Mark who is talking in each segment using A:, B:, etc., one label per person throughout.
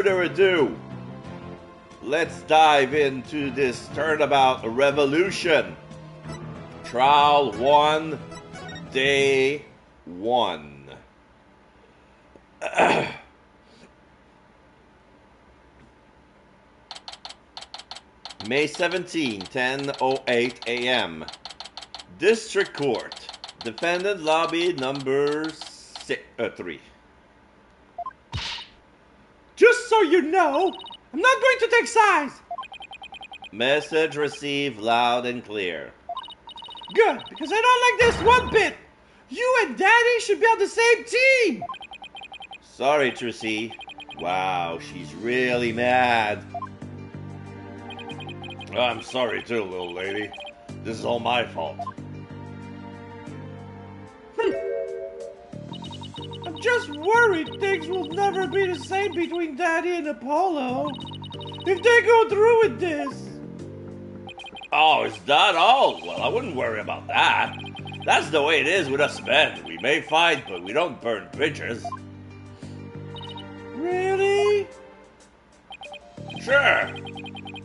A: further ado, let's dive into this turnabout revolution. Trial 1, Day 1. May 17, 10:08 a.m. District Court. Defendant lobby number 3.
B: Just so you know, I'm not going to take sides.
A: Message received loud and clear.
B: Good, because I don't like this one bit. You and Daddy should be on the same team.
A: Sorry, Trucy. Wow, she's really mad. I'm sorry too, little lady. This is all my fault.
B: I'm just worried things will never be the same between Daddy and Apollo. If they go through with this.
A: Oh, is that all? Well, I wouldn't worry about that. That's the way it is with us men. We may fight, but we don't burn bridges.
B: Really?
A: Sure.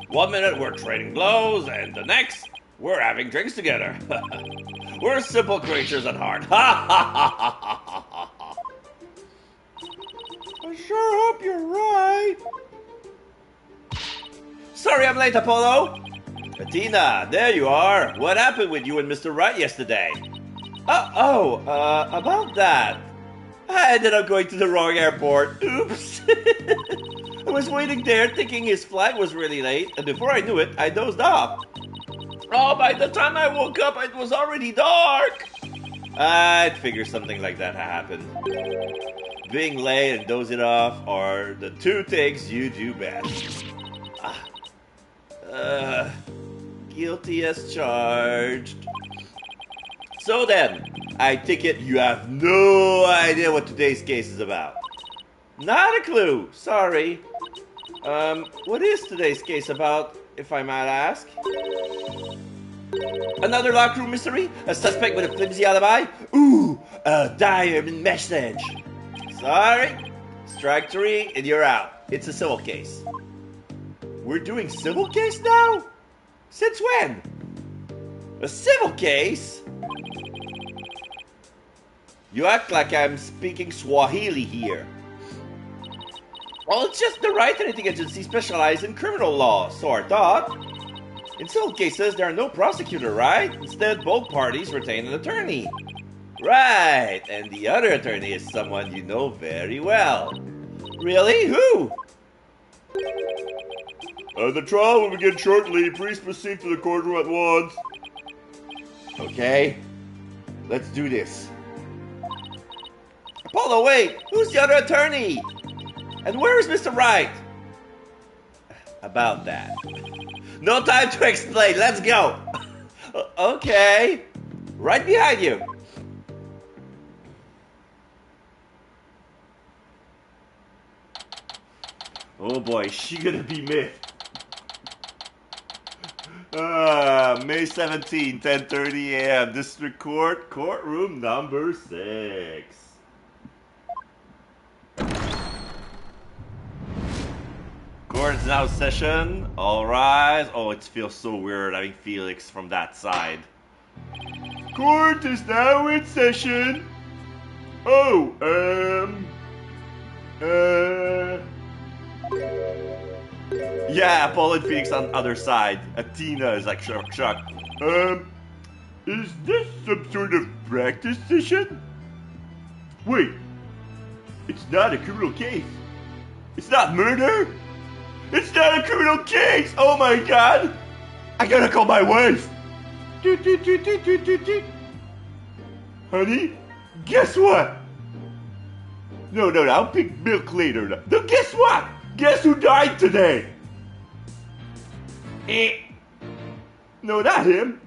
A: 1 minute we're trading blows, and the next we're having drinks together. We're simple creatures at heart.
B: I sure hope you're right.
A: Sorry I'm late, Apollo. Athena, there you are. What happened with you and Mr. Wright yesterday? About that. I ended up going to the wrong airport. Oops. I was waiting there thinking his flight was really late, and before I knew it, I dozed off. Oh, by the time I woke up, it was already dark. I'd figure something like that happened. Being late and dozing off are the two things you do best. Guilty as charged. So then, I take it you have no idea what today's case is about. Not a clue, sorry. What is today's case about, if I might ask? Another locker room mystery? A suspect with a flimsy alibi? Ooh, a dire message. Sorry, strike 3 and you're out. It's a civil case. We're doing civil case now? Since when? A civil case? You act like I'm speaking Swahili here. Well, it's just the right rating agency specialized in criminal law, so I thought. In civil cases, there are no prosecutor, right? Instead, both parties retain an attorney. Right, and the other attorney is someone you know very well. Really? Who? The trial will begin shortly. Please proceed to the courtroom at once. Okay, let's do this. Apollo, wait! Who's the other attorney? And where is Mr. Wright? About that. No time to explain, let's go! Okay, right behind you. Oh boy, is she gonna be miffed. May 17, 10:30 a.m. District Court, courtroom number 6. Court is now in session. All rise. Oh, it feels so weird having Felix from that side. Court is now in session. Oh, yeah, Apollo and Phoenix on the other side. Athena is like shocked. Is this some sort of practice session? Wait, it's not a criminal case. It's not murder. It's not a criminal case. Oh my god. I gotta call my wife. Honey, guess what? No, I'll pick milk later. No, guess what? Guess who died today? No, not him.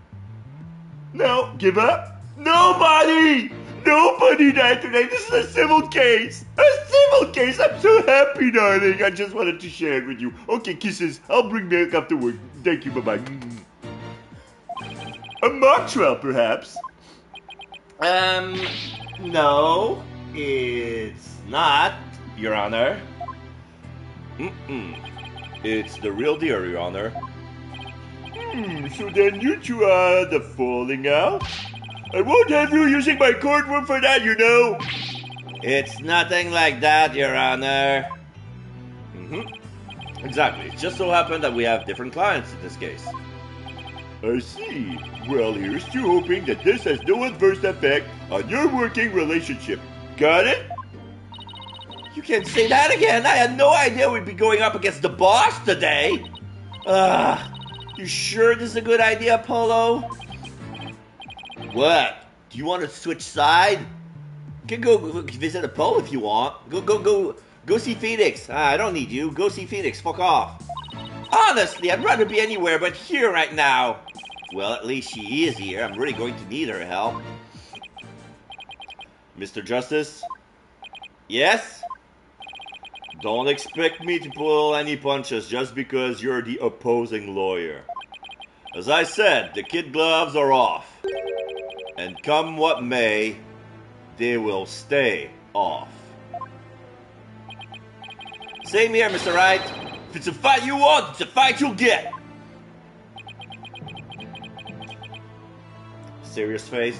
A: No, give up. Nobody died today. This is a civil case. A civil case. I'm so happy, darling. I just wanted to share it with you. Okay, kisses. I'll bring milk afterward. Thank you. Bye-bye. A mock trial, perhaps? No, it's not, Your Honor. It's the real deal, Your Honor.
C: So then you two are the falling out? I won't have you using my courtroom for that, you know.
A: It's nothing like that, Your Honor. Exactly. It just so happened that we have different clients in this case.
C: I see. Well, here's to hoping that this has no adverse effect on your working relationship. Got it?
A: You can't say that again. I had no idea we'd be going up against the boss today. You sure this is a good idea, Polo? What? Do you want to switch side? You can go visit Apollo if you want. Go see Phoenix. I don't need you. Go see Phoenix. Fuck off. Honestly, I'd rather be anywhere but here right now. Well, at least she is here. I'm really going to need her help. Mr. Justice? Yes? Don't expect me to pull any punches just because you're the opposing lawyer. As I said, the kid gloves are off. And come what may, they will stay off. Same here, Mr. Wright. If it's a fight you want, it's a fight you'll get. Serious face, ...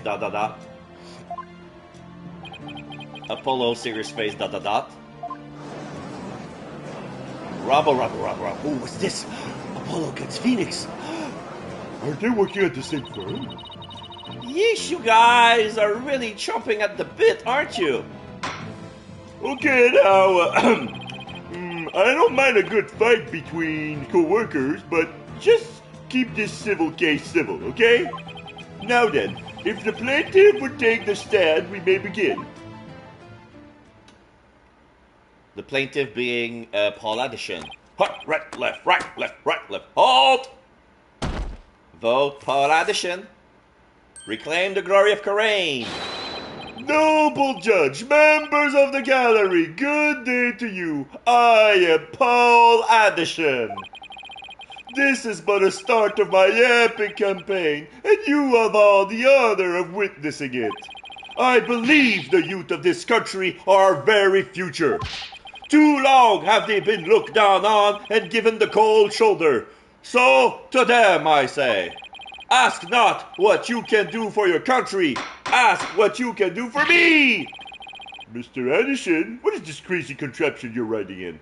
A: Apollo, serious face, ... Robbo. Oh, what's this? Apollo gets Phoenix.
C: Aren't they working at the same firm?
A: Yeesh, you guys are really chomping at the bit, aren't you?
C: Okay, now, I don't mind a good fight between co-workers, but just keep this civil case civil, okay? Now then, if the plaintiff would take the stand, we may begin.
A: The plaintiff being Paul Addison. Right, left, halt! Vote Paul Addison. Reclaim the glory of Karain.
C: Noble judge, members of the gallery, good day to you. I am Paul Addison. This is but a start of my epic campaign, and you have all the honor of witnessing it. I believe the youth of this country are our very future. Too long have they been looked down on and given the cold shoulder. So, to them I say, ask not what you can do for your country, ask what you can do for me! Mr. Addison, what is this crazy contraption you're riding in?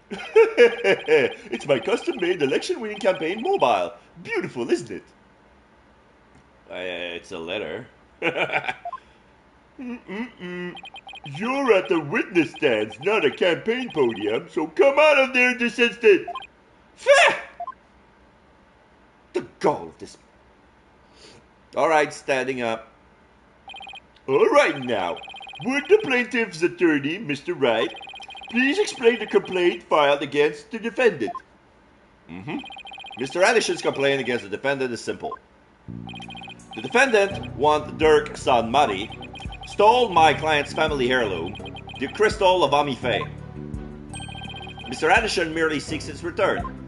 C: It's my custom-made election-winning campaign mobile. Beautiful, isn't it?
A: It's a letter.
C: You're at the witness stands, not a campaign podium, so come out of there this instant!
A: The gall of this. Alright, standing up.
C: Alright now, would the plaintiff's attorney, Mr. Wright, please explain the complaint filed against the defendant?
A: Mr. Addison's complaint against the defendant is simple. The defendant, one Dirk San Mari, stole my client's family heirloom, the crystal of Amife. Mr. Addison merely seeks its return.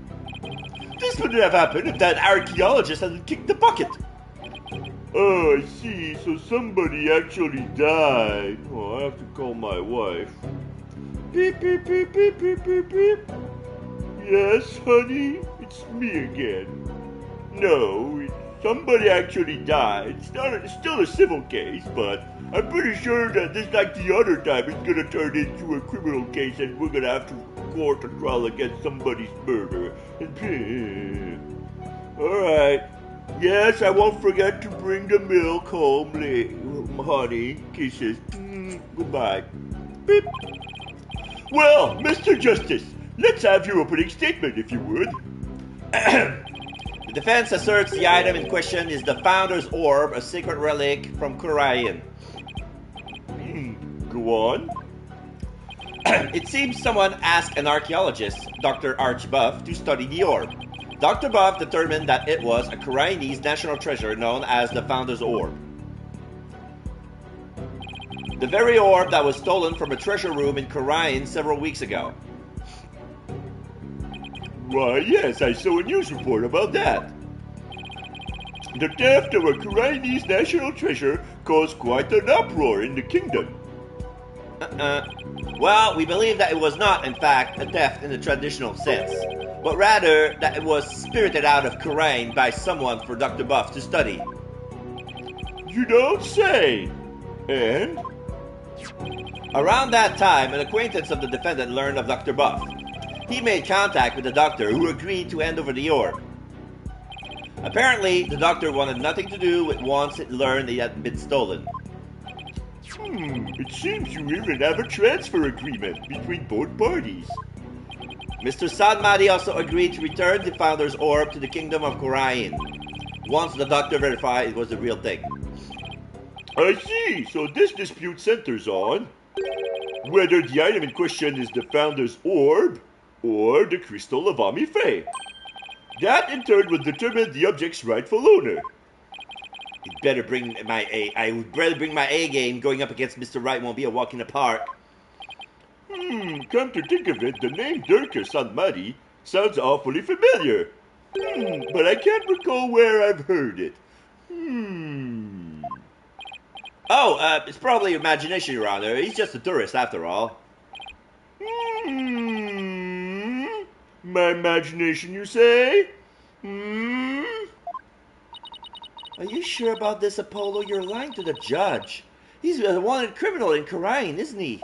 C: This wouldn't have happened if that archaeologist hadn't kicked the bucket. Oh, I see. So somebody actually died. Oh, I have to call my wife. Beep, beep, beep, beep, beep, beep, beep. Yes, honey? It's me again. No, somebody actually died. It's still a civil case, but I'm pretty sure that this, like the other time, it's gonna turn into a criminal case and we're gonna have to court a trial against somebody's murder. Alright. Yes, I won't forget to bring the milk home, honey. Kisses. Goodbye. Beep. Well, Mr. Justice, let's have your opening statement, if you would.
A: The defense asserts the item in question is the Founder's Orb, a sacred relic from Kurayan.
C: Go on.
A: It seems someone asked an archaeologist, Dr. Archbuff, to study the orb. Dr. Buff determined that it was a Kurainese national treasure known as the Founder's Orb. The very orb that was stolen from a treasure room in Kurain several weeks ago.
C: Why, yes, I saw a news report about that. The theft of a Kurainese national treasure caused quite an uproar in the kingdom.
A: Well, we believe that it was not, in fact, a theft in the traditional sense, but rather that it was spirited out of Khura'in by someone for Dr. Buff to study.
C: You don't say. And?
A: Around that time, an acquaintance of the defendant learned of Dr. Buff. He made contact with the doctor, who agreed to hand over the orb. Apparently, the doctor wanted nothing to do with once it learned it had been stolen.
C: It seems you even have a transfer agreement between both parties.
A: Mr. Sanmadi also agreed to return the Founder's Orb to the Kingdom of Khura'in, once the doctor verified it was the real thing.
C: I see, so this dispute centers on whether the item in question is the Founder's Orb or the Crystal of Amife. That in turn would determine the object's rightful owner.
A: I would rather bring my A game. Going up against Mr. Wright won't be a walk in the park.
C: Come to think of it, the name Durka Sanmadi sounds awfully familiar. But I can't recall where I've heard it.
A: Oh, it's probably your imagination, Your Honor. He's just a tourist, after all.
C: My imagination, you say?
A: Are you sure about this, Apollo? You're lying to the judge. He's a wanted criminal in Khura'in, isn't he?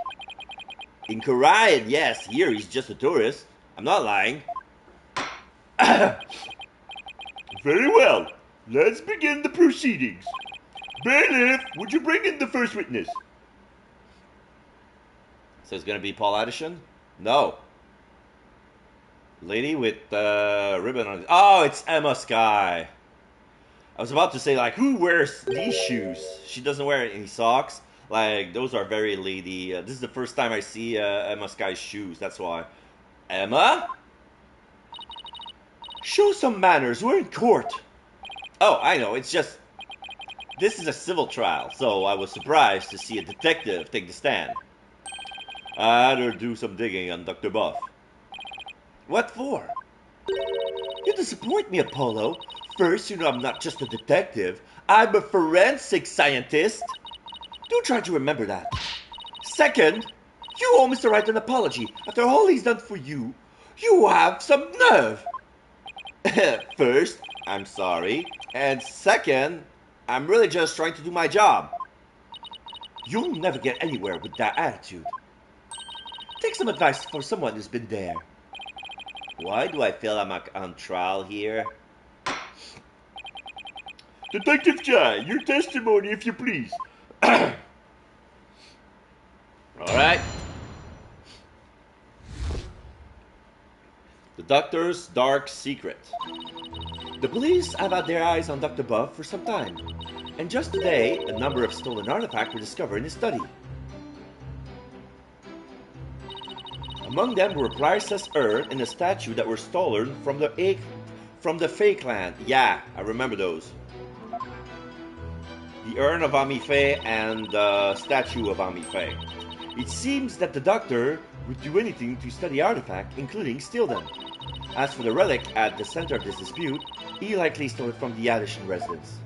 A: In Khura'in, yes. Here, he's just a tourist. I'm not lying.
C: Very well. Let's begin the proceedings. Bailiff, would you bring in the first witness?
A: So it's gonna be Paul Addison? No. Lady with ribbon on. Oh, it's Emma Sky. I was about to say, like, who wears these shoes? She doesn't wear any socks. Like, those are very lady. This is the first time I see Emma Sky's shoes. That's why. Emma? Show some manners. We're in court. Oh, I know. It's just... This is a civil trial, so I was surprised to see a detective take the stand. I had her do some digging on Dr. Buff. What for? You disappoint me, Apollo. First, you know I'm not just a detective. I'm a forensic scientist. Do try to remember that. Second, you owe Mr. Wright an apology. After all he's done for you, you have some nerve. First, I'm sorry. And second, I'm really just trying to do my job. You'll never get anywhere with that attitude. Take some advice from someone who's been there. Why do I feel I'm on trial here?
C: Detective Chai, your testimony, if you please.
A: All right. The Doctor's Dark Secret. The police have had their eyes on Dr. Buff for some time, and just today, a number of stolen artifacts were discovered in his study. Among them were a priceless urn and a statue that were stolen from the Fae clan. Yeah, I remember those. The urn of Amife and the statue of Amife. It seems that the Doctor would do anything to study artifacts, including steal them. As for the relic at the center of this dispute, he likely stole it from the Addison residence.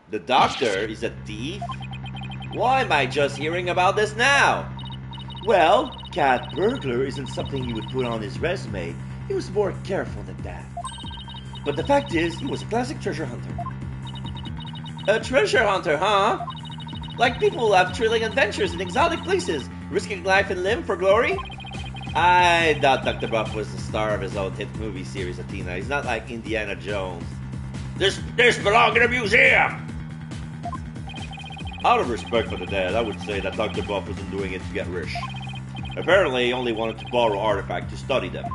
A: The Doctor is a thief? Why am I just hearing about this now? Well, cat burglar isn't something he would put on his resume. He was more careful than that. But the fact is, he was a classic treasure hunter. A treasure hunter, huh? Like people who have thrilling adventures in exotic places, risking life and limb for glory? I doubt Dr. Buff was the star of his own hit movie series, Athena. He's not like Indiana Jones. This belongs in a museum! Out of respect for the dead, I would say that Dr. Buff wasn't doing it to get rich. Apparently, he only wanted to borrow artifacts to study them.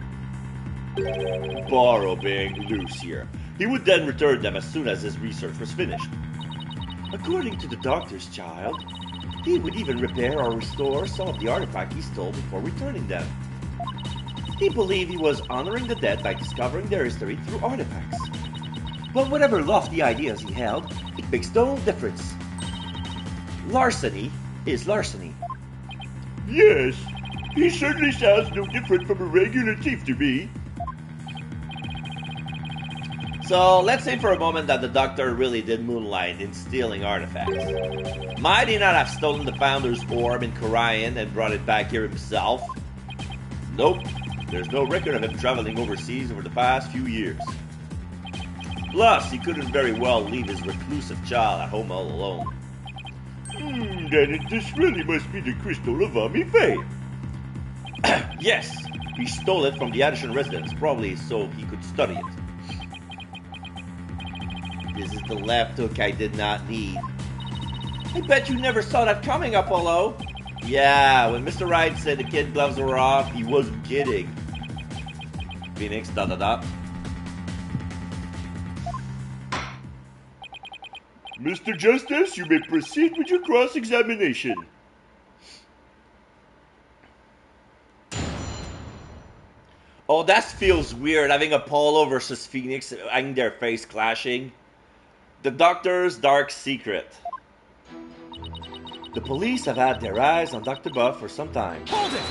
A: Borrow being loose here. He would then return them as soon as his research was finished. According to the Doctor's child, he would even repair or restore some of the artifacts he stole before returning them. He believed he was honoring the dead by discovering their history through artifacts. But whatever lofty ideas he held, it makes no difference. Larceny is larceny.
C: Yes, he certainly sounds no different from a regular thief to me.
A: So let's say for a moment that the Doctor really did moonlight in stealing artifacts. Might he not have stolen the Founder's orb in Korian and brought it back here himself? Nope, there's no record of him traveling overseas over the past few years. Plus, he couldn't very well leave his reclusive child at home all alone.
C: Then this really must be the crystal of Amifei.
A: Yes, he stole it from the Addison residence, probably so he could study it. This is the left hook I did not need. I bet you never saw that coming, Apollo. Yeah, when Mr. Wright said the kid gloves were off, he wasn't kidding. Phoenix, da-da-da.
C: Mr. Justice, you may proceed with your cross-examination.
A: Oh, that feels weird, having Apollo versus Phoenix, having their face clashing. The Doctor's dark secret. The police have had their eyes on Dr. Buff for some time.
B: Hold it!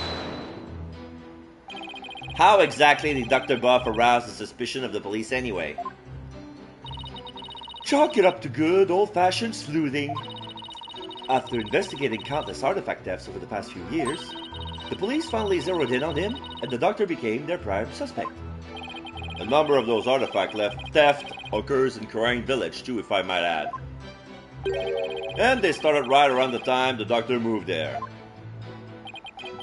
A: How exactly did Dr. Buff arouse the suspicion of the police anyway?
C: Chalk it up to good old-fashioned sleuthing.
A: After investigating countless artifact thefts over the past few years, the police finally zeroed in on him, and the Doctor became their prime suspect. A number of those artifact theft occurs in Korian Village too, if I might add. And they started right around the time the Doctor moved there.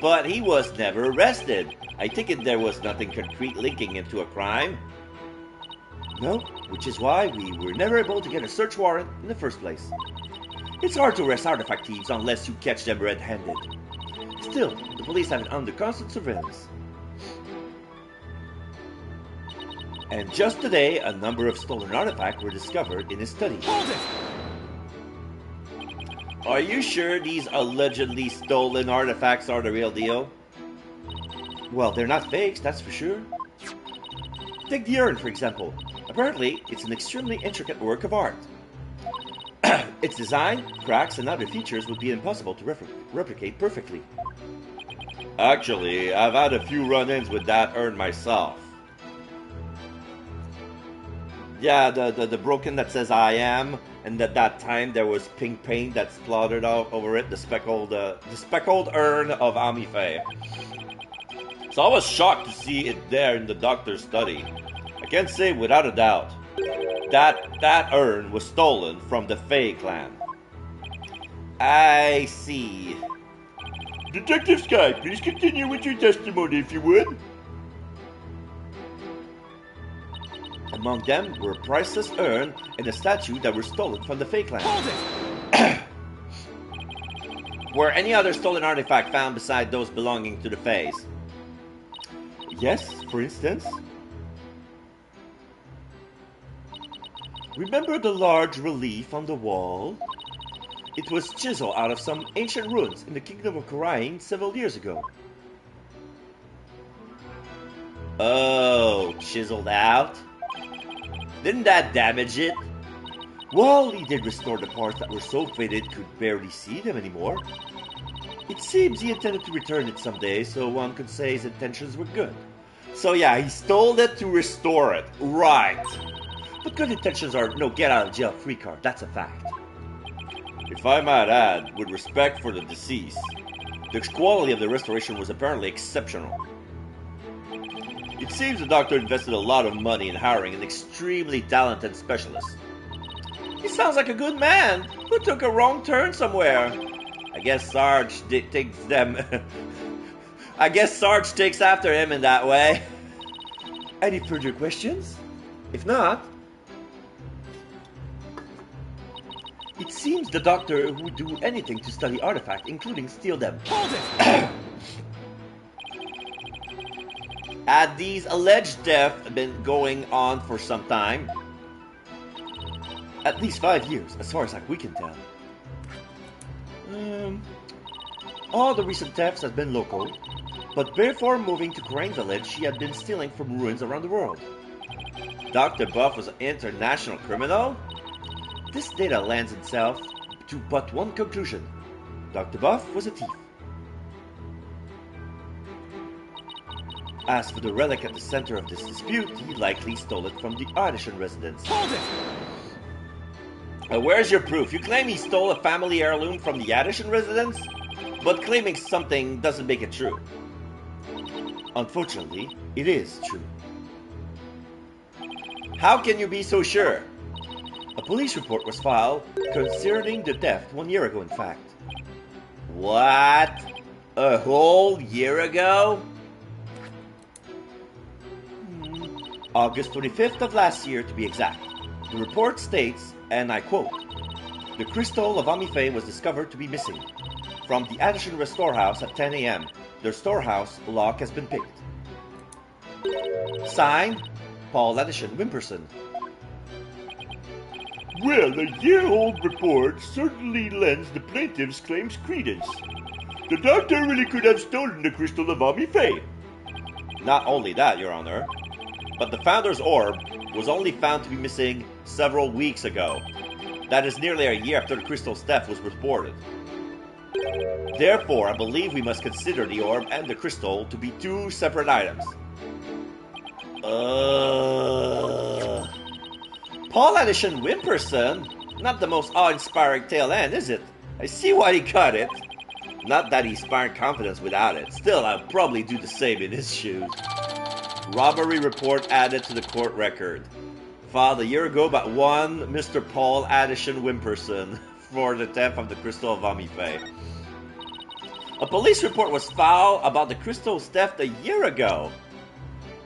A: But he was never arrested. I think there was nothing concrete linking him to a crime. No, which is why we were never able to get a search warrant in the first place. It's hard to arrest artifact thieves unless you catch them red-handed. Still, the police have it under constant surveillance. And just today, a number of stolen artifacts were discovered in his study.
B: Hold it!
A: Are you sure these allegedly stolen artifacts are the real deal? Well, they're not fakes, that's for sure. Take the urn, for example. Apparently, it's an extremely intricate work of art. Its design, cracks, and other features would be impossible to replicate perfectly. Actually, I've had a few run-ins with that urn myself. Yeah, the broken that says I am, and at that time there was pink paint that splattered out over it, the speckled urn of Amifei. So I was shocked to see it there in the Doctor's study. I can't say without a doubt that urn was stolen from the Fae clan. I see.
C: Detective Sky, please continue with your testimony if you would.
A: Among them were a priceless urn and a statue that were stolen from the Fae clan.
B: Hold it!
A: Were any other stolen artifact found beside those belonging to the Faes?
C: Yes, for instance.
A: Remember the large relief on the wall? It was chiseled out of some ancient ruins in the kingdom of Korian several years ago. Oh, chiseled out? Didn't that damage it? Well, he did restore the parts that were so faded could barely see them anymore. It seems he intended to return it someday, so one could say his intentions were good. So yeah, he stole it to restore it. Right. But good intentions are no get-out-of-jail-free card, that's a fact. If I might add, with respect for the deceased, the quality of the restoration was apparently exceptional. It seems the Doctor invested a lot of money in hiring an extremely talented specialist. He sounds like a good man who took a wrong turn somewhere. I guess Sarge takes them. I guess Sarge takes after him in that way. Any further questions? If not, it seems the Doctor would do anything to study artifacts, including steal them.
B: Hold it!
A: Had these alleged thefts been going on for some time? At least 5 years, as far as we can tell. All the recent thefts have been local, but before moving to Korian Village, she had been stealing from ruins around the world. Dr. Buff was an international criminal? This data lends itself to but one conclusion. Dr. Buff was a thief. As for the relic at the center of this dispute, he likely stole it from the Addison residence.
B: Hold it!
A: Where's your proof? You claim he stole a family heirloom from the Addison residence, but claiming something doesn't make it true. Unfortunately, it is true. How can you be so sure? A police report was filed concerning the theft 1 year ago, in fact. What? A whole year ago? August 25th of last year, to be exact. The report states, and I quote, "The crystal of Amife was discovered to be missing. From the Addison storehouse at 10 a.m., their storehouse lock has been picked." Signed, Paul Addison Wimperson.
C: Well, a year-old report certainly lends the plaintiff's claims credence. The doctor really could have stolen the crystal of Amife.
A: Not only that, Your Honor, but the founder's orb was only found to be missing several weeks ago. That is nearly a year after the crystal's theft was reported. Therefore, I believe we must consider the orb and the crystal to be two separate items. Paul Addison Wimperson? Not the most awe-inspiring tail end, is it? I see why he cut it. Not that he inspired confidence without it. Still, I'd probably do the same in his shoes. Robbery report added to the court record. Filed a year ago by one Mr. Paul Addison Wimperson for the theft of the crystal of Amife. A police report was filed about the crystal's theft a year ago.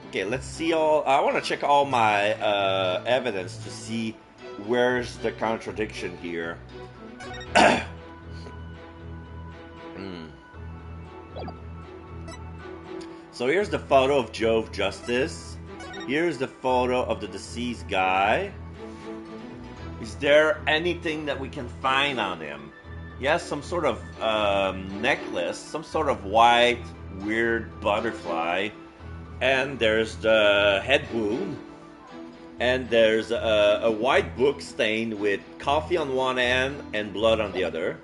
A: Okay, let's see all... I want to check all my evidence to see where's the contradiction here. So here's the photo of Jove Justice. Here's the photo of the deceased guy. Is there anything that we can find on him? He has some sort of necklace, some sort of white, weird butterfly. And there's the head wound. And there's a white book stained with coffee on one end and blood on the other.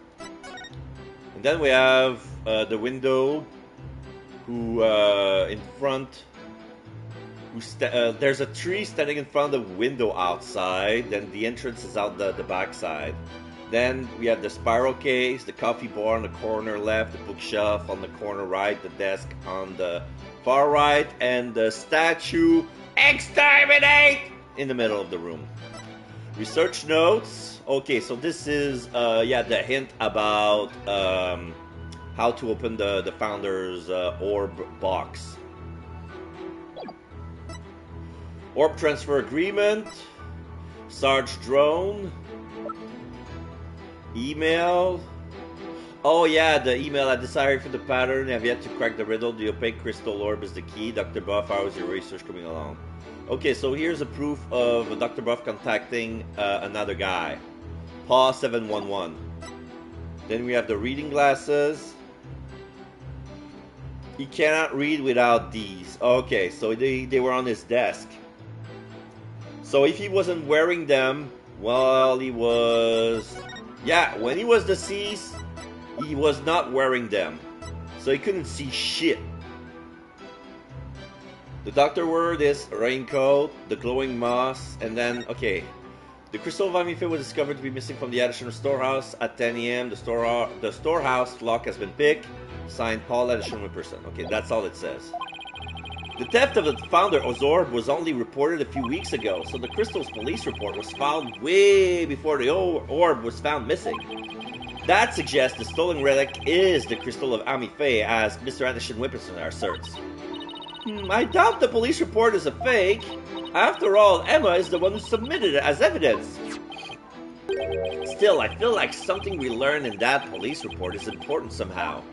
A: And then we have the window who in front... there's a tree standing in front of the window outside. Then the entrance is out the back side. Then we have the spiral case, the coffee bar on the corner left, the bookshelf on the corner right, the desk on the far right, and the statue exterminate in the middle of the room. Research notes. Okay, so this is the hint about how to open the founder's orb box. Orb transfer agreement. Sarge drone. Email. Oh yeah, the email. I decided for the pattern. Have yet to crack the riddle. The opaque crystal orb is the key. Dr. Buff, how is your research coming along? Okay, so here's a proof of Dr. Buff contacting another guy. Paw 711. Then we have the reading glasses. He cannot read without these. Okay, so they were on his desk. So if he wasn't wearing them, well, he was... Yeah, when he was deceased, he was not wearing them. So he couldn't see shit. The doctor wore this raincoat, the glowing moss, and then, okay. The crystal of Amife was discovered to be missing from the Addison storehouse at 10 a.m. The storehouse lock has been picked. Signed, Paul Addison Wimperson. Okay, that's all it says. The theft of the founder's orb was only reported a few weeks ago, so the crystal's police report was filed way before the orb was found missing. That suggests the stolen relic is the crystal of Amife, as Mr. Addison Wimperson asserts. I doubt the police report is a fake. After all, Emma is the one who submitted it as evidence. Still, I feel like something we learned in that police report is important somehow.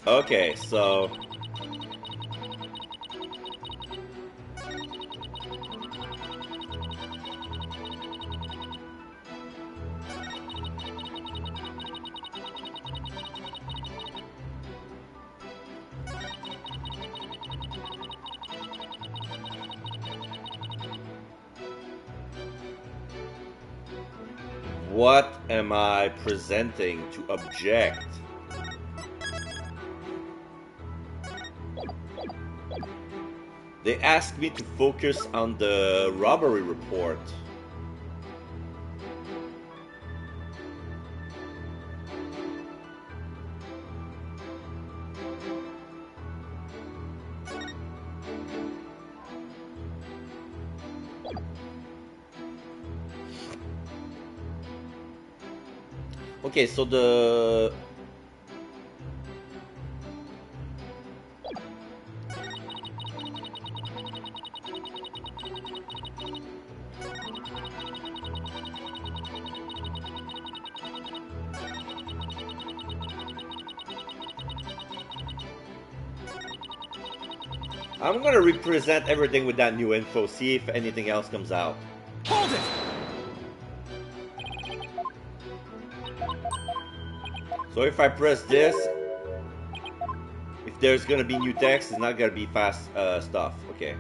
A: Okay, so... What am I presenting to object? They asked me to focus on the robbery report. Okay, so the... I'm gonna represent everything with that new info, see if anything else comes out.
B: Hold it!
A: So if I press this, if there's gonna be new text, it's not gonna be fast stuff. Okay.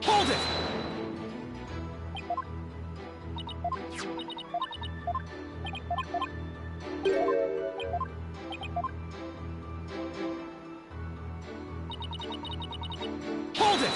B: Hold it! Hold it!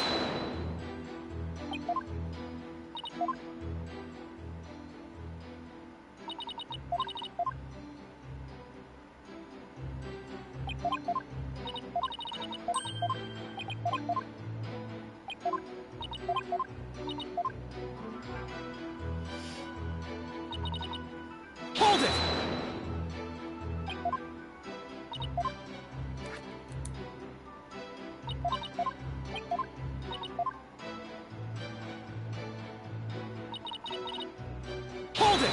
B: Hold it! Hold it!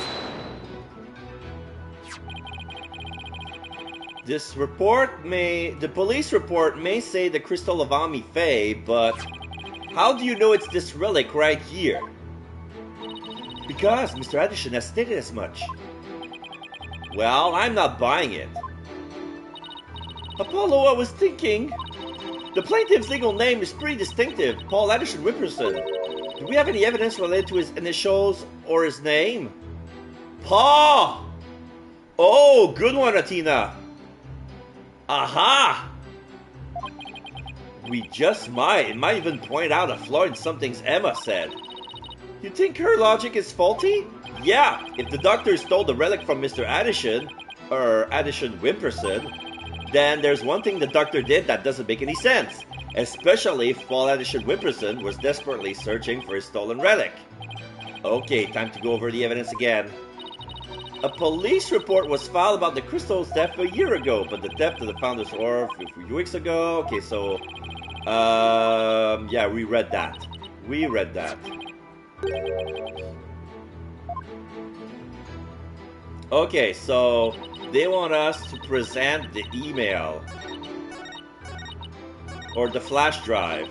A: This report the police report may say the crystal of Ami Faye, but how do you know it's this relic right here? Because Mr. Addison has stated as much. Well, I'm not buying it. Apollo, I was thinking. The plaintiff's legal name is pretty distinctive, Paul Addison Whipperson. Do we have any evidence related to his initials or his name? Paul! Oh, good one, Atina. Aha! We just might. It might even point out a flaw in something Emma said. You think her logic is faulty? Yeah, if the doctor stole the relic from Mr. Addison, or Addison Whipperson, then there's one thing the doctor did that doesn't make any sense. Especially if Paul Addison Whipperson was desperately searching for his stolen relic. Okay, time to go over the evidence again. A police report was filed about the crystal's theft a year ago, but the theft of the founder's ore a few weeks ago. Okay, so... yeah, we read that. We read that. Okay, so they want us to present the email or the flash drive.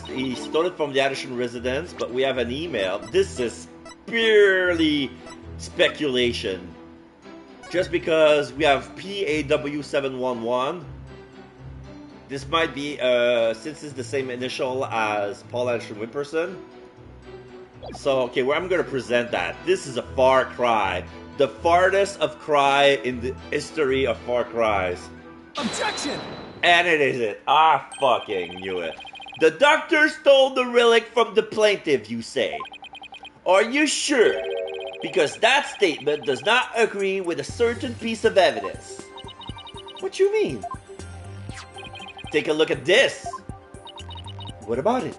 A: He stole it from the Addison residence, but we have an email. This is purely speculation. Just because we have PAW711, this might be since it's the same initial as Paul Addison Whipperson. So, okay, well, I'm going to present that. This is a far cry. The farthest of cry in the history of far cries.
B: Objection!
A: And it isn't. I fucking knew it. The doctor stole the relic from the plaintiff, you say. Are you sure? Because that statement does not agree with a certain piece of evidence. What you mean? Take a look at this. What about it?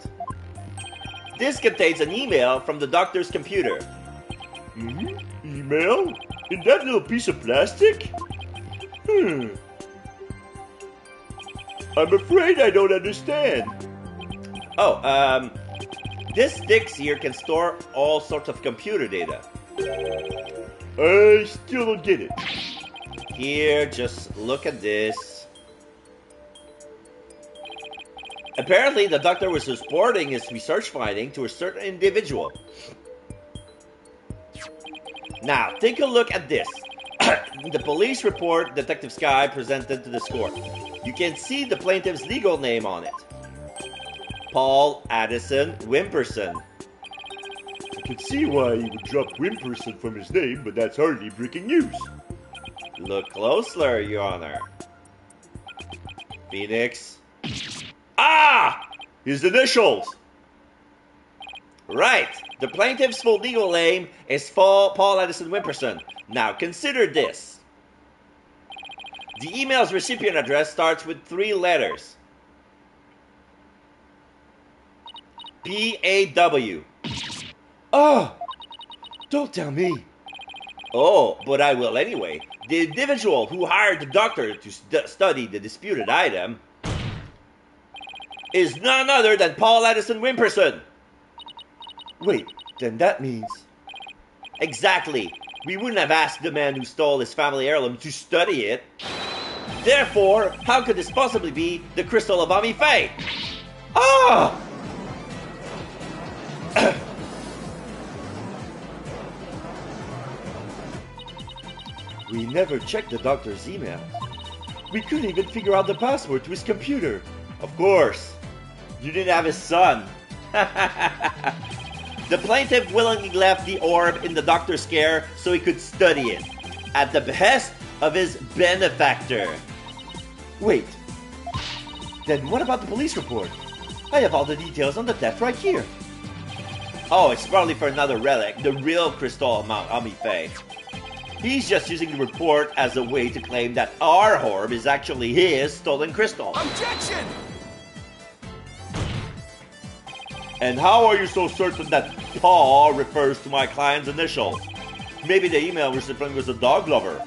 A: This contains an email from the doctor's computer.
C: Email? In that little piece of plastic? I'm afraid I don't understand.
A: Oh, this sticks here can store all sorts of computer data.
C: I still don't get it.
A: Here, just look at this. Apparently, the doctor was reporting his research finding to a certain individual. Now, take a look at this. The police report Detective Sky presented to this court. You can see the plaintiff's legal name on it. Paul Addison Whipperson.
C: can see why he would drop Wimperson from his name, but that's hardly breaking news.
A: Look closer, Your Honor. Phoenix. Ah!
C: His initials!
A: Right. The plaintiff's full legal name is Paul Addison Wimperson. Now consider this. The email's recipient address starts with 3 letters. P-A-W.
C: Ah! Don't tell me.
A: Oh, but I will anyway. The individual who hired the doctor to study the disputed item is none other than Paul Addison Wimperson.
C: Wait, then that means...
A: Exactly. We wouldn't have asked the man who stole his family heirloom to study it. Therefore, how could this possibly be the crystal of Ami Faye?
C: Ah! We never checked the doctor's email. We couldn't even figure out the password to his computer.
A: Of course. You didn't have his son. The plaintiff willingly left the orb in the doctor's care so he could study it, at the behest of his benefactor.
C: Wait. Then what about the police report? I have all the details on the theft right here.
A: Oh, it's probably for another relic, the real crystal of Mount Ami Faye. He's just using the report as a way to claim that our orb is actually his stolen crystal.
D: Objection!
A: And how are you so certain that Paul refers to my client's initials? Maybe the email recipient was a dog lover.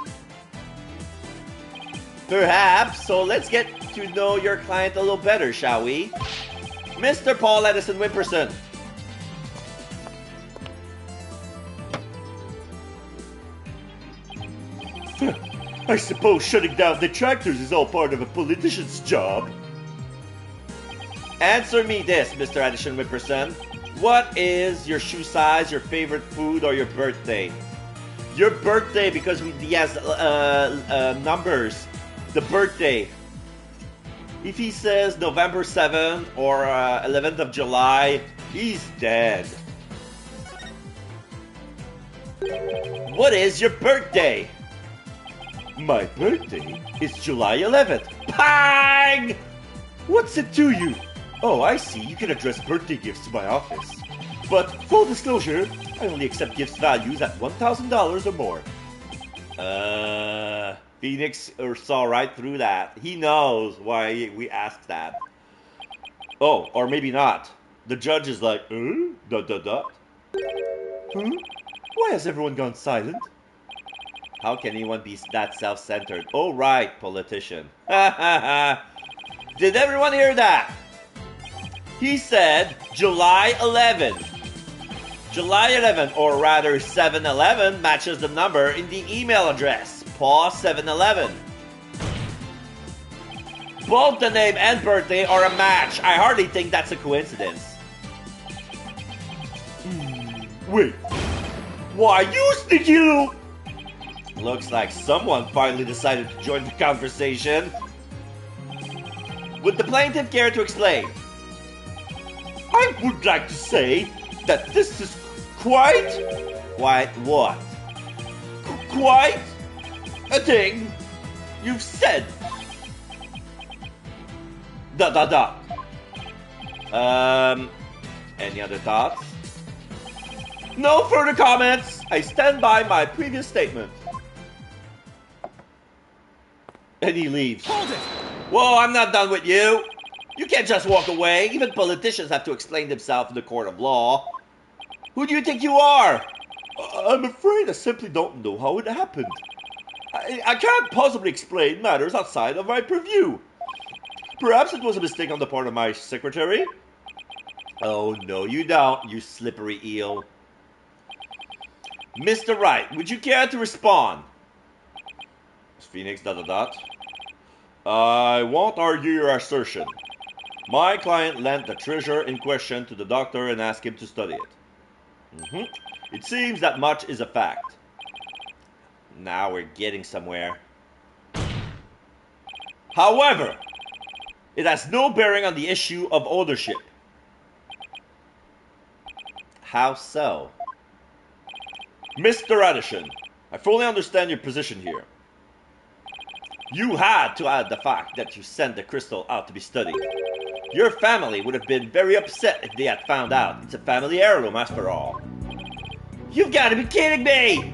A: Perhaps, so let's get to know your client a little better, shall we? Mr. Paul Addison Wimperson.
C: I suppose shutting down detractors is all part of a politician's job.
A: Answer me this, Mr. Addison Wimperson. What is your shoe size, your favorite food, or your birthday? Your birthday, because he has numbers. The birthday. If he says November 7th or 11th of July, he's dead. What is your birthday?
C: My birthday is July 11th.
A: Pang!
C: What's it to you? Oh, I see. You can address birthday gifts to my office. But full disclosure, I only accept gifts values at $1,000 or more.
A: Phoenix saw right through that. He knows why we asked that. Oh, or maybe not. The judge is like, dot dot dot.
C: Why has everyone gone silent?
A: How can anyone be that self-centered? Oh, right, politician. Did everyone hear that? He said July 11. July 11, or rather 7-11, matches the number in the email address, Paul 711. Both the name and birthday are a match. I hardly think that's a coincidence.
C: Wait. Why, you sneaky little...
A: Looks like someone finally decided to join the conversation. Would the plaintiff care to explain?
C: I would like to say that this is quite...
A: Quite what?
C: Quite a thing you've said.
A: Dot dot dot. Any other thoughts?
C: No further comments. I stand by my previous statement.
A: And he leaves.
D: Hold it!
A: Whoa, I'm not done with you. You can't just walk away. Even politicians have to explain themselves in the court of law. Who do you think you are?
C: I'm afraid I simply don't know how it happened. I can't possibly explain matters outside of my purview. Perhaps it was a mistake on the part of my secretary.
A: Oh, no, you don't, you slippery eel. Mr. Wright, would you care to respond? Phoenix, dot, dot, dot.
C: I won't argue your assertion. My client lent the treasure in question to the doctor and asked him to study it.
A: It seems that much is a fact. Now we're getting somewhere. However, it has no bearing on the issue of ownership. How so? Mr. Addison, I fully understand your position here. You had to add the fact that you sent the crystal out to be studied. Your family would have been very upset if they had found out. It's a family heirloom after all. You've got to be kidding me!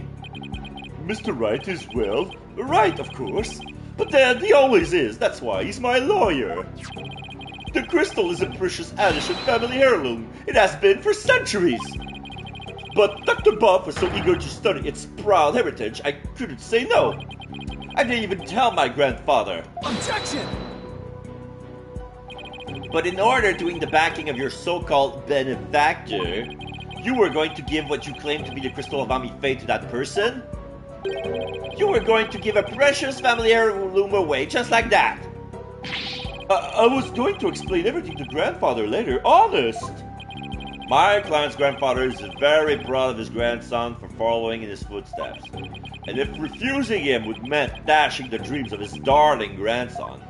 C: Mr. Wright is, well, right, of course. But Dad, he always is. That's why he's my lawyer. The crystal is a precious Addison family heirloom. It has been for centuries. But Dr. Bob was so eager to study its proud heritage, I couldn't say no. I didn't even tell my grandfather.
D: Objection!
A: But in order to win the backing of your so-called benefactor, you were going to give what you claim to be the crystal of Amife to that person? You were going to give a precious family heirloom away just like that?
C: I was going to explain everything to grandfather later, honest.
A: My client's grandfather is very proud of his grandson for following in his footsteps. And if refusing him would meant dashing the dreams of his darling grandson,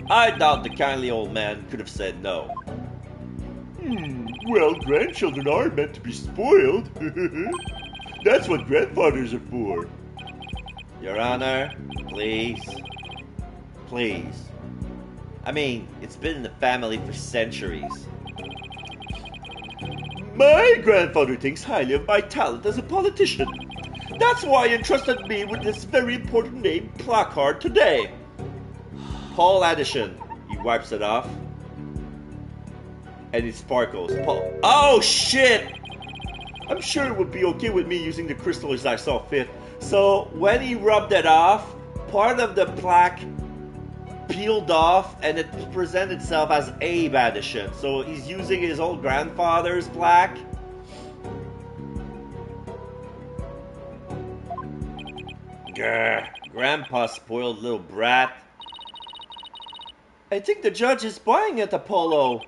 A: I doubt the kindly old man could have said no.
C: Well, grandchildren are meant to be spoiled. That's what grandfathers are for.
A: Your Honor, please. Please. I mean, it's been in the family for centuries.
C: My grandfather thinks highly of my talent as a politician. That's why he entrusted me with this very important name placard today.
A: Paul Addison. He wipes it off. And it sparkles. Paul. Oh, shit!
C: I'm sure it would be okay with me using the crystal as I saw fit.
A: So, when he rubbed it off, part of the plaque peeled off and it presented itself as Abe Addison. So, he's using his old grandfather's plaque. Grr, Grandpa spoiled little brat.
B: I think the judge is buying it, Apollo.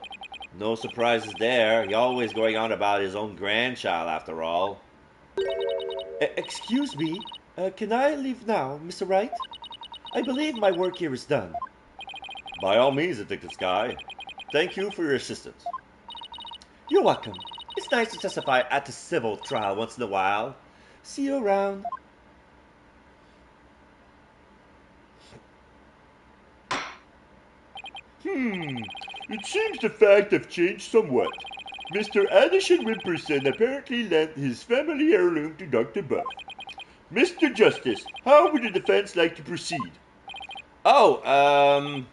A: No surprises there. He always going on about his own grandchild, after all.
B: Excuse me, can I leave now, Mr. Wright? I believe my work here is done.
A: By all means, Detective Sky. Thank you for your assistance.
B: You're welcome. It's nice to testify at a civil trial once in a while. See you around.
C: It seems the facts have changed somewhat. Mr. Addison Wimperson apparently lent his family heirloom to Dr. Buff. Mr. Justice, how would the defense like to proceed?
A: Alright,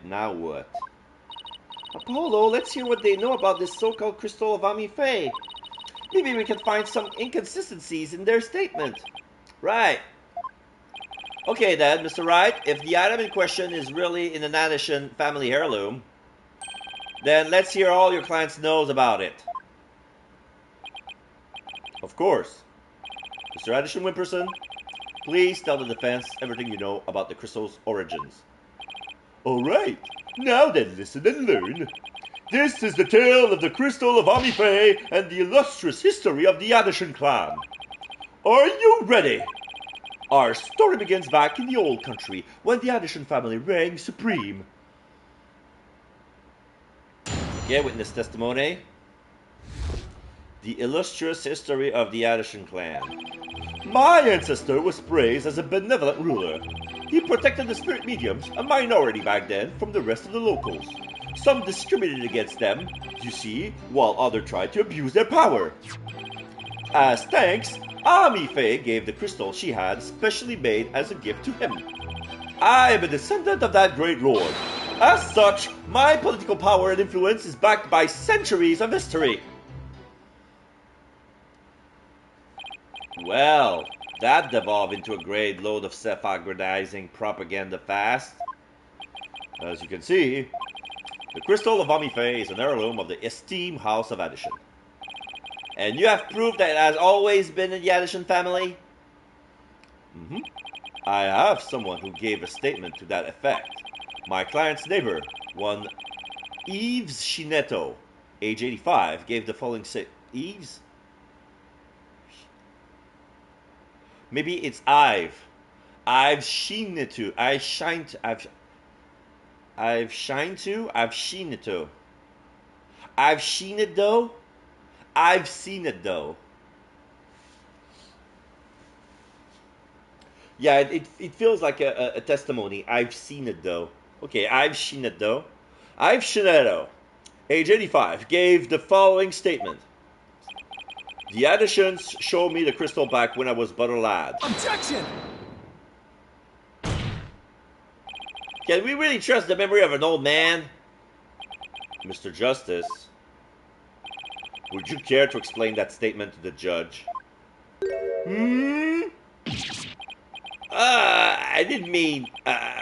A: now what?
B: Apollo, let's hear what they know about this so-called crystal of Amife. Maybe we can find some inconsistencies in their statement.
A: Right. Okay then, Mr. Wright, if the item in question is really in an Addison family heirloom, then let's hear all your clients knows about it. Of course. Mr. Addison Wimperson, please tell the defense everything you know about the crystal's origins.
C: All right, now then listen and learn. This is the tale of the crystal of Amife and the illustrious history of the Addison clan. Are you ready? Our story begins back in the old country when the Addison family reigned supreme.
A: Yeah, witness testimony. The illustrious history of the Addison clan.
C: My ancestor was praised as a benevolent ruler. He protected the spirit mediums, a minority back then, from the rest of the locals. Some discriminated against them, you see, while others tried to abuse their power. As thanks, Amife gave the crystal she had specially made as a gift to him. I am a descendant of that great lord. As such, my political power and influence is backed by centuries of history.
A: Well, that devolved into a great load of self-aggrandizing propaganda fast. As you can see, the crystal of Amife is an heirloom of the esteemed House of Addison. And you have proved that it has always been in the Addison family? I have someone who gave a statement to that effect. My client's neighbor, one Yves Shineto, age 85, gave the following Yves? Maybe it's I've seen it too. I've seen it though. Yeah, it feels like a testimony. I've seen it though. Okay, I've seen it though. I've seen it though. Age 85 gave the following statement. The additions showed me the crystal back when I was but a lad.
D: Objection!
A: Can we really trust the memory of an old man? Mr. Justice, would you care to explain that statement to the judge? I didn't mean,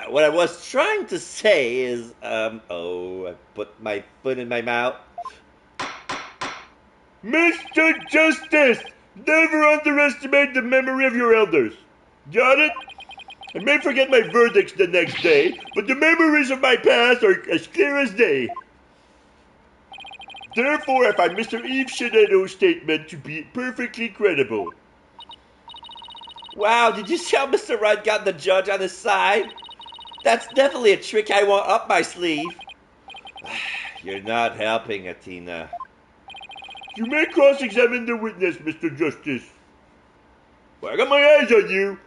A: what I was trying to say is, oh, I put my foot in my mouth.
C: Mr. Justice, never underestimate the memory of your elders. Got it? I may forget my verdicts the next day, but the memories of my past are as clear as day. Therefore, I find Mr. Yves Sheneto's statement to be perfectly credible.
A: Wow, did you see how Mr. Wright got the judge on his side? That's definitely a trick I want up my sleeve. You're not helping, Athena.
C: You may cross-examine the witness, Mr. Justice. Well, I got my eyes on you.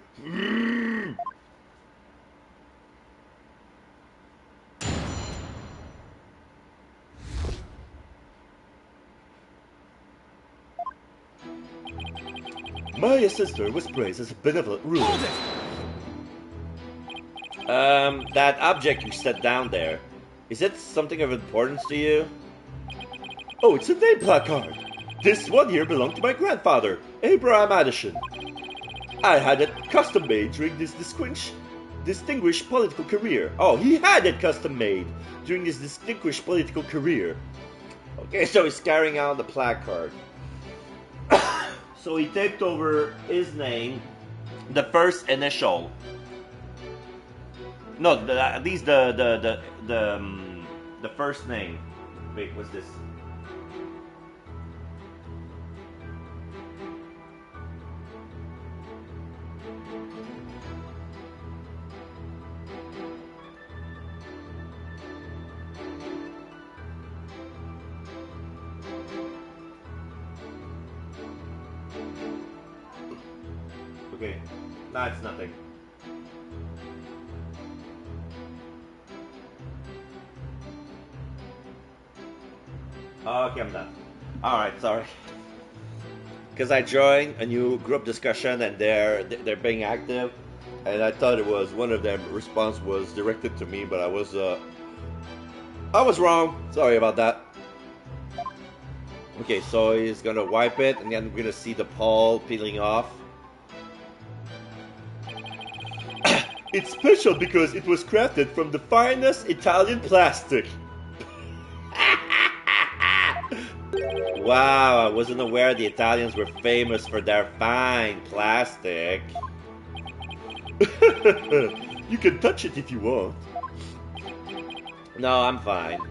A: My sister was praised as a benevolent ruler. That object you set down there, is it something of importance to you? Oh, it's a name placard. This one here belonged to my grandfather, Abraham Addison. I had it custom made during this distinguished political career. Oh, he had it custom made during his distinguished political career. Okay, so he's carrying out the placard. So he taped over his name, the first initial. No, at least the first name. Wait, what's this? Okay, that's nothing. Okay, I'm done. Alright, sorry. Because I joined a new group discussion and they're being active, and I thought it was one of them response was directed to me, but I was wrong. Sorry about that. Okay, so he's gonna wipe it, and then we're gonna see the pole peeling off.
C: It's special because it was crafted from the finest Italian plastic.
A: Wow, I wasn't aware the Italians were famous for their fine plastic.
C: You can touch it if you want.
A: No, I'm fine.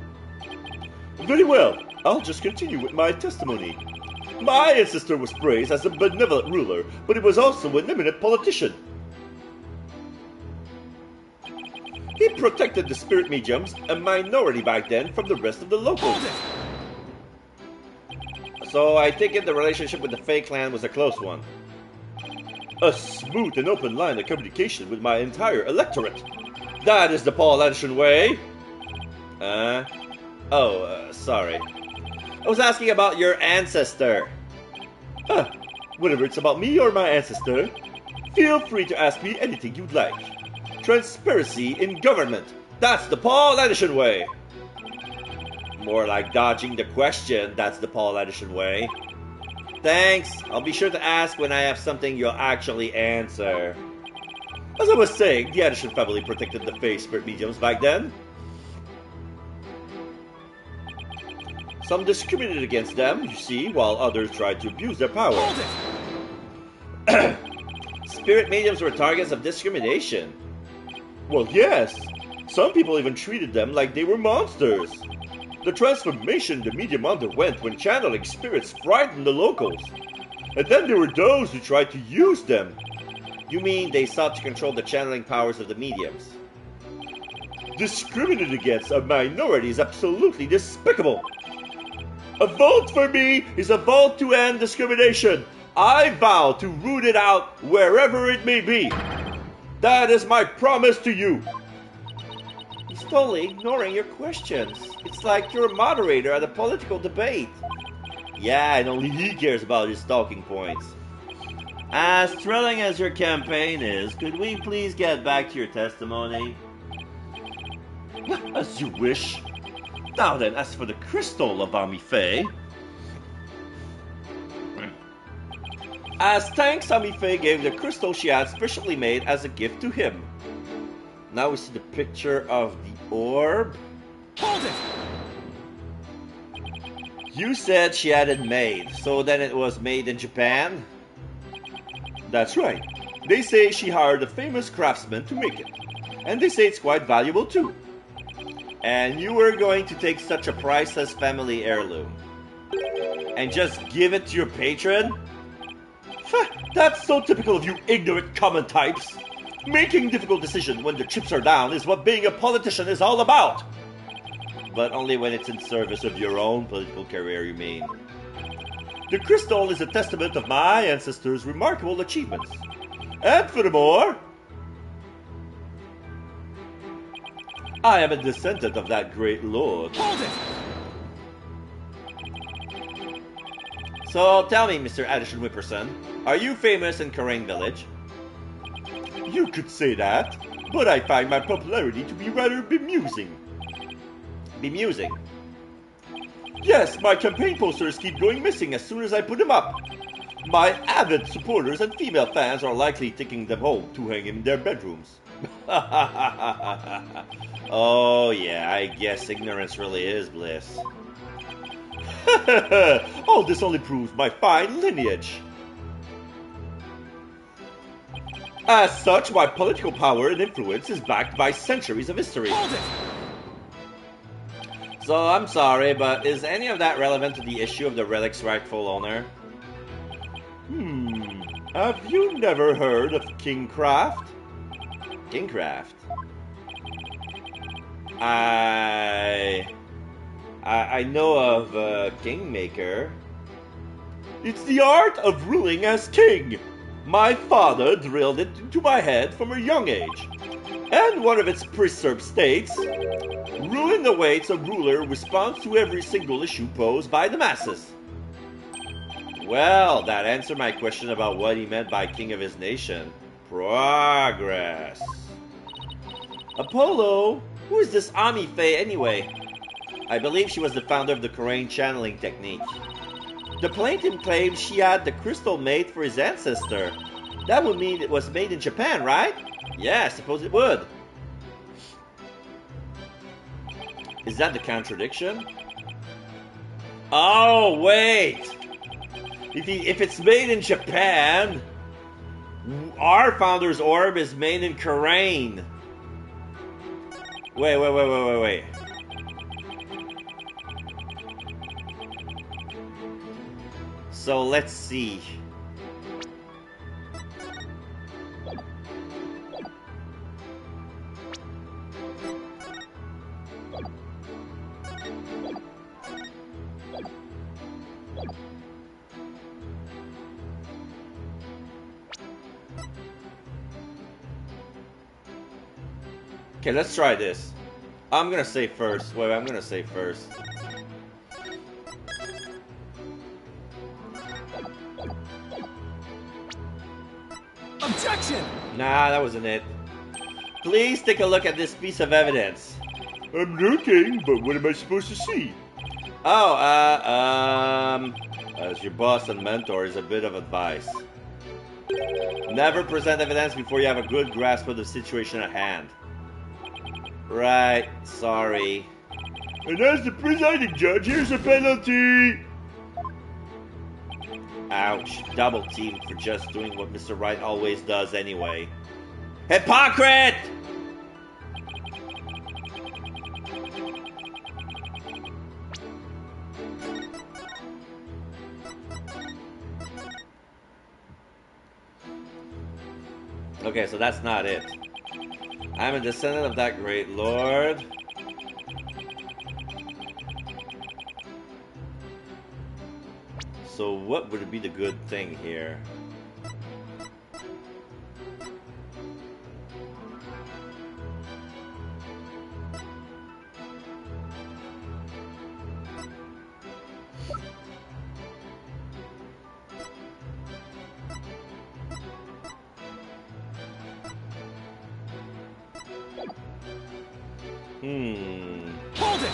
C: Very well, I'll just continue with my testimony. My ancestor was praised as a benevolent ruler, but he was also an eminent politician.
A: He protected the spirit mediums, a minority back then, from the rest of the locals. So I think the relationship with the Fae clan was a close one.
C: A smooth and open line of communication with my entire electorate.
A: That is the Paul Anderson way. Sorry. I was asking about your ancestor.
C: Whether it's about me or my ancestor, feel free to ask me anything you'd like.
A: Transparency in government. That's the Paul Anderson way. More like dodging the question. That's the Paul Anderson way. Thanks. I'll be sure to ask when I have something you'll actually answer.
C: As I was saying, the Anderson family protected the Fae spirit mediums back then.
A: Some discriminated against them, you see, while others tried to abuse their power. Spirit mediums were targets of discrimination.
C: Well, yes. Some people even treated them like they were monsters. The transformation the medium underwent when channeling spirits frightened the locals. And then there were those who tried to use them.
A: You mean they sought to control the channeling powers of the mediums?
C: Discriminated against a minority is absolutely despicable. A vote for me is a vote to end discrimination. I vow to root it out wherever it may be. That is my promise to you.
B: He's totally ignoring your questions. It's like you're a moderator at a political debate.
A: Yeah, and only he cares about his talking points. As thrilling as your campaign is, could we please get back to your testimony?
C: As you wish. Now then, as for the crystal of Ami Faye.
B: As thanks, Ami Faye gave the crystal she had specially made as a gift to him. Now we see the picture of the orb.
D: Hold it!
B: You said she had it made, so then it was made in Japan?
C: That's right. They say she hired a famous craftsman to make it. And they say it's quite valuable too.
B: And you were going to take such a priceless family heirloom and just give it to your patron?
C: That's so typical of you ignorant common types. Making difficult decisions when the chips are down is what being a politician is all about.
B: But only when it's in service of your own political career, you mean?
C: The crystal is a testament of my ancestors' remarkable achievements. And furthermore, I am a descendant of that great lord.
D: Hold it!
B: So tell me, Mr. Addison Whipperson, are you famous in Karain Village?
C: You could say that, but I find my popularity to be rather bemusing.
B: Bemusing?
C: Yes, my campaign posters keep going missing as soon as I put them up. My avid supporters and female fans are likely taking them home to hang in their bedrooms.
B: Oh yeah, I guess ignorance really is bliss.
C: All this only proves my fine lineage. As such, my political power and influence is backed by centuries of history.
D: Hold it!
B: So I'm sorry, but is any of that relevant to the issue of the relic's rightful owner?
C: Have you never heard of Kingcraft?
B: Kingcraft? I know of Kingmaker.
C: It's the art of ruling as king. My father drilled it into my head from a young age. And one of its precepts states, rule in the way a ruler responds to every single issue posed by the masses.
B: Well, that answered my question about what he meant by king of his nation. Progress. Apollo, who is this Ami Faye anyway? I believe she was the founder of the Karain channeling technique. The plaintiff claims she had the crystal made for his ancestor. That would mean it was made in Japan, right? Yeah, I suppose it would. Is that the contradiction? Oh, wait! If it's made in Japan, our founder's orb is made in Karain. Wait. So let's see. Okay, let's try this. I'm gonna say first. Wait, I'm gonna say first.
D: Objection!
B: Nah, that wasn't it. Please take a look at this piece of evidence.
C: I'm looking, but what am I supposed to see?
B: Oh, as your boss and mentor is a bit of advice. Never present evidence before you have a good grasp of the situation at hand. Right, sorry.
C: And as the presiding judge, here's a penalty!
B: Ouch, double teamed for just doing what Mr. Wright always does anyway. Hypocrite! Okay, so that's not it. I'm a descendant of that great lord. So what would be the good thing here?
D: Hold it!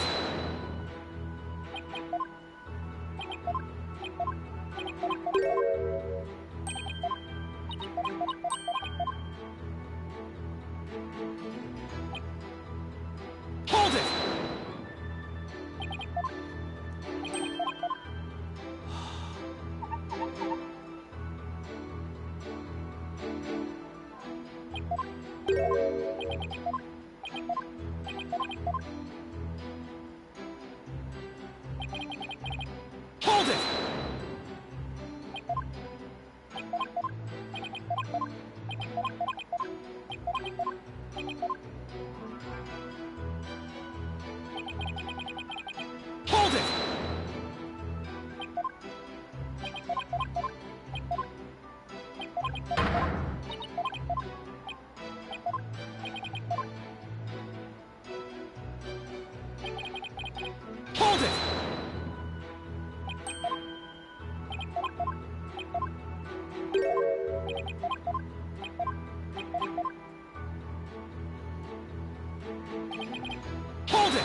D: Hold it! Hold it! Hold it! Hold it! Hold it!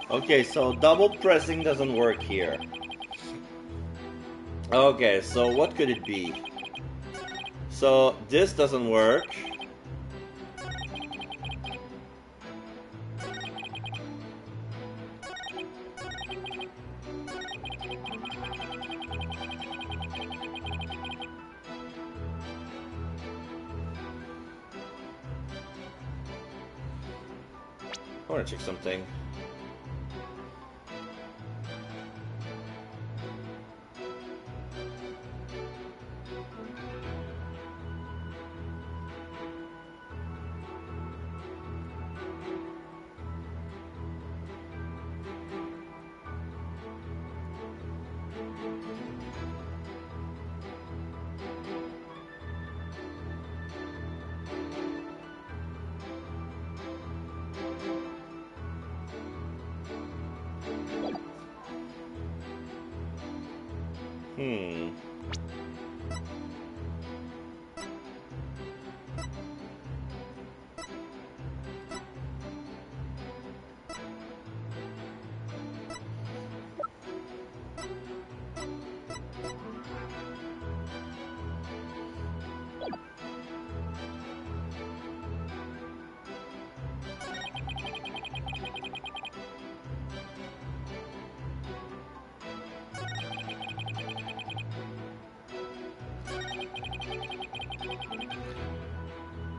B: Okay, so double pressing doesn't work here. Okay, so what could it be? So this doesn't work. I want to check something.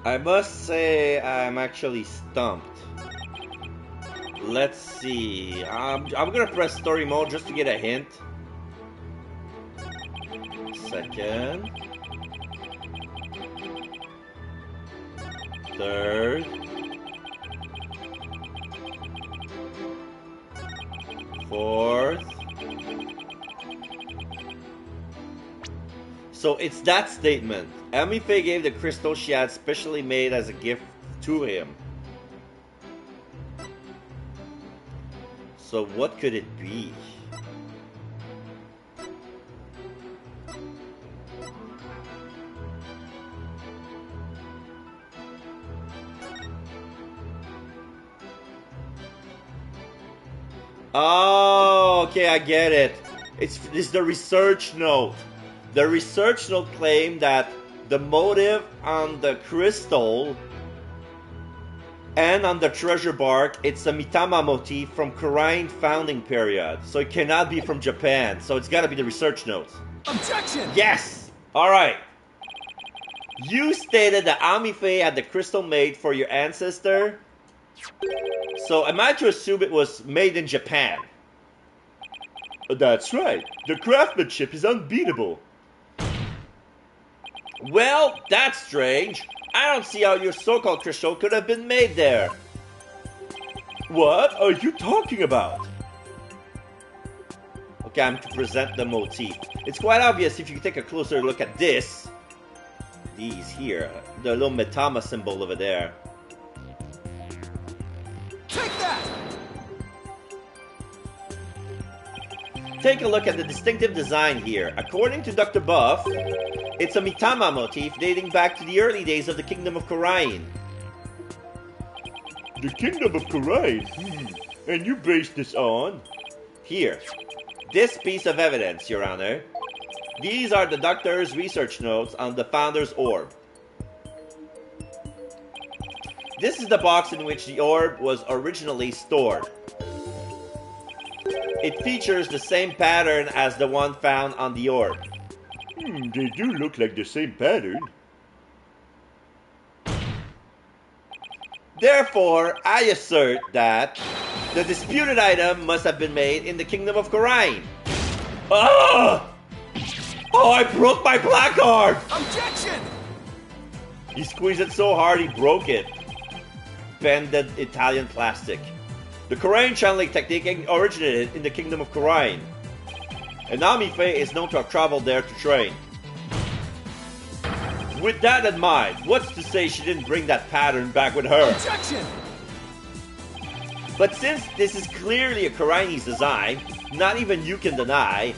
B: I must say I'm actually stumped. Let's see. I'm gonna press story mode just to get a hint. Second. Third. Fourth. So it's that statement. Amy Faye gave the crystal she had specially made as a gift to him. So what could it be? Oh, okay, I get it. It's the research note. The research note claimed that the motive on the crystal and on the treasure bark, it's a Mitama motif from Korean founding period. So it cannot be from Japan. So it's gotta be the research note.
D: Objection!
B: Yes! Alright. You stated that Ami Faye had the crystal made for your ancestor. So am I to assume it was made in Japan?
C: That's right. The craftsmanship is unbeatable.
B: Well, that's strange. I don't see how your so-called crystal could have been made there.
C: What are you talking about?
B: Okay, I'm to present the motif. It's quite obvious if you take a closer look at this. These here, the little Mitama symbol over there.
D: Take that!
B: Take a look at the distinctive design here. According to Dr. Buff, it's a Mitama motif dating back to the early days of the Kingdom of Kurain.
C: The Kingdom of Kurain? And you based this on?
B: Here, this piece of evidence, Your Honor. These are the Doctor's research notes on the Founder's Orb. This is the box in which the orb was originally stored. It features the same pattern as the one found on the orb.
C: They do look like the same pattern.
B: Therefore, I assert that the disputed item must have been made in the Kingdom of Kurain. Oh! Oh, I broke my placard!
D: Objection!
B: He squeezed it so hard he broke it. Bended Italian plastic. The Kurain channeling technique originated in the Kingdom of Kurain. And Ami Faye is known to have traveled there to train. With that in mind, what's to say she didn't bring that pattern back with her?
D: Objection!
B: But since this is clearly a Kurainese design, not even you can deny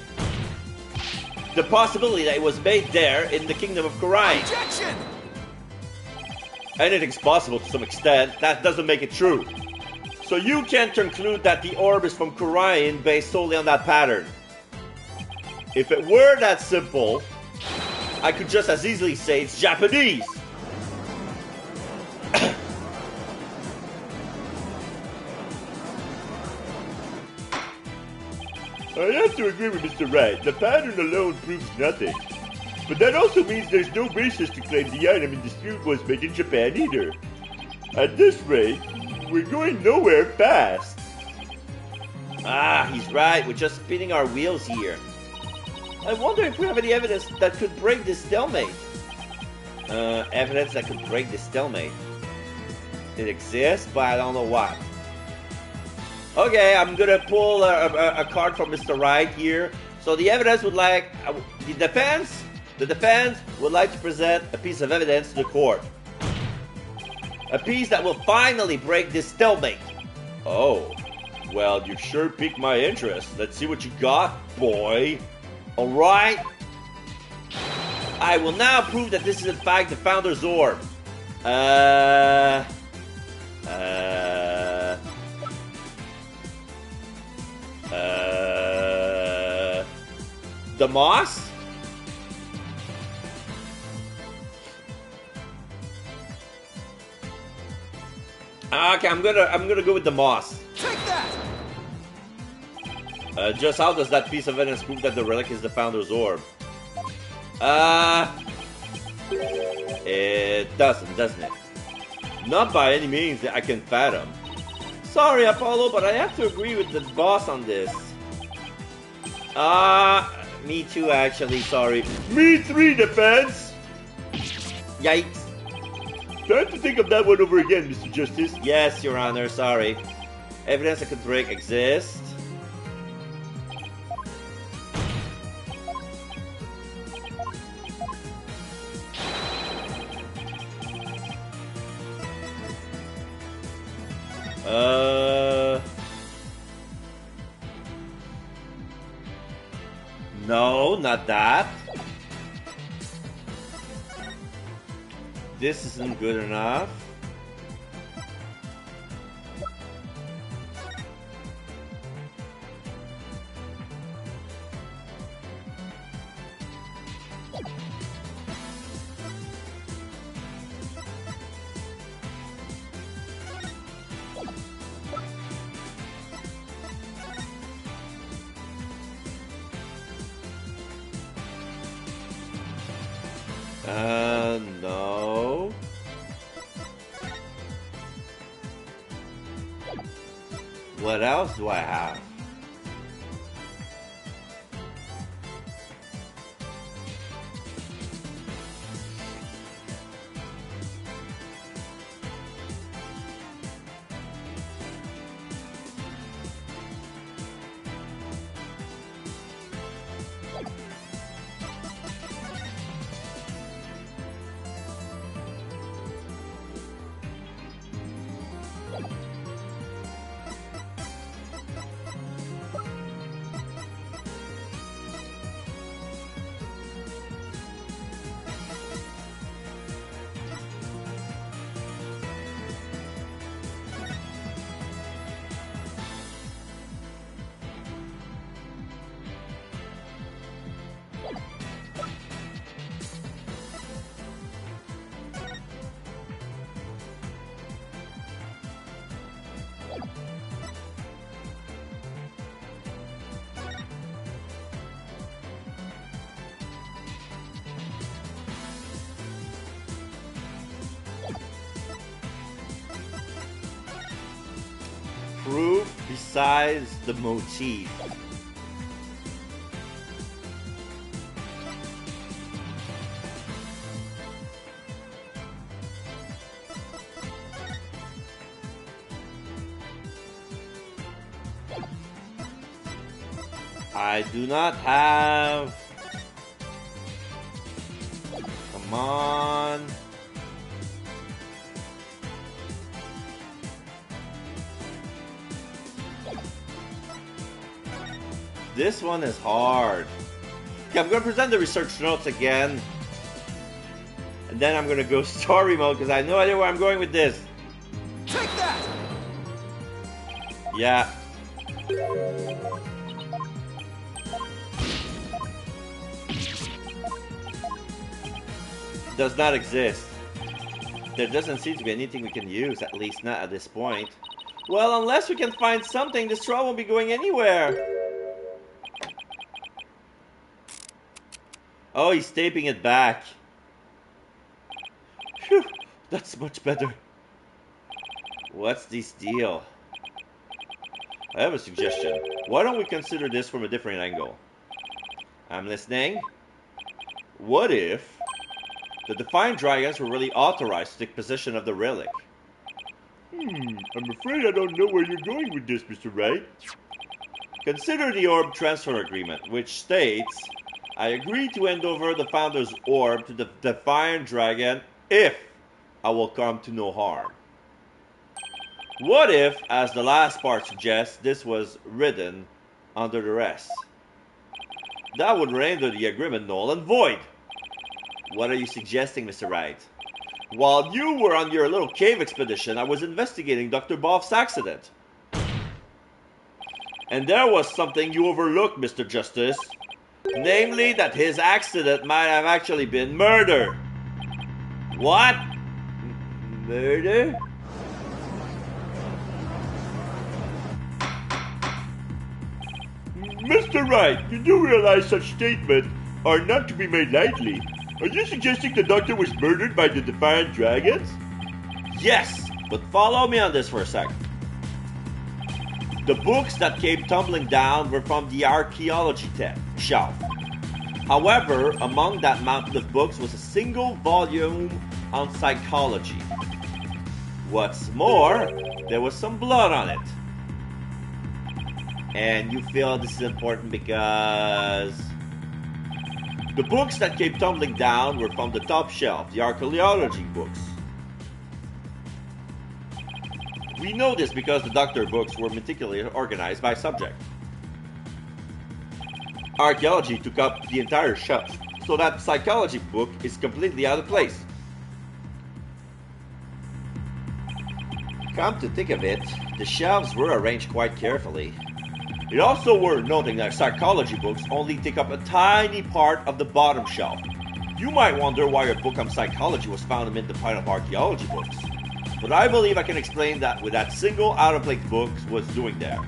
B: the possibility that it was made there in the Kingdom of Kurain.
D: Objection!
B: Anything's possible to some extent, that doesn't make it true. So you can conclude that the orb is from Kurain based solely on that pattern. If it were that simple, I could just as easily say it's Japanese.
C: I have to agree with Mr. Wright. The pattern alone proves nothing. But that also means there's no basis to claim the item in dispute was made in Japan either. At this rate, we're going nowhere fast.
B: Ah, he's right. We're just spinning our wheels here. I wonder if we have any evidence that could break this stalemate. Evidence that could break this stalemate. It exists, but I don't know what. Okay, I'm gonna pull a card from Mr. Wright here. So the evidence would like the defense would like to present a piece of evidence to the court. A piece that will finally break this stalemate.
C: Oh, well, you sure piqued my interest. Let's see what you got, boy.
B: Alright. I will now prove that this is in fact the Founder's Orb. The moss? Okay, I'm gonna go with the moss.
D: Take that!
B: Just how does that piece of evidence prove that the relic is the Founder's Orb? It doesn't it? Not by any means that I can fathom. Sorry, Apollo, but I have to agree with the boss on this. Me too, actually, sorry.
C: Me three, defense!
B: Yikes.
C: Time to think of that one over again, Mr. Justice.
B: Yes, Your Honor, sorry. Evidence that could break exists. No, not that. This isn't good enough. No. What else do I have? proof besides the motif? I do not have... Come on. This one is hard. Okay, I'm going to present the research notes again. And then I'm going to go story mode because I have no idea where I'm going with this.
D: Take that!
B: Yeah. Does not exist. There doesn't seem to be anything we can use, at least not at this point. Well, unless we can find something, this trial won't be going anywhere. Oh, he's taping it back. Phew, that's much better. What's this deal? I have a suggestion. Why don't we consider this from a different angle? I'm listening. What if the Defiant Dragons were really authorized to take possession of the relic?
C: I'm afraid I don't know where you're going with this, Mr. Wright.
B: Consider the orb transfer agreement, which states, I agree to hand over the Founder's orb to the Defiant Dragon if I will come to no harm. What if, as the last part suggests, this was written under duress? That would render the agreement null and void. What are you suggesting, Mr. Wright? While you were on your little cave expedition, I was investigating Dr. Boff's accident. And there was something you overlooked, Mr. Justice. Namely, that his accident might have actually been murder. What? Murder?
C: Mr. Wright, you do realize such statements are not to be made lightly. Are you suggesting the Doctor was murdered by the Defiant Dragons?
B: Yes, but follow me on this for a sec. The books that came tumbling down were from the archaeology shelf. However, among that mountain of books was a single volume on psychology. What's more, there was some blood on it. And you feel this is important because the books that came tumbling down were from the top shelf, the archaeology books. We know this because the Doctor books were meticulously organized by subject. Archaeology took up the entire shelf, so that psychology book is completely out of place. Come to think of it, the shelves were arranged quite carefully. It also worth noting that psychology books only take up a tiny part of the bottom shelf. You might wonder why a book on psychology was found amid the pile of archaeology books. But I believe I can explain that with that single out-of-place book was doing there.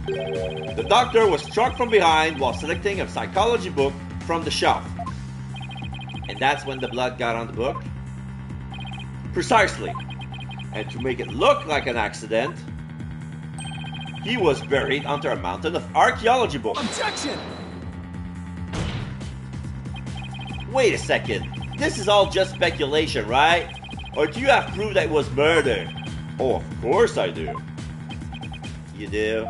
B: The Doctor was struck from behind while selecting a psychology book from the shelf. And that's when the blood got on the book? Precisely. And to make it look like an accident, he was buried under a mountain of archaeology books.
D: Objection!
B: Wait a second. This is all just speculation, right? Or do you have proof that it was murder?
C: Oh, of course I do.
B: You do?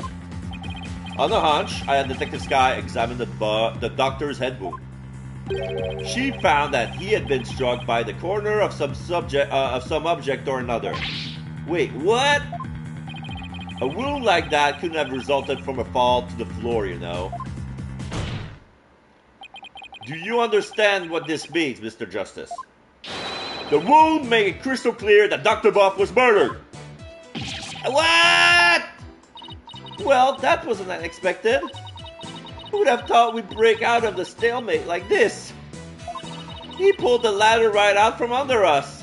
B: On a hunch, I had Detective Sky examine the Doctor's head wound. She found that he had been struck by the corner of some object or another. Wait, what? A wound like that couldn't have resulted from a fall to the floor, you know. Do you understand what this means, Mr. Justice? The wound made it crystal clear that Dr. Boff was murdered. What? Well, that wasn't unexpected. Who would have thought we'd break out of the stalemate like this? He pulled the ladder right out from under us.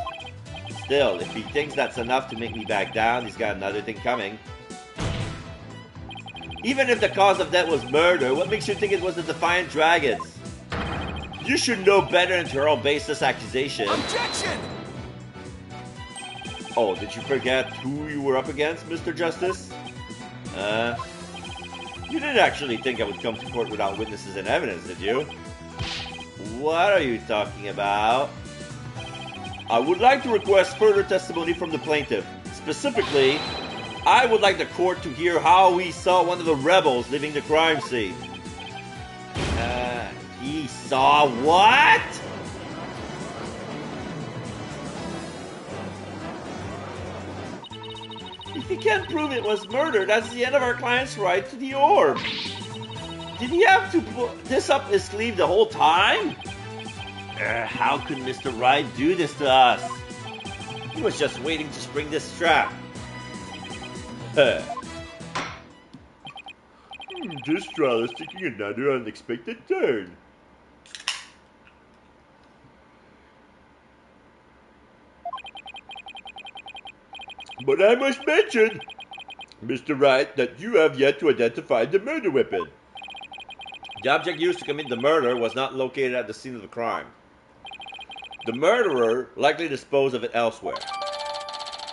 B: Still, if he thinks that's enough to make me back down, he's got another thing coming. Even if the cause of death was murder, what makes you think it was the Defiant Dragons? You should know better than to hurl baseless accusation.
D: Objection!
B: Oh, did you forget who you were up against, Mr. Justice? You didn't actually think I would come to court without witnesses and evidence, did you? What are you talking about? I would like to request further testimony from the plaintiff. Specifically, I would like the court to hear how he saw one of the rebels leaving the crime scene. He saw what? If he can't prove it was murder, that's the end of our client's right to the orb. Did he have to put this up his sleeve the whole time? How could Mr. Wright do this to us? He was just waiting to spring this trap.
C: This trial is taking another unexpected turn. But I must mention, Mr. Wright, that you have yet to identify the murder weapon.
B: The object used to commit the murder was not located at the scene of the crime. The murderer likely disposed of it elsewhere.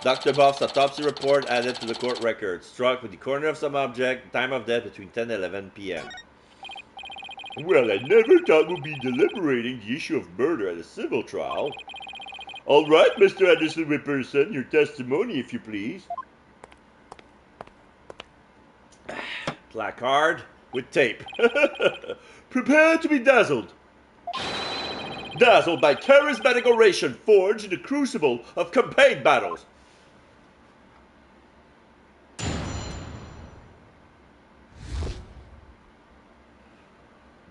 B: Dr. Buff's autopsy report added to the court record, struck with the corner of some object, time of death between 10 and 11 p.m.
C: Well, I never thought we'd be deliberating the issue of murder at a civil trial. All right, Mr. Anderson Whipperson, your testimony, if you please.
B: Placard with tape.
C: Prepare to be dazzled. Dazzled by charismatic oration forged in the crucible of campaign battles.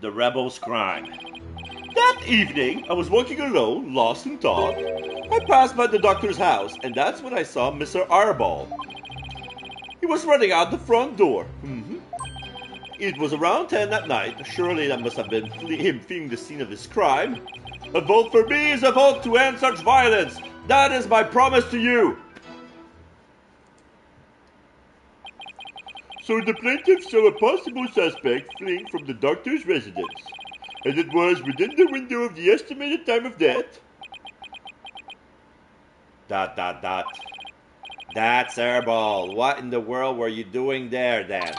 B: The rebel's crime.
C: That evening, I was walking alone, lost in thought. I passed by the doctor's house, and that's when I saw Mr. Arball. He was running out the front door. It was around 10 at night. Surely that must have been him fleeing the scene of his crime. A vote for me is a vote to end such violence. That is my promise to you. So the plaintiff saw a possible suspect fleeing from the doctor's residence. And it was within the window of the estimated time of death. ...
B: That's Airball. What in the world were you doing there then?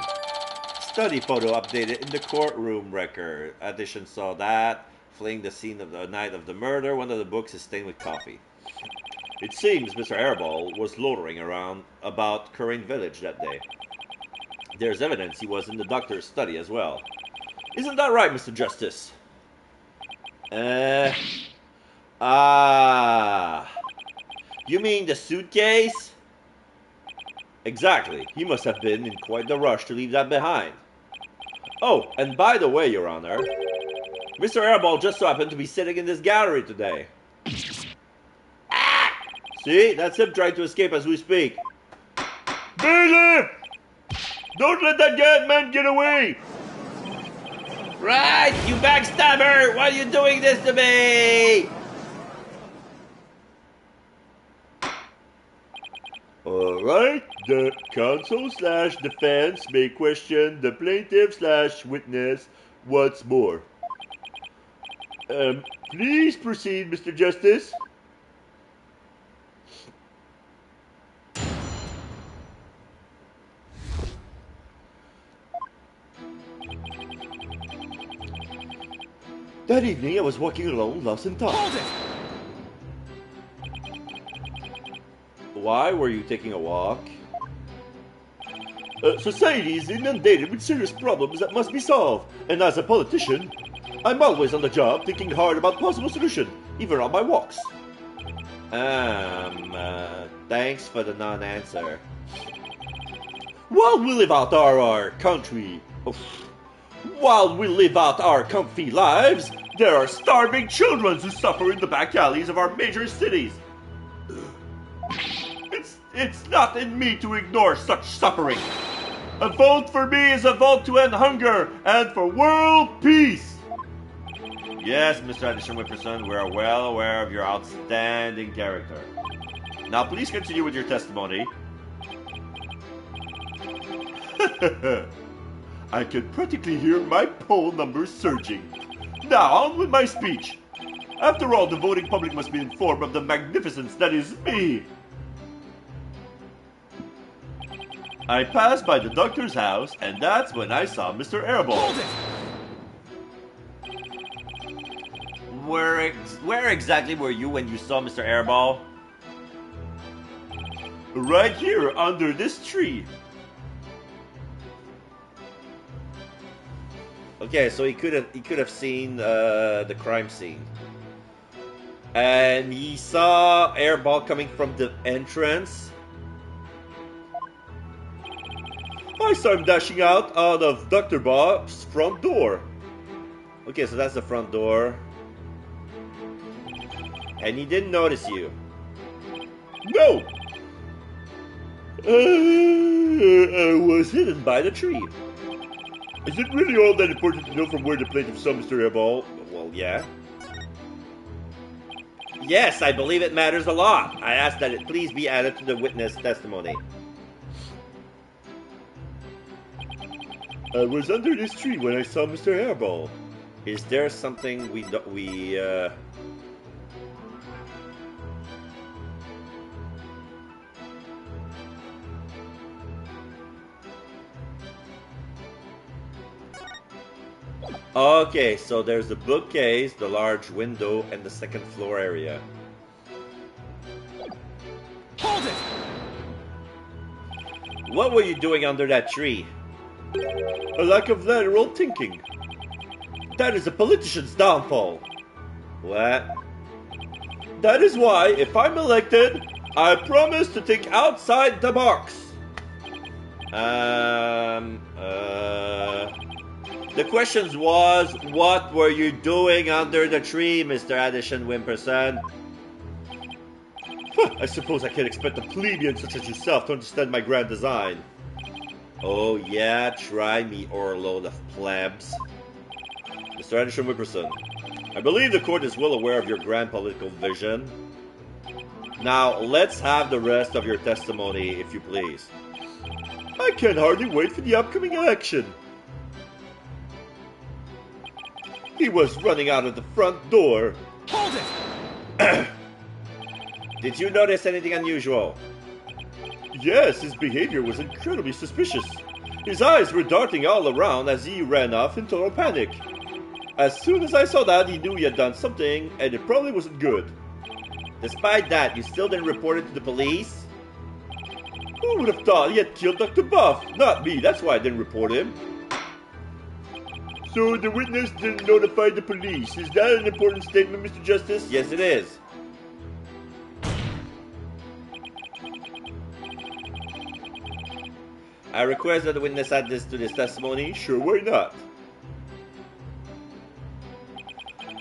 B: Study photo updated in the courtroom record. Addition saw that. Fleeing the scene of the night of the murder, one of the books is stained with coffee. It seems Mr. Airball was loitering around about Corain Village that day. There's evidence he was in the doctor's study as well. Isn't that right, Mr. Justice? You mean the suitcase? Exactly. He must have been in quite the rush to leave that behind. Oh, and by the way, Your Honor, Mr. Airball just so happened to be sitting in this gallery today. See? That's him trying to escape as we speak.
C: Bailiff! Don't let that gad man get away!
B: Right, you backstabber! Why are you doing this to me?
C: Alright, the counsel/defense may question the plaintiff/witness once more. Please proceed, Mr. Justice. That evening, I was walking alone, lost in thought.
D: Hold it!
B: Why were you taking a walk?
C: Society is inundated with serious problems that must be solved, and as a politician, I'm always on the job thinking hard about possible solutions, even on my walks.
B: Thanks for the non-answer.
C: While we live out our country, while we live out our comfy lives, there are starving children who suffer in the back alleys of our major cities. It's not in me to ignore such suffering. A vote for me is a vote to end hunger and for world peace.
B: Yes, Mr. Anderson Whipperson, we are well aware of your outstanding character. Now please continue with your testimony.
C: I can practically hear my poll numbers surging. Now on with my speech. After all, the voting public must be informed of the magnificence that is me. I passed by the doctor's house, and that's when I saw Mr. Airball.
D: Hold it!
B: Where exactly were you when you saw Mr. Airball?
C: Right here, under this tree.
B: Okay, so he could have seen the crime scene, and he saw Airball coming from the entrance.
C: I saw him dashing out of Dr. Bob's front door.
B: Okay, so that's the front door, and he didn't notice you.
C: No! I was hidden by the tree. Is it really all that important to know from where the plaintiff saw Mr. Airball?
B: Well, yeah. Yes, I believe it matters a lot. I ask that it please be added to the witness testimony.
C: I was under this tree when I saw Mr. Airball.
B: Is there something Okay, so there's the bookcase, the large window, and the second floor area.
D: Hold it!
B: What were you doing under that tree?
C: A lack of lateral thinking.
B: That is a politician's downfall. What?
C: That is why, if I'm elected, I promise to think outside the box.
B: The question was, what were you doing under the tree, Mr. Addison Wimperson?
C: I suppose I can't expect a plebeian such as yourself to understand my grand design.
B: Oh yeah, try me, overload of plebs.
C: Mr. Addison Wimperson, I believe the court is well aware of your grand political vision.
B: Now, let's have the rest of your testimony, if you please.
C: I can hardly wait for the upcoming election. He was running out of the front door.
D: Hold it!
B: Did you notice anything unusual?
C: Yes, his behavior was incredibly suspicious. His eyes were darting all around as he ran off in total panic. As soon as I saw that, he knew he had done something, and it probably wasn't good.
B: Despite that, you still didn't report it to the police?
C: Who would have thought he had killed Dr. Buff? Not me, that's why I didn't report him. So the witness didn't notify the police. Is that an important statement, Mr. Justice?
B: Yes, it is. I request that the witness add this to this testimony.
C: Sure, why not?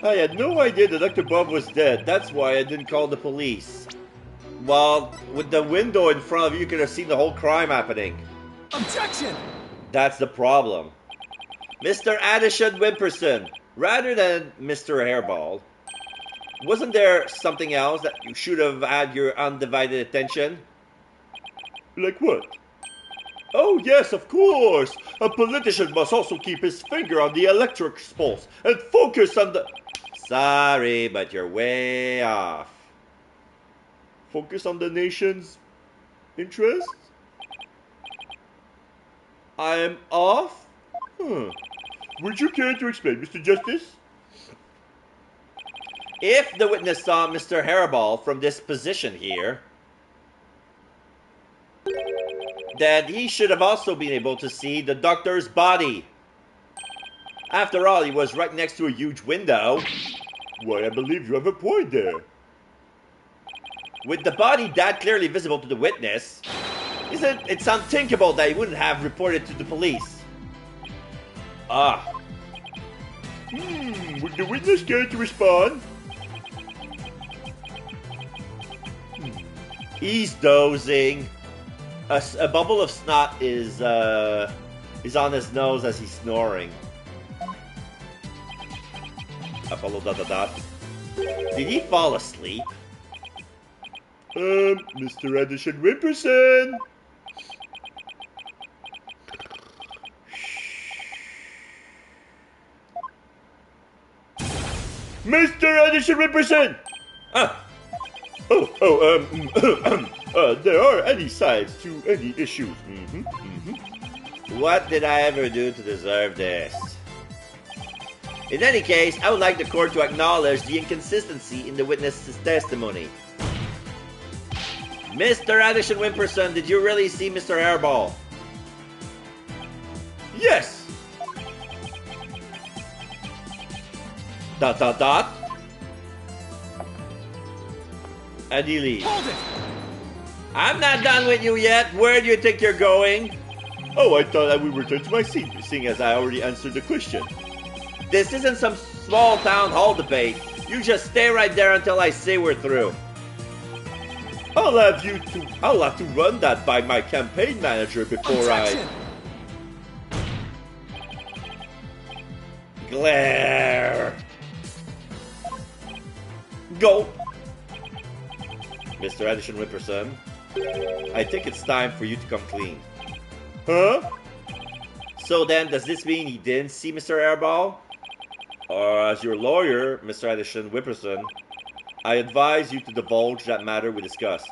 C: I had no idea that Dr. Bob was dead.
B: That's why I didn't call the police. Well, with the window in front of you, you could have seen the whole crime happening.
D: Objection!
B: That's the problem. Mr. Addison Wimperson, rather than Mr. Hairball, wasn't there something else that you should have had your undivided attention?
C: Like what? Oh, yes, of course! A politician must also keep his finger on the electric pulse and focus on the...
B: Sorry, but you're way off.
C: Focus on the nation's interests? I'm off? Would you care to explain, Mr. Justice?
B: If the witness saw Mr. Hairball from this position here, then he should have also been able to see the doctor's body. After all, he was right next to a huge window.
C: Why, I believe you have a point there.
B: With the body that clearly visible to the witness, it's unthinkable that he wouldn't have reported to the police.
C: Would the witness care to respond?
B: He's dozing. A bubble of snot is on his nose as he's snoring. Apollo ... Did he fall asleep?
C: Mr. Addison Wimperson! Mr. Addison Wimperson! there are any sides to any issues.
B: What did I ever do to deserve this? In any case, I would like the court to acknowledge the inconsistency in the witness's testimony. Mr. Addison Wimperson, did you really see Mr. Hairball?
C: Yes! ...
B: Adili.
D: Hold it!
B: I'm not done with you yet. Where do you think you're going?
C: Oh, I thought I would return to my seat, seeing as I already answered the question.
B: This isn't some small town hall debate. You just stay right there until I say we're through.
C: I'll have to run that by my campaign manager before
D: Objection!
B: Glare. Go. Mr. Addison Wimperson, I think it's time for you to come clean.
C: Huh?
B: So then, does this mean he didn't see Mr. Hairball? Or as your lawyer, Mr. Addison Wimperson, I advise you to divulge that matter we discussed.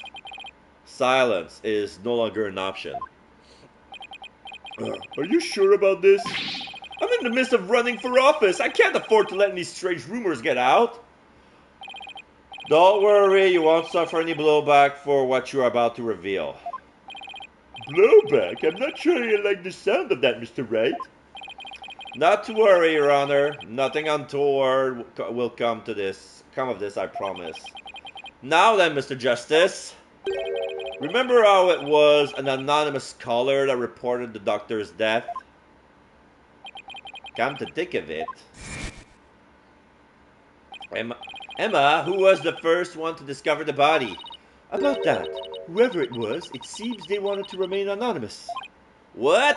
B: Silence is no longer an option.
C: Are you sure about this? I'm in the midst of running for office. I can't afford to let any strange rumors get out.
B: Don't worry, you won't suffer any blowback for what you're about to reveal.
C: Blowback? I'm not sure I like the sound of that, Mr. Wright.
B: Not to worry, Your Honor. Nothing untoward will come of this, I promise. Now then, Mr. Justice. Remember how it was an anonymous caller that reported the doctor's death? Come to think of it, Emma, who was the first one to discover the body?
C: About that, whoever it was, it seems they wanted to remain anonymous.
B: What?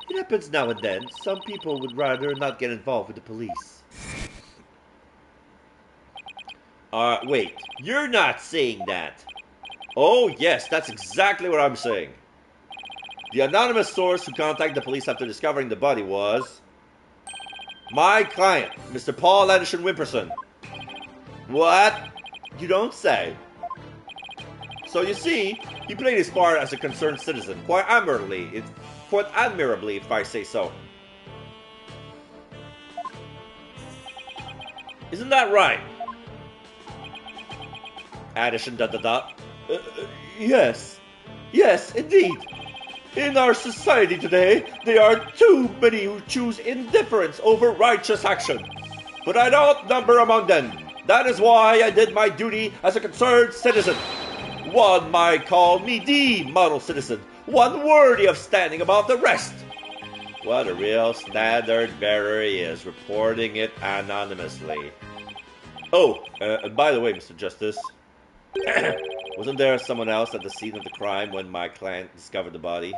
C: It happens now and then. Some people would rather not get involved with the police.
B: Wait, you're not saying that. Oh, yes, that's exactly what I'm saying. The anonymous source who contacted the police after discovering the body was my client, Mr. Paul Addison Wimperson. What? You don't say. So you see, he played his part as a concerned citizen quite admirably, if I say so. Isn't that right? Addison ...
C: Yes. Yes, indeed. In our society today, there are too many who choose indifference over righteous action.
B: But I don't number among them. That is why I did my duty as a concerned citizen. One might call me the model citizen, one worthy of standing above the rest. What a real standard bearer he is, reporting it anonymously. Oh, by the way, Mr. Justice, wasn't there someone else at the scene of the crime when my client discovered the body?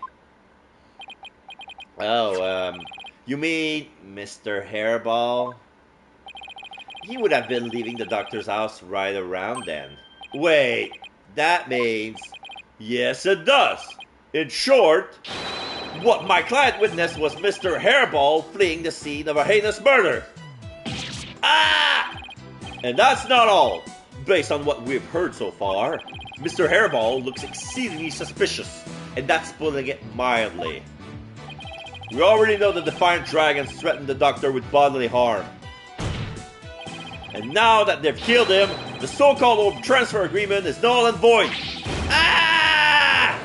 B: Oh, you mean Mr. Hairball? He would have been leaving the doctor's house right around then. Wait, that means... Yes, it does. In short, what my client witnessed was Mr. Hairball fleeing the scene of a heinous murder. Ah! And that's not all. Based on what we've heard so far, Mr. Hairball looks exceedingly suspicious, and that's putting it mildly. We already know the Defiant Dragons threatened the doctor with bodily harm. And now that they've killed him, the so-called transfer agreement is null and void. Ah!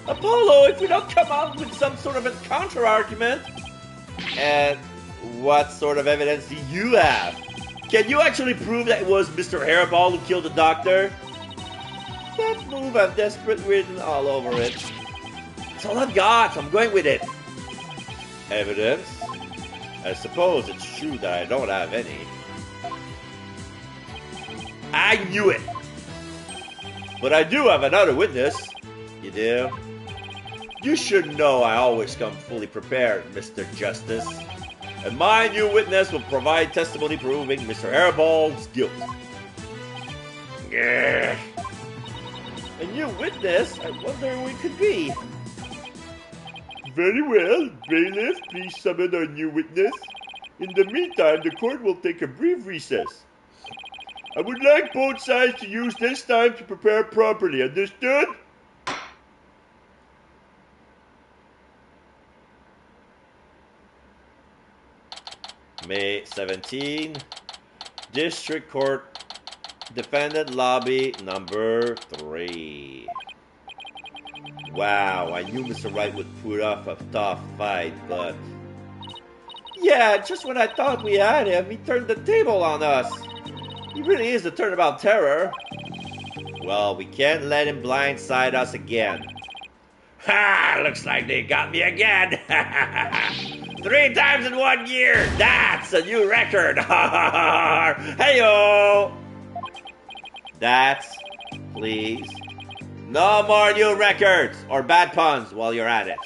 B: Apollo, if we don't come out with some sort of a counter-argument... And what sort of evidence do you have? Can you actually prove that it was Mr. Hairball who killed the doctor? That move I've desperate written all over it. It's all I've got, so I'm going with it. Evidence? I suppose it's true that I don't have any. I knew it! But I do have another witness. You do? You should know I always come fully prepared, Mr. Justice. And my new witness will provide testimony proving Mr. Hairball's guilt. Yeah. A new witness? I wonder who it could be.
C: Very well. Bailiff, please summon our new witness. In the meantime, the court will take a brief recess. I would like both sides to use this time to prepare properly. Understood?
B: May 17, District Court, Defendant Lobby number 3. Wow, I knew Mr. Wright would put up a tough fight, but... yeah, just when I thought we had him, he turned the table on us. He really is a turnabout terror. Well, we can't let him blindside us again.
A: Ha! Looks like they got me again. 3 times in 1 year. That's a new record. Hey-o!
B: That's, please. No more new records or bad puns while you're at it.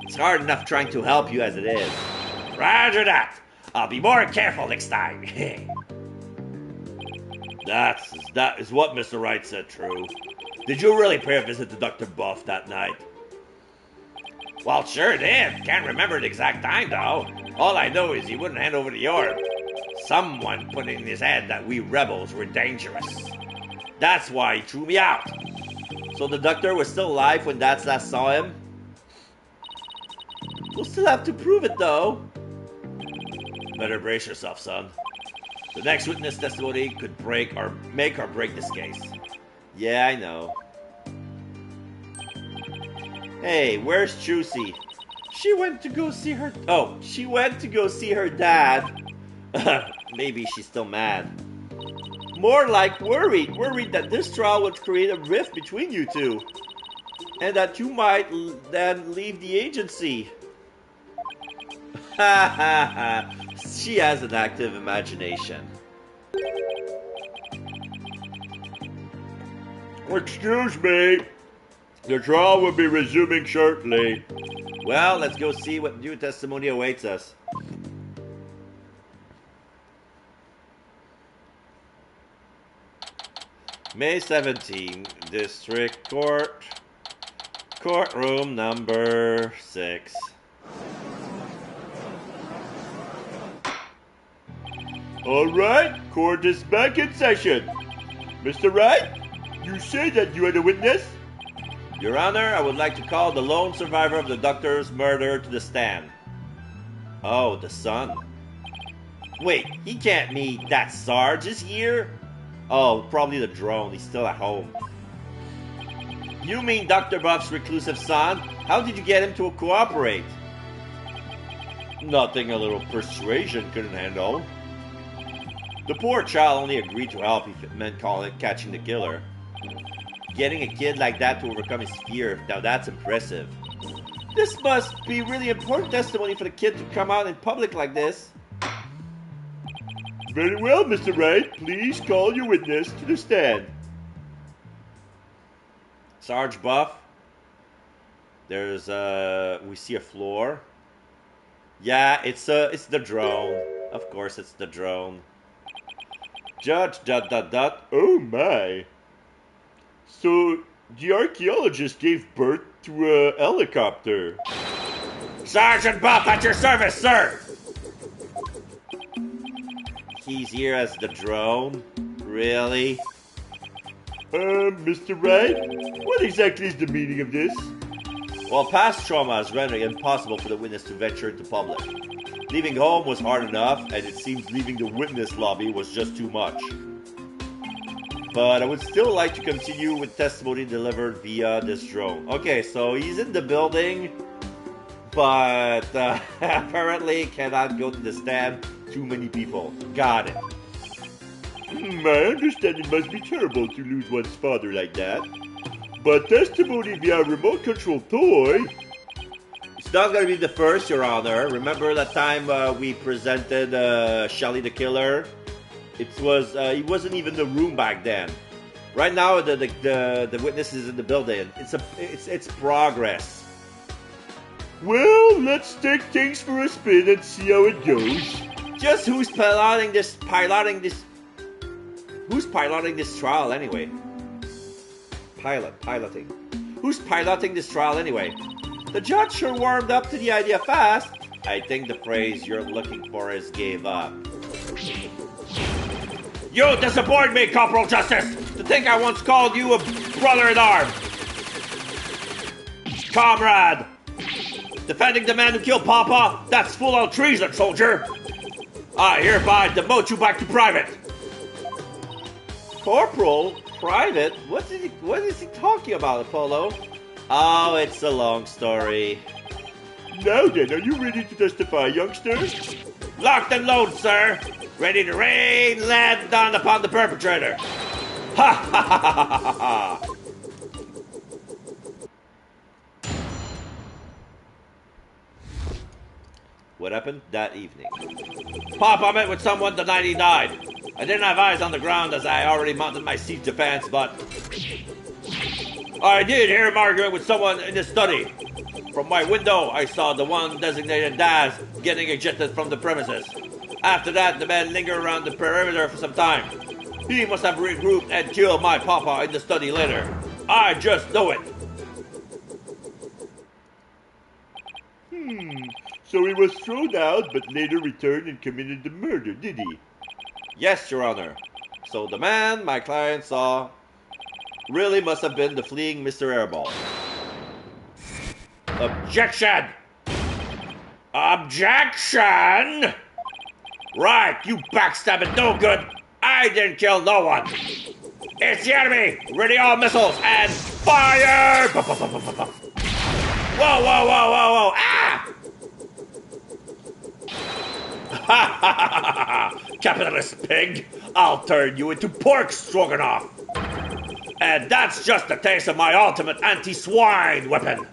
B: It's hard enough trying to help you as it is.
A: Roger that. I'll be more careful next time. That is what Mr. Wright said true. Did you really pay a visit to Dr. Buff that night? Well, sure did. Can't remember the exact time, though. All I know is he wouldn't hand over the orb. Someone put in his head that we rebels were dangerous. That's why he threw me out.
B: So the doctor was still alive when Dad last saw him? We'll still have to prove it, though.
A: Better brace yourself, son. The next witness testimony could make or break this case.
B: Yeah, I know. Hey, where's Juicy? She went to go see her... oh, she went to go see her dad. Maybe she's still mad. More like worried. Worried that this trial would create a rift between you two. And that you might then leave the agency. Ha ha ha. She has an active imagination.
C: Excuse me. The trial will be resuming shortly.
B: Well, let's go see what new testimony awaits us. May 17, District Court, Courtroom number 6.
C: All right, court is back in session. Mr. Wright, you say that you are the witness?
B: Your Honor, I would like to call the lone survivor of the doctor's murder to the stand. Oh, the son. Wait, he can't meet that Sarge. Is he here? Oh, probably the drone. He's still at home. You mean Dr. Buff's reclusive son? How did you get him to cooperate?
C: Nothing a little persuasion couldn't handle.
B: The poor child only agreed to help if it meant catching the killer. Getting a kid like that to overcome his fear, now that's impressive. This must be really important testimony for the kid to come out in public like this.
C: Very well, Mr. Wright. Please call your witness to the stand.
B: Sarge Buff. There's we see a floor. Yeah, it's the drone. Of course it's the drone. Judge ...
C: Oh my. So the archaeologist gave birth to a helicopter.
A: Sergeant Buff at your service, sir!
B: He's here as the drone? Really?
C: Mr. Wright, what exactly is the meaning of this?
B: Well, past trauma has rendered it impossible for the witness to venture into public. Leaving home was hard enough, and it seems leaving the witness lobby was just too much. But I would still like to continue with testimony delivered via this drone. Okay, so he's in the building, but apparently cannot go to the stand. Too many people. Got it.
C: I understand it must be terrible to lose one's father like that. But testimony via remote control toy...
B: It's not going to be the first, Your Honor. Remember that time we presented Shelly the Killer? It was he wasn't even in the room back then. Right now, the witness is in the building. It's progress.
C: Well, let's take things for a spin and see how it goes.
B: Just who's piloting this trial anyway? Piloting. Who's piloting this trial anyway? The judge sure warmed up to the idea fast. I think the phrase you're looking for is gave up.
A: You disappoint me, Corporal Justice! To think I once called you a brother-in-arms! Comrade! Defending the man who killed Papa? That's full-on treason, soldier! I hereby demote you back to private!
B: Corporal? Private? What is he talking about, Apollo? Oh, it's a long story.
C: Now then, are you ready to testify, youngster?
A: Locked and loaded, sir! Ready to rain lead down upon the perpetrator! Ha ha ha ha ha ha!
B: What happened that evening?
A: Papa met with someone the night he died. I didn't have eyes on the ground as I already mounted my siege defense, but I did hear him arguing with someone in his study. From my window, I saw the one designated Daz getting ejected from the premises. After that, the men lingered around the perimeter for some time. He must have regrouped and killed my Papa in the study later. I just know it.
C: So he was thrown out, but later returned and committed the murder, did he?
B: Yes, Your Honor. So the man my client saw really must have been the fleeing Mr. Airball.
A: Objection! Objection! Right, you backstabbing no good. I didn't kill no one. It's the enemy. Ready all missiles and fire! Whoa, whoa, whoa, whoa, whoa! Ah! Ha ha ha ha! Capitalist pig! I'll turn you into pork stroganoff. And that's just a taste of my ultimate anti-swine weapon.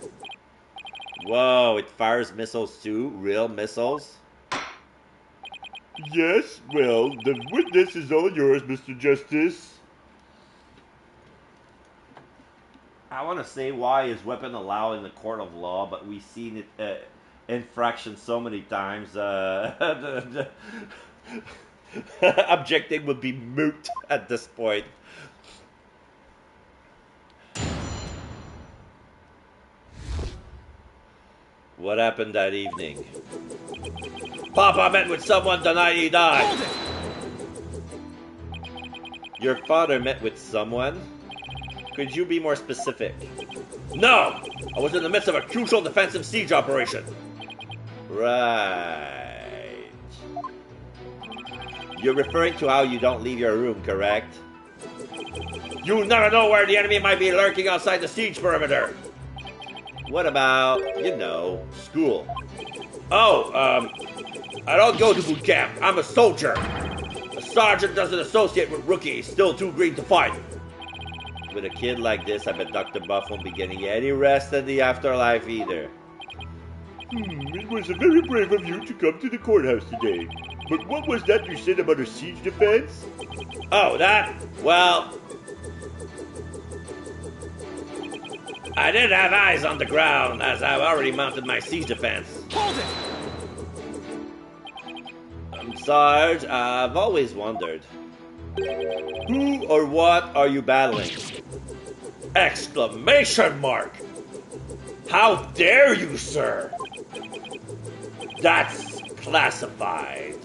B: Whoa, it fires missiles too? Real missiles?
C: Yes, well, the witness is all yours, Mr. Justice.
B: I want to say, why is weapon allowed in the court of law, but we've seen it infraction so many times. Objecting would be moot at this point. What happened that evening?
A: Papa met with someone the night he died.
D: Hold it!
B: Your father met with someone? Could you be more specific?
A: No! I was in the midst of a crucial defensive siege operation.
B: Right. You're referring to how you don't leave your room, correct?
A: You never know where the enemy might be lurking outside the siege perimeter.
B: What about, you know, school?
A: Oh, I don't go to boot camp. I'm a soldier. A sergeant doesn't associate with rookies, still too green to fight.
B: With a kid like this, I bet Dr. Buff won't be getting any rest in the afterlife either.
C: It was very brave of you to come to the courthouse today. But what was that you said about a siege defense?
A: Oh, that? Well, I didn't have eyes on the ground as I've already mounted my siege defense.
D: Hold it!
B: Sarge, I've always wondered. Who or what are you battling?
A: Exclamation mark! How dare you, sir? That's classified.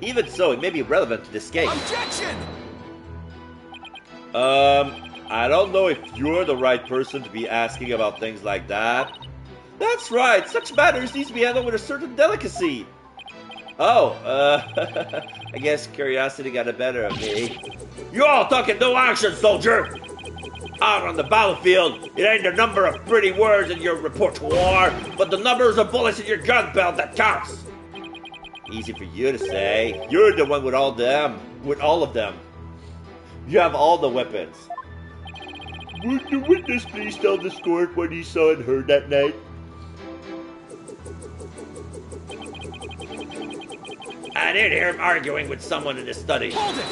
B: Even so, it may be relevant to this case.
D: Objection!
B: I don't know if you're the right person to be asking about things like that.
A: That's right, such matters need to be handled with a certain delicacy.
B: Oh, I guess curiosity got the better of me.
A: You all talking no action, soldier! Out on the battlefield, it ain't the number of pretty words in your repertoire, but the numbers of bullets in your gun belt that counts.
B: Easy for you to say. You're the one with all of them. You have all the weapons.
C: Would the witness please tell this court what he saw and heard that night?
A: I did hear him arguing with someone in his study.
D: Hold it!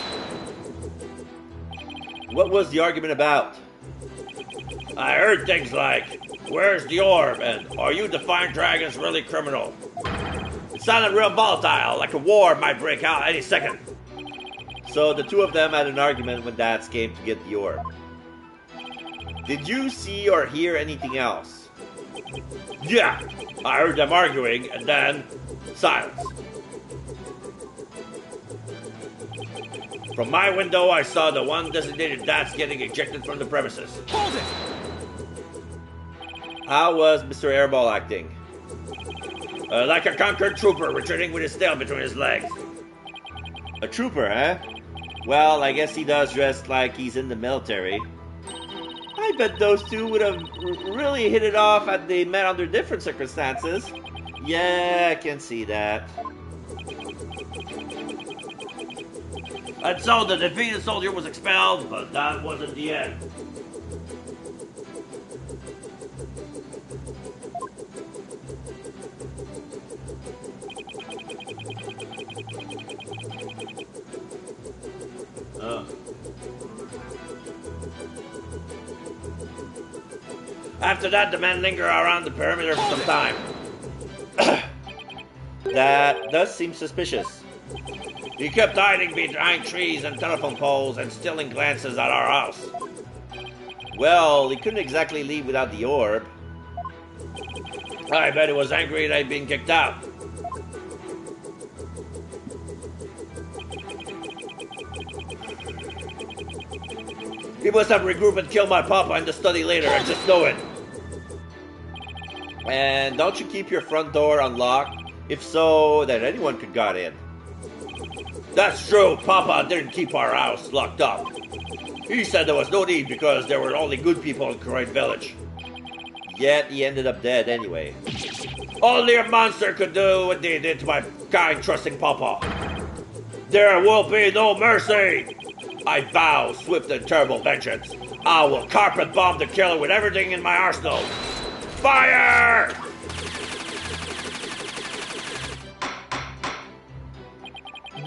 B: What was the argument about?
A: I heard things like, "Where's the orb?" and "Are you defying dragons really criminal?" It sounded real volatile, like a war might break out any second.
B: So the two of them had an argument when Dads came to get the orb. Did you see or hear anything else?
A: Yeah, I heard them arguing, and then silence. From my window, I saw the one designated DATS getting ejected from the premises.
D: Hold it!
B: How was Mr. Airball acting?
A: Like a conquered trooper retreating with his tail between his legs.
B: A trooper, huh? Well, I guess he does dress like he's in the military. I bet those two would have really hit it off had they met under different circumstances. Yeah, I can see that.
A: And so the defeated soldier was expelled, but that wasn't the end. After that, the men linger around the perimeter for some time.
B: That does seem suspicious.
A: He kept hiding behind trees and telephone poles and stealing glances at our house.
B: Well, he couldn't exactly leave without the orb.
A: I bet he was angry that I'd been kicked out. He must have regrouped and killed my papa in the study later. I just know it.
B: And don't you keep your front door unlocked? If so, then anyone could got in.
A: That's true. Papa didn't keep our house locked up. He said there was no need because there were only good people in Croydon Village.
B: Yet he ended up dead anyway.
A: Only a monster could do what they did to my kind, trusting papa. There will be no mercy. I vow swift and terrible vengeance. I will carpet bomb the killer with everything in my arsenal. Fire!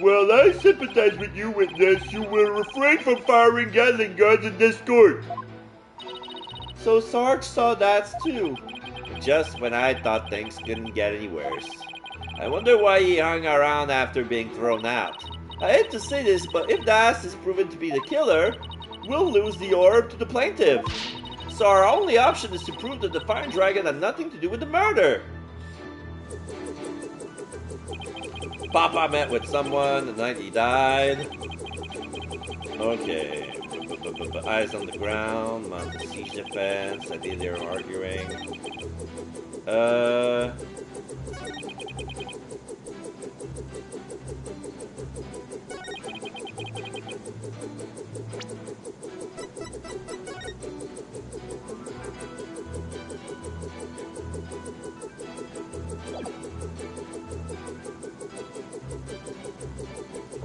C: Well, I sympathize with you, witness. You will refrain from firing Gatling guns in this court.
B: So Sarge saw that too. Just when I thought things couldn't get any worse. I wonder why he hung around after being thrown out. I hate to say this, but if Das is proven to be the killer, we'll lose the orb to the plaintiff. So our only option is to prove that the Fire Dragon had nothing to do with the murder. Papa met with someone the night he died. Okay. Eyes on the ground, mounted siege defense. I think they were arguing.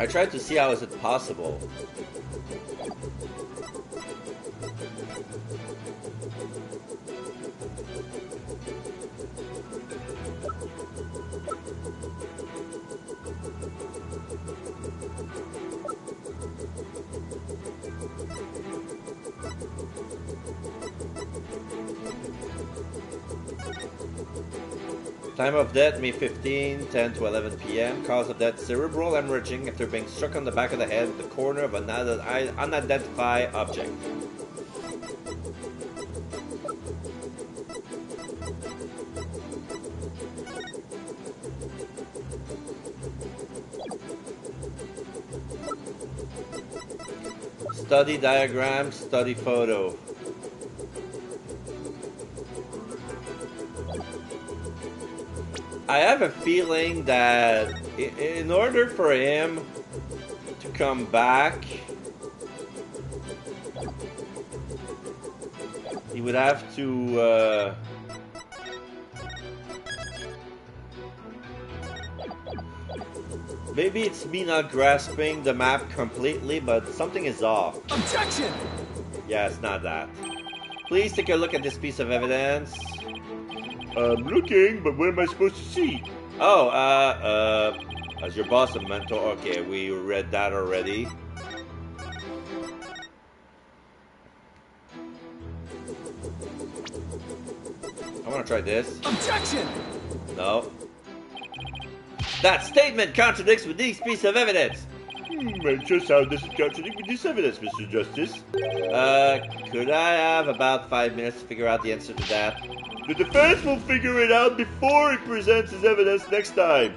B: I tried to see how is it possible. Time of death, May 15, 10 to 11 p.m. Cause of death, cerebral hemorrhaging after being struck on the back of the head with the corner of an unidentified object. Study diagram, study photo. I have a feeling that in order for him to come back, he would have to maybe it's me not grasping the map completely, but something is off.
D: Objection!
B: Yeah, it's not that. Please take a look at this piece of evidence.
C: I'm looking, but what am I supposed to see?
B: Oh, as your boss and mentor. Okay, we read that already. I want to try this.
D: Objection!
B: No. That statement contradicts with this piece of evidence.
C: And just how does it contradict with this evidence, Mr. Justice?
B: Could I have about 5 minutes to figure out the answer to that?
C: The defense will figure it out before it presents its evidence next time.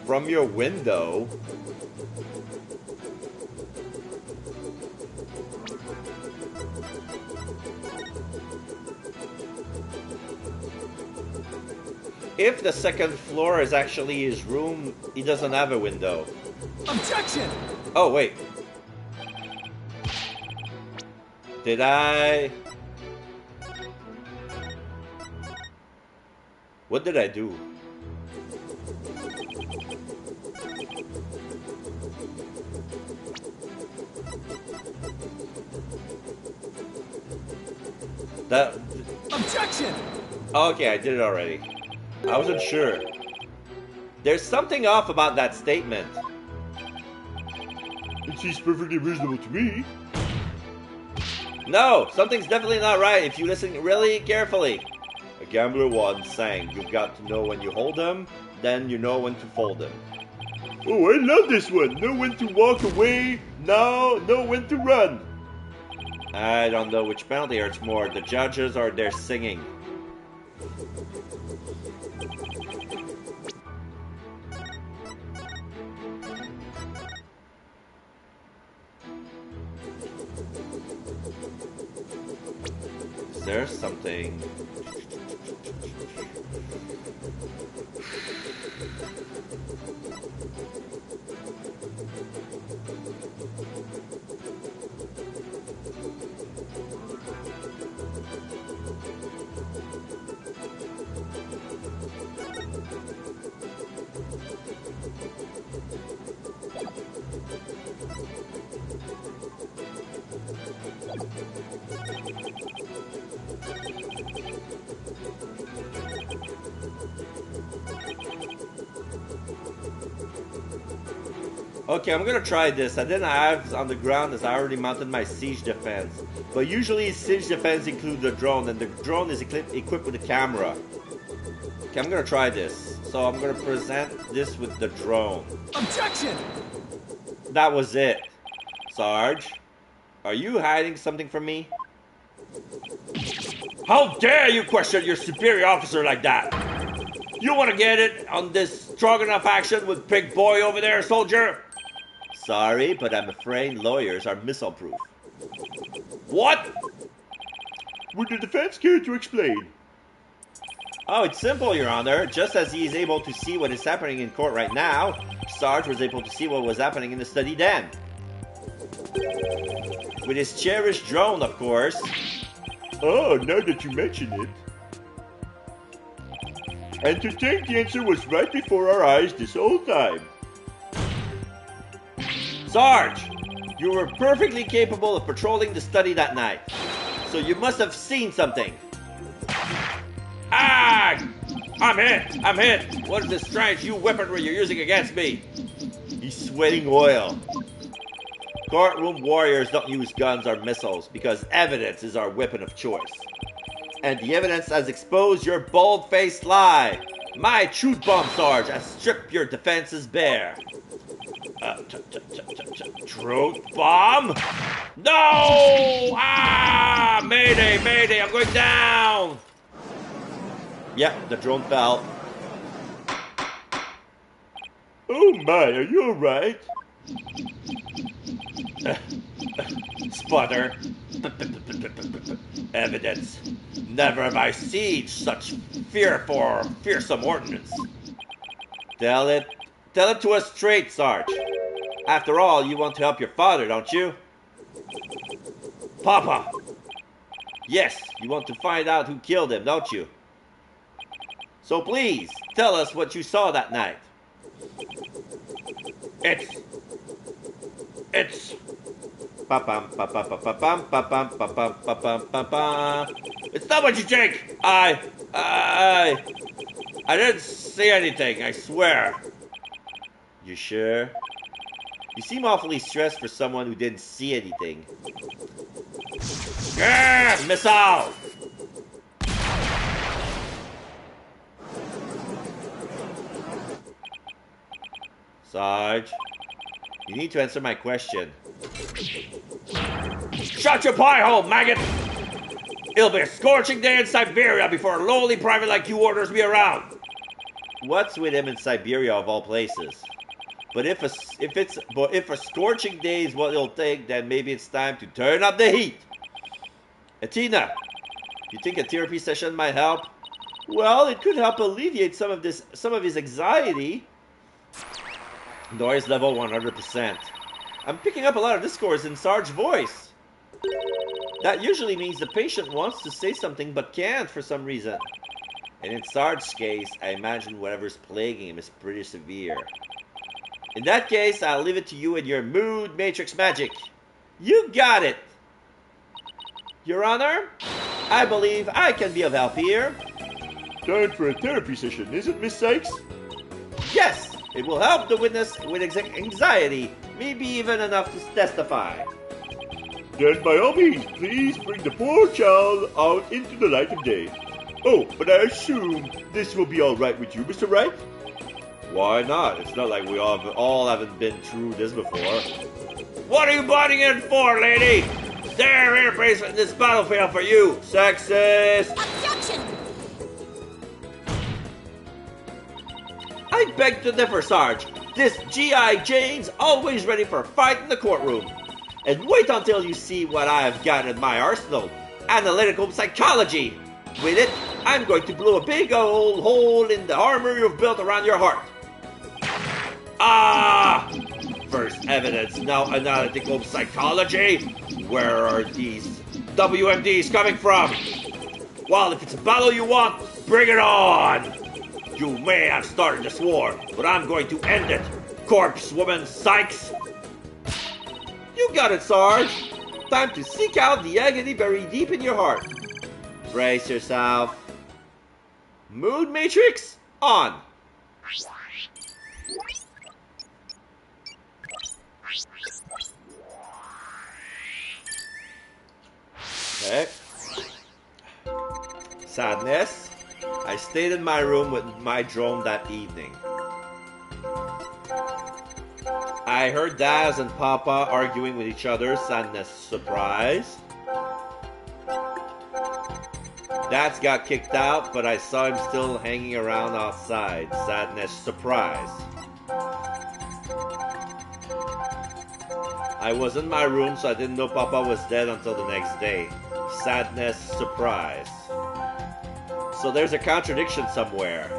B: From your window? If the second floor is actually his room, he doesn't have a window.
D: Objection!
B: Oh, wait. Did I... What did I do? That...
D: Objection!
B: Okay, I did it already. I wasn't sure. There's something off about that statement.
C: It seems perfectly reasonable to me.
B: No, something's definitely not right if you listen really carefully. A gambler once sang, "You've got to know when you hold them, then you know when to fold them."
C: Oh, I love this one. Know when to walk away, now know when to run.
B: I don't know which penalty hurts more, the judges or their singing. Is there something? Okay, I'm gonna try this. I didn't have on the ground as I already mounted my siege defense. But usually siege defense includes a drone, and the drone is equipped with a camera. Okay, I'm gonna try this. So I'm gonna present this with the drone.
D: Objection!
B: That was it. Sarge, are you hiding something from me? How dare you question your superior officer like that? You wanna get it on this strong enough action with Big Boy over there, soldier? Sorry, but I'm afraid lawyers are missile-proof. What?
C: Would the defense care to explain?
B: Oh, it's simple, Your Honor. Just as he is able to see what is happening in court right now, Sarge was able to see what was happening in the study then. With his cherished drone, of course.
C: Oh, now that you mention it. And to think the answer was right before our eyes this whole time.
B: Sarge, you were perfectly capable of patrolling the study that night. So you must have seen something. Ah! I'm hit! I'm hit! What is this strange new weaponry you're using against me? He's sweating oil. Courtroom warriors don't use guns or missiles because evidence is our weapon of choice. And the evidence has exposed your bold-faced lie. My truth bomb, Sarge, has stripped your defenses bare. Truth bomb? No! Ah! Mayday, mayday, I'm going down! Yep, the drone fell.
C: Oh my, are you alright?
B: Sputter. Evidence. Never have I seen such fearsome ordnance. Tell it to us straight, Sarge. After all, you want to help your father, don't you? Papa! Yes, you want to find out who killed him, don't you? So please, tell us what you saw that night. It's... It's not what you think! I didn't see anything, I swear. You sure? You seem awfully stressed for someone who didn't see anything. Yeah, missile! Sarge, you need to answer my question.
A: Shut your pie hole, maggot! It'll be a scorching day in Siberia before a lowly private like you orders me around.
B: What's with him in Siberia of all places? But if a scorching day is what it'll take, then maybe it's time to turn up the heat. Athena, you think a therapy session might help?
A: Well, it could help alleviate some of his anxiety.
B: Noise level 100%. I'm picking up a lot of discourse in Sarge's voice.
A: That usually means the patient wants to say something but can't for some reason.
B: And in Sarge's case, I imagine whatever's plaguing him is pretty severe. In that case, I'll leave it to you and your mood matrix magic.
A: You got it! Your Honor, I believe I can be of help here.
C: Time for a therapy session, is it, Miss Sykes?
A: Yes, it will help the witness with anxiety, maybe even enough to testify.
C: Then by all means, please bring the poor child out into the light of day. Oh, but I assume this will be all right with you, Mr. Wright?
B: Why not? It's not like we all haven't been through this before.
A: What are you butting in for, lady? There, interface in this battlefield for you, sexist!
E: Objection!
A: I beg to differ, Sarge. This G.I. Jane's always ready for a fight in the courtroom. And wait until you see what I have got in my arsenal. Analytical psychology. With it, I'm going to blow a big old hole in the armor you've built around your heart. Ah! First evidence, now analytical psychology. Where are these WMDs coming from? Well, if it's a battle you want, bring it on! You may have started this war, but I'm going to end it. Corpse woman Sykes! You got it, Sarge. Time to seek out the agony buried deep in your heart.
B: Brace yourself.
A: Mood Matrix, on!
B: Okay. Sadness. I stayed in my room with my drone that evening. I heard Daz and Papa arguing with each other. Sadness, surprise. Daz got kicked out, but I saw him still hanging around outside. Sadness, surprise. I was in my room, so I didn't know Papa was dead until the next day. Sadness, surprise. So there's a contradiction somewhere.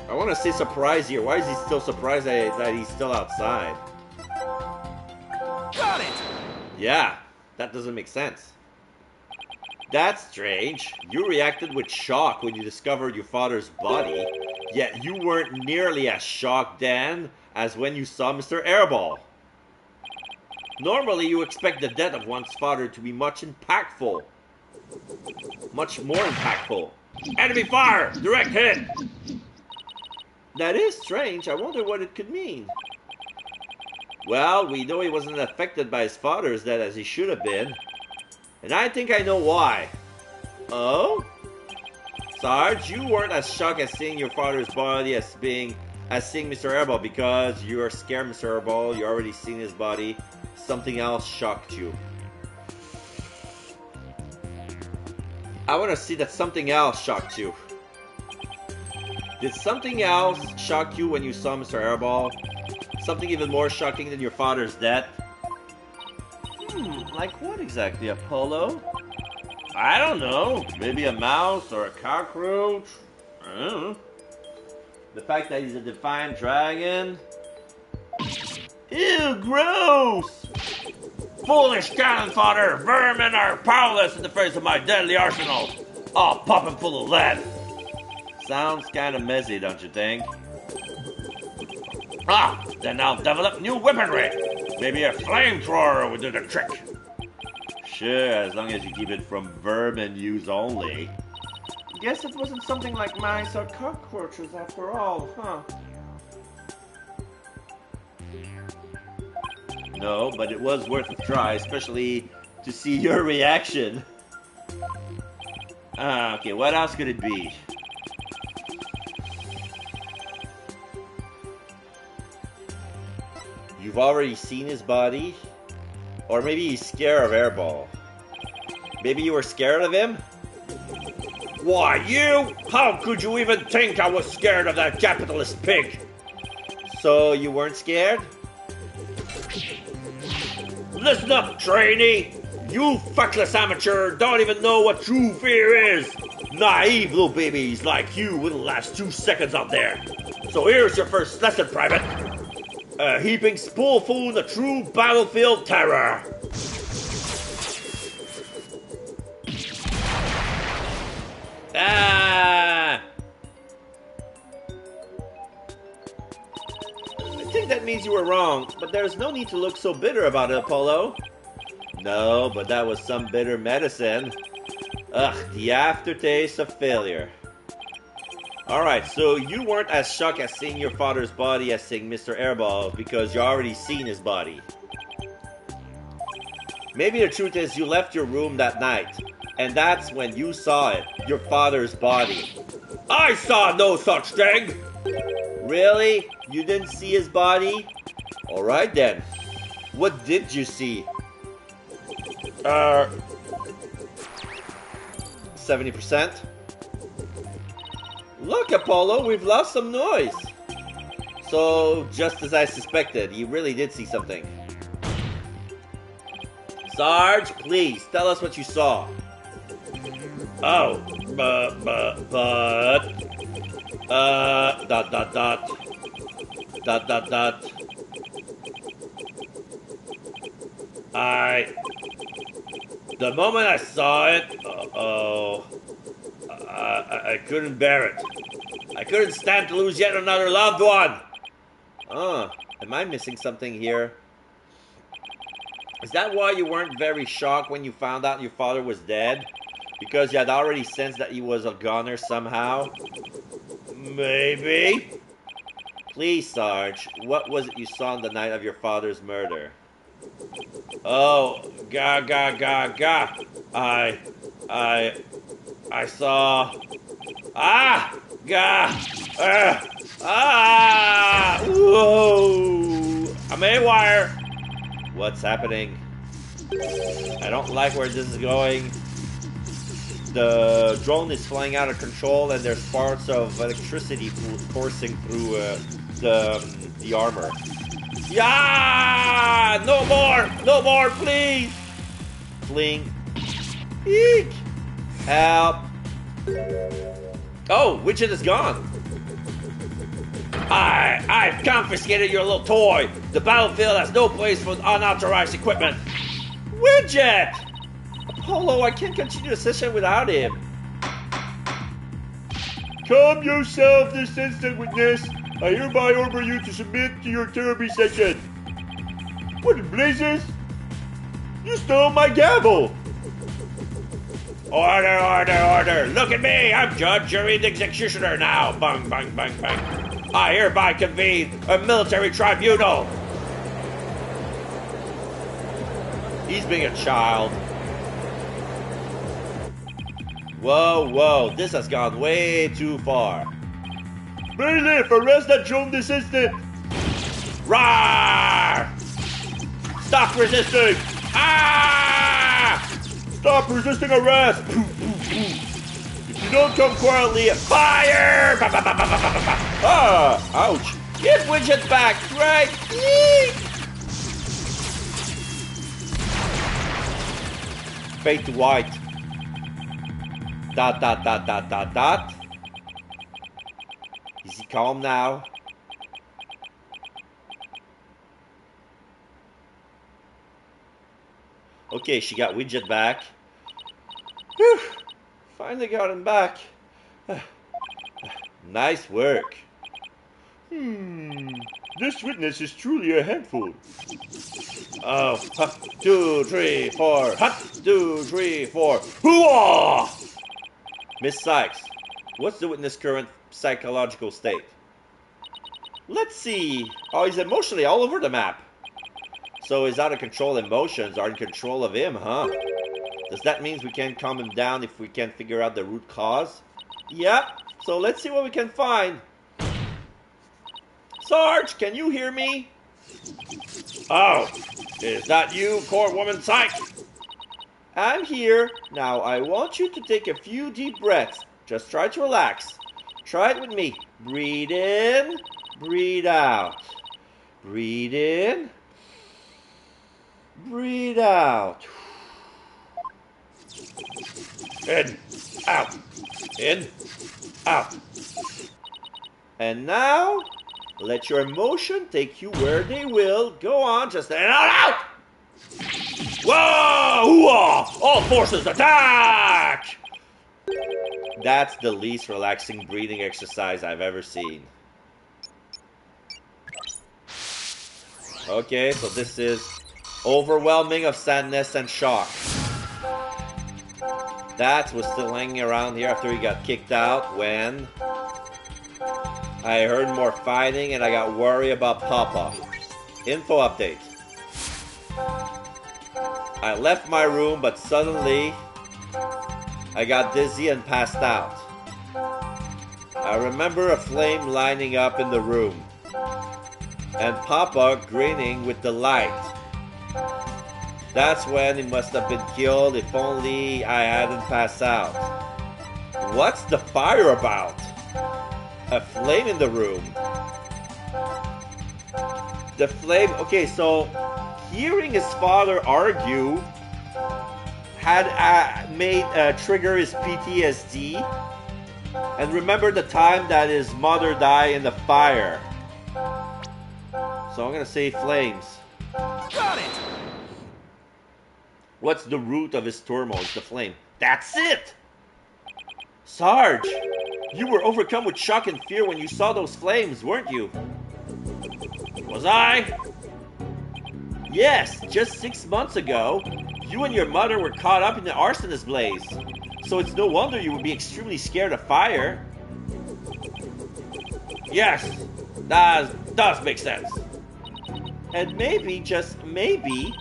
B: I want to say surprise here. Why is he still surprised that he's still outside?
D: Got it!
B: Yeah, that doesn't make sense. That's strange. You reacted with shock when you discovered your father's body, yet you weren't nearly as shocked then as when you saw Mr. Airball. Normally, you expect the death of one's father to be much impactful. Much more impactful.
A: Enemy fire! Direct hit!
B: That is strange. I wonder what it could mean. Well, we know he wasn't affected by his father's death as he should have been. And I think I know why. Oh? Sarge, you weren't as shocked as seeing your father's body as seeing Mr. Airball because you are scared, Mr. Airball. You already seen his body. Something else shocked you. I want to see that something else shocked you. Did something else shock you when you saw Mr. Airball? Something even more shocking than your father's death?
A: Like what exactly, Apollo? I don't know. Maybe a mouse or a cockroach? I don't know.
B: The fact that he's a defiant dragon?
A: Ew, gross! Foolish cannon fodder! Vermin are powerless in the face of my deadly arsenal! All popping full of lead!
B: Sounds kind of messy, don't you think?
A: Ah, then I'll develop new weaponry! Maybe a flamethrower would do the trick!
B: Sure, as long as you keep it from vermin use only.
A: Guess it wasn't something like mice or cockroaches after all, huh?
B: No, but it was worth a try, especially to see your reaction. Okay, what else could it be? You've already seen his body? Or maybe he's scared of Airball. Maybe you were scared of him?
A: Why, you? How could you even think I was scared of that capitalist pig?
B: So you weren't scared?
A: Listen up, trainee! You feckless amateur don't even know what true fear is! Naive little babies like you wouldn't last 2 seconds out there. So here's your first lesson, Private. A heaping spoolful of true battlefield terror.
B: Ah! I think that means you were wrong, but there's no need to look so bitter about it, Apollo. No, but that was some bitter medicine. Ugh, the aftertaste of failure. Alright, so you weren't as shocked at seeing your father's body as seeing Mr. Airball because you already seen his body. Maybe the truth is you left your room that night, and that's when you saw it, your father's body.
A: I saw no such thing!
B: Really? You didn't see his body? Alright then. What did you see? 70%? Look, Apollo, we've lost some noise. So, just as I suspected, you really did see something. Sarge, please, tell us what you saw.
A: Oh, the moment I saw it, I couldn't bear it. I couldn't stand to lose yet another loved one.
B: Am I missing something here? Is that why you weren't very shocked when you found out your father was dead? Because you had already sensed that he was a goner somehow?
A: Maybe.
B: Please, Sarge, what was it you saw on the night of your father's murder?
A: Oh, I saw. Whoa! I'm haywire.
B: What's happening? I don't like where this is going. The drone is flying out of control, and there's parts of electricity coursing through the armor.
A: Yeah! No more, please.
B: Fling. Eek! Help! Oh, Widget is gone.
A: I've confiscated your little toy. The battlefield has no place for unauthorized equipment.
B: Widget! Apollo, I can't continue the session without him.
C: Calm yourself this instant, witness. I hereby order you to submit to your therapy session. What in blazes? You stole my gavel!
A: Order! Look at me! I'm judge, jury, and executioner now! Bang, bang, bang, bang. I hereby convene a military tribunal!
B: He's being a child. Whoa, this has gone way too far.
C: Bailiff, arrest that drone this instant!
A: Rawr! Stop resisting!
C: Stop resisting arrest! If you don't come quietly,
A: Fire!
B: Ouch! Get Widget back, right? Fade to white. ... Is he calm now? Okay, she got Widget back. Whew! Finally got him back. Nice work.
C: this witness is truly a handful.
B: Oh, 2, 3, 4. 2, 3, 4.
A: Hooah!
B: Miss Sykes, what's the witness' current psychological state? Let's see. Oh, he's emotionally all over the map. So his out-of-control emotions are in control of him, huh? Does that mean we can't calm him down if we can't figure out the root cause? Yep. So let's see what we can find. Sarge, can you hear me?
A: Oh, is that you, core woman psych?
B: I'm here. Now I want you to take a few deep breaths. Just try to relax. Try it with me. Breathe in, breathe out. Breathe in, breathe out.
A: In, out, in, out.
B: And now, let your emotion take you where they will. Go on, just in and out.
A: Whoa! Hoo-ah! All forces attack!
B: That's the least relaxing breathing exercise I've ever seen. Okay, so this is overwhelming of sadness and shock. That was still hanging around here after he got kicked out when I heard more fighting and I got worried about Papa. Info update. I left my room, but suddenly I got dizzy and passed out. I remember a flame lining up in the room and Papa grinning with delight. That's when he must have been killed. If only I hadn't passed out. What's the fire about? A flame in the room. The flame... Okay, so hearing his father argue had made trigger his PTSD. And remember the time that his mother died in the fire. So I'm gonna say flames.
D: Got it!
B: What's the root of his turmoil? It's the flame. That's it! Sarge! You were overcome with shock and fear when you saw those flames, weren't you?
A: Was I?
B: Yes, just 6 months ago, you and your mother were caught up in the arsonist blaze. So it's no wonder you would be extremely scared of fire.
A: Yes, that does make sense.
B: And maybe, just maybe,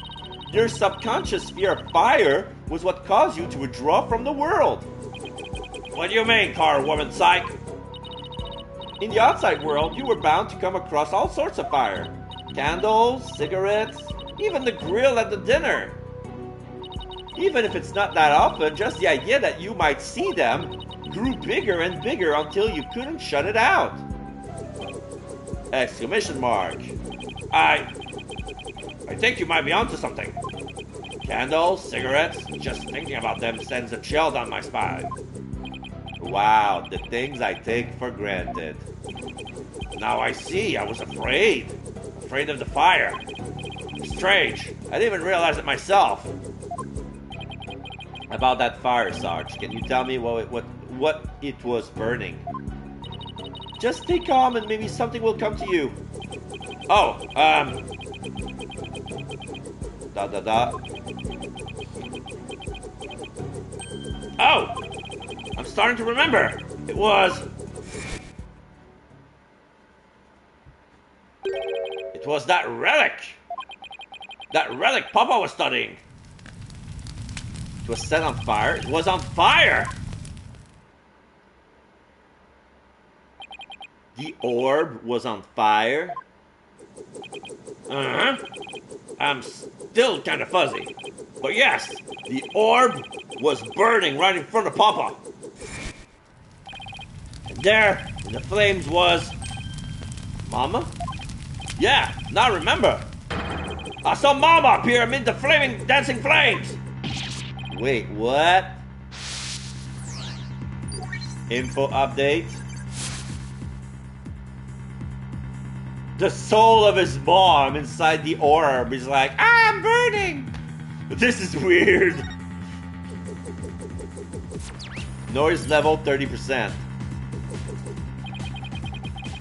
B: your subconscious fear of fire was what caused you to withdraw from the world.
A: What do you mean, car woman psych?
B: In the outside world, you were bound to come across all sorts of fire. Candles, cigarettes, even the grill at the dinner. Even if it's not that often, just the idea that you might see them grew bigger and bigger until you couldn't shut it out. Exclamation mark.
A: I think you might be onto something.
B: Candles, cigarettes,
A: Just thinking about them sends a chill down my spine.
B: wow, the things I take for granted.
A: Now I see, I was afraid. Afraid of the fire. Strange, I didn't even realize it myself.
B: About that fire, Sarge, can you tell me what it was burning? Just stay calm and maybe something will come to you.
A: Oh, Oh! I'm starting to remember. It was that relic. That relic Papa was studying.
B: It was set on fire?
A: It was on fire!
B: The orb was on fire?
A: Uh-huh. I'm still kind of fuzzy. But yes, the orb was burning right in front of Papa. And there, in the flames was...
B: Mama?
A: Yeah, now remember. I saw Mama appear amid the flaming, dancing flames.
B: Wait, what? Info update. The soul of his mom inside the orb is like, I'm burning! This is weird. Noise level 30%.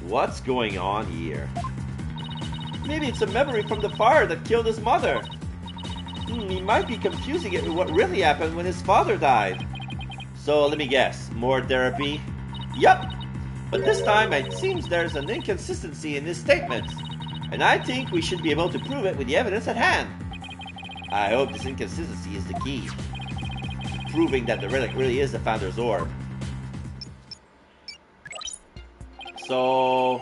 B: What's going on here? Maybe it's a memory from the fire that killed his mother. He might be confusing it with what really happened when his father died. So let me guess, more therapy? Yup! But this time it seems there's an inconsistency in his statements. And I think we should be able to prove it with the evidence at hand. I hope this inconsistency is the key. Proving that the relic really is the Founder's Orb. So...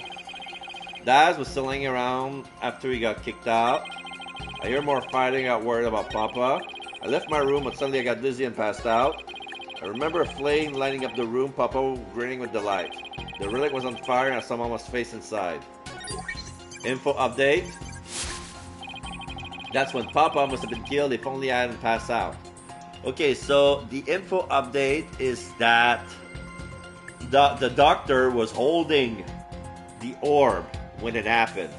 B: Daz was still hanging around after he got kicked out. I hear more fighting, got worried about Papa. I left my room, but suddenly I got dizzy and passed out. I remember a flame lighting up the room, Papa grinning with delight. The relic was on fire and I saw Mama's face inside. Info update. That's when Papa must have been killed if only I hadn't passed out. Okay, so the info update is that the doctor was holding the orb when it happened.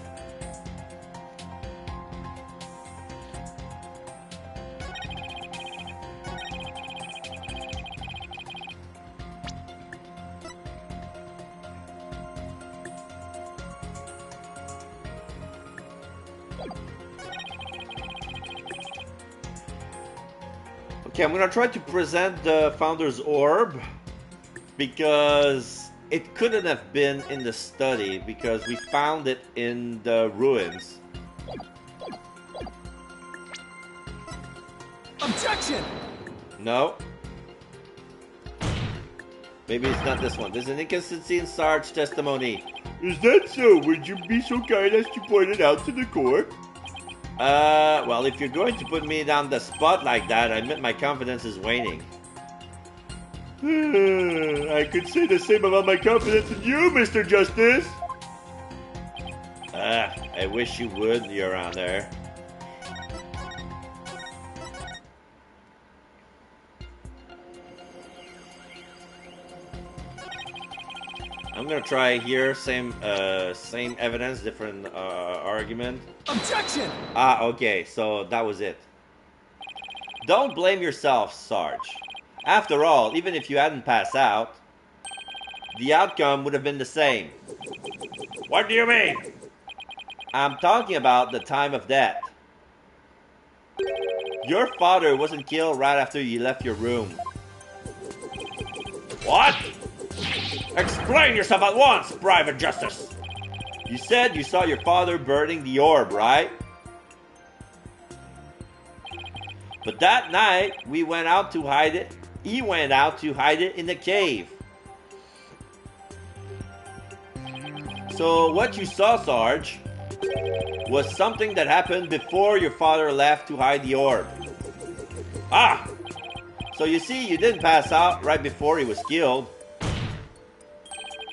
B: Okay, I'm gonna try to present the Founder's Orb because it couldn't have been in the study because we found it in the ruins.
D: Objection!
B: No. Maybe it's not this one. There's an inconsistency in Sarge's testimony.
C: Is that so? Would you be so kind as to point it out to the court?
B: Well, if you're going to put me down the spot like that, I admit my confidence is waning.
C: I could say the same about my confidence in you, Mr. Justice.
B: I wish you would, Your Honor. I'm gonna try here, same evidence, different argument.
D: Objection!
B: Ah, okay, so that was it. Don't blame yourself, Sarge. After all, even if you hadn't passed out, the outcome would have been the same.
A: What do you mean?
B: I'm talking about the time of death. Your father wasn't killed right after you left your room.
A: What? Explain yourself at once, Private Justice.
B: You said you saw your father burning the orb, right? But that night, we went out to hide it. He went out to hide it in the cave. So what you saw, Sarge, was something that happened before your father left to hide the orb.
A: Ah!
B: So you see, you didn't pass out right before he was killed.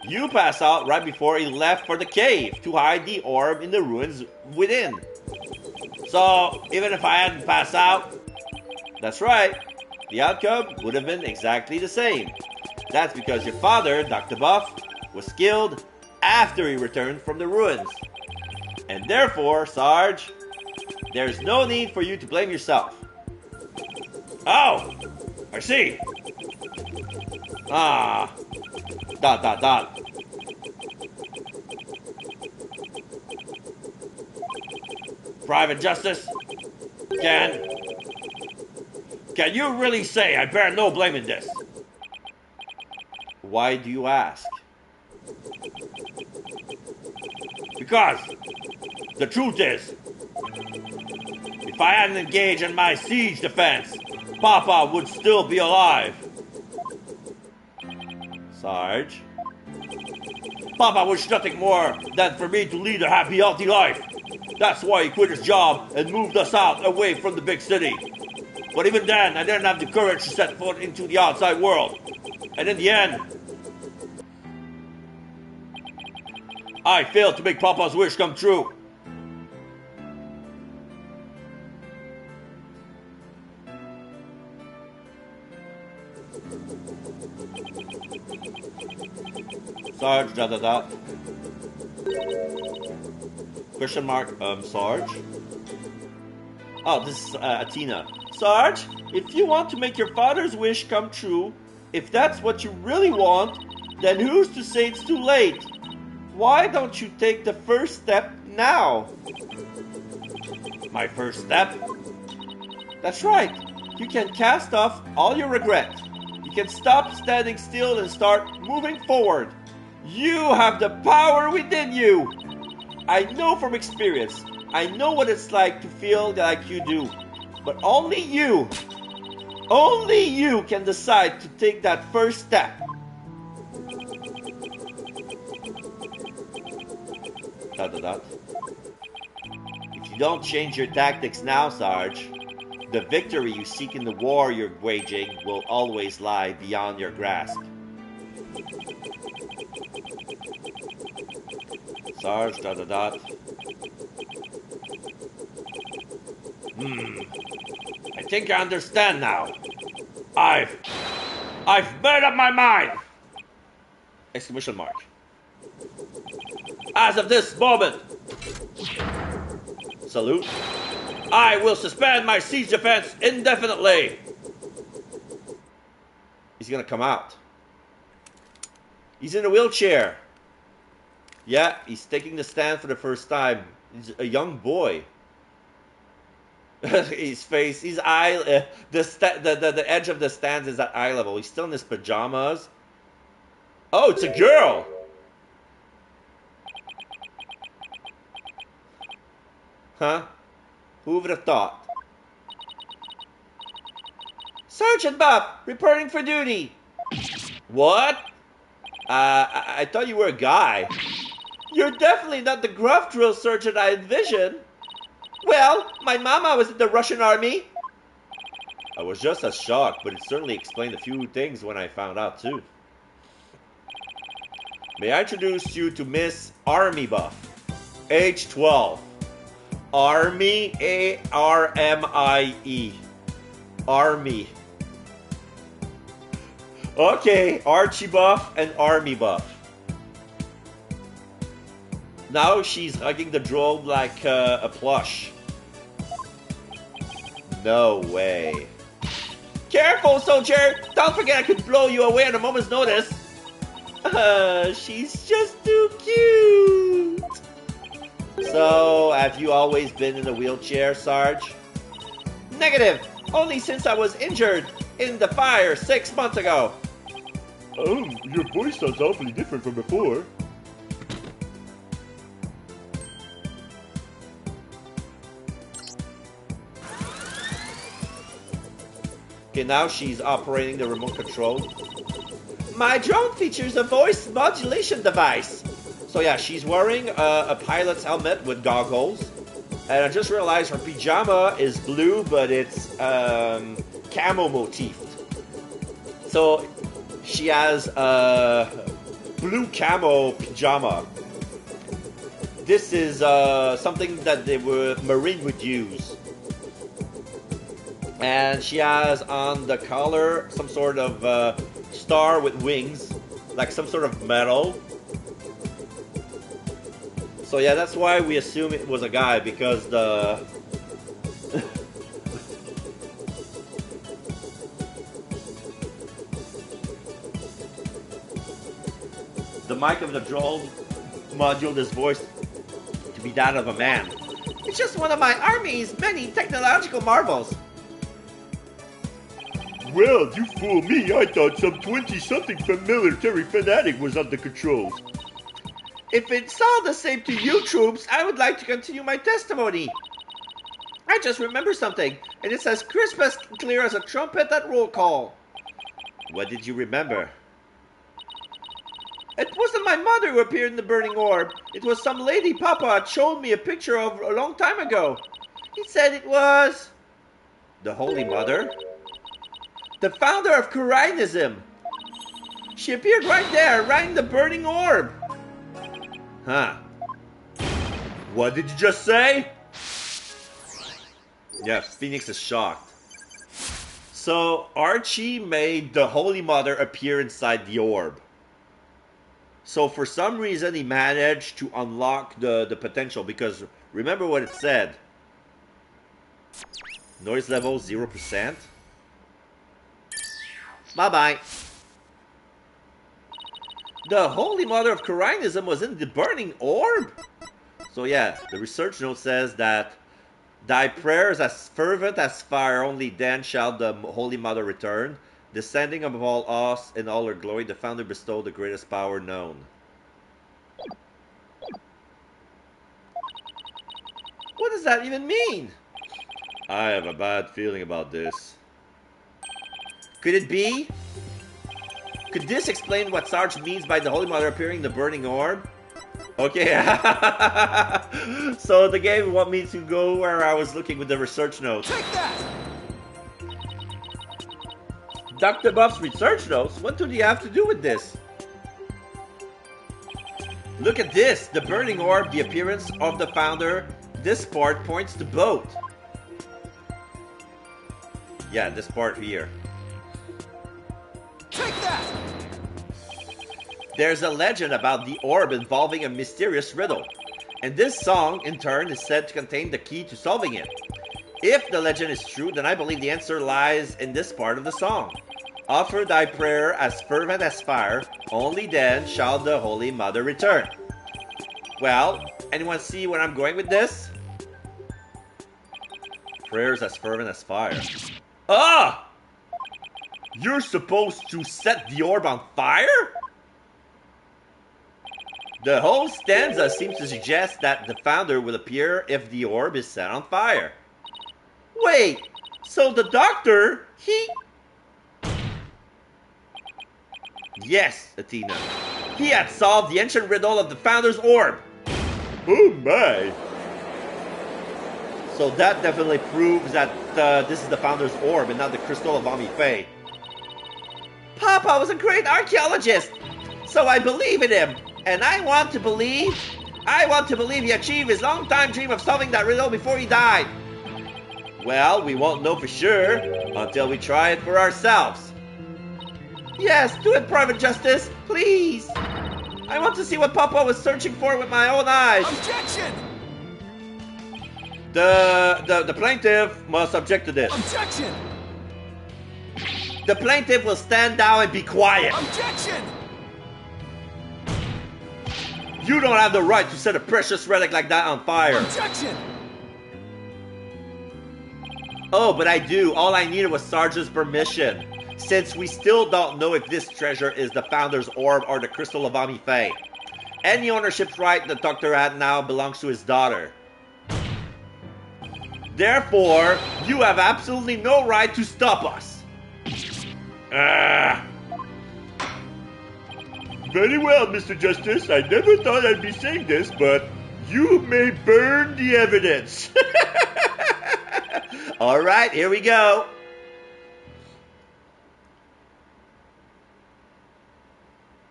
B: You passed out right before he left for the cave to hide the orb in the ruins within.
A: So, even if I hadn't passed out,
B: that's right. The outcome would have been exactly the same. That's because your father, Dr. Buff, was killed after he returned from the ruins. And therefore, Sarge, there's no need for you to blame yourself.
A: Oh! I see.
B: Ah. ...
A: Private Justice, can you really say I bear no blame in this?
B: Why do you ask?
A: Because the truth is, if I hadn't engaged in my siege defense, Papa would still be alive.
B: Sarge?
A: Papa wished nothing more than for me to lead a happy, healthy life. That's why he quit his job and moved us out away from the big city. But even then, I didn't have the courage to set foot into the outside world. And in the end, I failed to make Papa's wish come true.
B: Sarge, ... Question mark, Sarge? Oh, this is Athena. Sarge, if you want to make your father's wish come true, if that's what you really want, then who's to say it's too late? Why don't you take the first step now?
A: My first step?
B: That's right. You can cast off all your regret. You can stop standing still and start moving forward. You have the power within you. I know from experience. I know what it's like to feel like you do. But only you can decide to take that first step. If you don't change your tactics now, Sarge, the victory you seek in the war you're waging will always lie beyond your grasp. Sarge, ... I think I understand now. I've made up my mind! Exclamation mark. As of this moment, salute, I will suspend my siege defense indefinitely. He's gonna come out. He's in a wheelchair. Yeah, he's taking the stand for the first time. He's a young boy. His face, his eye, the edge of the stands is at eye level. He's still in his pajamas. Oh, it's a girl! Huh? Who would have thought? Sergeant Buff, reporting for duty. What? I thought you were a guy. You're definitely not the gruff drill sergeant I envisioned. Well, my mama was in the Russian army. I was just as shocked, but it certainly explained a few things when I found out too. May I introduce you to Miss Army Buff, age 12. Army, A-R-M-I-E. Army. Okay, Archie Buff and Army Buff. Now she's hugging the drone like a plush. No way. Careful, soldier! Don't forget I could blow you away at a moment's notice. She's just too cute. So, have you always been in a wheelchair, Sarge? Negative! Only since I was injured in the fire 6 months ago.
C: Your voice sounds awfully different from before.
B: Okay, now she's operating the remote control. My drone features a voice modulation device. So yeah, she's wearing a pilot's helmet with goggles. And I just realized her pajama is blue, but it's camo motifed. So she has a blue camo pajama. This is something that Marine would use. And she has on the collar some sort of star with wings, like some sort of metal. So yeah, that's why we assume it was a guy, because the the mic of the drone modulated his voice to be that of a man. It's just one of my army's many technological marvels.
C: Well, you fool me. I thought some 20-something military fanatic was on the controls.
B: If it's all the same to you troops, I would like to continue my testimony. I just remember something, and it's as crisp as clear as a trumpet at roll call. What did you remember? It wasn't my mother who appeared in the burning orb. It was some lady Papa had shown me a picture of a long time ago. He said it was... The Holy Mother? The founder of Kurainism. She appeared right there, right in the burning orb. Huh. What did you just say? Yeah, Phoenix is shocked. So, Archie made the Holy Mother appear inside the orb. So, for some reason, he managed to unlock the potential, because remember what it said. Noise level 0%. Bye-bye. The Holy Mother of Kurainism was in the burning orb? So yeah, the research note says that thy prayers as fervent as fire, only then shall the Holy Mother return. Descending above all us in all her glory, the founder bestowed the greatest power known. What does that even mean? I have a bad feeling about this. Could it be? Could this explain what Sarge means by the Holy Mother appearing in the burning orb?
A: Okay. So the game want me to go where I was looking with the research notes.
D: Take that!
A: Dr. Buff's research notes? What do they have to do with this? Look at this! The burning orb, the appearance of the founder. This part points to both. Yeah, this part here.
D: Take that!
A: There's a legend about the orb involving a mysterious riddle. And this song, in turn, is said to contain the key to solving it. If the legend is true, then I believe the answer lies in this part of the song. Offer thy prayer as fervent as fire, only then shall the Holy Mother return. Well, anyone see where I'm going with this? Prayers as fervent as fire. Ah! You're supposed to set the orb on fire? The whole stanza seems to suggest that the founder will appear if the orb is set on fire. Wait, so the doctor, he... Yes, Athena. He had solved the ancient riddle of the founder's orb.
C: Oh my!
A: So that definitely proves that this is the founder's orb and not the crystal of Ami Faye. Papa was a great archaeologist, so I believe in him. And I want to believe he achieved his long-time dream of solving that riddle before he died. Well, we won't know for sure until we try it for ourselves. Yes, do it, Private Justice, please. I want to see what Papa was searching for with my own eyes.
D: Objection!
A: The plaintiff must object to this.
D: Objection!
A: The plaintiff will stand down and be quiet.
D: Objection!
A: You don't have the right to set a precious relic like that on fire.
D: Objection!
A: Oh, but I do. All I needed was Sarge's permission. Since we still don't know if this treasure is the founder's orb or the crystal of Ami Faye. Any ownership right the doctor had now belongs to his daughter. Therefore, you have absolutely no right to stop us.
C: Very well, Mr. Justice. I never thought I'd be saying this, but you may burn the evidence.
A: Alright, here we go.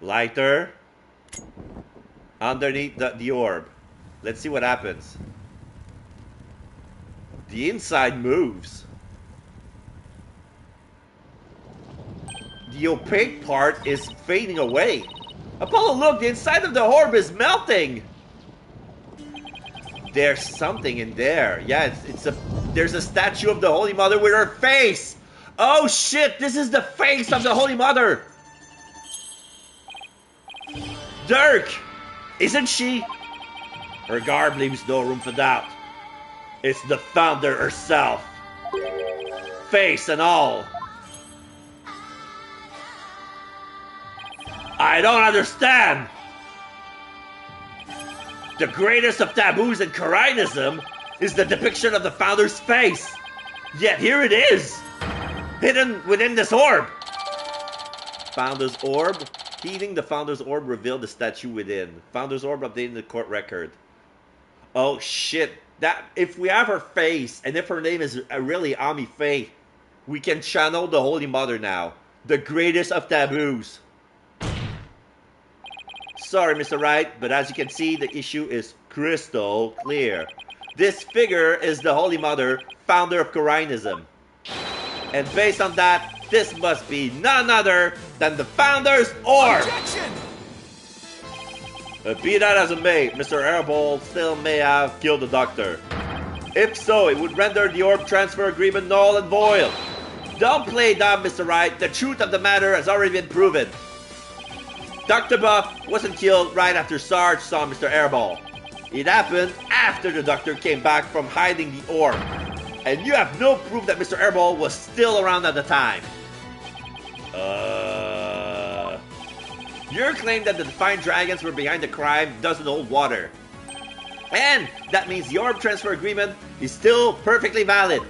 A: Lighter. Underneath the orb. Let's see what happens. The inside moves. The opaque part is fading away. Apollo, look, the inside of the orb is melting. There's something in there. Yeah, there's a statue of the Holy Mother with her face. Oh shit, this is the face of the Holy Mother. Dirk, isn't she? Her garb leaves no room for doubt. It's the founder herself. Face and all. I don't understand. The greatest of taboos in Corainism is the depiction of the founder's face. Yet here it is, hidden within this orb. Founder's orb? Heating the founder's orb revealed the statue within. Founder's orb updating the court record. Oh shit. That if we have her face, and if her name is really Ami Faye, we can channel the Holy Mother now. The greatest of taboos. Sorry, Mr. Wright, but as you can see, the issue is crystal clear. This figure is the Holy Mother, founder of Corainism. And based on that, this must be none other than the founder's orb!
D: Objection!
A: Be that as it may, Mr. Arable still may have killed the doctor. If so, it would render the orb transfer agreement null and void. Don't play dumb, Mr. Wright. The truth of the matter has already been proven. Dr. Buff wasn't killed right after Sarge saw Mr. Airball. It happened after the doctor came back from hiding the orb. And you have no proof that Mr. Airball was still around at the time. Your claim that the Defiant Dragons were behind the crime doesn't hold water. And that means the orb transfer agreement is still perfectly valid.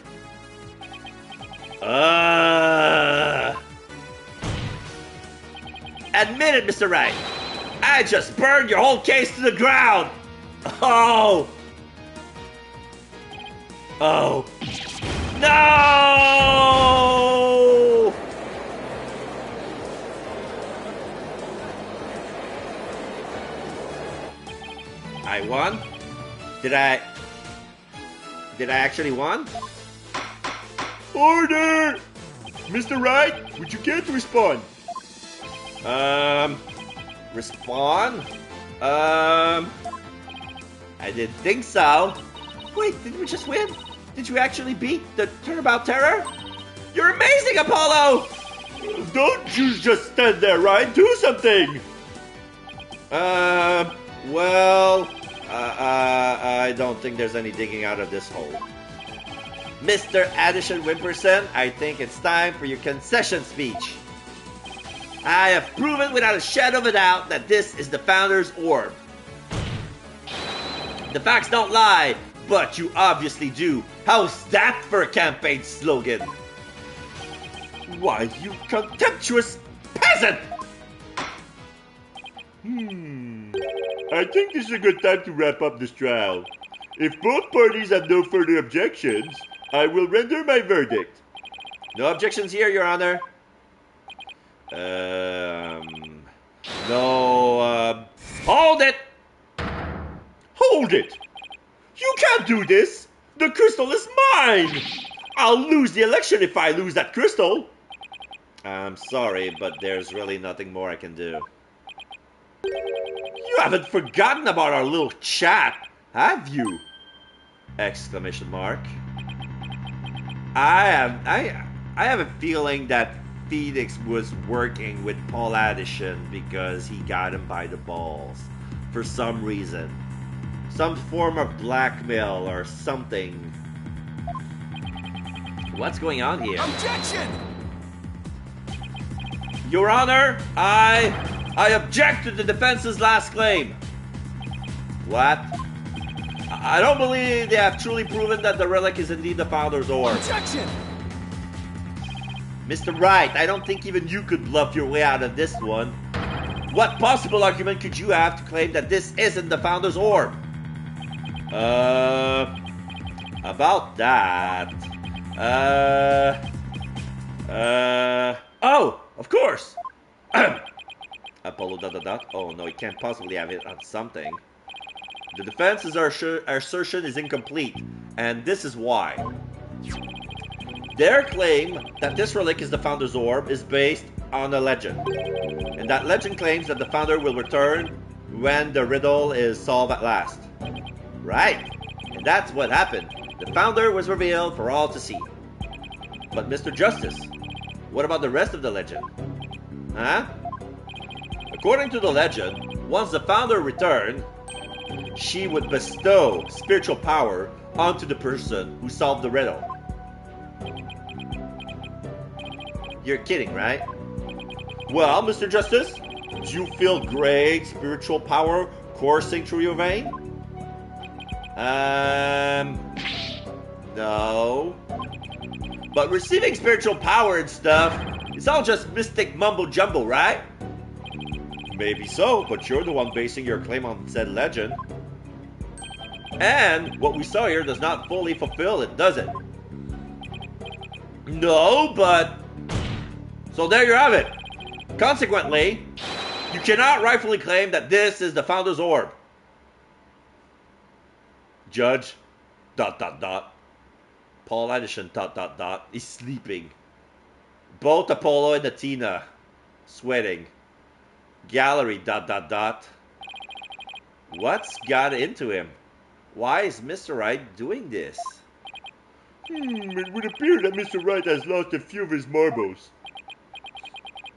A: Admit it, Mr. Wright. I just burned your whole case to the ground! Oh! Oh. No! I won? Did I actually won?
C: Order! Mr. Wright, would you care to respond?
A: Respond? I didn't think so. Wait, did we just win? Did you actually beat the Turnabout Terror? You're amazing, Apollo!
C: Don't you just stand there, Ryan. Do something!
A: Well, I don't think there's any digging out of this hole. Mr. Addison Wimperson, I think it's time for your concession speech. I have proven without a shadow of a doubt that this is the Founder's Orb. The facts don't lie, but you obviously do. How's that for a campaign slogan? Why, you contemptuous peasant!
C: I think this is a good time to wrap up this trial. If both parties have no further objections, I will render my verdict.
A: No objections here, Your Honor. No, hold it!
C: Hold it! You can't do this! The crystal is mine! I'll lose the election if I lose that crystal!
A: I'm sorry, but there's really nothing more I can do.
C: You haven't forgotten about our little chat, have you?
A: Exclamation mark. I have a feeling that Phoenix was working with Paul Addison because he got him by the balls for some reason. Some form of blackmail or something. What's going on here?
D: Objection!
A: Your Honor, I object to the defense's last claim. What? I don't believe they have truly proven that the relic is indeed the Founder's Orb.
D: Objection!
A: Mr. Wright, I don't think even you could bluff your way out of this one. What possible argument could you have to claim that this isn't the Founder's Orb? About that. Oh, of course. Apollo ... Oh no, he can't possibly have it on something. The defense's assertion is incomplete, and this is why. Their claim that this relic is the Founder's Orb is based on a legend. And that legend claims that the Founder will return when the riddle is solved at last. Right. And that's what happened. The Founder was revealed for all to see. But Mr. Justice, what about the rest of the legend? Huh? According to the legend, once the Founder returned, she would bestow spiritual power onto the person who solved the riddle. You're kidding, right? Well, Mr. Justice, do you feel great spiritual power coursing through your vein? No. But receiving spiritual power and stuff, it's all just mystic mumbo-jumbo, right? Maybe so, but you're the one basing your claim on said legend. And what we saw here does not fully fulfill it, does it? No, but... So there you have it. Consequently, you cannot rightfully claim that this is the Founder's Orb. Judge... ... Paul Addison ... is sleeping. Both Apollo and Athena sweating. Gallery ... What's got into him? Why is Mr. Wright doing this?
C: It would appear that Mr. Wright has lost a few of his marbles.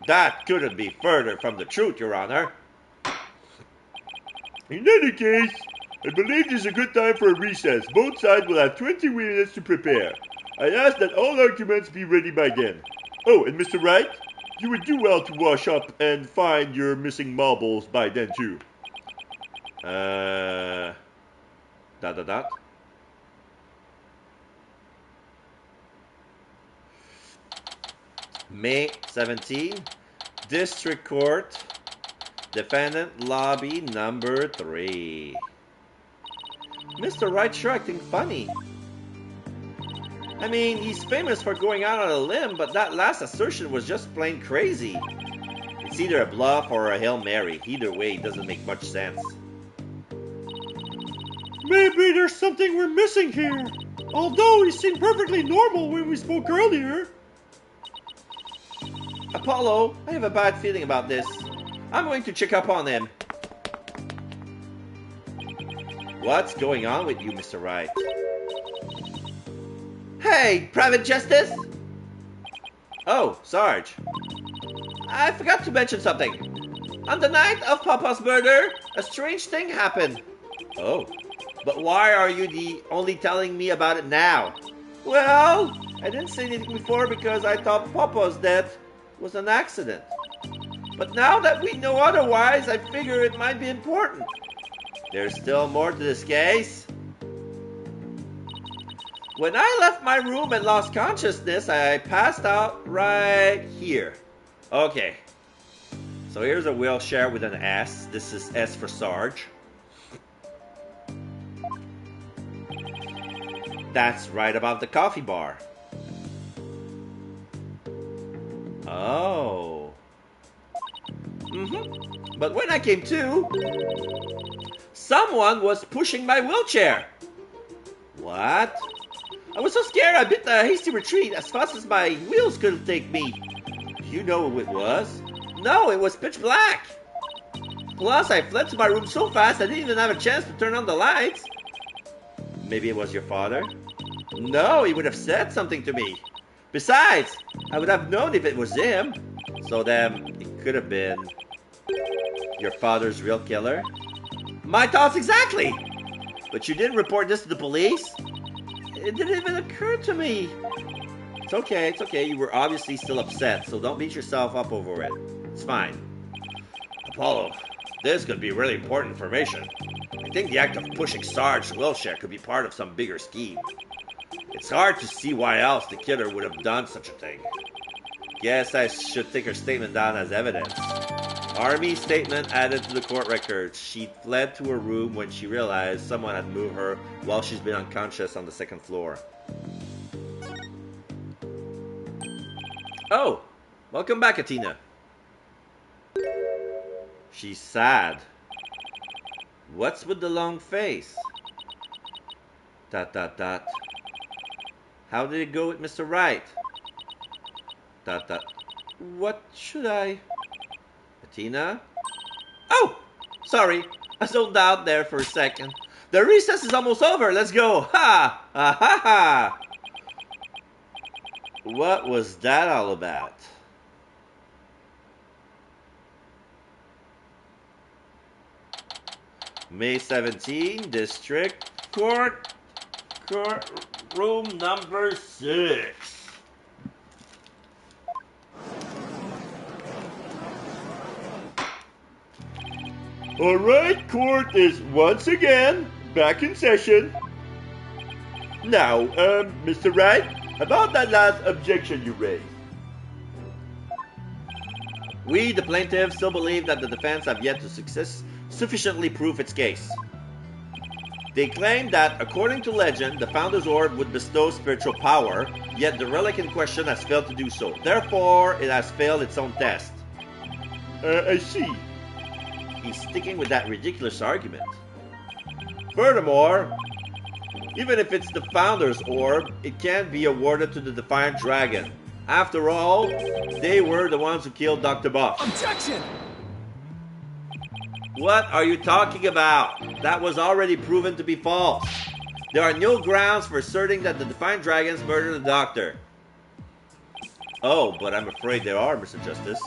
A: That couldn't be further from the truth, Your Honor.
C: In any case, I believe this is a good time for a recess. Both sides will have 20 minutes to prepare. I ask that all arguments be ready by then. Oh, and Mr. Wright, you would do well to wash up and find your missing marbles by then too.
A: May 17, District Court,
B: Defendant lobby number 3. Mr. Wright sure acting funny. I mean, he's famous for going out on a limb, but that last assertion was just plain crazy. It's either a bluff or a Hail Mary. Either way, it doesn't make much sense.
C: Maybe there's something we're missing here. Although he seemed perfectly normal when we spoke earlier.
B: Apollo, I have a bad feeling about this. I'm going to check up on him. What's going on with you, Mr. Wright? Hey, Private Justice! Oh, Sarge. I forgot to mention something. On the night of Papa's murder, a strange thing happened. Oh, but why are you only telling me about it now? Well, I didn't say anything before because I thought Papa's death was an accident. But now that we know otherwise, I figure it might be important. There's still more to this case. When I left my room and lost consciousness, I passed out right here. Okay. So here's a wheelchair with an S. This is S for Sarge. That's right above the coffee bar. Oh. But when I came to, someone was pushing my wheelchair. What? I was so scared I bit a hasty retreat as fast as my wheels could take me. Do you know who it was? No, it was pitch black. Plus, I fled to my room so fast I didn't even have a chance to turn on the lights. Maybe it was your father? No, he would have said something to me. Besides, I would have known if it was him. So then, it could have been your father's real killer? My thoughts exactly! But you didn't report this to the police? It didn't even occur to me. It's okay. You were obviously still upset, so don't beat yourself up over it. It's fine. Apollo, this could be really important information. I think the act of pushing Sarge's wheelchair could be part of some bigger scheme. It's hard to see why else the killer would have done such a thing. Guess I should take her statement down as evidence. Army statement added to the court records. She fled to her room when she realized someone had moved her while she's been unconscious on the second floor. Oh, welcome back, Athena. She's sad. What's with the long face? ... How did it go with Mr. Wright? ... What should I... Athena? Oh! Sorry, I zoned out there for a second. The recess is almost over, let's go! Ha! Ha ha ha! What was that all about? May 17, District Court, room number 6.
C: Alright, court is once again back in session. Now, Mr. Wright, about that last objection you raised.
B: We, the plaintiffs, still believe that the defense have yet to sufficiently prove its case. They claim that, according to legend, the Founder's Orb would bestow spiritual power, yet the relic in question has failed to do so. Therefore, it has failed its own test.
C: I see.
B: He's sticking with that ridiculous argument. Furthermore, even if it's the Founder's Orb, it can't be awarded to the Defiant Dragon. After all, they were the ones who killed Dr. Buff.
D: Objection!
B: What are you talking about? That was already proven to be false. There are no grounds for asserting that the Defiant Dragons murdered the Doctor. Oh, but I'm afraid there are, Mr. Justice.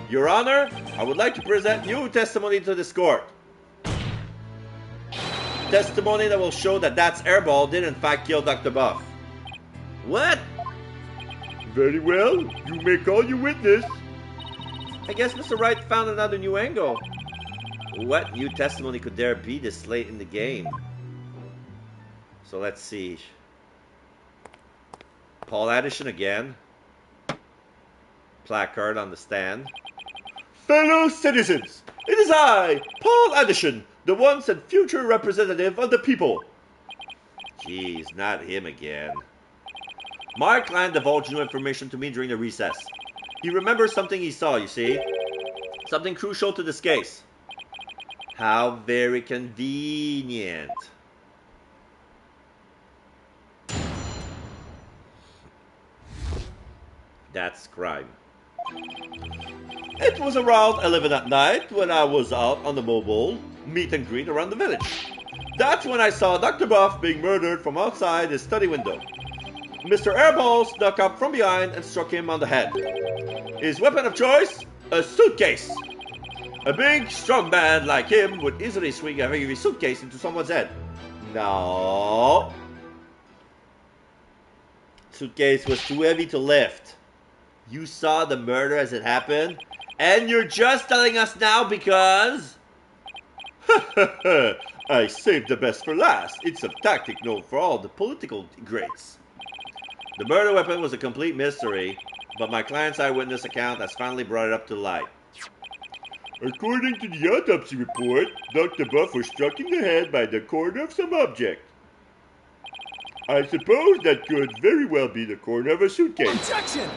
B: Your Honor, I would like to present new testimony to this court. Testimony that will show that That's Airball did in fact kill Dr. Buff. What?
C: Very well, you may call your witness.
B: I guess Mr. Wright found another new angle. What new testimony could there be this late in the game? So let's see. Paul Addison again. Placard on the stand.
C: Fellow citizens, It is I, Paul Anderson, the once and future representative of the people.
B: Jeez, not him again. My client divulged new information to me during the recess. He remembers something he saw, you see? Something crucial to this case. How very convenient. That's crime.
C: It was around 11 at night when I was out on the mobile meet and greet around the village. That's when I saw Dr. Buff being murdered from outside his study window. Mr. Airball snuck up from behind and struck him on the head. His weapon of choice? A suitcase. A big, strong man like him would easily swing a heavy suitcase into someone's head. No.
B: Suitcase was too heavy to lift. You saw the murder as it happened? And you're just telling us now because...
C: I saved the best for last. It's a tactic known for all the political greats.
B: The murder weapon was a complete mystery, but my client's eyewitness account has finally brought it up to light.
C: According to the autopsy report, Dr. Buff was struck in the head by the corner of some object. I suppose that could very well be the corner of a suitcase.
D: Objection!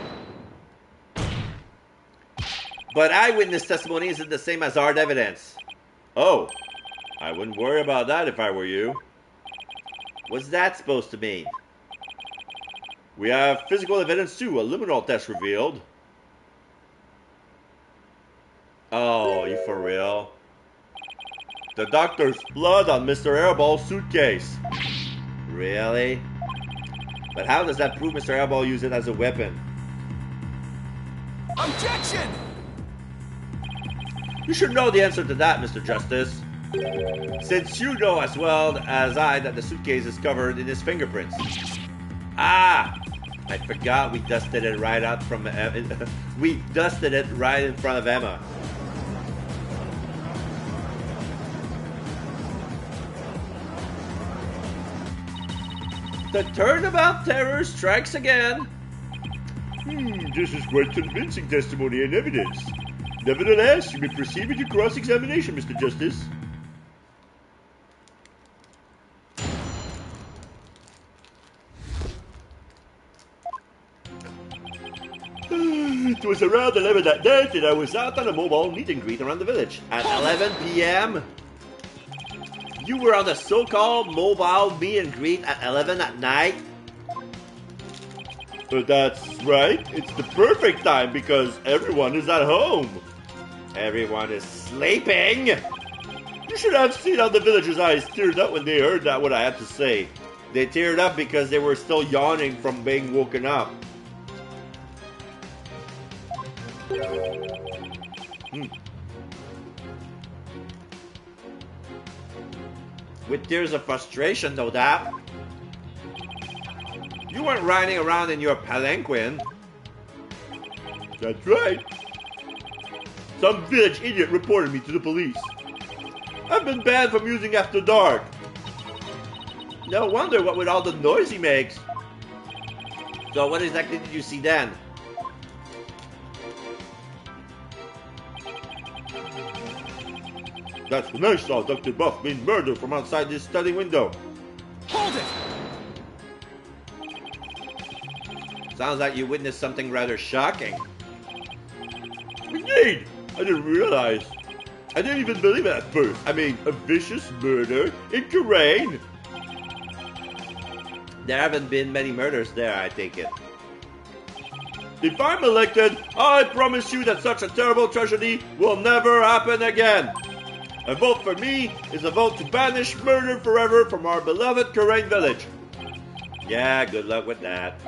B: But eyewitness testimony isn't the same as hard evidence.
C: Oh, I wouldn't worry about that if I were you.
B: What's that supposed to mean?
C: We have physical evidence too, a luminol test revealed.
B: Oh, you for real?
C: The doctor's blood on Mr. Airball's suitcase.
B: Really? But how does that prove Mr. Airball used it as a weapon?
D: Objection!
B: You should know the answer to that, Mr. Justice. Since you know as well as I that the suitcase is covered in his fingerprints. Ah! I forgot we dusted it right out from we dusted it right in front of Emma. The turnabout terror strikes again.
C: This is quite convincing testimony and evidence. Nevertheless, you may proceed with your cross-examination, Mr. Justice. It was around 11 that night and I was out on a mobile meet and greet around the village.
B: At 11 p.m.? You were on the so-called mobile meet and greet at 11 at night?
C: That's right. It's the perfect time because everyone is at home.
B: Everyone is sleeping.
C: You should have seen how the villagers' eyes teared up when they heard that what I had to say.
B: They teared up because they were still yawning from being woken up. With tears of frustration, no doubt. You weren't riding around in your palanquin.
C: That's right. Some village idiot reported me to the police. I've been banned from using after dark.
B: No wonder what with all the noise he makes. So what exactly did you see then?
C: That's when I saw Dr. Buff being murdered from outside his study window.
D: Hold it!
B: Sounds like you witnessed something rather shocking.
C: Indeed! I didn't realize. I didn't even believe it at first. I mean, a vicious murder in Karain.
B: There haven't been many murders there, I take it.
C: If I'm elected, I promise you that such a terrible tragedy will never happen again. A vote for me is a vote to banish murder forever from our beloved Karain village.
B: Yeah, good luck with that.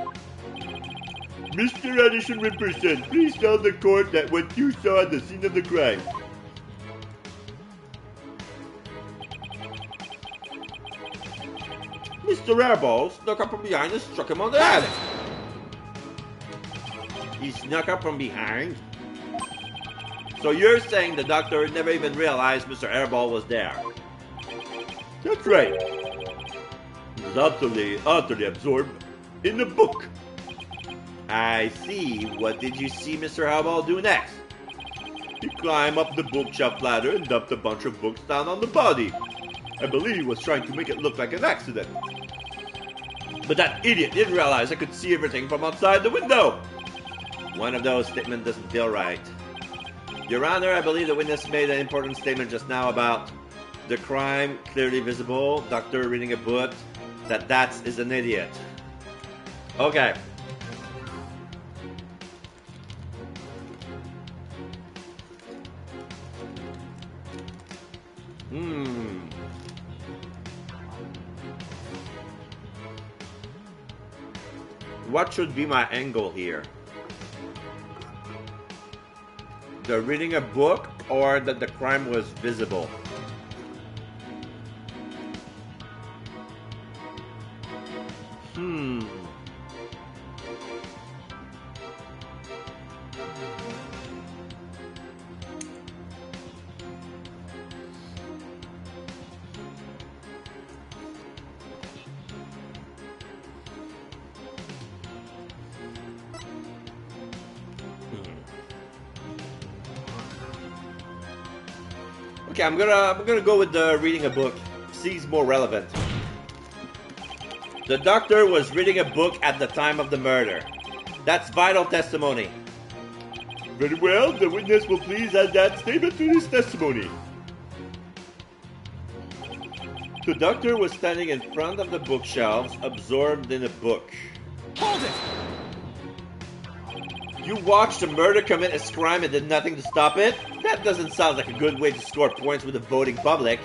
C: Mr. Anderson represent, please tell the court that what you saw at the scene of the crime.
B: Mr. Airball snuck up from behind and struck him on the head. He snuck up from behind? So you're saying the doctor never even realized Mr. Airball was there?
C: That's right. He was utterly absorbed in the book.
B: I see. What did you see Mr. Airball do next?
C: He climbed up the bookshelf ladder and dumped a bunch of books down on the body. I believe he was trying to make it look like an accident. But that idiot didn't realize I could see everything from outside the window.
B: One of those statements doesn't feel right. Your Honor, I believe the witness made an important statement just now about the crime clearly visible, doctor reading a book, that is an idiot. Okay. What should be my angle here? The reading a book or that the crime was visible? Okay, I'm gonna go with the reading a book. Seems more relevant. The doctor was reading a book at the time of the murder. That's vital testimony.
C: Very well, the witness will please add that statement to his testimony.
B: The doctor was standing in front of the bookshelves, absorbed in a book.
D: Hold it!
B: You watched a murder commit a crime and did nothing to stop it? That doesn't sound like a good way to score points with the voting public.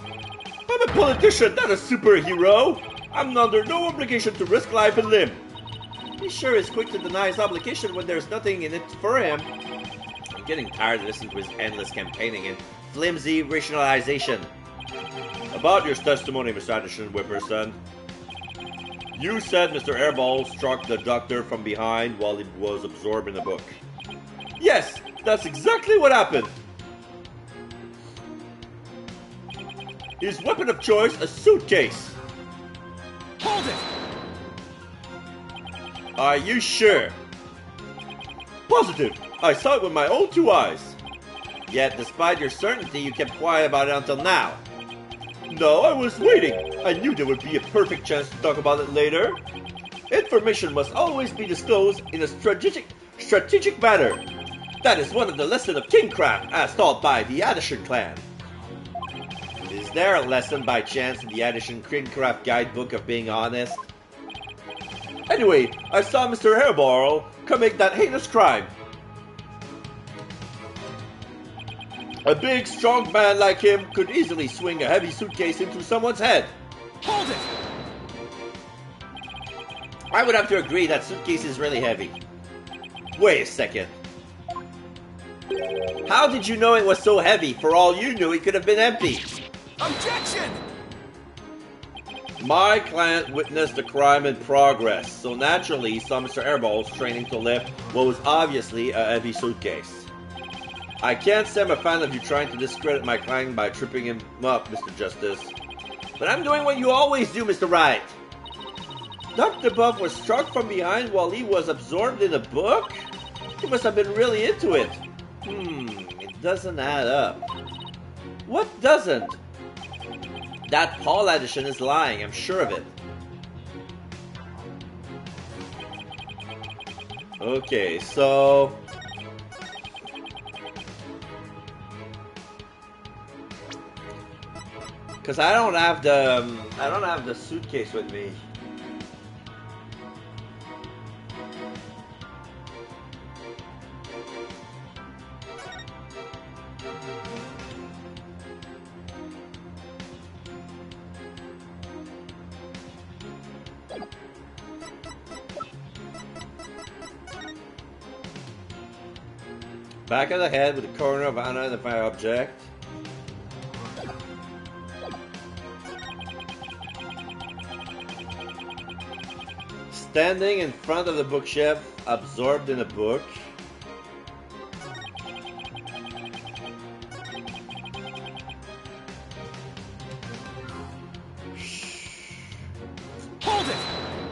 C: I'm a politician, not a superhero. I'm under no obligation to risk life and limb.
B: He sure is quick to deny his obligation when there's nothing in it for him. I'm getting tired of listening to his endless campaigning and flimsy rationalization.
C: About your testimony, Mr. Anderson Whipperson. You said Mr. Airball struck the doctor from behind while he was absorbed in a book.
B: Yes, that's exactly what happened.
C: His weapon of choice, a suitcase.
D: Hold it!
B: Are you sure?
C: Positive. I saw it with my own two eyes.
B: Yet, despite your certainty, you kept quiet about it until now.
C: No, I was waiting. I knew there would be a perfect chance to talk about it later. Information must always be disclosed in a strategic manner.
B: That is one of the lessons of kingcraft as taught by the Addison clan. Is there a lesson by chance in the Addison Kingcraft guidebook of being honest?
C: Anyway, I saw Mr. Hairball commit that heinous crime. A big, strong man like him could easily swing a heavy suitcase into someone's head.
D: Hold it!
B: I would have to agree that suitcase is really heavy. Wait a second. How did you know it was so heavy? For all you knew, it could have been empty.
D: Objection!
B: My client witnessed the crime in progress, so naturally he saw Mr. Airball's training to lift what was obviously a heavy suitcase. I can't say I'm a fan of you trying to discredit my client by tripping him up, Mr. Justice. But I'm doing what you always do, Mr. Wright. Dr. Buff was struck from behind while he was absorbed in a book? He must have been really into it. It doesn't add up. What doesn't? That Paul Addison is lying, I'm sure of it. Okay, so... Because I don't have the suitcase with me. Back of the head with the corner of an unidentified object. Standing in front of the bookshelf, absorbed in a book.
D: Hold it!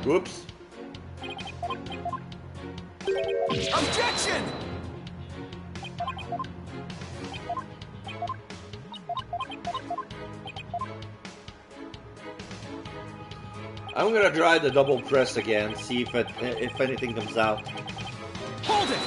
B: Whoops.
D: Objection!
B: I'm gonna try the double press again, see if anything comes out.
D: Hold it!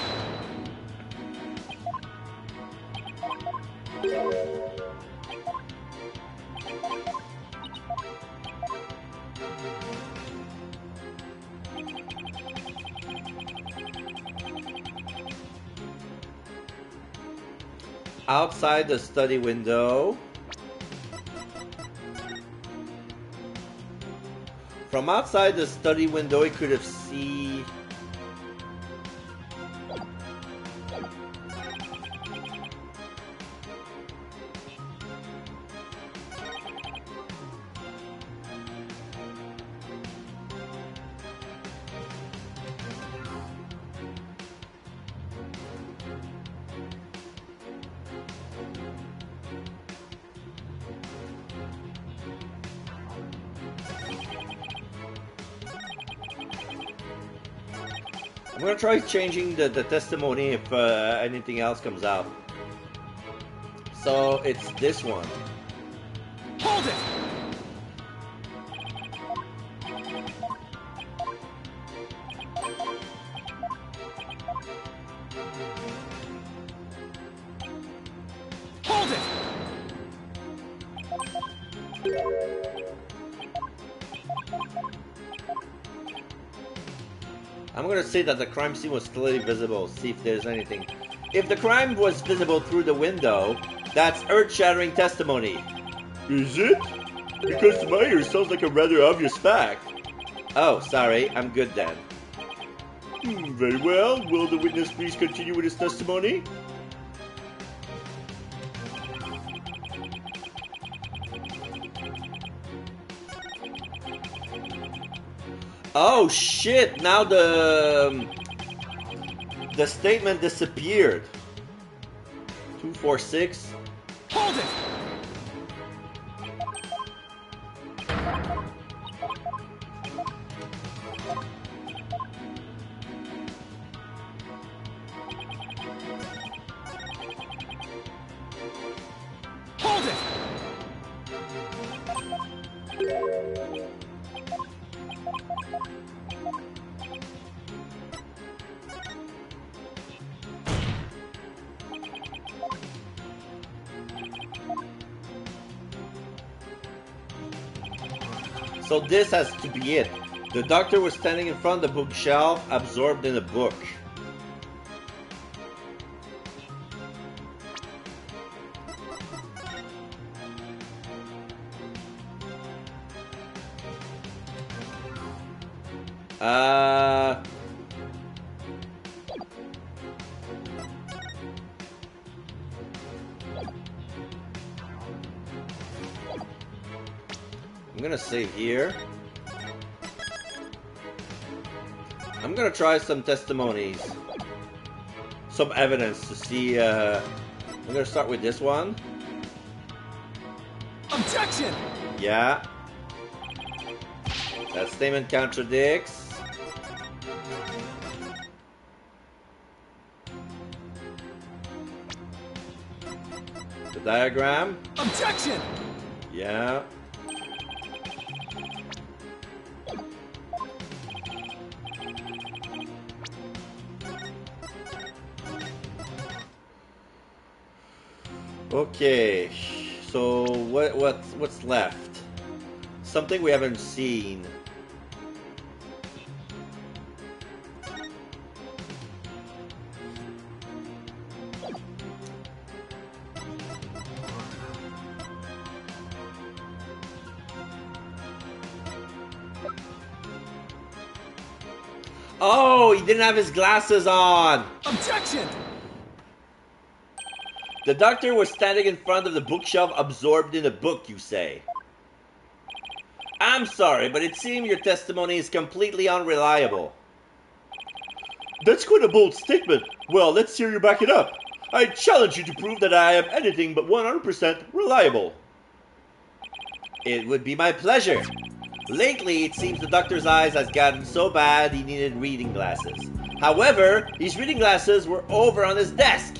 B: Outside the study window. From outside the study window, he could have seen. I'm gonna try changing the testimony if anything else comes out. So it's this one.
D: Hold it! Hold it!
B: I'm gonna say that the crime scene was clearly visible. See if there's anything. If the crime was visible through the window, that's earth-shattering testimony.
C: Is it? Because to my ears sounds like a rather obvious fact.
B: Oh, sorry. I'm good then.
C: Very well. Will the witness please continue with his testimony?
B: Oh shit! Now the statement disappeared. 246.
D: Hold it! Hold it!
B: So this has to be it. The doctor was standing in front of the bookshelf, absorbed in a book. I'm gonna save here. I'm gonna try some testimonies. Some evidence to see, I'm gonna start with this one.
D: Objection!
B: Yeah. That statement contradicts. The diagram.
D: Objection!
B: Yeah. Okay, so what's left? Something we haven't seen. Oh, he didn't have his glasses on.
D: Objection!
B: The doctor was standing in front of the bookshelf, absorbed in a book, you say. I'm sorry, but it seems your testimony is completely unreliable.
C: That's quite a bold statement. Well, let's hear you back it up. I challenge you to prove that I am anything but 100% reliable.
B: It would be my pleasure. Lately, it seems the doctor's eyes has gotten so bad he needed reading glasses. However, his reading glasses were over on his desk.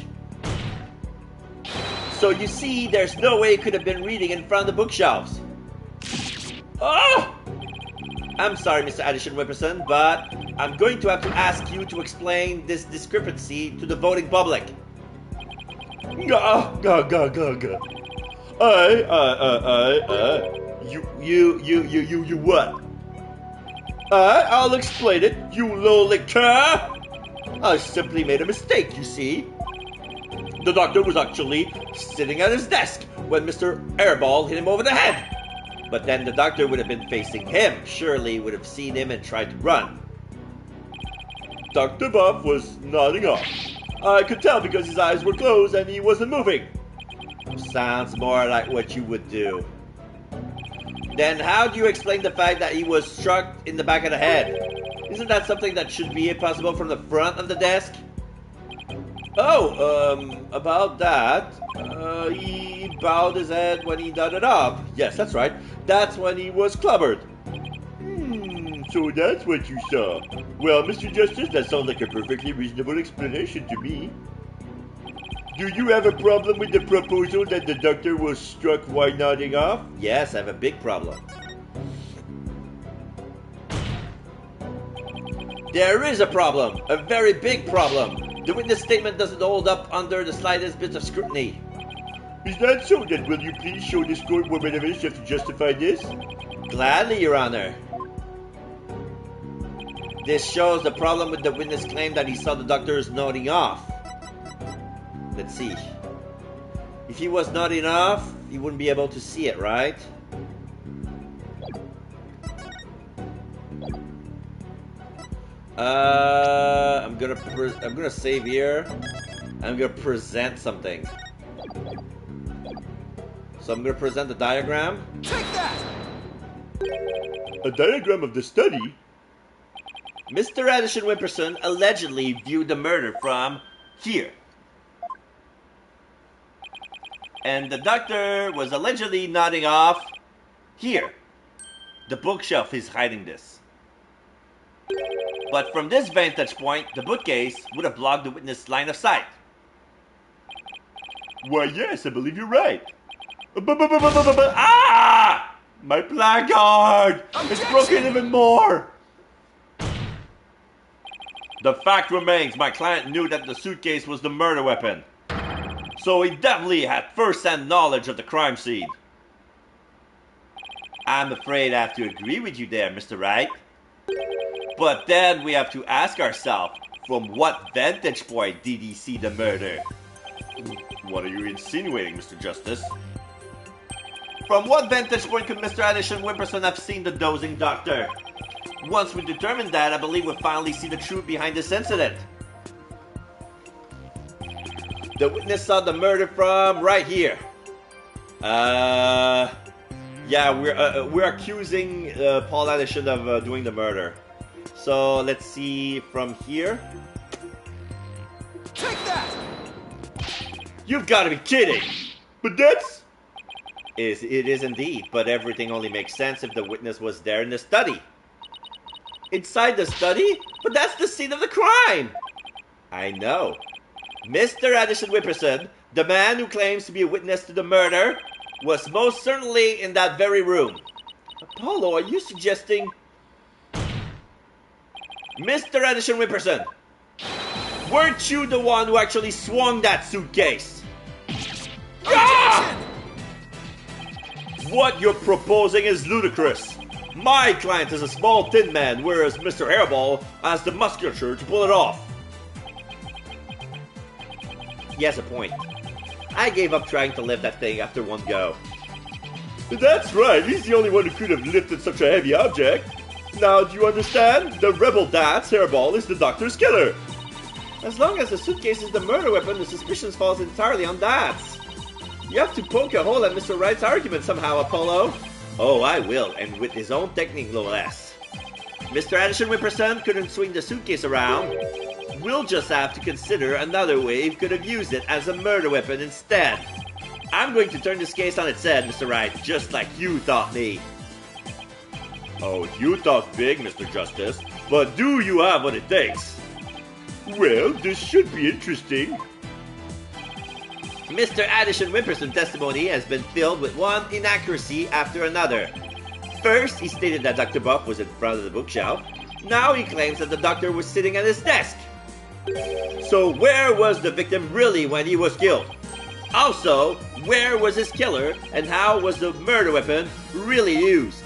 B: So you see, there's no way he could have been reading in front of the bookshelves. Oh! I'm sorry, Mr. Addison Whipperson, but I'm going to have to ask you to explain this discrepancy to the voting public.
C: Gah. You what? I'll explain it, you lowly cur. I simply made a mistake, you see. The doctor was actually sitting at his desk when Mr. Airball hit him over the head.
B: But then the doctor would have been facing him. Surely would have seen him and tried to run.
C: Dr. Buff was nodding off. I could tell because his eyes were closed and he wasn't moving.
B: Sounds more like what you would do. Then how do you explain the fact that he was struck in the back of the head? Isn't that something that should be possible from the front of the desk?
C: Oh, about that, he bowed his head when he nodded off. Yes, that's right. That's when he was clobbered. So that's what you saw. Well, Mr. Justice, that sounds like a perfectly reasonable explanation to me. Do you have a problem with the proposal that the doctor was struck while nodding off?
B: Yes, I have a big problem. There is a problem, a very big problem. The witness statement doesn't hold up under the slightest bit of scrutiny.
C: Is that so? Then will you please show this court what evidence you have to justify this?
B: Gladly, Your Honor. This shows the problem with the witness claim that he saw the doctors nodding off. Let's see. If he was nodding off, he wouldn't be able to see it, right? I'm gonna save here. I'm gonna present something. So I'm gonna present the diagram.
D: Take that!
C: A diagram of the study?
B: Mr. Addison Whipperson allegedly viewed the murder from here. And the doctor was allegedly nodding off here. The bookshelf is hiding this. But from this vantage point, the bookcase would have blocked the witness' line of sight.
C: Why, yes, I believe you're right. Ah! My placard! It's broken even more!
A: The fact remains my client knew that the suitcase was the murder weapon. So he definitely had first-hand knowledge of the crime scene.
B: I'm afraid I have to agree with you there, Mr. Wright.
A: But then we have to ask ourselves, from what vantage point did he see the murder? What are you insinuating, Mr. Justice?
B: From what vantage point could Mr. Addison Whipperson have seen the dozing doctor? Once we determine that, I believe we'll finally see the truth behind this incident. The witness saw the murder from right here.
A: Yeah, we're accusing Paul Addison of doing the murder.
B: So let's see from here.
D: Take that!
A: You've got to be kidding!
C: But that's...
B: It is indeed, but everything only makes sense if the witness was there in the study. Inside the study? But that's the scene of the crime! I know. Mr. Addison Whipperson, the man who claims to be a witness to the murder, was most certainly in that very room. Apollo, are you suggesting... Mr. Addison Whipperson, weren't you the one who actually swung that suitcase?
A: Ah! What you're proposing is ludicrous. My client is a small thin man, whereas Mr. Hairball has the musculature to pull it off.
B: He has a point. I gave up trying to lift that thing after one go.
C: That's right, he's the only one who could have lifted such a heavy object. Now, do you understand? The rebel Dance Hairball is the doctor's killer.
B: As long as the suitcase is the murder weapon, the suspicions falls entirely on Dance. You have to poke a hole at Mr. Wright's argument somehow, Apollo. Oh, I will, and with his own technique no less. Mr. Addison Whipperson couldn't swing the suitcase around. We'll just have to consider another way he could have used it as a murder weapon instead. I'm going to turn this case on its head, Mr. Wright, just like you taught me.
A: Oh, you talk big, Mr. Justice, but do you have what it takes?
C: Well, this should be interesting.
B: Mr. Addison Whipperson's testimony has been filled with one inaccuracy after another. First, he stated that Dr. Buff was in front of the bookshelf. Now he claims that the doctor was sitting at his desk. So where was the victim really when he was killed? Also, where was his killer, and how was the murder weapon really used?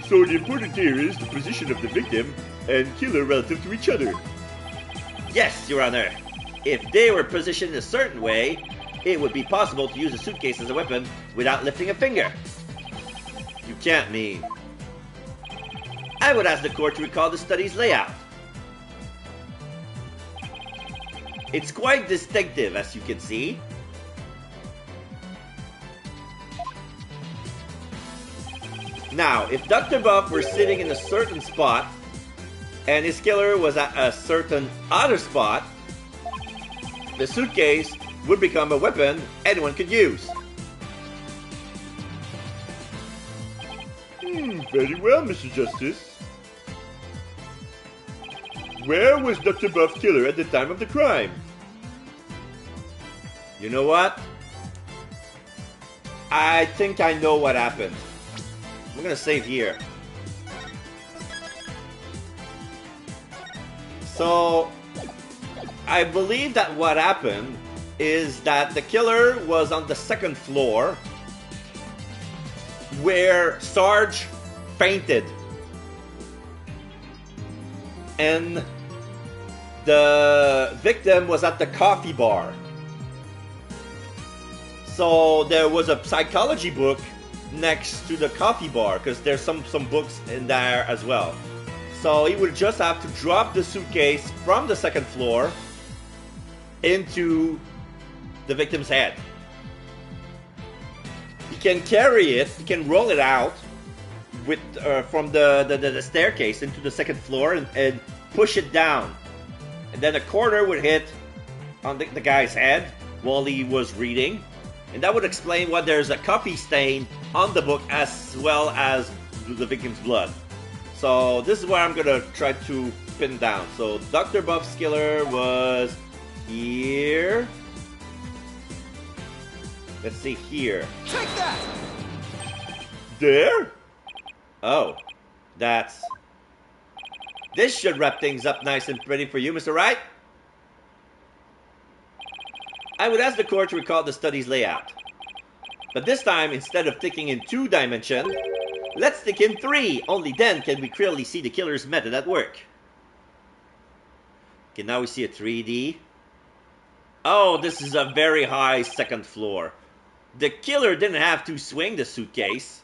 C: So the important here is the position of the victim and killer relative to each other.
B: Yes, Your Honor. If they were positioned a certain way, it would be possible to use a suitcase as a weapon without lifting a finger. You can't mean. I would ask the court to recall the study's layout. It's quite distinctive, as you can see. Now, if Dr. Buff were sitting in a certain spot, and his killer was at a certain other spot, the suitcase would become a weapon anyone could use.
C: Very well, Mr. Justice. Where was Dr. Buff's killer at the time of the crime?
B: You know what? I think I know what happened. I'm gonna save here. So, I believe that what happened is that the killer was on the second floor where Sarge fainted. And the victim was at the coffee bar. So there was a psychology book next to the coffee bar, because there's some books in there as well. So he would just have to drop the suitcase from the second floor into the victim's head. He can carry it, he can roll it out with from the staircase into the second floor and push it down. And then a corner would hit on the guy's head while he was reading. And that would explain why there's a coffee stain on the book as well as the victim's blood. So this is where I'm gonna try to pin down. So Dr. Buff's killer was here. Let's see here.
D: Take that!
C: There?
B: Oh, that's... This should wrap things up nice and pretty for you, Mr. Wright. I would ask the court to recall the study's layout. But this time, instead of thinking in 2 dimensions, let's think in 3. Only then can we clearly see the killer's method at work. Okay, now we see a 3D. Oh, this is a very high second floor. The killer didn't have to swing the suitcase.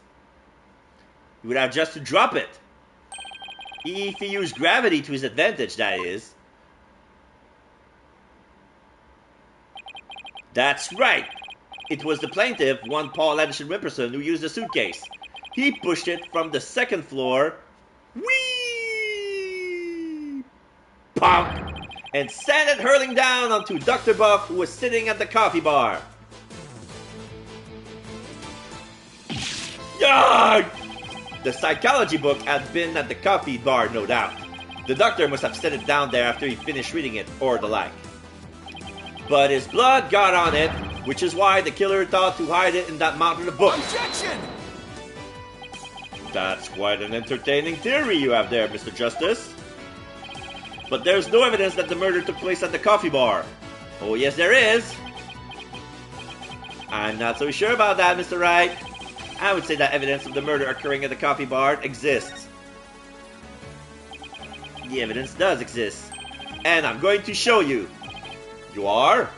B: He would have just to drop it. If he used gravity to his advantage, that is. That's right. It was the plaintiff, one Paul Anderson Wimperson, who used the suitcase. He pushed it from the second floor, whee, pop, and sent it hurling down onto Dr. Buff, who was sitting at the coffee bar. Yarg! The psychology book had been at the coffee bar, no doubt. The doctor must have set it down there after he finished reading it, or the like. But his blood got on it, which is why the killer thought to hide it in that mountain of books.
D: Objection!
B: That's quite an entertaining theory you have there, Mr. Justice. But there's no evidence that the murder took place at the coffee bar. Oh yes, there is. I'm not so sure about that, Mr. Wright. I would say that evidence of the murder occurring at the coffee bar exists. The evidence does exist. And I'm going to show you. You are?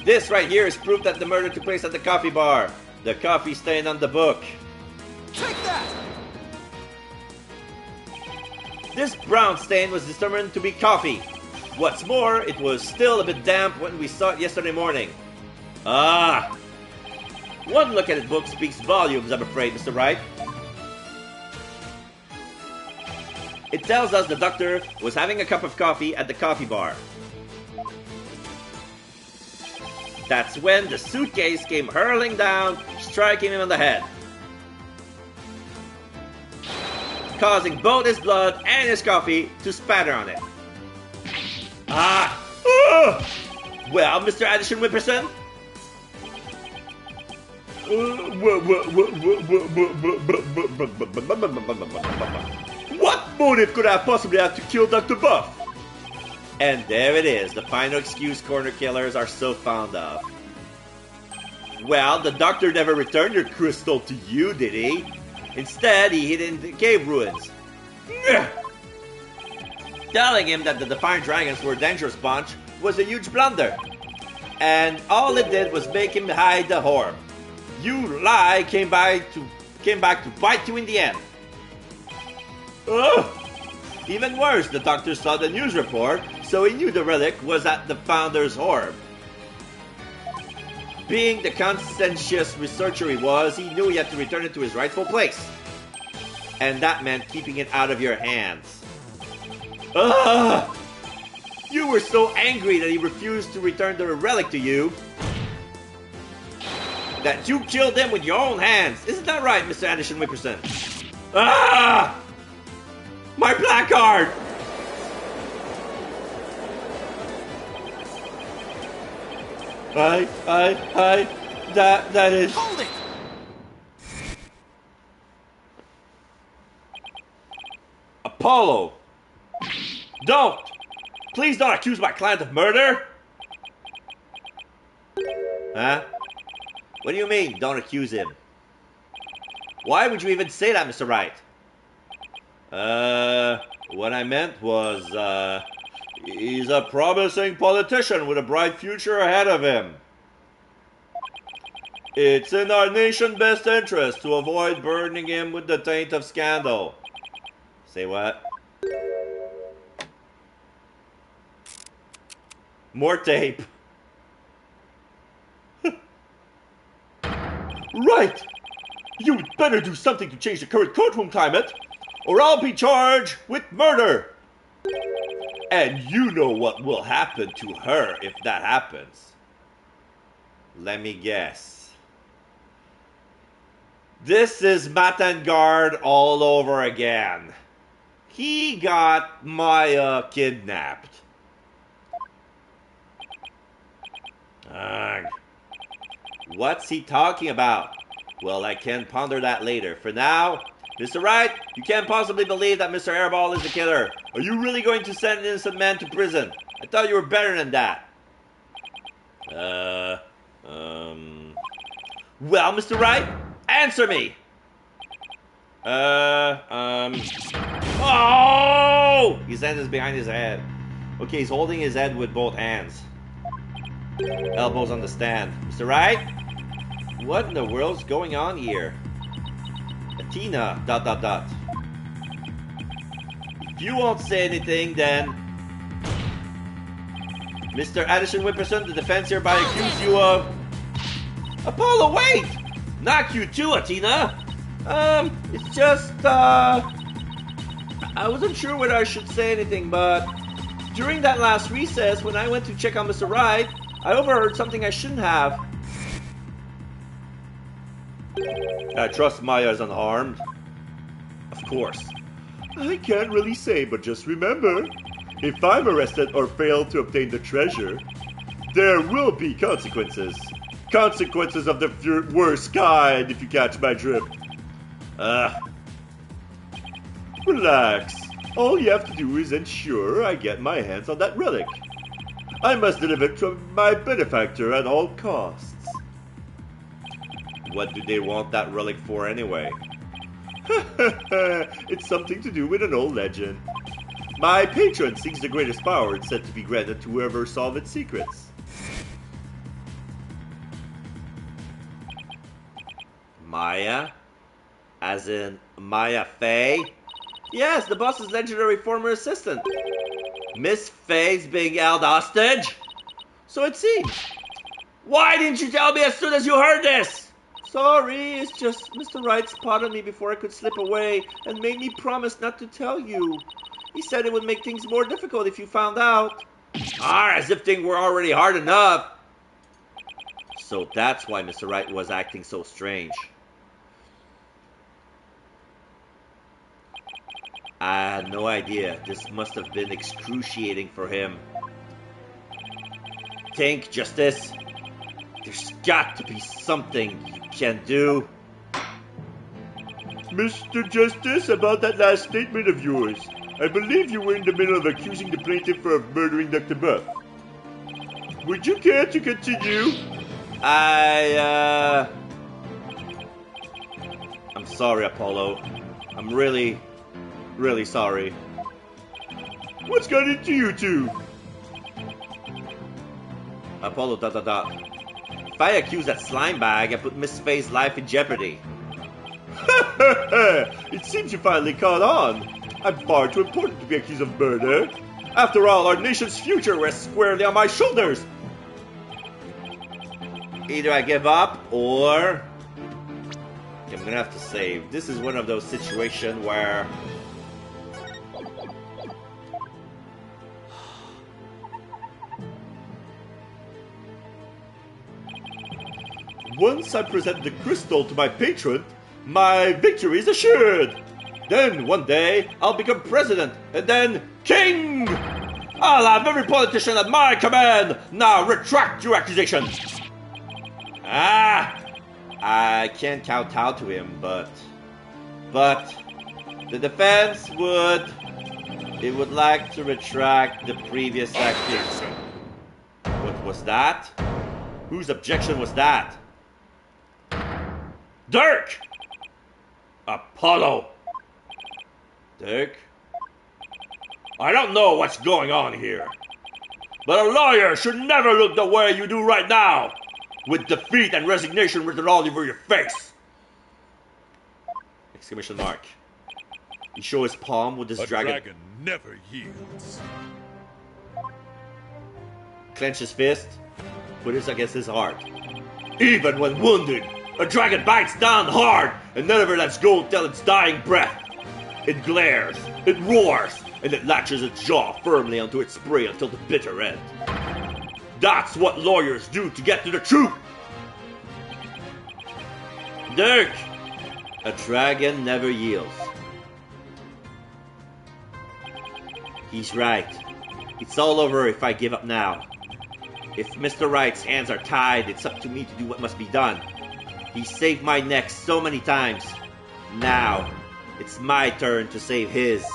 B: This right here is proof that the murder took place at the coffee bar. The coffee stain on the book.
D: Take that!
B: This brown stain was determined to be coffee. What's more, it was still a bit damp when we saw it yesterday morning. Ah! One look at the book speaks volumes, I'm afraid, Mr. Wright. It tells us the doctor was having a cup of coffee at the coffee bar. That's when the suitcase came hurling down, striking him on the head, causing both his blood and his coffee to spatter on it. Ah! Well, Mr. Anderson Wimperson?
C: What motive could I possibly have to kill Dr. Buff?
B: And there it is, the final excuse corner killers are so fond of. Well, the doctor never returned your crystal to you, did he? Instead, he hid in the cave ruins. Telling him that the Defiant Dragons were a dangerous bunch was a huge blunder. And all it did was make him hide the orb. You lie came back to bite you in the end. Even worse, the doctor saw the news report, so he knew the relic was at the Founder's orb. Being the conscientious researcher he was, he knew he had to return it to his rightful place. And that meant keeping it out of your hands. You were so angry that he refused to return the relic to you that you killed him with your own hands. Isn't that right, Mr. Anderson Whipperson? My placard! That is...
D: Hold it!
B: Apollo! Don't! Please don't accuse my client of murder! Huh? What do you mean, don't accuse him? Why would you even say that, Mr. Wright? What I meant was, he's a promising politician with a bright future ahead of him. It's in our nation's best interest to avoid burdening him with the taint of scandal. Say what? More tape.
C: Right! You'd better do something to change the current courtroom climate, or I'll be charged with murder!
B: And you know what will happen to her if that happens. Let me guess. This is Matangard all over again. He got Maya kidnapped. Ugh. What's he talking about? Well, I can ponder that later. For now, Mr. Wright, you can't possibly believe that Mr. Airball is the killer. Are you really going to send an innocent man to prison? I thought you were better than that. Well, Mr. Wright, answer me. Oh! His hand is behind his head. Okay, he's holding his head with both hands. Elbows on the stand. Mr. Wright? What in the world's going on here? Athena, ... If you won't say anything, then... Mr. Addison Whipperson, the defense hereby accuse you of... Apollo, wait! Not you too, Athena! It's just, I wasn't sure whether I should say anything, but... During that last recess, when I went to check on Mr. Wright, I overheard something I shouldn't have. I trust Maya is unharmed. Of course.
C: I can't really say, but just remember, if I'm arrested or fail to obtain the treasure, there will be consequences. Consequences of the worst kind, if you catch my drift. Relax. All you have to do is ensure I get my hands on that relic. I must deliver it to my benefactor at all costs.
B: What do they want that relic for anyway?
C: It's something to do with an old legend. My patron seeks the greatest power it's said to be granted to whoever solves its secrets.
B: Maya? As in Maya Fey? Yes, the boss's legendary former assistant. Miss Fey's being held hostage? So it seems. Why didn't you tell me as soon as you heard this? Sorry, it's just Mr. Wright spotted me before I could slip away and made me promise not to tell you. He said it would make things more difficult if you found out. As if things were already hard enough. So that's why Mr. Wright was acting so strange. I had no idea. This must have been excruciating for him. Think, Justice. There's got to be something you can do.
C: Mr. Justice, about that last statement of yours, I believe you were in the middle of accusing the plaintiff of murdering Dr. Buff. Would you care to continue?
B: I'm sorry, Apollo. I'm really, really sorry.
C: What's got into you two?
B: Apollo, ... If I accuse that slime bag, I put Miss Faye's life in jeopardy.
C: It seems you finally caught on. I'm far too important to be accused of murder.
B: After all, our nation's future rests squarely on my shoulders. Either I give up, or I'm gonna have to save. This is one of those situations where
C: once I present the crystal to my patron, my victory is assured.
B: then one day I'll become president and then king. I'll have every politician at my command. Now retract your accusations. I can't kowtow to him, but the defense would like to retract the previous accusation. What was that? Whose objection was that? Dirk! Apollo! Dirk? I don't know what's going on here, but a lawyer should never look the way you do right now, with defeat and resignation written all over your face! Exclamation mark. He showed his palm with his dragon.
E: A dragon never yields.
B: Clench his fist, put it against his heart. Even when wounded, a dragon bites down hard and never lets go till its dying breath. It glares, it roars, and it latches its jaw firmly onto its prey until the bitter end. That's what lawyers do to get to the truth. Dirk, a dragon never yields. He's right. It's all over if I give up now. If Mr. Wright's hands are tied, it's up to me to do what must be done. He saved my neck so many times. Now, it's my turn to save his.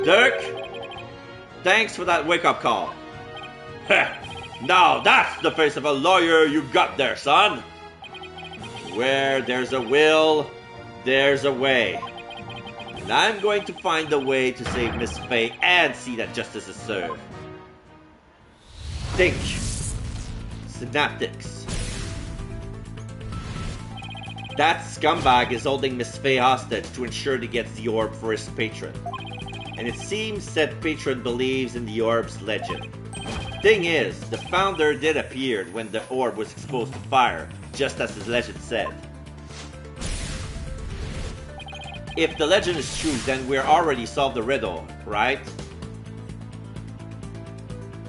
B: Dirk, thanks for that wake-up call. Heh, now that's the face of a lawyer you got there, son. Where there's a will, there's a way. And I'm going to find a way to save Miss Faye and see that justice is served. Think. Synaptics. That scumbag is holding Miss Faye hostage to ensure he gets the orb for his patron. And it seems said patron believes in the orb's legend. Thing is, the founder did appear when the orb was exposed to fire, just as his legend said. If the legend is true, then we're already solved the riddle, right?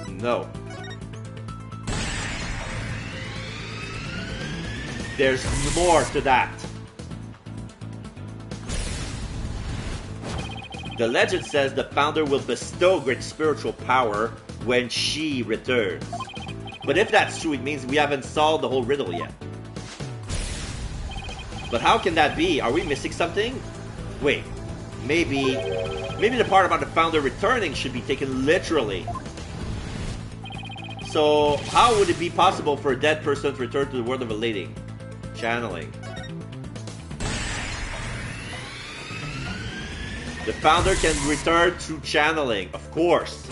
B: No. There's more to that. The legend says the founder will bestow great spiritual power when she returns. But if that's true, it means we haven't solved the whole riddle yet. But how can that be? Are we missing something? Wait, maybe the part about the founder returning should be taken literally. So, how would it be possible for a dead person to return to the world of a lady? Channeling. The founder can return through channeling, of course.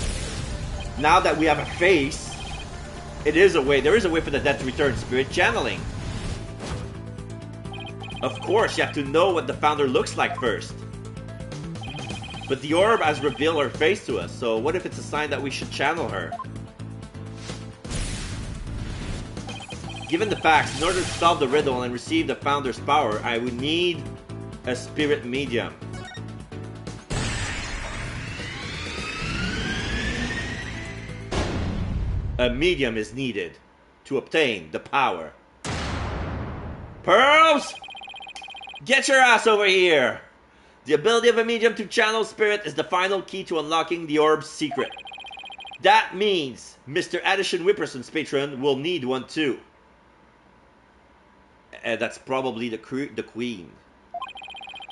B: Now that we have a face, there is a way for the dead to return. Spirit channeling. Of course, you have to know what the founder looks like first. But the orb has revealed her face to us, so what if it's a sign that we should channel her? Given the facts, in order to solve the riddle and receive the founder's power, I would need a spirit medium. A medium is needed to obtain the power. Pearls! Get your ass over here! The ability of a medium to channel spirit is the final key to unlocking the orb's secret. That means Mr. Addison Whipperson's patron will need one too. And that's probably the Queen.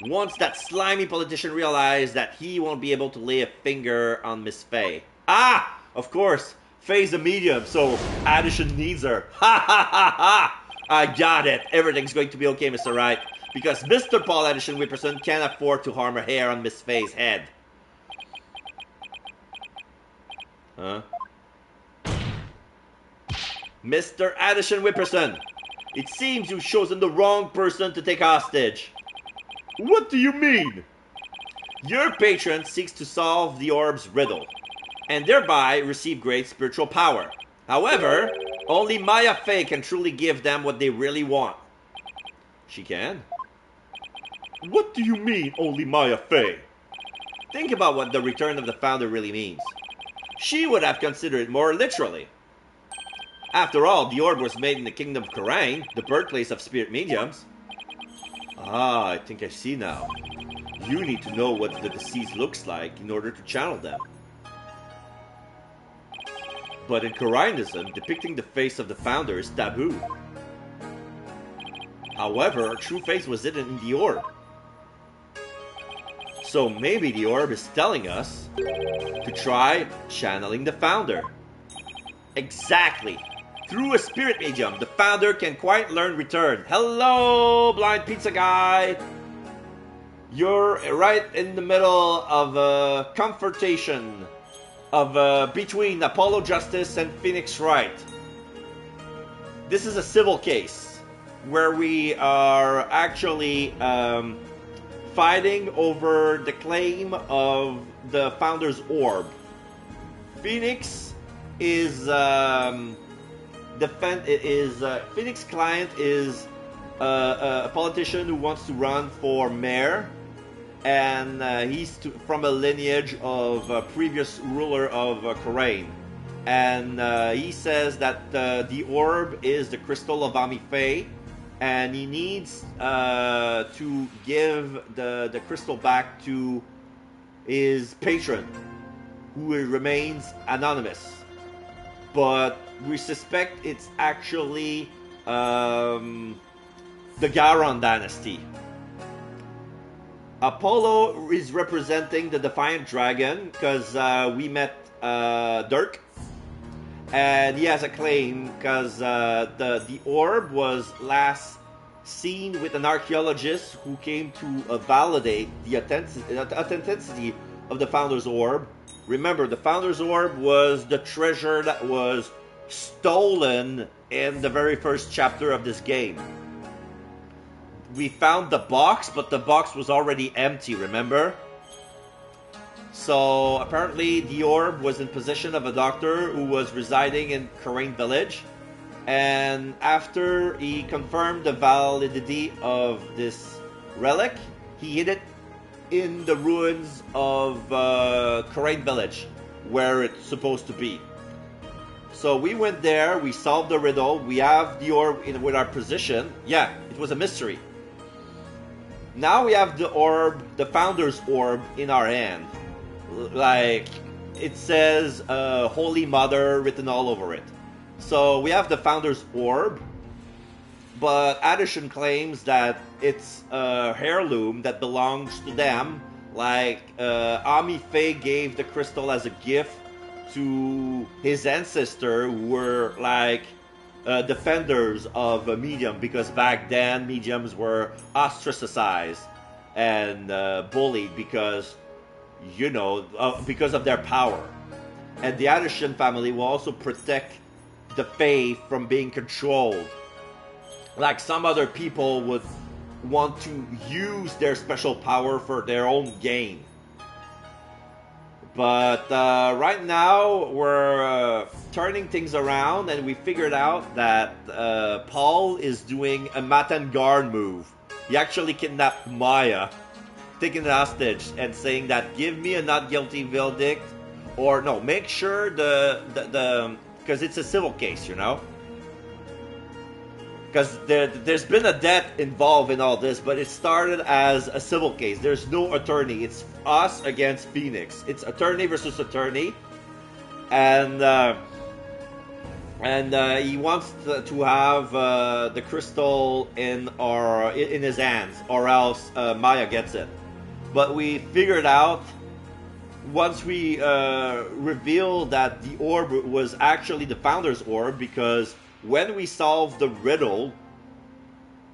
B: Once that slimy politician realized that he won't be able to lay a finger on Miss Faye. Ah! Of course, Faye's a medium, so Addison needs her. Ha ha ha ha! I got it. Everything's going to be okay, Mr. Wright. Because Mr. Paul Addison Whipperson can't afford to harm a hair on Miss Faye's head. Huh? Mr. Addison Whipperson, it seems you've chosen the wrong person to take hostage.
C: What do you mean?
B: Your patron seeks to solve the orb's riddle, and thereby receive great spiritual power. However, only Maya Fey can truly give them what they really want. She can.
C: What do you mean, only Maya Fey?
B: Think about what the return of the founder really means. She would have considered it more literally. After all, the orb was made in the kingdom of Khura'in, the birthplace of spirit mediums. Ah, I think I see now. You need to know what the deceased looks like in order to channel them. But in Khura'inism, depicting the face of the founder is taboo. However, her true face was hidden in the orb. So maybe the orb is telling us to try channeling the founder. Exactly. Through a spirit medium, the founder can quite learn return. Hello, blind pizza guy. You're right in the middle of a confrontation of between Apollo Justice and Phoenix Wright. This is a civil case where we are actually fighting over the claim of the founder's orb. Phoenix is Phoenix client is a politician who wants to run for mayor, and he's from a lineage of a previous ruler of Khura'in, and he says that the orb is the crystal of Ami Faye, and he needs to give the crystal back to his patron, who remains anonymous. But we suspect it's actually the Garon dynasty. Apollo is representing the Defiant Dragon because we met Dirk, and he has a claim because the orb was last seen with an archaeologist who came to validate the authenticity of the founder's orb. Remember, the founder's orb was the treasure that was stolen in the very first chapter of this game. We found the box, but the box was already empty, remember? So apparently the orb was in possession of a doctor who was residing in Khura'in village, and after he confirmed the validity of this relic, he hid it in the ruins of Khura'in village, where it's supposed to be. So we went there, we solved the riddle, we have the orb with our position. Yeah, it was a mystery. Now we have the orb, the founder's orb, in our hand. Like, it says Holy Mother written all over it. So we have the founder's orb, but Addison claims that it's a heirloom that belongs to them. Like, Ami Faye gave the crystal as a gift to his ancestor, who were like defenders of a medium, because back then mediums were ostracized and bullied because, you know, because of their power. And the Addison family will also protect the Fae from being controlled. Like some other people would want to use their special power for their own gain. But right now we're turning things around, and we figured out that Paul is doing a Matangar move. He actually kidnapped Maya, taking it hostage, and saying that give me a not guilty verdict, or no, make sure the because it's a civil case, you know. Because there's been a debt involved in all this, but it started as a civil case. There's no attorney. It's us against Phoenix. It's attorney versus attorney. and he wants to have the crystal in his hands, or else Maya gets it. But we figured out once we revealed that the orb was actually the Founder's orb, because when we solved the riddle,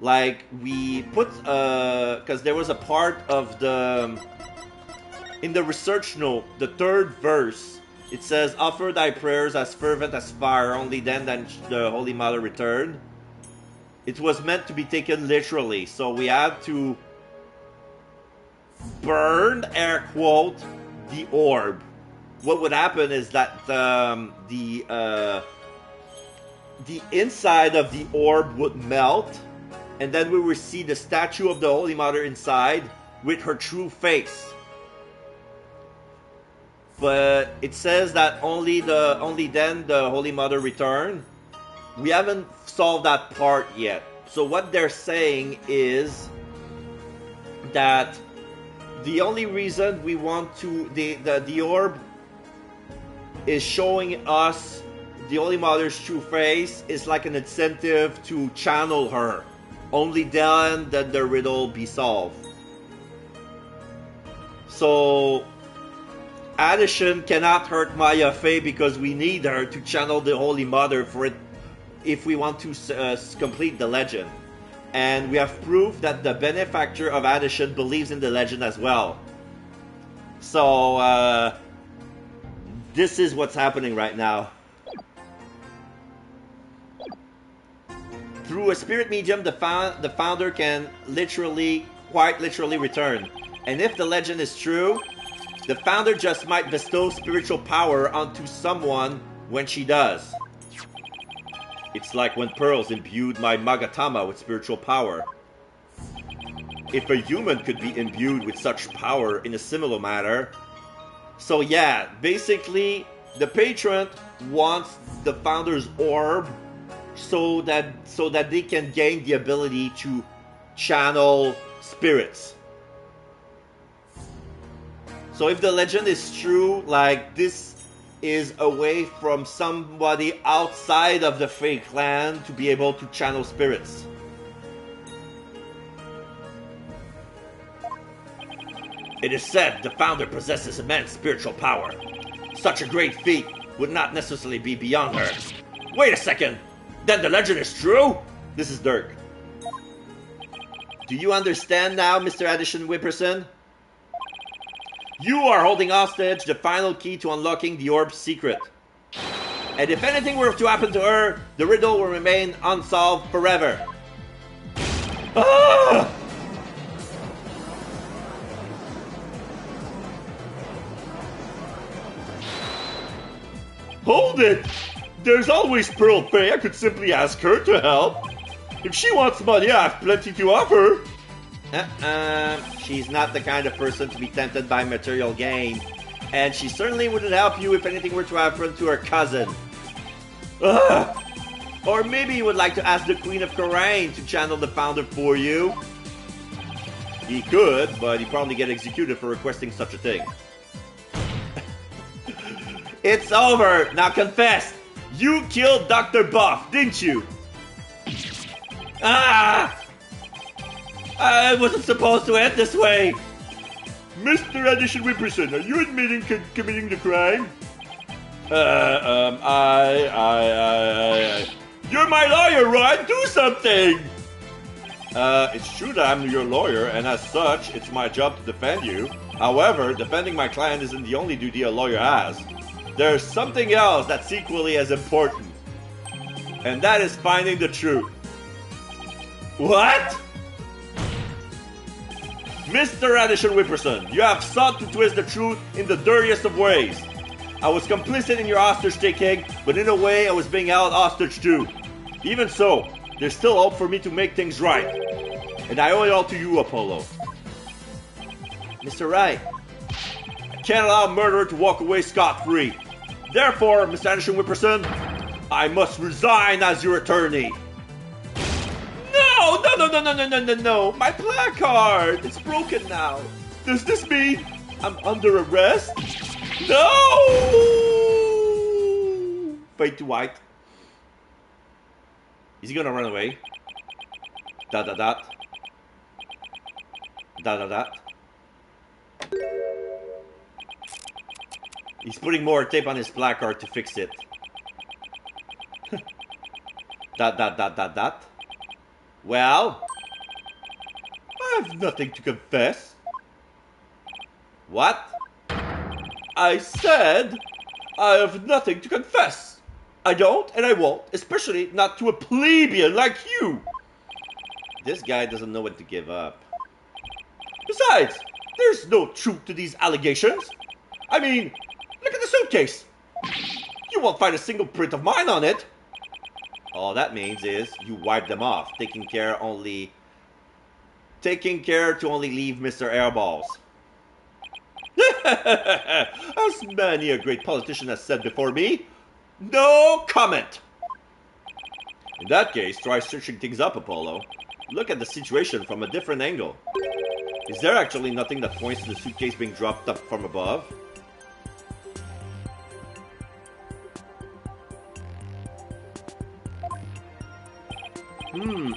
B: like we put because there was a part of in the research note, the third verse. It says, "Offer thy prayers as fervent as fire, only then the Holy Mother returned." It was meant to be taken literally, so we had to burn, air quote, the orb. What would happen is that the inside of the orb would melt, and then we would see the statue of the Holy Mother inside with her true face. But it says that only then the Holy Mother returned. We haven't solved that part yet. So what they're saying is that the only reason we want to the orb is showing us the Holy Mother's true face is like an incentive to channel her. Only then the riddle be solved. So addition cannot hurt Maya Fey because we need her to channel the Holy Mother for it if we want to complete the legend. And we have proof that the benefactor of addition believes in the legend as well. So this is what's happening right now. Through a spirit medium, the founder can quite literally return. And if the legend is true, the founder just might bestow spiritual power onto someone when she does. It's like when Pearls imbued my Magatama with spiritual power. If a human could be imbued with such power in a similar manner. So yeah, basically, the patron wants the founder's orb so that they can gain the ability to channel spirits. So if the legend is true, like this is a way from somebody outside of the Fey clan to be able to channel spirits. It is said the founder possesses immense spiritual power. Such a great feat would not necessarily be beyond her. Wait a second! Then the legend is true? This is Dirk. Do you understand now, Mr. Addison Whipperson? You are holding hostage the final key to unlocking the orb's secret. And if anything were to happen to her, the riddle will remain unsolved forever. Ah!
C: Hold it! There's always Pearl Fey. I could simply ask her to help. If she wants money, I have plenty to offer.
B: She's not the kind of person to be tempted by material gain. And she certainly wouldn't help you if anything were to happen to her cousin. Ugh. Or maybe you would like to ask the Queen of Khura'in to channel the founder for you. He could, but he'd probably get executed for requesting such a thing. It's over! Now confess! You killed Dr. Buff, didn't you? Ah! I wasn't supposed to end this way!
C: Mr. Addison Whipperson, are you admitting committing the crime?
B: You're my lawyer, Ron! Do something! It's true that I'm your lawyer, and as such, it's my job to defend you. However, defending my client isn't the only duty a lawyer has. There's something else that's equally as important. And that is finding the truth. What? Mr. Addison Whipperson, you have sought to twist the truth in the dirtiest of ways. I was complicit in your hostage taking, but in a way I was being held hostage too. Even so, there's still hope for me to make things right. And I owe it all to you, Apollo. Mr. Wright, I can't allow a murderer to walk away scot-free. Therefore, Mr. Addison Whipperson, I must resign as your attorney. No! My placard! It's broken now.
C: Does this mean
B: I'm under arrest?
C: no?
A: Fade to white. Is he gonna run away? Dot dot dot. Dot dot dot. He's putting more tape on his placard to fix it. Dot dot dot dot dot. Well, I have nothing to confess. What? I said I have nothing to confess. I don't and I won't, especially not to a plebeian like you. This guy doesn't know when to give up. Besides, there's no truth to these allegations. I mean, look at the suitcase. You won't find a single print of mine on it. All that means is you wipe them off, taking care to only leave Mr. Airballs. As many a great politician has said before me, no comment. In that case, try searching things up, Apollo. Look at the situation from a different angle. Is there actually nothing that points to the suitcase being dropped up from above?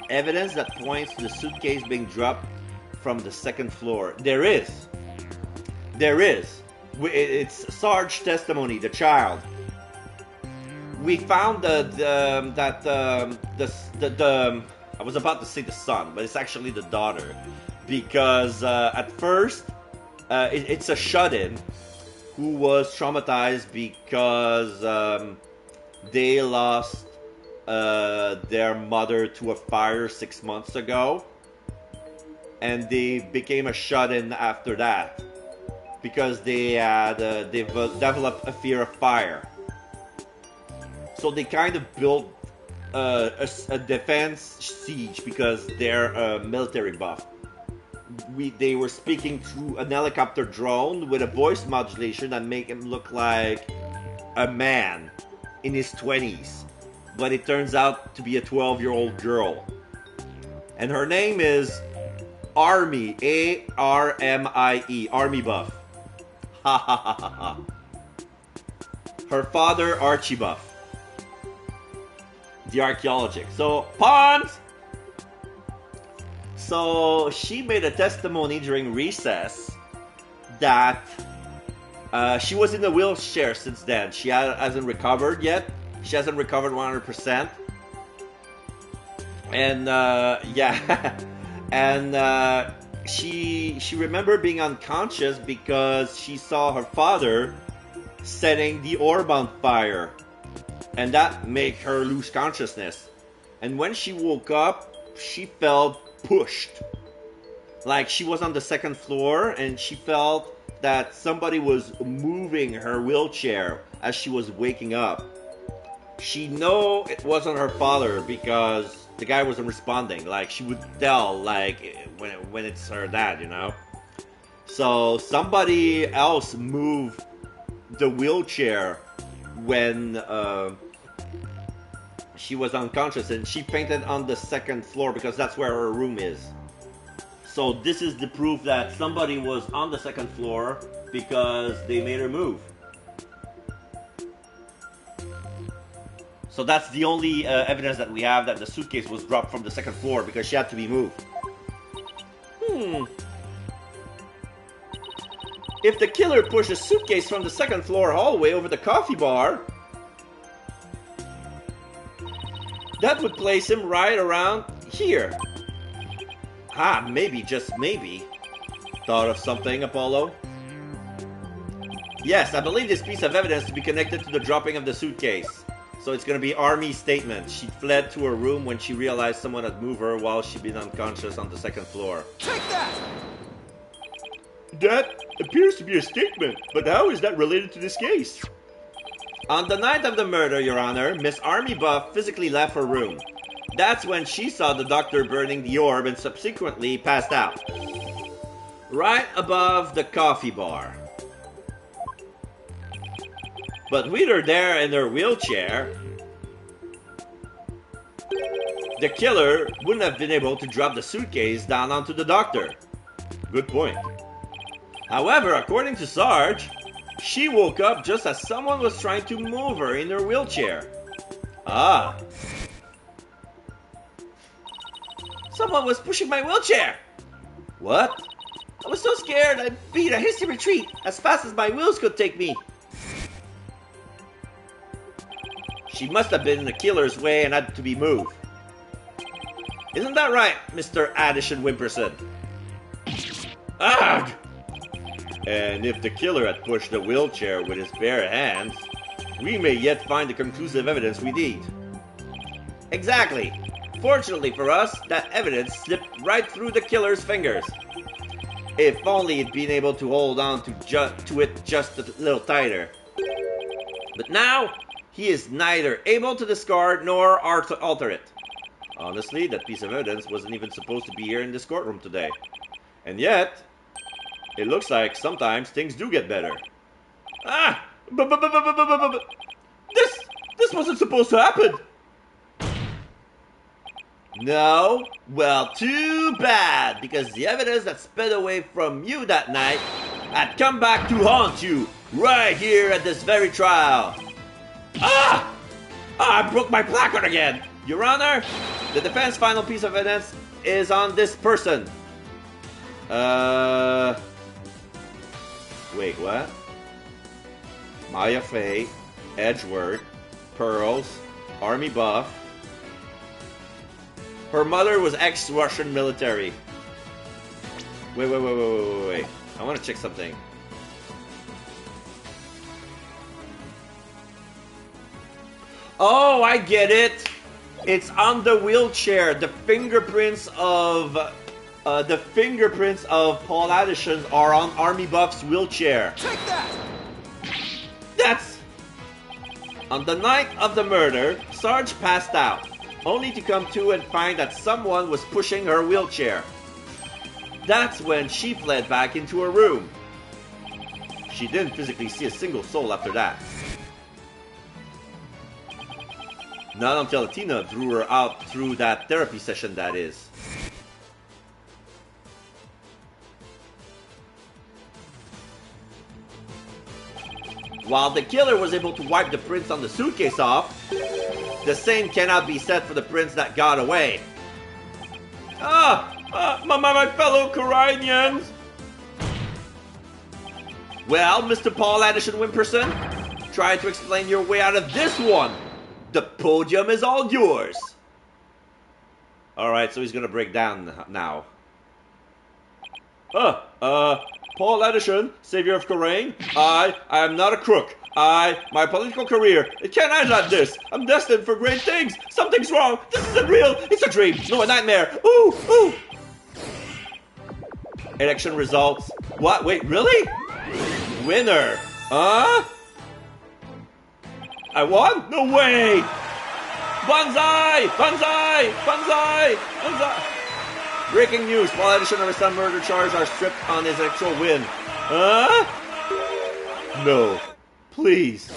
A: Evidence that points to the suitcase being dropped from the second floor. There is. There is. It's Sarge's testimony, the child. We found I was about to say the son, but it's actually the daughter. Because at first, it's a shut-in who was traumatized because they lost their mother to a fire 6 months ago. And they became a shut-in after that. Because they had developed a fear of fire. So they kind of built a defense siege because they're a military buff. They were speaking through an helicopter drone with a voice modulation that made him look like a man in his 20s. But it turns out to be a 12-year-old girl. And her name is Army, A-R-M-I-E, Army Buff. Ha ha ha ha ha. Her father, Archie Buff. The archaeologist. So, Pawns! So, she made a testimony during recess that she was in a wheelchair since then. She hasn't recovered yet. She hasn't recovered 100%. And, yeah. And, she remembered being unconscious because she saw her father setting the orb on fire. And that made her lose consciousness. And when she woke up, she felt pushed. Like she was on the second floor and she felt that somebody was moving her wheelchair as she was waking up. She know it wasn't her father because the guy wasn't responding. Like she would tell like when it's her dad, you know. So somebody else moved the wheelchair when she was unconscious, and she fainted on the second floor because that's where her room is. So this is the proof that somebody was on the second floor because they made her move. So that's the only evidence that we have that the suitcase was dropped from the second floor because she had to be moved. If the killer pushed a suitcase from the second floor hallway over the coffee bar, that would place him right around here. Ah, maybe, just maybe. Thought of something, Apollo? Yes, I believe this piece of evidence to be connected to the dropping of the suitcase. So it's going to be Army's statement. She fled to her room when she realized someone had moved her while she'd been unconscious on the second floor.
D: Take that!
C: That appears to be a statement, but how is that related to this case?
A: On the night of the murder, Your Honor, Miss Army Buff physically left her room. That's when she saw the doctor burning the orb and subsequently passed out. Right above the coffee bar. But with her there in her wheelchair, the killer wouldn't have been able to drop the suitcase down onto the doctor. Good point. However, according to Sarge,
B: She woke up just as someone was trying to move her in her wheelchair. Ah. Someone was pushing my wheelchair. What? I was so scared I beat a hasty retreat as fast as my wheels could take me. She must have been in the killer's way and had to be moved. Isn't that right, Mr. Addison Wimperson? Ugh! And if the killer had pushed the wheelchair with his bare hands, we may yet find the conclusive evidence we need. Exactly. Fortunately for us, that evidence slipped right through the killer's fingers. If only he'd been able to hold on to it just a little tighter. But now, he is neither able to discard nor alter it. Honestly, that piece of evidence wasn't even supposed to be here in this courtroom today. And yet, it looks like sometimes things do get better. Ah! This wasn't supposed to happen! No? Well, too bad, because the evidence that sped away from you that night had come back to haunt you right here at this very trial. Ah! I broke my placard again! Your Honor, the defense final piece of evidence is on this person. Wait, what? Maya Fey, Edgeworth, Pearls, Army Buff. Her mother was ex-Russian military. Wait. I want to check something. Oh, I get it. It's on the wheelchair. The fingerprints of Paul Addison are on Army Buff's wheelchair.
D: Take that!
B: That's... On the night of the murder, Sarge passed out, only to come to and find that someone was pushing her wheelchair. That's when she fled back into her room. She didn't physically see a single soul after that. Not until Tina drew her out through that therapy session, that is. While the killer was able to wipe the prints on the suitcase off, the same cannot be said for the prints that got away. My fellow Corinians! Well, Mr. Paul Addison Wimperson, try to explain your way out of this one. The podium is all yours. Alright, so he's gonna break down now. Paul Addison, savior of Corrine. I am not a crook. My political career, it can't end like this. I'm destined for great things. Something's wrong. This isn't real. It's a dream. No, a nightmare. Ooh. Election results. What? Wait, really? Winner. Huh? I won? No way! Banzai! Breaking news. Paul Addison and his son murder charges are stripped on his actual win. Huh? No. Please.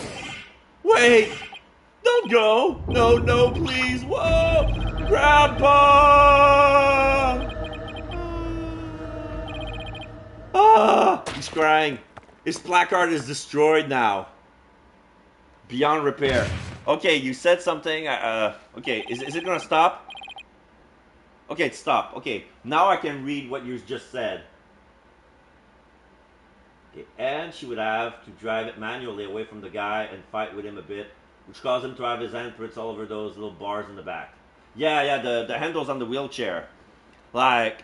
B: Wait! Don't go! No, please! Whoa! Grandpa! He's crying. His placard is destroyed now. Beyond repair. Okay, you said something. Okay, is it gonna stop? Okay, it stopped. Okay, now I can read what you just said. Okay, and she would have to drive it manually away from the guy and fight with him a bit, which caused him to have his handprints all over those little bars in the back. Yeah, the handles on the wheelchair. Like,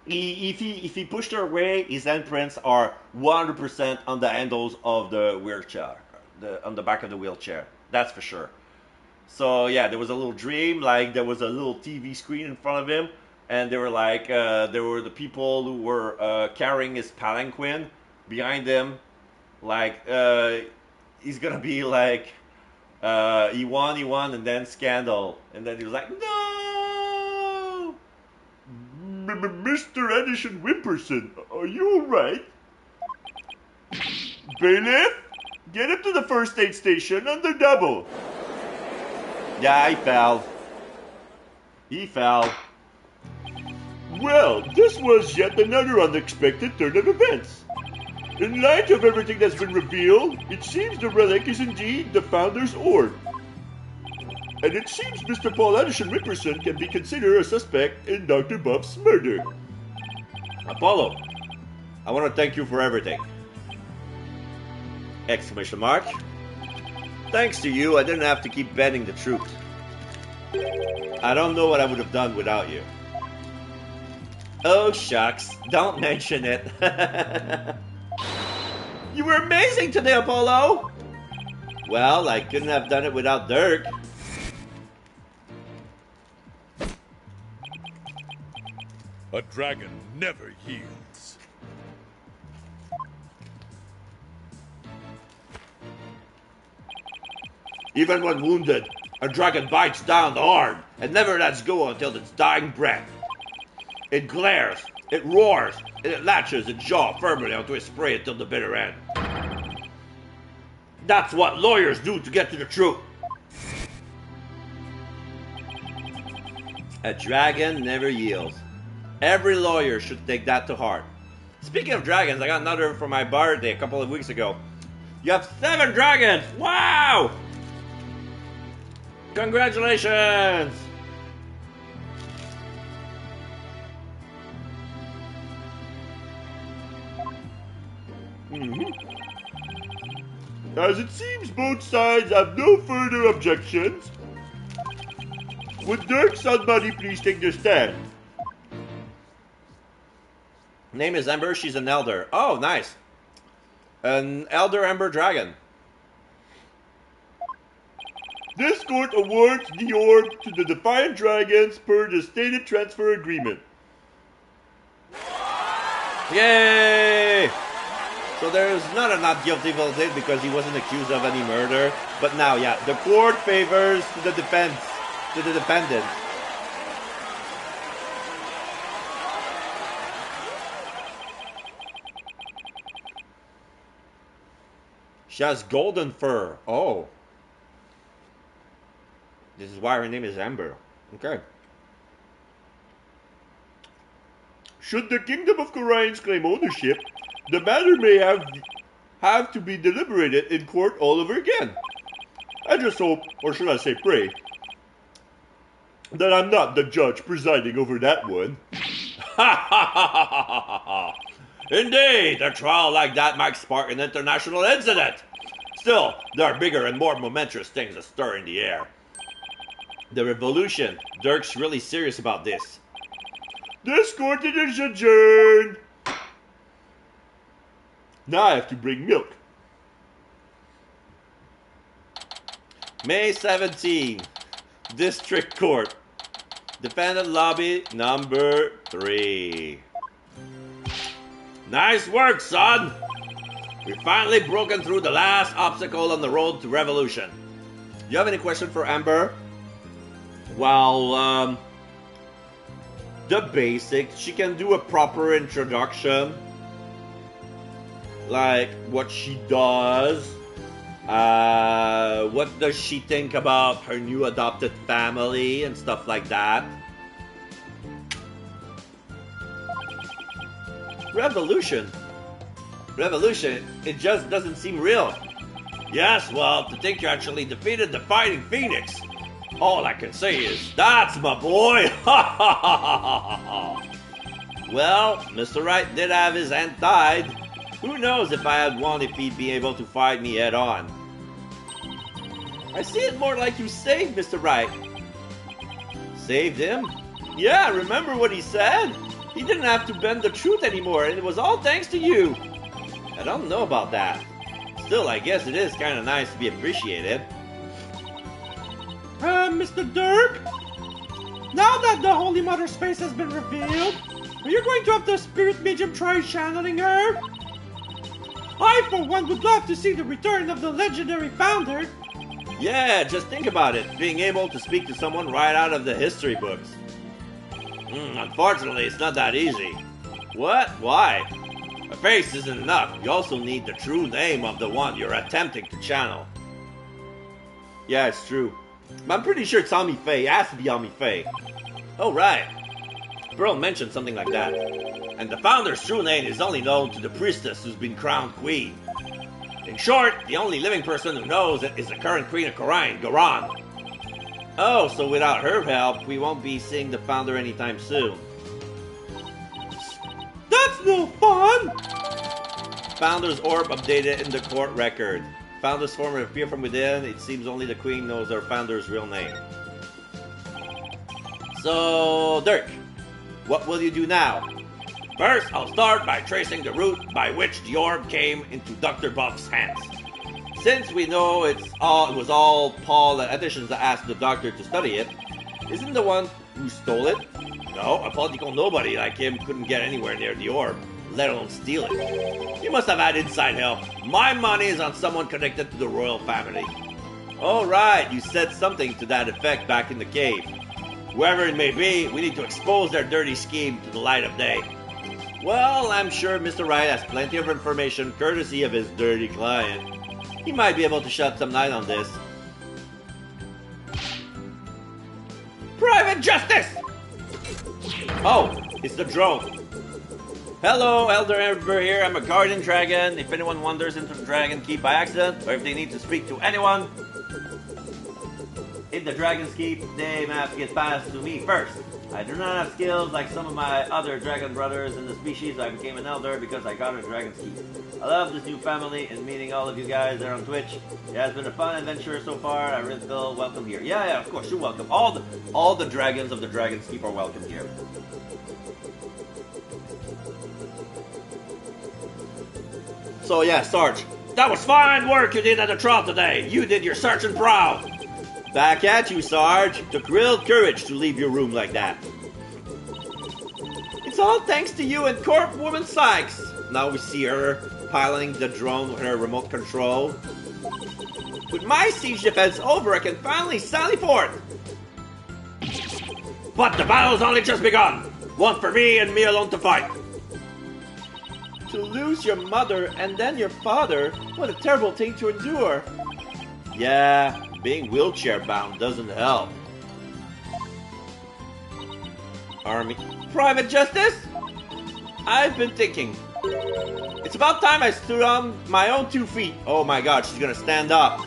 B: if he pushed her away, his handprints are 100% on the handles of the wheelchair. On the back of the wheelchair, that's for sure. So yeah, there was a little dream, like there was a little TV screen in front of him, and there were like there were the people who were carrying his palanquin behind him, like he's gonna be like he won, and then scandal, and then he was like, no,
C: Mr. Addison Wimperson, are you alright? Bailiff? Get him to the first aid station on the double.
B: Yeah, he fell.
C: Well, this was yet another unexpected turn of events. In light of everything that's been revealed, it seems the relic is indeed the Founder's orb. And it seems Mr. Paul Anderson Ripperson can be considered a suspect in Dr. Buff's murder.
B: Apollo, I want to thank you for everything. Exclamation mark. Thanks to you, I didn't have to keep bending the truth. I don't know what I would have done without you. Oh, shucks. Don't mention it.
A: You were amazing today, Apollo!
B: Well, I couldn't have done it without Dirk.
E: A dragon never yields.
A: Even when wounded, a dragon bites down hard and never lets go until its dying breath. It glares, it roars, and it latches its jaw firmly onto its prey until the bitter end. That's what lawyers do to get to the truth.
B: A dragon never yields. Every lawyer should take that to heart. Speaking of dragons, I got another for my birthday a couple of weeks ago. You have 7 dragons! Wow! Congratulations!
C: As it seems both sides have no further objections, would Dirk somebody please take the stand?
B: Name is Ember, she's an elder. Oh, nice. An elder ember dragon.
C: This court awards the orb to the Defiant Dragons per the stated transfer agreement.
B: Yay! So there's not a not guilty verdict because he wasn't accused of any murder. But now, yeah, the court favors the defense, to the defendant. She has golden fur. Oh. This is why her name is Ember. Okay.
C: Should the Kingdom of Corians claim ownership, the matter may have to be deliberated in court all over again. I just hope, or should I say pray, that I'm not the judge presiding over that one.
A: Ha ha ha ha ha ha! Indeed, a trial like that might spark an international incident. Still, there are bigger and more momentous things astir in the air.
B: The revolution. Dirk's really serious about this.
C: This court is adjourned. Now I have to bring milk.
B: May 17, District Court. Defendant lobby number 3.
A: Nice work, son! We've finally broken through the last obstacle on the road to revolution.
B: You have any question for Amber?
A: Well, the basics. She can do a proper introduction. Like, what she does. What does she think about her new adopted family and stuff like that.
B: Revolution. Revolution? It just doesn't seem real.
A: Yes, well, to think you actually defeated the Fighting Phoenix. All I can say is, that's my boy! Ha ha ha ha ha!
B: Well, Mr. Wright did have his hand tied. Who knows if I had won if he'd be able to fight me head on. I see it more like you saved Mr. Wright. Saved him? Yeah, remember what he said? He didn't have to bend the truth anymore, and it was all thanks to you. I don't know about that. Still, I guess it is kind of nice to be appreciated.
F: Mr. Dirk? Now that the Holy Mother's face has been revealed, are you going to have the spirit medium try channeling her? I, for one, would love to see the return of the legendary founder.
B: Yeah, just think about it. Being able to speak to someone right out of the history books.
A: Unfortunately, it's not that easy.
B: What? Why?
A: A face isn't enough. You also need the true name of the one you're attempting to channel.
B: Yeah, it's true. But I'm pretty sure it's Ami Faye. It has to be Ami Faye. Oh, right. Pearl mentioned something like that.
A: and the founder's true name is only known to the priestess who's been crowned queen. In short, the only living person who knows it is the current queen of Khura'in, Garan. Oh, so without her help, we won't be seeing the founder anytime soon.
F: That's no fun!
A: Founder's orb updated in the court record. Founder's form will appear from within. It seems only the queen knows our founder's real name. So, Dirk, what will you do now? First, I'll start by tracing the route by which the orb came into Dr. Buff's hands. Since we know it was all Paul and Editions that asked the doctor to study it, isn't the one who stole it? No, a political nobody like him couldn't get anywhere near the orb, let alone steal it. He must have had inside help. My money is on someone connected to the royal family. Oh right, you said something to that effect back in the cave. Whoever it may be, we need to expose their dirty scheme to the light of day. Well, I'm sure Mr. Wright has plenty of information courtesy of his dirty client. He might be able to shed some light on this. Private Justice! Oh, it's the drone. Hello, Elder Ember here. I'm a guardian dragon. If anyone wanders into the Dragon Keep by accident, or if they need to speak to anyone in the Dragon's Keep, they may have to get past to me first. I do not have skills like some of my other dragon brothers in the species. I became an elder because I got a Dragon's Keep. I love this new family and meeting all of you guys there on Twitch. It has been a fun adventure so far. I really feel welcome here. Yeah, of course, you're welcome. All the dragons of the Dragon's Keep are welcome here. So yeah, Sarge, that was fine work you did at the trial today. You did your sergeant proud. Back at you, Sarge. Took real courage to leave your room like that. It's all thanks to you and Corp Woman Sykes. Now we see her piloting the drone with her remote control. With my siege defense over, I can finally sally forth. But the battle's only just begun. One for me and me alone to fight. To lose your mother and then your father, what a terrible thing to endure. Yeah, being wheelchair bound doesn't help. Army. Private Justice? I've been thinking. It's about time I stood on my own 2 feet. Oh my god, she's gonna stand up.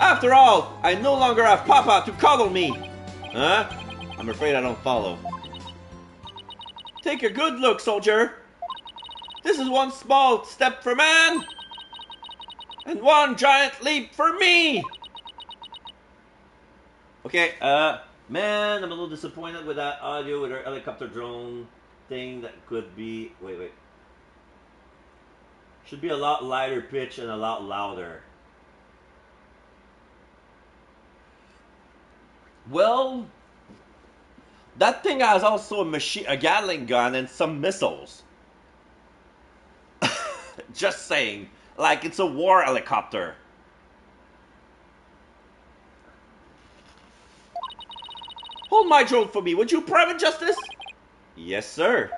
A: After all, I no longer have Papa to coddle me. Huh? I'm afraid I don't follow. Take a good look, soldier. This is one small step for man, and one giant leap for me. Okay, man, I'm a little disappointed with that audio with our helicopter drone thing. That could be, wait. Should be a lot lighter pitch and a lot louder. Well, that thing has also a Gatling gun and some missiles. Just saying, like it's a war helicopter. Hold my drone for me, would you, Private Justice? Yes, sir.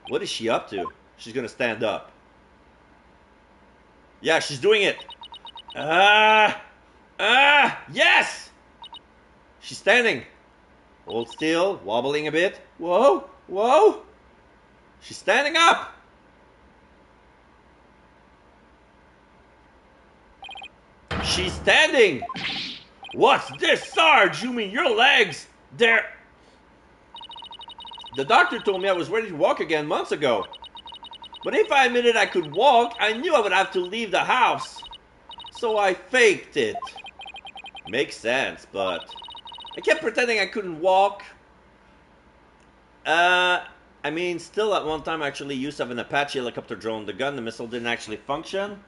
A: What is she up to? She's gonna stand up. Yeah, she's doing it. Yes! She's standing. Hold still, wobbling a bit. Whoa. She's standing up. She's standing! What's this, Sarge? You mean your legs? They're... The doctor told me I was ready to walk again months ago. But if I admitted I could walk, I knew I would have to leave the house. So I faked it. Makes sense, but... I kept pretending I couldn't walk. I mean, still at one time I actually used to have an Apache helicopter drone. The gun, the missile didn't actually function.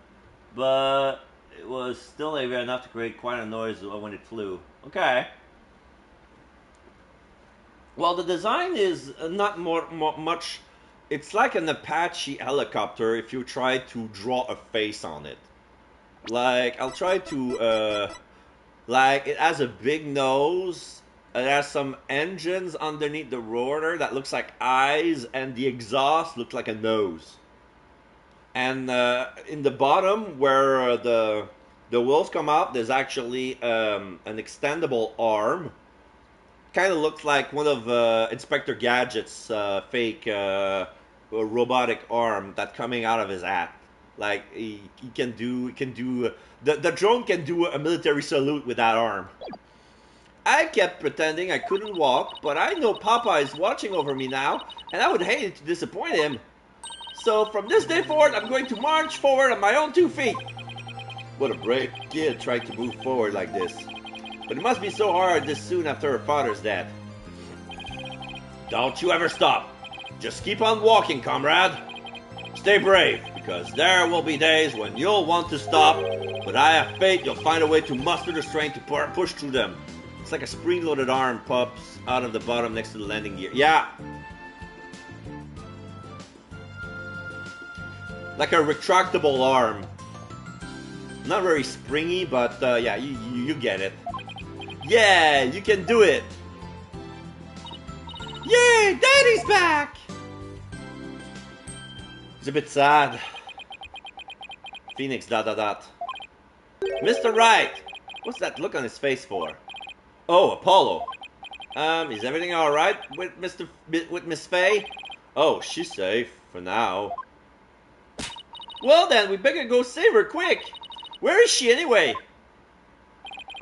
A: But... it was still heavy enough to create quite a noise when it flew. Okay. Well, the design is not much. It's like an Apache helicopter if you try to draw a face on it. Like, I'll try to, like, it has a big nose. It has some engines underneath the rotor that looks like eyes, and the exhaust looks like a nose. And in the bottom, where the wheels come out, there's actually an extendable arm. Kind of looks like one of Inspector Gadget's fake
B: a robotic arm that coming out of his hat. Like he can do the drone can do a military salute with that arm. I kept pretending I couldn't walk, but I know Papa is watching over me now, and I would hate to disappoint him. So from this day forward, I'm going to march forward on my own 2 feet. What a brave kid trying to move forward like this. But it must be so hard this soon after her father's death. Don't you ever stop. Just keep on walking, comrade. Stay brave, because there will be days when you'll want to stop, but I have faith you'll find a way to muster the strength to push through them. It's like a spring-loaded arm pops out of the bottom next to the landing gear. Yeah. Like a retractable arm. Not very springy, but yeah, you get it. Yeah, you can do it.
F: Yay, Daddy's back!
B: It's a bit sad. Phoenix ... Mr. Wright! What's that look on his face for? Oh, Apollo. Is everything alright with Miss Faye? Oh, she's safe for now. Well then, we better go save her quick. Where is she anyway?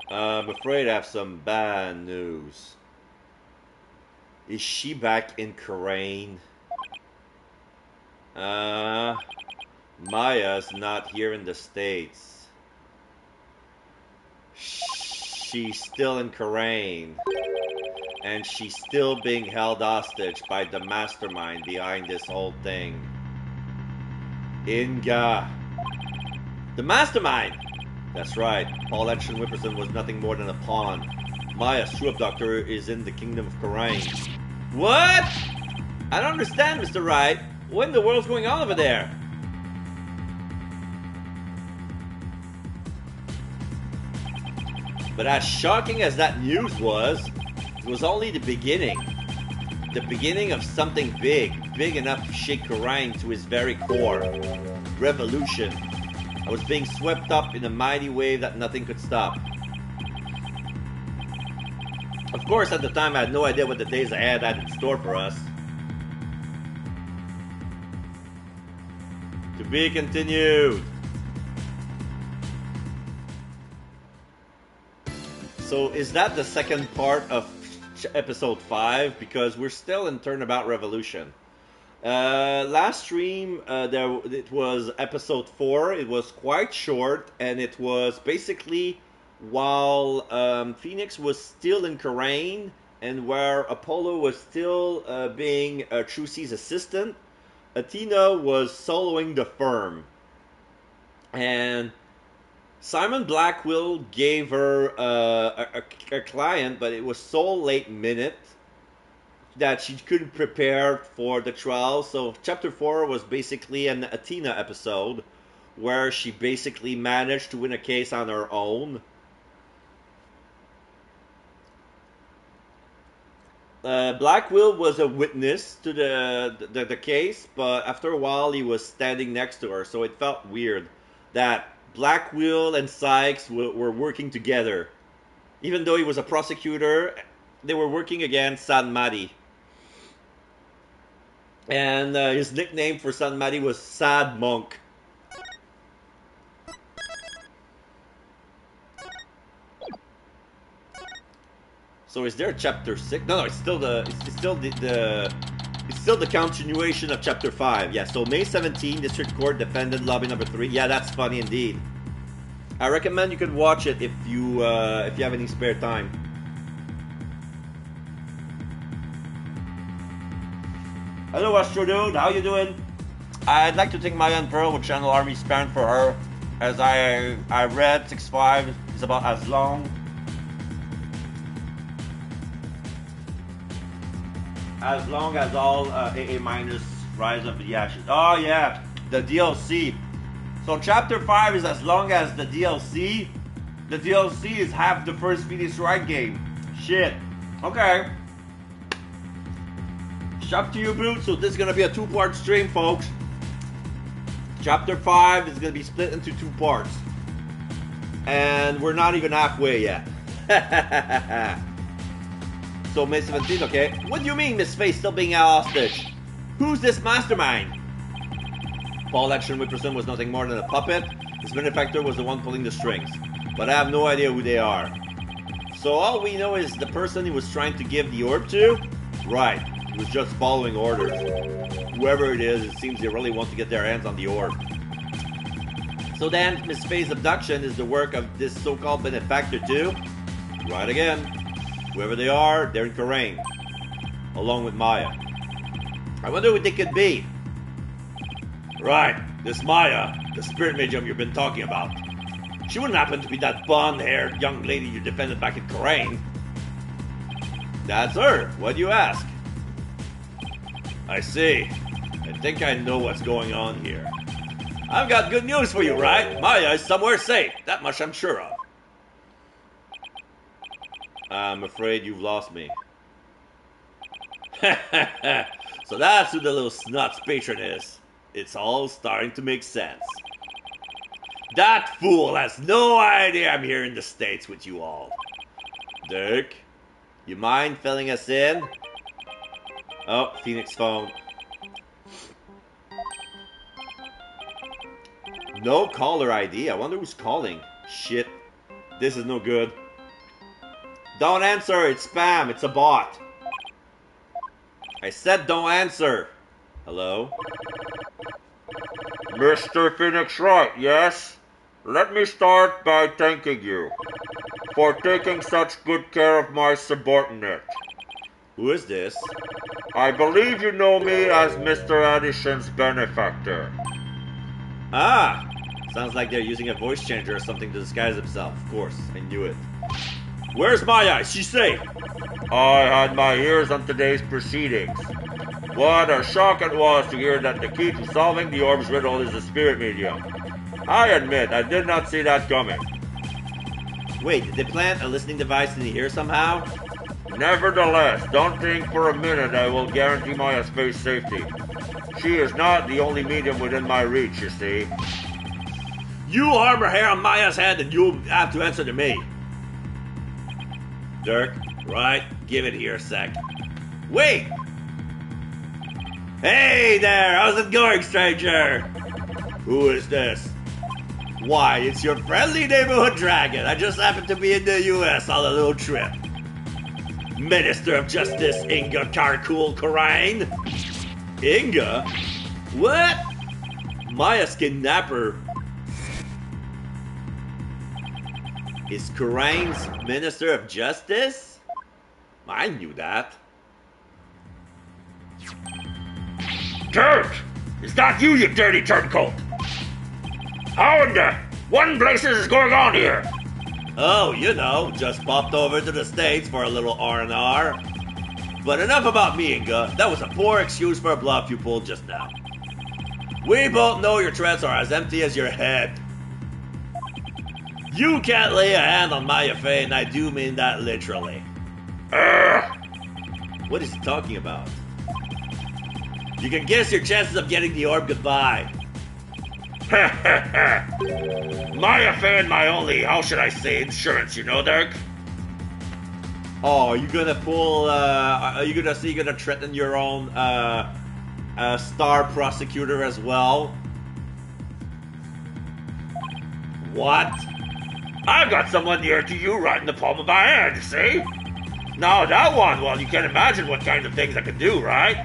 B: I'm afraid I have some bad news. Is she back in Karain? Maya's not here in the States. She's still in Karain. And she's still being held hostage by the mastermind behind this whole thing. Inga. The mastermind! That's right. Paul Edson Whipperson was nothing more than a pawn. Maya's true abductor is in the kingdom of Karain. What? I don't understand, Mr. Wright. What in the world's going on over there? But as shocking as that news was, it was only the beginning. The beginning of something big. Big enough to shake Karain to his very core. Revolution. I was being swept up in a mighty wave that nothing could stop. Of course, at the time, I had no idea what the days ahead had in store for us. To be continued. So, is that the second part of episode 5? Because we're still in Turnabout Revolution. Last stream, it was episode 4. It was quite short, and it was basically while Phoenix was still in Karain, and where Apollo was still being Trucy's assistant. Athena was soloing the firm, and Simon Blackwell gave her a client, but it was so late minute that she couldn't prepare for the trial. So chapter 4 was basically an Athena episode where she basically managed to win a case on her own. Blackwell was a witness to the case, but after a while he was standing next to her, so it felt weird that Blackwell and Sykes were working together. Even though he was a prosecutor, they were working against San Madi. And his nickname for San Madi was Sad Monk. So is there a chapter 6? No, it's still the continuation of chapter 5. Yeah, so May 17, District Court defendant lobby number 3. Yeah, that's funny indeed. I recommend you could watch it if you have any spare time. Hello, Astro Dude. How you doing? I'd like to thank my Aunt Pearl with Channel Army Span for her. As I read, 6.5 is about as long as all AA minus Rise of the Ashes. Oh yeah, the DLC. So chapter 5 is as long as the DLC. The DLC is half the first Phoenix Wright game. Shit. Okay. It's up to you, Boot. So this is gonna be a 2-part stream, folks. Chapter 5 is gonna be split into 2 parts. And we're not even halfway yet. So May 17th, okay. What do you mean Miss Faye still being a hostage?
A: Who's this mastermind? Paul Action, we presume, was nothing more than a puppet. His benefactor was the one pulling the strings. But I have no idea who they are. So all we know is the person he was trying to give the orb to? Right, he was just following orders. Whoever it is, it seems they really want to get their hands on the orb. So then, Miss Faye's abduction is the work of this so-called benefactor too? Right again. Whoever they are, they're in Karain. Along with Maya. I wonder who they could be. Right, this Maya, the spirit medium you've been talking about. She wouldn't happen to be that blonde-haired young lady you defended back in Karain. That's her. What do you ask? I see. I think I know what's going on here. I've got good news for you, right? Maya is somewhere safe. That much I'm sure of. I'm afraid you've lost me. So that's who the little snot's patron is. It's all starting to make sense. That fool has no idea I'm here in the States with you all. Dirk, you mind filling us in? Oh, Phoenix phone. No caller ID. I wonder who's calling. Shit. This is no good. Don't answer. It's spam. It's a bot. I said don't answer. Hello?
C: Mr. Phoenix Wright, yes? Let me start by thanking you for taking such good care of my subordinate.
A: Who is this?
C: I believe you know me as Mr. Addison's benefactor.
A: Ah! Sounds like they're using a voice changer or something to disguise himself. Of course, I knew it. Where's Maya? Is she safe?
C: I had my ears on today's proceedings. What a shock it was to hear that the key to solving the orb's riddle is the spirit medium. I admit, I did not see that coming.
A: Wait, did they plant a listening device in the ear somehow?
C: Nevertheless, don't think for a minute I will guarantee Maya's space safety. She is not the only medium within my reach, you see.
A: You harm her hair on Maya's head and you'll have to answer to me. Dirk, right? Give it here a sec. Wait! Hey there! How's it going, stranger? Who is this? Why, it's your friendly neighborhood dragon. I just happened to be in the US on a little trip. Minister of Justice Inga Karkul Karain? Inga? What? Maya's kidnapper is Karain's Minister of Justice? I knew that.
C: Dirk! Is that you dirty turncoat? How in the one places is going on here?
A: Oh, you know, just popped over to the States for a little R&R. But enough about me, Inga. That was a poor excuse for a bluff you pulled just now. We both know your threats are as empty as your head. You can't lay a hand on Maya Fey, and I do mean that literally. What is he talking about? You can guess your chances of getting the orb goodbye.
C: Maya Fey and my only, how should I say, insurance, you know, Dirk?
A: Oh, are you gonna pull, are you gonna threaten your own, star prosecutor as well? What?
C: I've got someone near to you right in the palm of my hand, see? Now that one, well, you can imagine what kind of things I can do, right?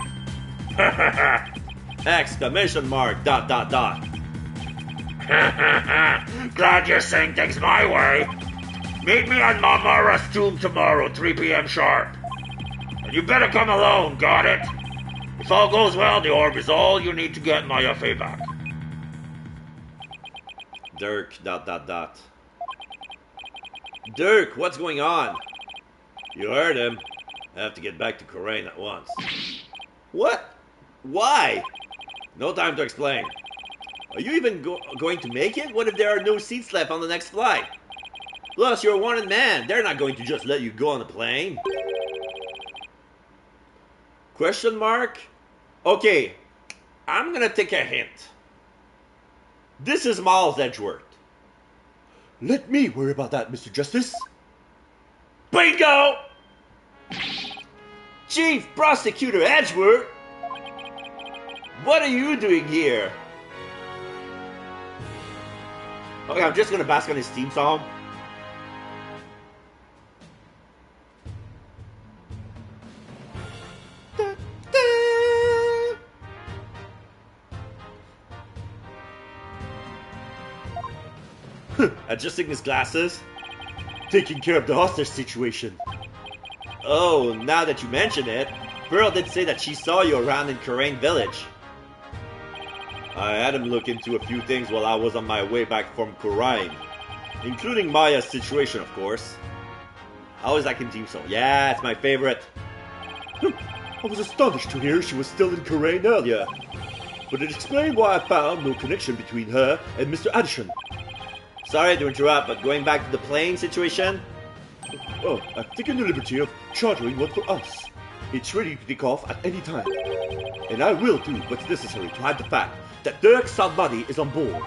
A: Exclamation mark, ...
C: Glad you're saying things my way. Meet me on Mamara's tomb tomorrow, 3 p.m. sharp. And you better come alone, got it? If all goes well, the orb is all you need to get Maya Fey back.
A: Dirk, ... Dirk, what's going on? You heard him. I have to get back to Karain at once. What? Why? No time to explain. Are you even going to make it? What if there are no seats left on the next flight? Plus, you're a wanted man. They're not going to just let you go on the plane. Question mark? Okay, I'm gonna take a hint. This is Miles Edgeworth. Let me worry about that, Mr. Justice. Bingo! Chief Prosecutor Edgeworth? What are you doing here? Okay, I'm just gonna bask on his theme song. Adjusting his glasses.
C: Taking care of the hostage situation.
A: Oh, now that you mention it, Pearl did say that she saw you around in Karain Village. I had him look into a few things while I was on my way back from Karain, including Maya's situation, of course. I always like Team Song. Yeah, it's my favorite.
C: I was astonished to hear she was still in Karain earlier, but it explained why I found no connection between her and Mr. Addison.
A: Sorry to interrupt, but going back to the plane situation?
C: Oh, I've taken the liberty of chartering one for us. It's ready to take off at any time. And I will do what's necessary to hide the fact that Dirk Salvati is on board.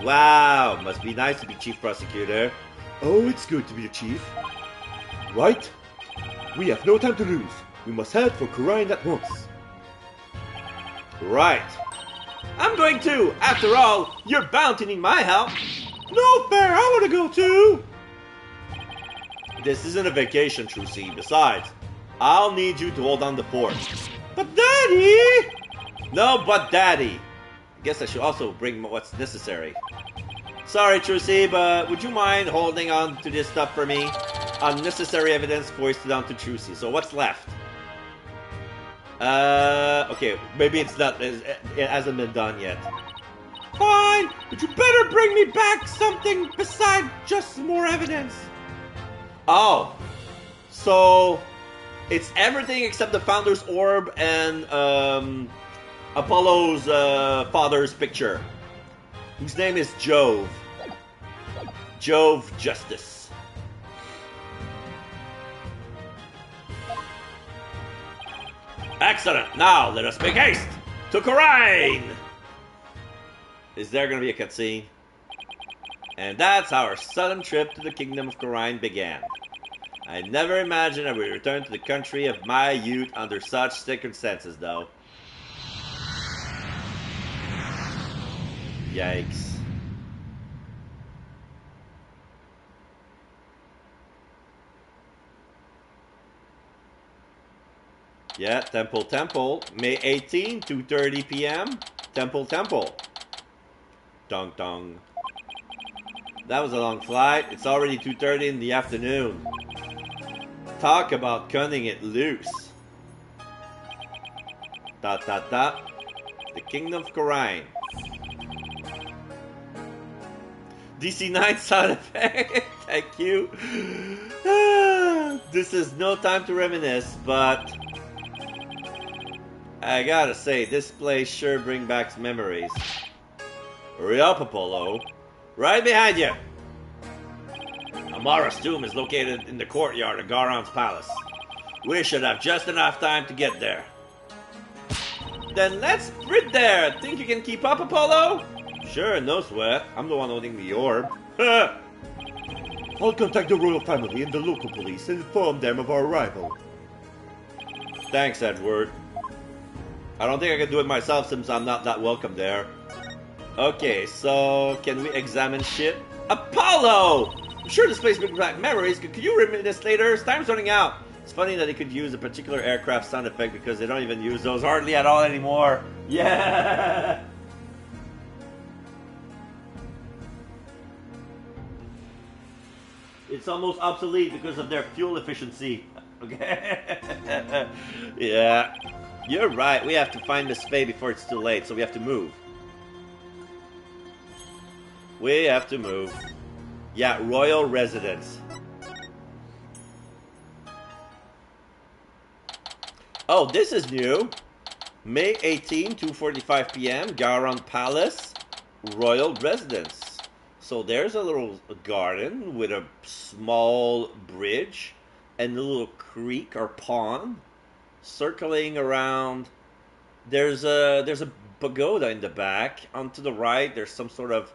A: Wow, must be nice to be chief prosecutor.
C: Oh, it's good to be a chief. Right? We have no time to lose. We must head for Karain at once.
A: Right. I'm going too. After all, you're bound to need my help.
F: No fair, I want to go too.
A: This isn't a vacation, Trucy. Besides, I'll need you to hold on the fort.
F: But Daddy!
A: No, but Daddy. I guess I should also bring what's necessary. Sorry, Trucy, but would you mind holding on to this stuff for me? Unnecessary evidence foisted onto Trucy. So what's left? Okay, maybe it's not. It hasn't been done yet.
F: Fine, but you better bring me back something besides just more evidence.
A: Oh, so it's everything except the Founder's Orb and Apollo's father's picture, whose name is Jove. Jove Justice. Excellent. Now let us make haste to Karain. Is there going to be a cutscene? And that's how our sudden trip to the kingdom of Karain began. I never imagined I would return to the country of my youth under such circumstances, though. Yikes. Yeah, Temple. May 18, 2:30 p.m. Temple. Dong dong. That was a long flight. It's already 2:30 in the afternoon. Talk about cutting it loose. The Kingdom of Karain. DC9 sound effect. Thank you. This is no time to reminisce, but I gotta say, this place sure brings back memories. Hurry up, Apollo. Right behind you. Amara's tomb is located in the courtyard of Garon's palace. We should have just enough time to get there. Then let's sprint there. Think you can keep up, Apollo? Sure, no sweat. I'm the one holding the orb.
C: I'll contact the royal family and the local police and inform them of our arrival.
A: Thanks, Edward. I don't think I can do it myself since I'm not that welcome there. Okay, so can we examine shit? Apollo! I'm sure this place brings back memories. Could you reminisce later? Time's running out. It's funny that they could use a particular aircraft sound effect because they don't even use those hardly at all anymore. Yeah! It's almost obsolete because of their fuel efficiency. Okay? Yeah. You're right. We have to find Miss Faye before it's too late, so we have to move. We have to move. Yeah, royal residence. Oh, this is new. May 18, 2:45 p.m. Garon Palace, royal residence. So there's a little garden with a small bridge and a little creek or pond circling around. There's a pagoda in the back. On to the right, there's some sort of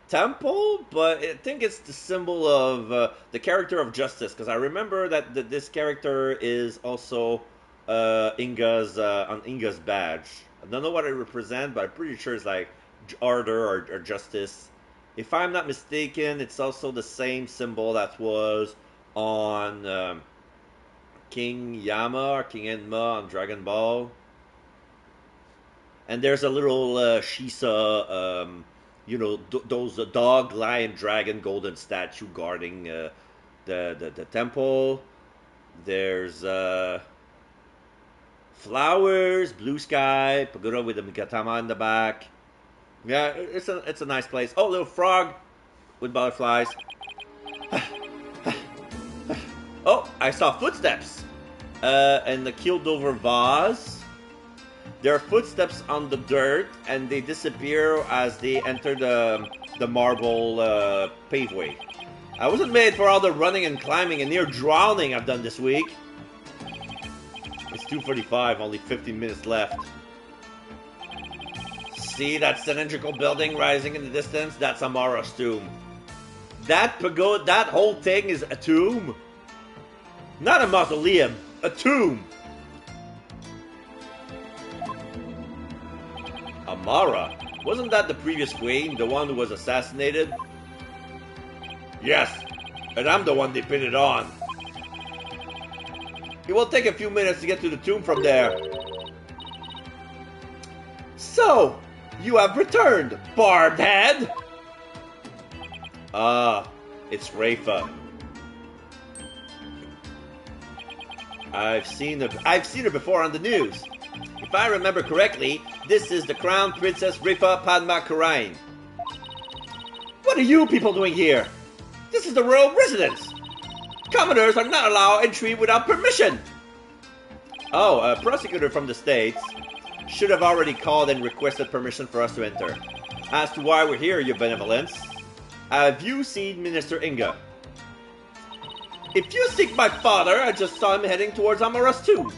A: temple, but I think it's the symbol of the character of justice, because I remember that this character is also Inga's on Inga's badge.
B: I don't know what it represents, but I'm pretty sure it's like order or justice. If I'm not mistaken, it's also the same symbol that was on King Yama or King Enma on Dragon Ball. And there's a little Shisa, those dog, lion, dragon, golden statue guarding the temple. There's flowers, blue sky, pagoda with the Gatama in the back. Yeah, it's a nice place. Oh, little frog with butterflies. Oh, I saw footsteps in the keeled over vase. There are footsteps on the dirt, and they disappear as they enter the marble paveway. I wasn't made for all the running and climbing and near drowning I've done this week. It's 2:45, only 15 minutes left. See that cylindrical building rising in the distance? That's Amara's tomb. That pagoda, that whole thing is a tomb. Not a mausoleum, a tomb. Amara? Wasn't that the previous queen, the one who was assassinated? Yes, and I'm the one they pinned it on. It will take a few minutes to get to the tomb from there. So, you have returned, barbed head! Ah, it's Rafa. I've seen her before on the news. If I remember correctly, this is the Crown Princess Rafa Padma Karain. What are you people doing here? This is the royal residence. Commoners are not allowed entry without permission. Oh, a prosecutor from the States should have already called and requested permission for us to enter. As to why we're here, your benevolence, have you seen Minister Inga? If you seek my father, I just saw him heading towards Amara's tomb.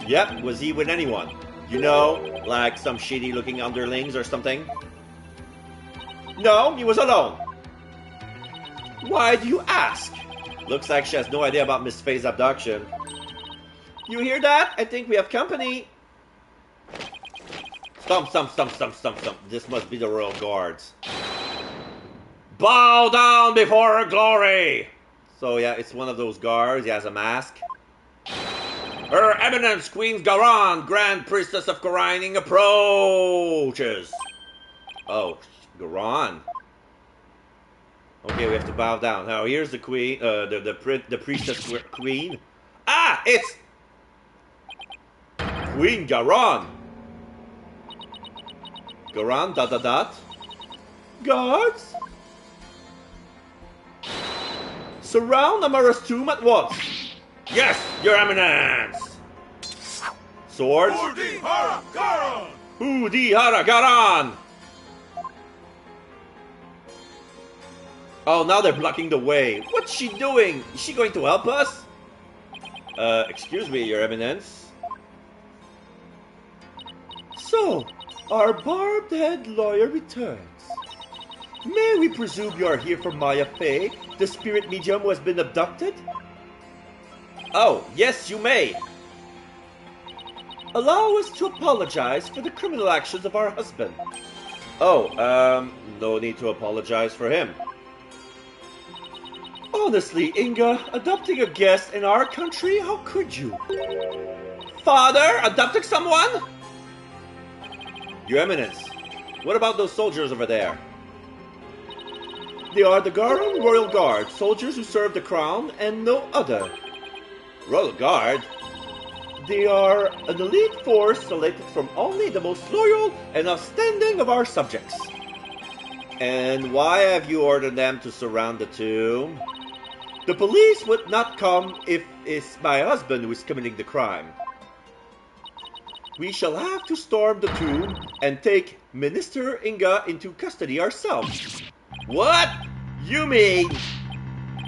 B: Yep, was he with anyone? You know, like some shady looking underlings or something? No, he was alone. Why do you ask? Looks like she has no idea about Miss Faye's abduction. You hear that? I think we have company. Stump. This must be the royal guards. Bow down before her glory! So yeah, it's one of those guards. He has a mask. Her Eminence Queen Garan, Grand Priestess of Korining, approaches. Oh, Garan. Okay, we have to bow down. Now here's the queen, the priestess queen. Ah, it's Queen Garan. Garan, ... Guards, surround Amara's tomb at once. Yes, your eminence. Swords.
E: Hudi Hara Garan!
B: Hudi Hara Garan! Oh, now they're blocking the way. What's she doing? Is she going to help us? Excuse me, your eminence. So, our barbed-head lawyer returns. May we presume you are here for Maya Fey, the spirit medium who has been abducted? Oh, yes, you may. Allow us to apologize for the criminal actions of our husband. Oh, no need to apologize for him. Honestly, Inga, adopting a guest in our country, how could you? Father, adopting someone? Your Eminence, what about those soldiers over there? They are the Garan Royal Guard, soldiers who serve the crown and no other. Royal Guard? They are an elite force selected from only the most loyal and outstanding of our subjects. And why have you ordered them to surround the tomb? The police would not come if it's my husband who is committing the crime. We shall have to storm the tomb and take Minister Inga into custody ourselves. What? You mean...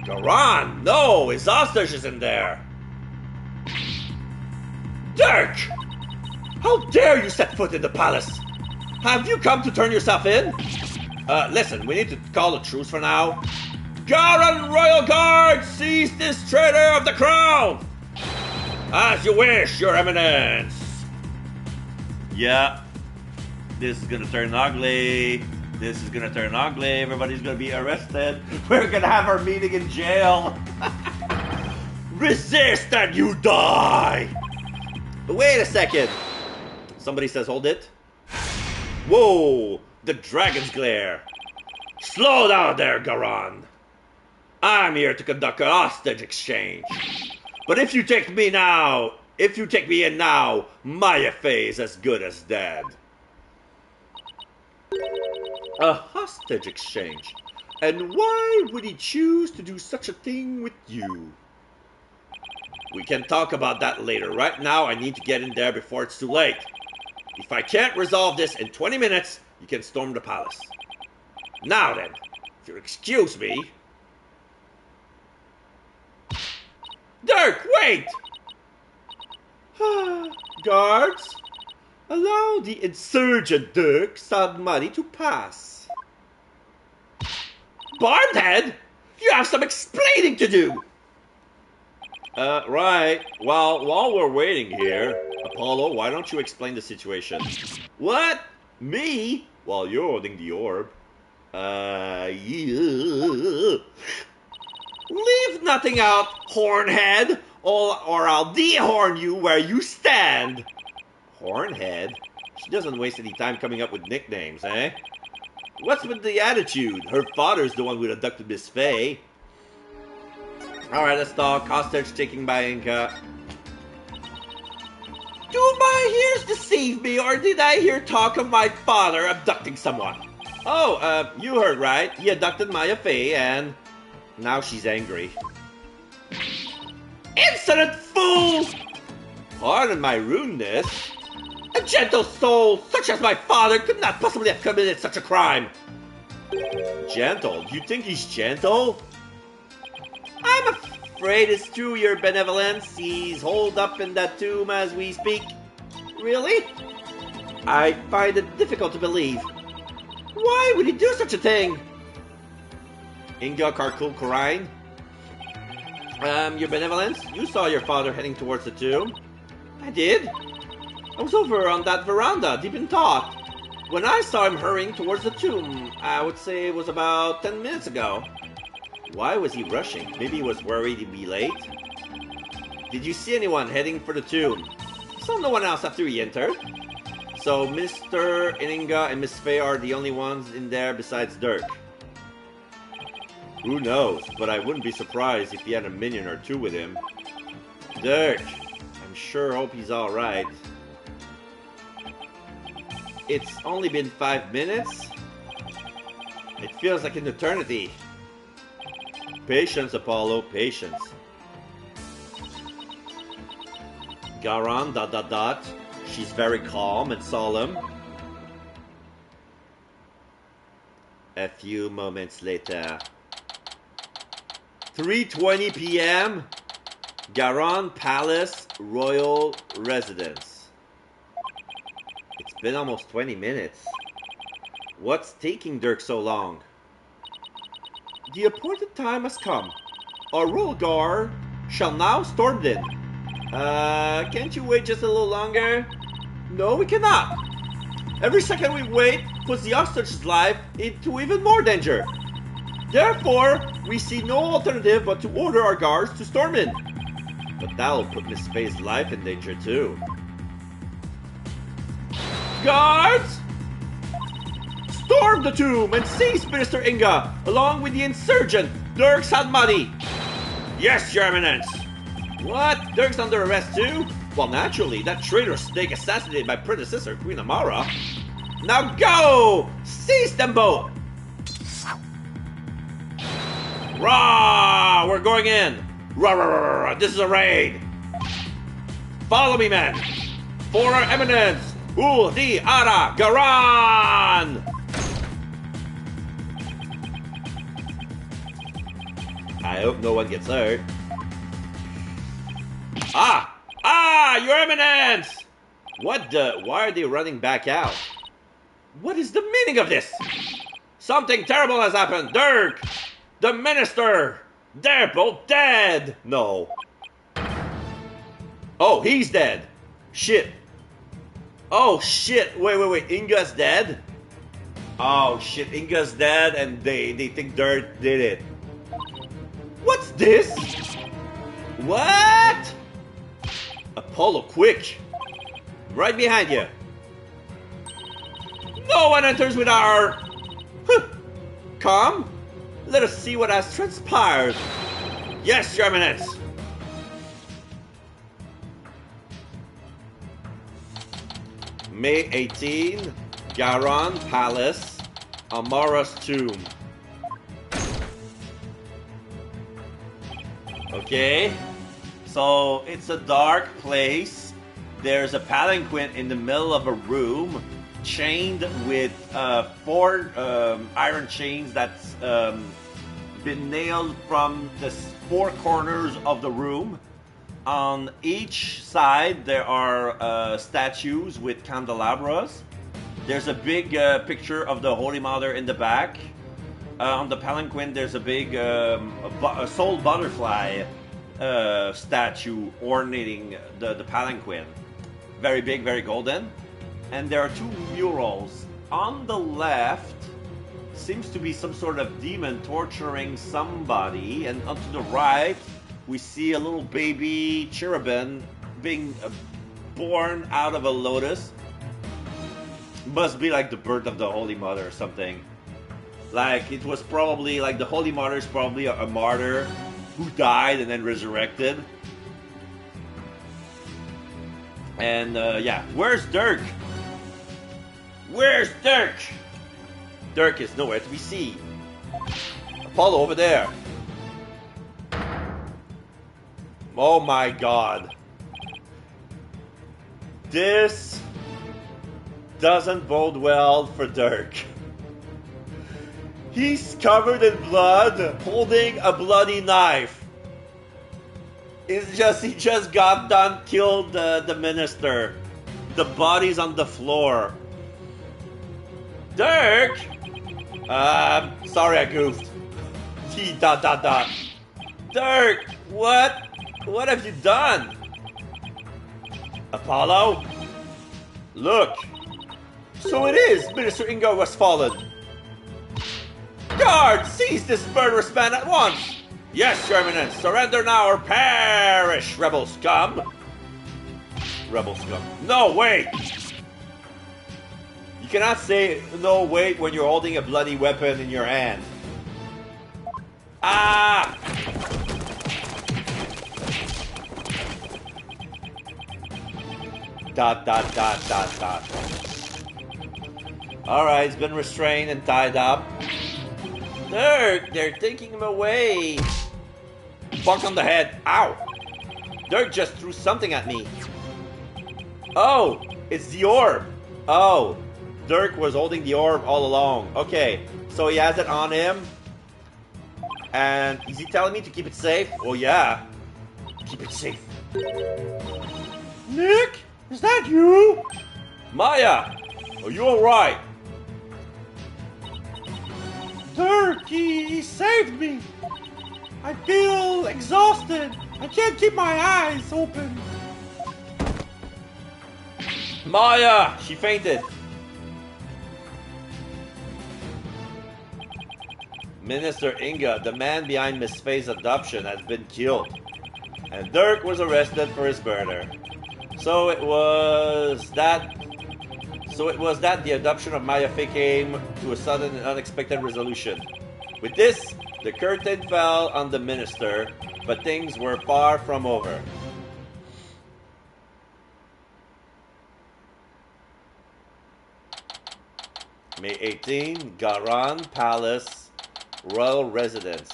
B: Garan, no, his hostage is in there. Dirk! How dare you set foot in the palace? Have you come to turn yourself in? Listen, we need to call a truce for now. Garan Royal Guard, seize this traitor of the crown! As you wish, your eminence.
A: Yeah. This is gonna turn ugly. This is gonna turn ugly. Everybody's gonna be arrested. We're gonna have our meeting in jail. Resist and you die!
B: Wait a second. Somebody says hold it.
A: Whoa! The dragon's glare. Slow down there, Garan. I'm here to conduct a hostage exchange. But if you take me in now, Maya Fey is as good as dead.
B: A hostage exchange? And why would he choose to do such a thing with you?
A: We can talk about that later. Right now, I need to get in there before it's too late. If I can't resolve this in 20 minutes, you can storm the palace. Now then, if you'll excuse me... Dirk, wait!
B: Guards, allow the insurgent Dirk Sadmadi to pass.
A: Barnhead, you have some explaining to do!
B: Right. Well, while we're waiting here, Apollo, why don't you explain the situation?
A: What?
B: Me? While you're holding the orb.
A: Yeah. Leave nothing out, hornhead, or I'll dehorn you where you stand.
B: Hornhead? She doesn't waste any time coming up with nicknames, eh?
A: What's with the attitude? Her father's the one who abducted Miss Fey.
B: Alright, let's talk. Hostage taking by Inca.
A: Do my ears deceive me, or did I hear talk of my father abducting someone?
B: Oh, you heard right. He abducted Maya Fey, and now she's angry.
A: Insolent fool!
B: Pardon my rudeness.
A: A gentle soul, such as my father, could not possibly have committed such a crime.
B: Gentle? You think he's gentle?
A: I'm
B: afraid it's true, your benevolence. He's holed up in that tomb as we speak.
A: Really?
B: I find it difficult to believe.
A: Why would he do such a thing?
B: Inga Karkul Karain? Your benevolence, you saw your father heading towards the tomb.
A: I did.
B: I was over on that veranda, deep in thought. When I saw him hurrying towards the tomb, I would say it was about 10 minutes ago. Why was he rushing? Maybe he was worried he'd be late? Did you see anyone heading for the tomb?
A: Saw no one else after he entered.
B: So Mr. Ininga and Miss Fey are the only ones in there besides Dirk. Who knows, but I wouldn't be surprised if he had a minion or two with him. Dirk, I'm sure hope he's alright. It's only been 5 minutes? It feels like an eternity. Patience, Apollo, patience. Garan, ... She's very calm and solemn. A few moments later. 3:20 p.m. Garan Palace Royal Residence. It's been almost 20 minutes. What's taking Dirk so long? The appointed time has come. Our royal guard shall now storm in. Can't you wait just a little longer? No, we cannot. Every second we wait puts the hostage's life into even more danger. Therefore, we see no alternative but to order our guards to storm in. But that'll put Miss Fey's life in danger too.
A: Guards!
B: Storm the tomb and seize Minister Inga, along with the insurgent, Dirk Sadmadi.
A: Yes, Your Eminence.
B: What? Dirk's under arrest too? Well, naturally, that traitor snake assassinated my predecessor, Queen Amara.
A: Now go! Seize them both! Rah! We're going in! Rah, rah, rah, rah. This is a raid! Follow me, men! For our eminence! Di Ara Garan!
B: I hope no one gets hurt.
A: Your Eminence!
B: What the? Why are they running back out?
A: What is the meaning of this? Something terrible has happened. Dirk! The minister! They're both dead!
B: No. Oh, he's dead. Shit.
A: Oh shit! Wait. Inga's dead? Oh shit, Inga's dead and they think Dirt did it. What's this? What? Apollo, quick! Right behind you. No one enters with our... Come, let us see what has transpired. Yes, Your Eminence. May 18, Garon Palace, Amara's tomb. Okay, so it's a dark place. There's a palanquin in the middle of a room, chained with 4 iron chains that's been nailed from the 4 corners of the room. On each side there are statues with candelabras. There's a big picture of the Holy Mother in the back. On the palanquin there's a big a soul butterfly statue ornating the palanquin. Very big, very golden. And there are 2 murals. On the left seems to be some sort of demon torturing somebody, and on to the right we see a little baby cherubim being born out of a lotus. Must be like the birth of the Holy Mother or something. Like, it was probably, like, the Holy Mother is probably a martyr who died and then resurrected. And, yeah. Where's Dirk? Where's Dirk? Dirk is nowhere to be seen. Apollo, over there. Oh my god. This doesn't bode well for Dirk. He's covered in blood, holding a bloody knife. It's just, he just got done, killed the minister. The body's on the floor. Dirk! Sorry I goofed. T dot dot dot. Dirk, what? What have you done? Apollo? Look. So it is, Minister Inga was fallen. Guard, seize this murderous man at once! Yes, Your Eminence, surrender now or perish, rebel scum! Rebel scum. No, wait! You cannot say no, wait when you're holding a bloody weapon in your hand. Ah! Dot, dot, dot, dot, dot. Alright, he's been restrained and tied up. Dirk, they're taking him away. Bonk on the head. Ow! Dirk just threw something at me. Oh, it's the orb. Oh, Dirk was holding the orb all along. Okay, so he has it on him. And is he telling me to keep it safe? Oh yeah. Keep it safe.
F: Nick, is that you?
A: Maya, are you alright?
F: Dirk, he saved me. I feel exhausted. I can't keep my eyes open.
A: Maya, she fainted. Minister Inga, the man behind Miss Faye's adoption, has been killed. And Dirk was arrested for his murder. So it was that the adoption of Maya Faye came to a sudden and unexpected resolution. With this, the curtain fell on the minister, but things were far from over. May 18, Garon Palace, Royal Residence.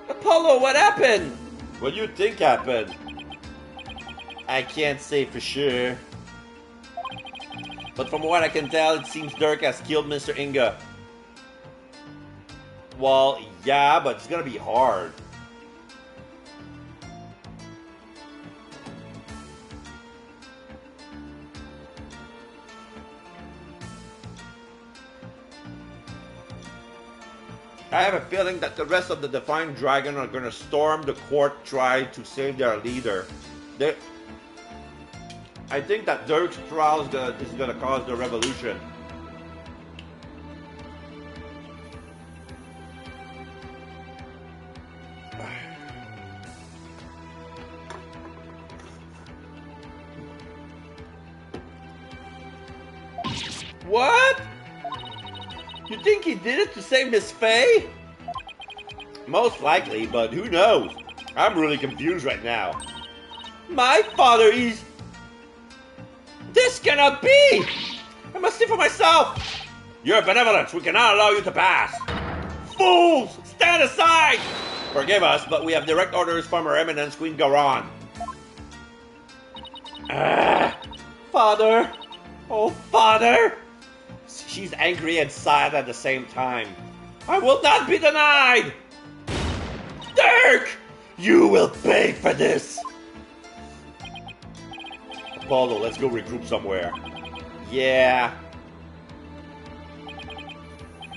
A: Apollo, what happened? What do you think happened? I can't say for sure. But from what I can tell, it seems Dirk has killed Mr. Inga. Well, yeah, but it's gonna be hard. I have a feeling that the rest of the Defiant Dragon are gonna storm the court, try to save their leader. I think that Dirk's trial is gonna cause the revolution. What? You think he did it to save Miss Faye? Most likely, but who knows? I'm really confused right now. My father is... This cannot be! I must see for myself! Your benevolence, we cannot allow you to pass! Fools! Stand aside! Forgive us, but we have direct orders from Her Eminence Queen Garon. Father! Oh, Father! She's angry and sad at the same time. I will not be denied! Dirk! You will pay for this! Apollo, let's go regroup somewhere. Yeah.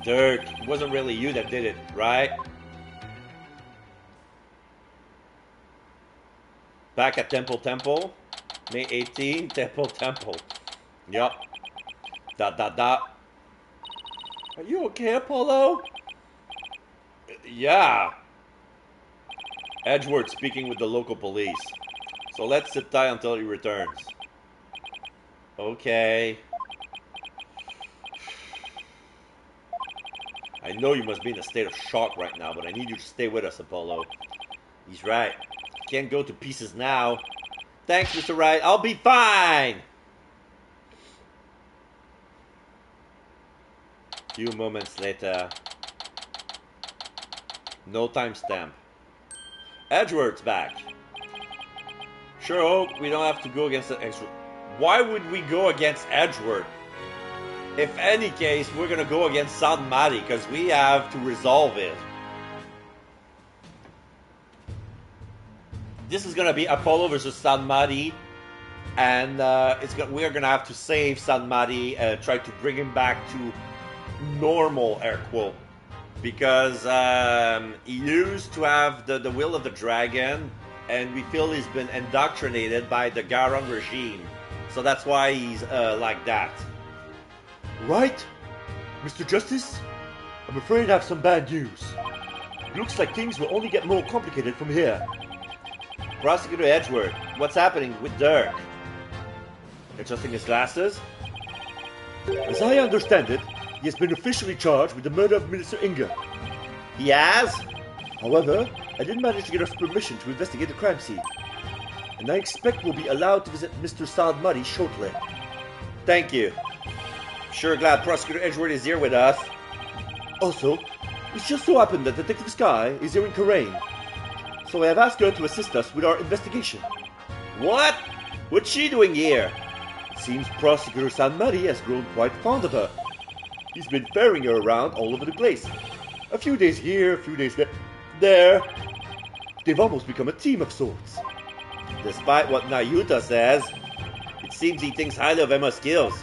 A: Dirk, it wasn't really you that did it, right? Back at Temple. May 18, Temple. Yup. ... Are you okay, Apollo? Yeah. Edgeworth speaking with the local police. So let's sit tight until he returns. Okay. I know you must be in a state of shock right now, but I need you to stay with us, Apollo. He's right. Can't go to pieces now. Thanks, Mr. Wright. I'll be fine! Few moments later. No timestamp. Edgeworth's back. Sure hope we don't have to go against the extra. Why would we go against Edgeworth? If any case, we're gonna go against San Mari because we have to resolve it. This is gonna be Apollo versus San Mari, and we're gonna have to save San Mari, try to bring him back to normal, air quote, because he used to have the will of the dragon, and we feel he's been indoctrinated by the Garon regime, so that's why he's like that.
C: Right? Mr. Justice? I'm afraid I have some bad news. It looks like things will only get more complicated from here.
A: Prosecutor Edgeworth, what's happening with Dirk? Adjusting his glasses?
C: As I understand it, he has been officially charged with the murder of Minister Inga.
A: He has?
C: However, I did manage to get us permission to investigate the crime scene, and I expect we'll be allowed to visit Mr. San Mari shortly.
A: Thank you. Sure glad Prosecutor Edgeworth is here with us.
C: Also, it's just so happened that Detective Sky is here in Karain, so I have asked her to assist us with our investigation.
A: What? What's she doing here?
C: It seems Prosecutor San Mari has grown quite fond of her. He's been ferrying her around all over the place. A few days here, a few days there. They've almost become a team of sorts.
A: Despite what Nayuta says, it seems he thinks highly of Emma's skills.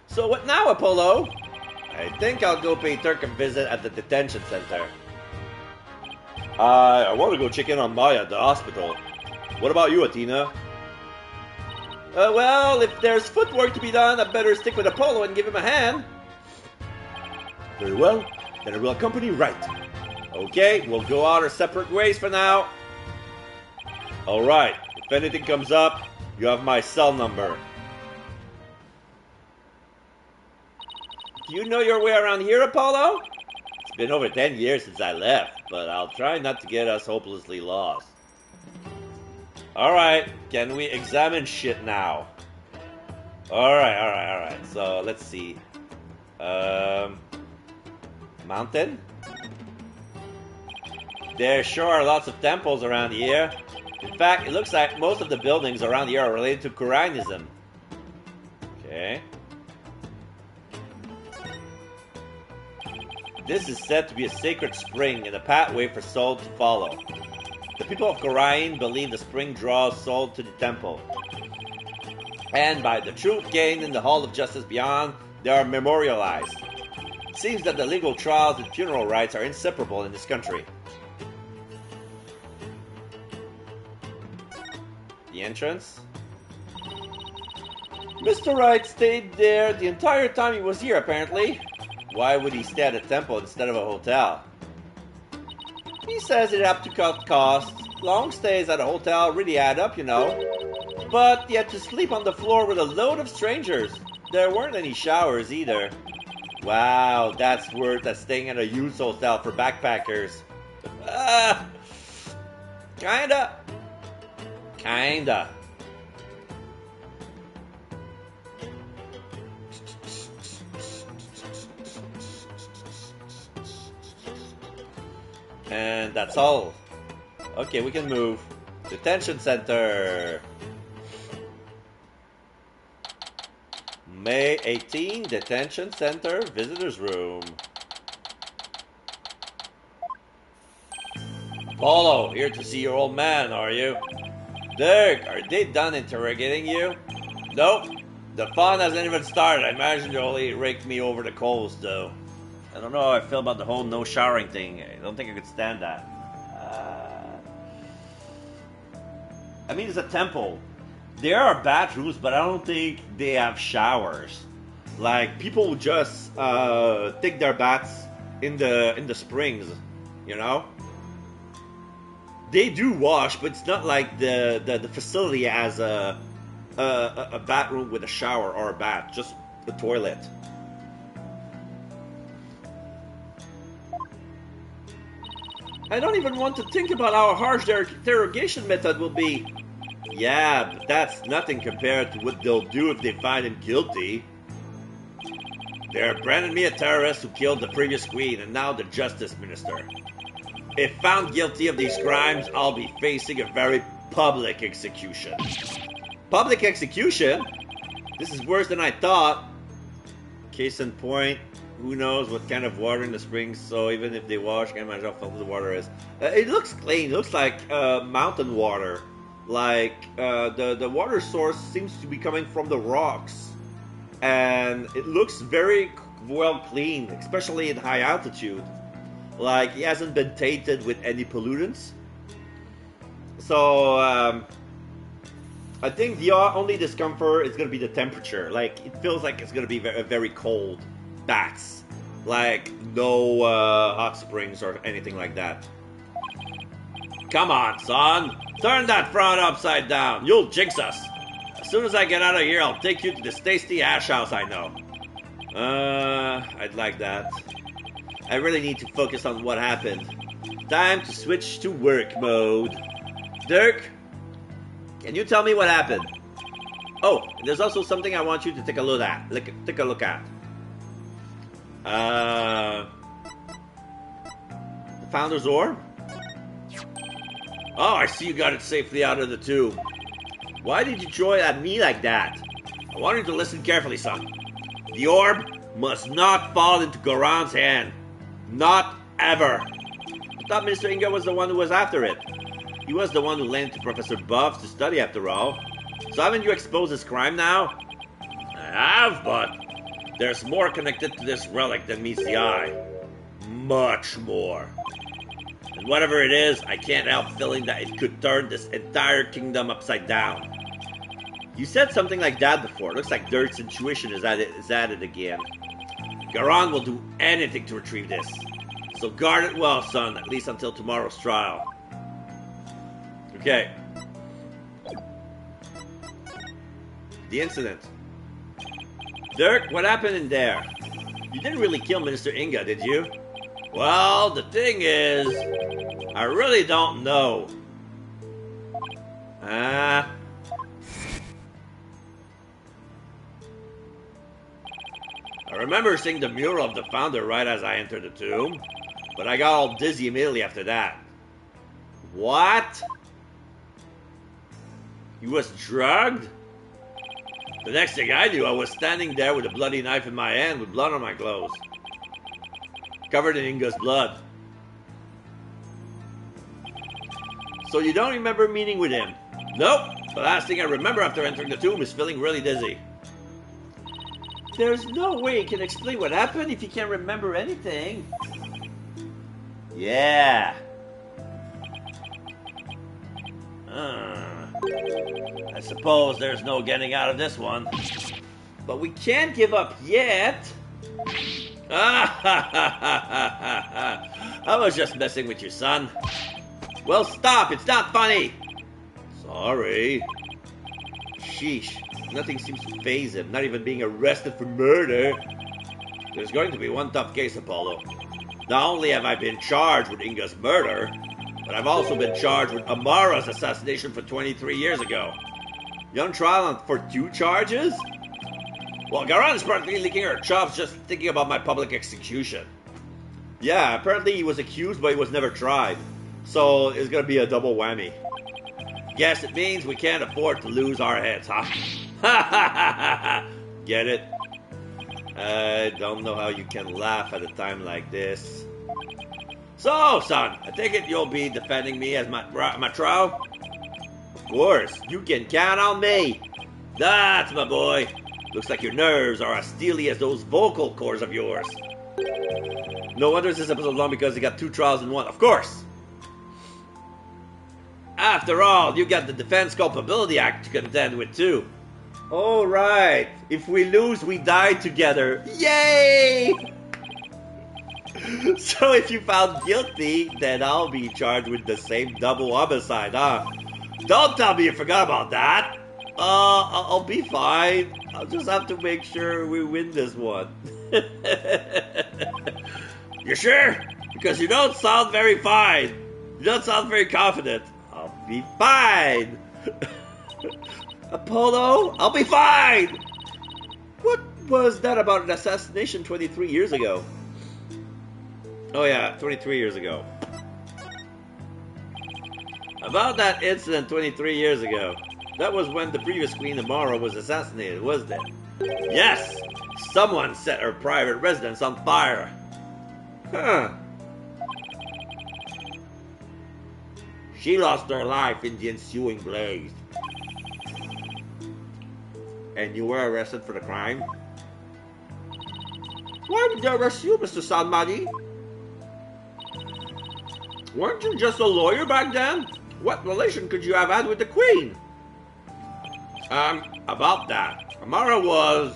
A: So what now, Apollo? I think I'll go pay Turk a visit at the detention center. I want to go check in on Maya at the hospital. What about you, Athena? Well, if there's footwork to be done, I'd better stick with Apollo and give him a hand.
C: Very well, then I will accompany Wright.
A: Okay, we'll go our separate ways for now. Alright, if anything comes up, you have my cell number. Do you know your way around here, Apollo? It's been over 10 years since I left, but I'll try not to get us hopelessly lost. Alright, can we examine shit now? Alright. So, let's see. Mountain? There sure are lots of temples around here. In fact, it looks like most of the buildings around here are related to Qurainism. Okay. This is said to be a sacred spring and a pathway for Soul to follow. The people of Qurain believe the spring draws Soul to the temple. And by the truth gained in the Hall of Justice beyond, they are memorialized.
B: seems that the legal trials and funeral rites are inseparable in this country. The entrance? Mr. Wright stayed there the entire time he was here, apparently. Why would he stay at a temple instead of a hotel? He says it had to cut costs. Long stays at a hotel really add up, you know. But he had to sleep on the floor with a load of strangers. There weren't any showers either. Wow, that's worse than staying at a used hotel for backpackers. Kinda. And that's all. Okay, we can move. Detention center. May 18, detention center, visitors room. Apollo, here to see your old man, are you? Dirk, are they done interrogating you? Nope. The fun hasn't even started. I imagine they only raked me over the coals, though. I don't know how I feel about the whole no showering thing. I don't think I could stand that. I mean, it's a temple. There are bathrooms, but I don't think they have showers. Like, people just take their baths in the springs, you know? They do wash, but it's not like the facility has a bathroom with a shower or a bath, just a toilet. I don't even want to think about how harsh their interrogation method will be. Yeah, but that's nothing compared to what they'll do if they find him guilty. They're branding me a terrorist who killed the previous queen and now the justice minister. If found guilty of these crimes, I'll be facing a very public execution. Public execution? This is worse than I thought. Case in point, who knows what kind of water in the springs, so even if they wash, I can't imagine how filthy the water is. It looks clean, it looks like mountain water. Like, the water source seems to be coming from the rocks. And it looks very well clean, especially in high altitude. Like, it hasn't been tainted with any pollutants. So, I think the only discomfort is going to be the temperature. Like, it feels like it's going to be very cold baths. Like, no hot springs or anything like that. Come on, son. Turn that frown upside down. You'll jinx us. As soon as I get out of here, I'll take you to this tasty ash house I know. I'd like that. I really need to focus on what happened. Time to switch to work mode. Dirk, can you tell me what happened? Oh, there's also something I want you to take a look at. Take a look at. The Founder's Orb? Oh, I see you got it safely out of the tomb. Why did you throw it at me like that? I want you to listen carefully, son. The orb must not fall into Goran's hand. Not ever. I thought Mr. Inga was the one who was after it. He was the one who lent it to Professor Buff to study after all. So haven't you exposed his crime now? I have, but there's more connected to this relic than meets the eye. Much more. And whatever it is, I can't help feeling that it could turn this entire kingdom upside down. You said something like that before. Looks like Dirk's intuition is at it again. Goran will do anything to retrieve this. So guard it well, son, at least until tomorrow's trial. Okay. The incident. Dirk, what happened in there? You didn't really kill Minister Inga, did you? Well, the thing is, I really don't know. I remember seeing the mural of the founder right as I entered the tomb, but I got all dizzy immediately after that. What? He was drugged? The next thing I knew, I was standing there with a bloody knife in my hand with blood on my clothes. Covered in Inga's blood. So you don't remember meeting with him? Nope. The last thing I remember after entering the tomb is feeling really dizzy. There's no way he can explain what happened if he can't remember anything.
A: Yeah. I suppose there's no getting out of this one.
B: But we can't give up yet.
A: I was just messing with you, son.
B: Well, stop. It's not funny.
A: Sorry.
B: Sheesh. Nothing seems to faze him, not even being arrested for murder.
A: There's going to be one tough case, Apollo. Not only have I been charged with Inga's murder, but I've also been charged with Amara's assassination for 23 years ago.
B: You're on trial for 2 charges?
A: Well, Garan is practically licking her chops just thinking about my public execution.
B: Yeah, apparently he was accused, but he was never tried. So it's gonna be a double whammy.
A: Guess it means we can't afford to lose our heads, huh?
B: Get it? I don't know how you can laugh at a time like this.
A: So, son, I take it you'll be defending me as my trial?
B: Of course, you can count on me.
A: That's my boy. Looks like your nerves are as steely as those vocal cords of yours.
B: No wonder this episode's long because he got 2 trials in one. Of course.
A: After all, you got the Defense Culpability Act to contend with too.
B: Oh, right. If we lose, we die together. Yay! So if you found guilty, then I'll be charged with the same double homicide, huh?
A: Don't tell me you forgot about that.
B: I'll be fine. I'll just have to make sure we win this one.
A: You sure? Because you don't sound very fine. You don't sound very confident.
B: I'll be fine.
A: Apollo, I'll be fine.
B: What was that about an assassination 23 years ago?
A: Oh yeah, 23 years ago. About that incident 23 years ago.
B: That was when the previous Queen Amara was assassinated, wasn't it?
A: Yes! Someone set her private residence on fire.
B: Huh.
A: She lost her life in the ensuing blaze.
B: And you were arrested for the crime?
A: Why would they arrest you, Mr. Sanmani? Weren't you just a lawyer back then? What relation could you have had with the Queen? About that. Amara was...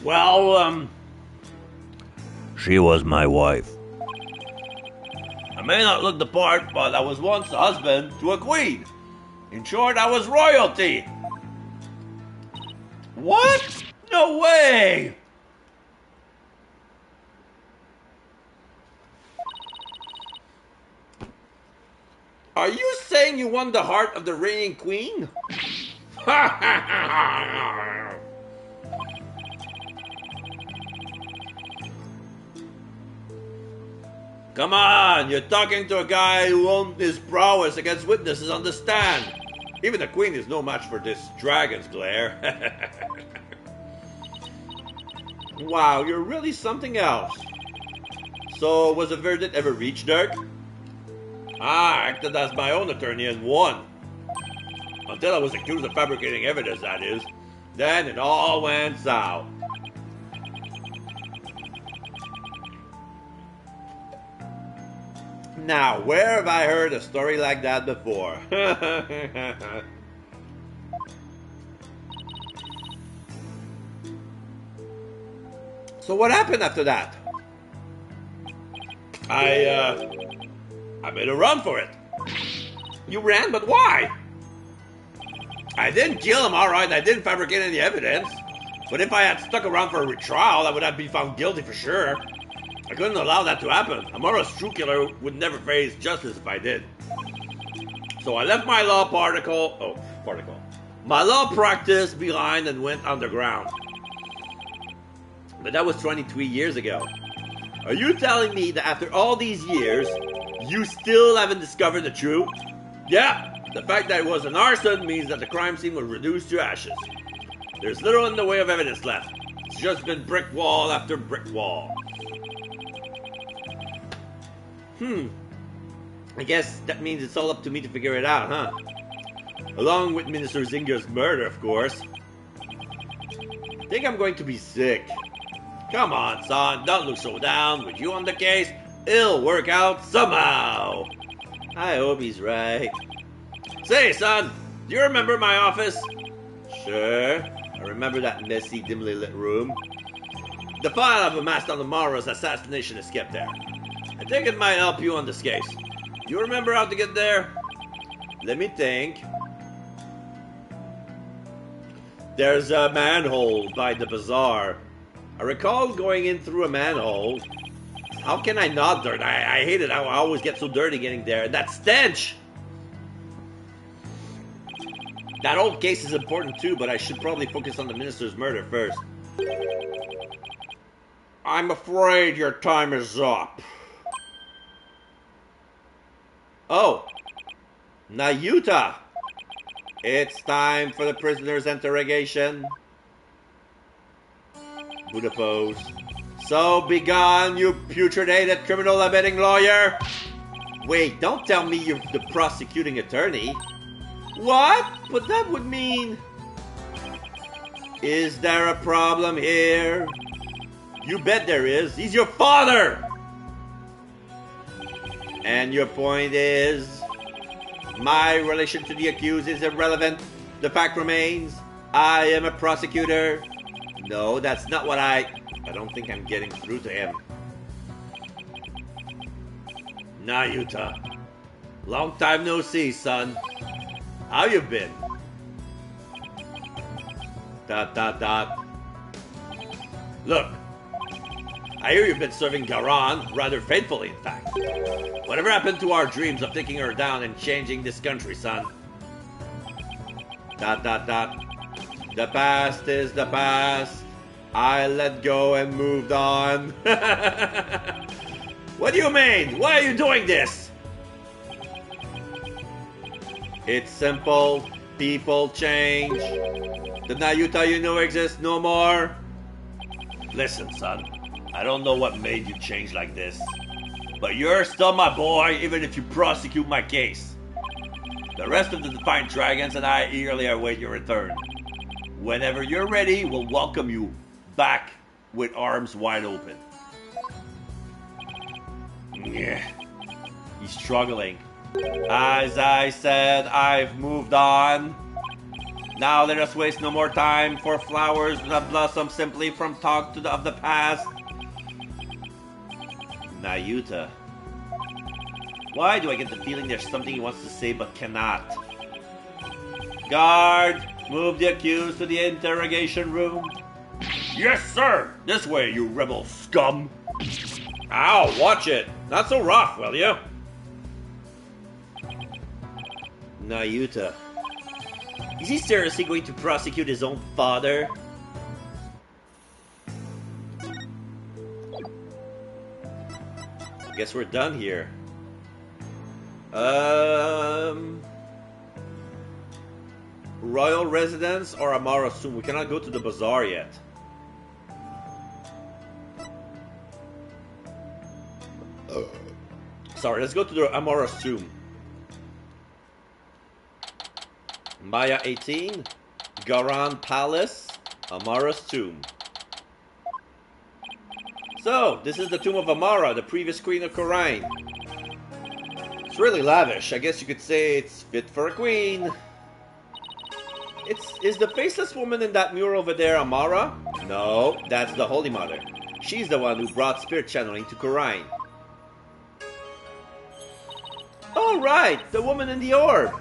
A: Well, she was my wife. I may not look the part, but I was once a husband to a queen. In short, I was royalty.
B: What?
A: No way! Are you saying you won the heart of the reigning queen? Come on, you're talking to a guy who owned his prowess against witnesses on the stand. Even the queen is no match for this dragon's glare.
B: Wow, you're really something else. So, was the verdict ever reached, Dirk?
A: I acted as my own attorney and won. Until I was accused of fabricating evidence, that is. Then it all went south.
B: Now, where have I heard a story like that before? So what happened after that?
A: I made a run for it.
B: You ran, but why?
A: I didn't kill him, alright, I didn't fabricate any evidence. But if I had stuck around for a retrial, I would have been found guilty for sure. I couldn't allow that to happen. Amara's true killer would never face justice if I did. So I left my law my law practice behind and went underground.
B: But that was 23 years ago. Are you telling me that after all these years, you still haven't discovered the truth?
A: Yeah, the fact that it was an arson means that the crime scene was reduced to ashes. There's little in the way of evidence left. It's just been brick wall after brick wall.
B: I guess that means it's all up to me to figure it out, huh? Along with Minister Zinger's murder, of course.
A: Think I'm going to be sick. Come on, son, don't look so down. With you on the case, it'll work out somehow.
B: I hope he's right.
A: Say, son, do you remember my office?
B: Sure. I remember that messy, dimly lit room.
A: The file I've amassed on Amara's assassination is kept there. I think it might help you on this case. You remember how to get there?
B: Let me think. There's a manhole by the bazaar. I recall going in through a manhole. How can I not dirt? I hate it. I always get so dirty getting there. And that stench!
A: That old case is important too, but I should probably focus on the minister's murder first.
B: I'm afraid your time is up. Oh, Nayuta! It's time for the prisoner's interrogation. Buddha pose. So begone, you putredated criminal abetting lawyer! Wait, don't tell me you're the prosecuting attorney.
A: What? But that would mean...
B: Is there a problem here?
A: You bet there is. He's your father!
B: And your point is? My relation to the accused is irrelevant. The fact remains, I am a prosecutor. No, that's not what I don't think I'm getting through to him.
A: Nayuta. Long time no see, son. How you been? ... Look, I hear you've been serving Garan, rather faithfully in fact. Whatever happened to our dreams of taking her down and changing this country, son? ...
B: The past is the past. I let go and moved on.
A: What do you mean? Why are you doing this?
B: It's simple. People change. The Nayuta you know exists no more.
A: Listen, son. I don't know what made you change like this. But you're still my boy, even if you prosecute my case. The rest of the Defiant Dragons and I eagerly await your return. Whenever you're ready, we'll welcome you back with arms wide open.
B: Yeah. He's struggling. As I said, I've moved on. Now let us waste no more time for flowers that blossom simply from talk of the past. Nayuta. Why do I get the feeling there's something he wants to say but cannot? Guard, move the accused to the interrogation room.
A: Yes, sir! This way, you rebel scum!
B: Ow, watch it! Not so rough, will you? Nayuta. Is he seriously going to prosecute his own father? I guess we're done here. Royal residence or Amara soon? We cannot go to the bazaar yet. Sorry, let's go to the Amara's tomb. Maya 18, Garan Palace, Amara's tomb. So, this is the tomb of Amara, the previous queen of Khura'in. It's really lavish. I guess you could say it's fit for a queen. Is the faceless woman in that mural over there Amara? No, that's the Holy Mother. She's the one who brought spirit channeling to Khura'in. Oh, right! The woman in the orb!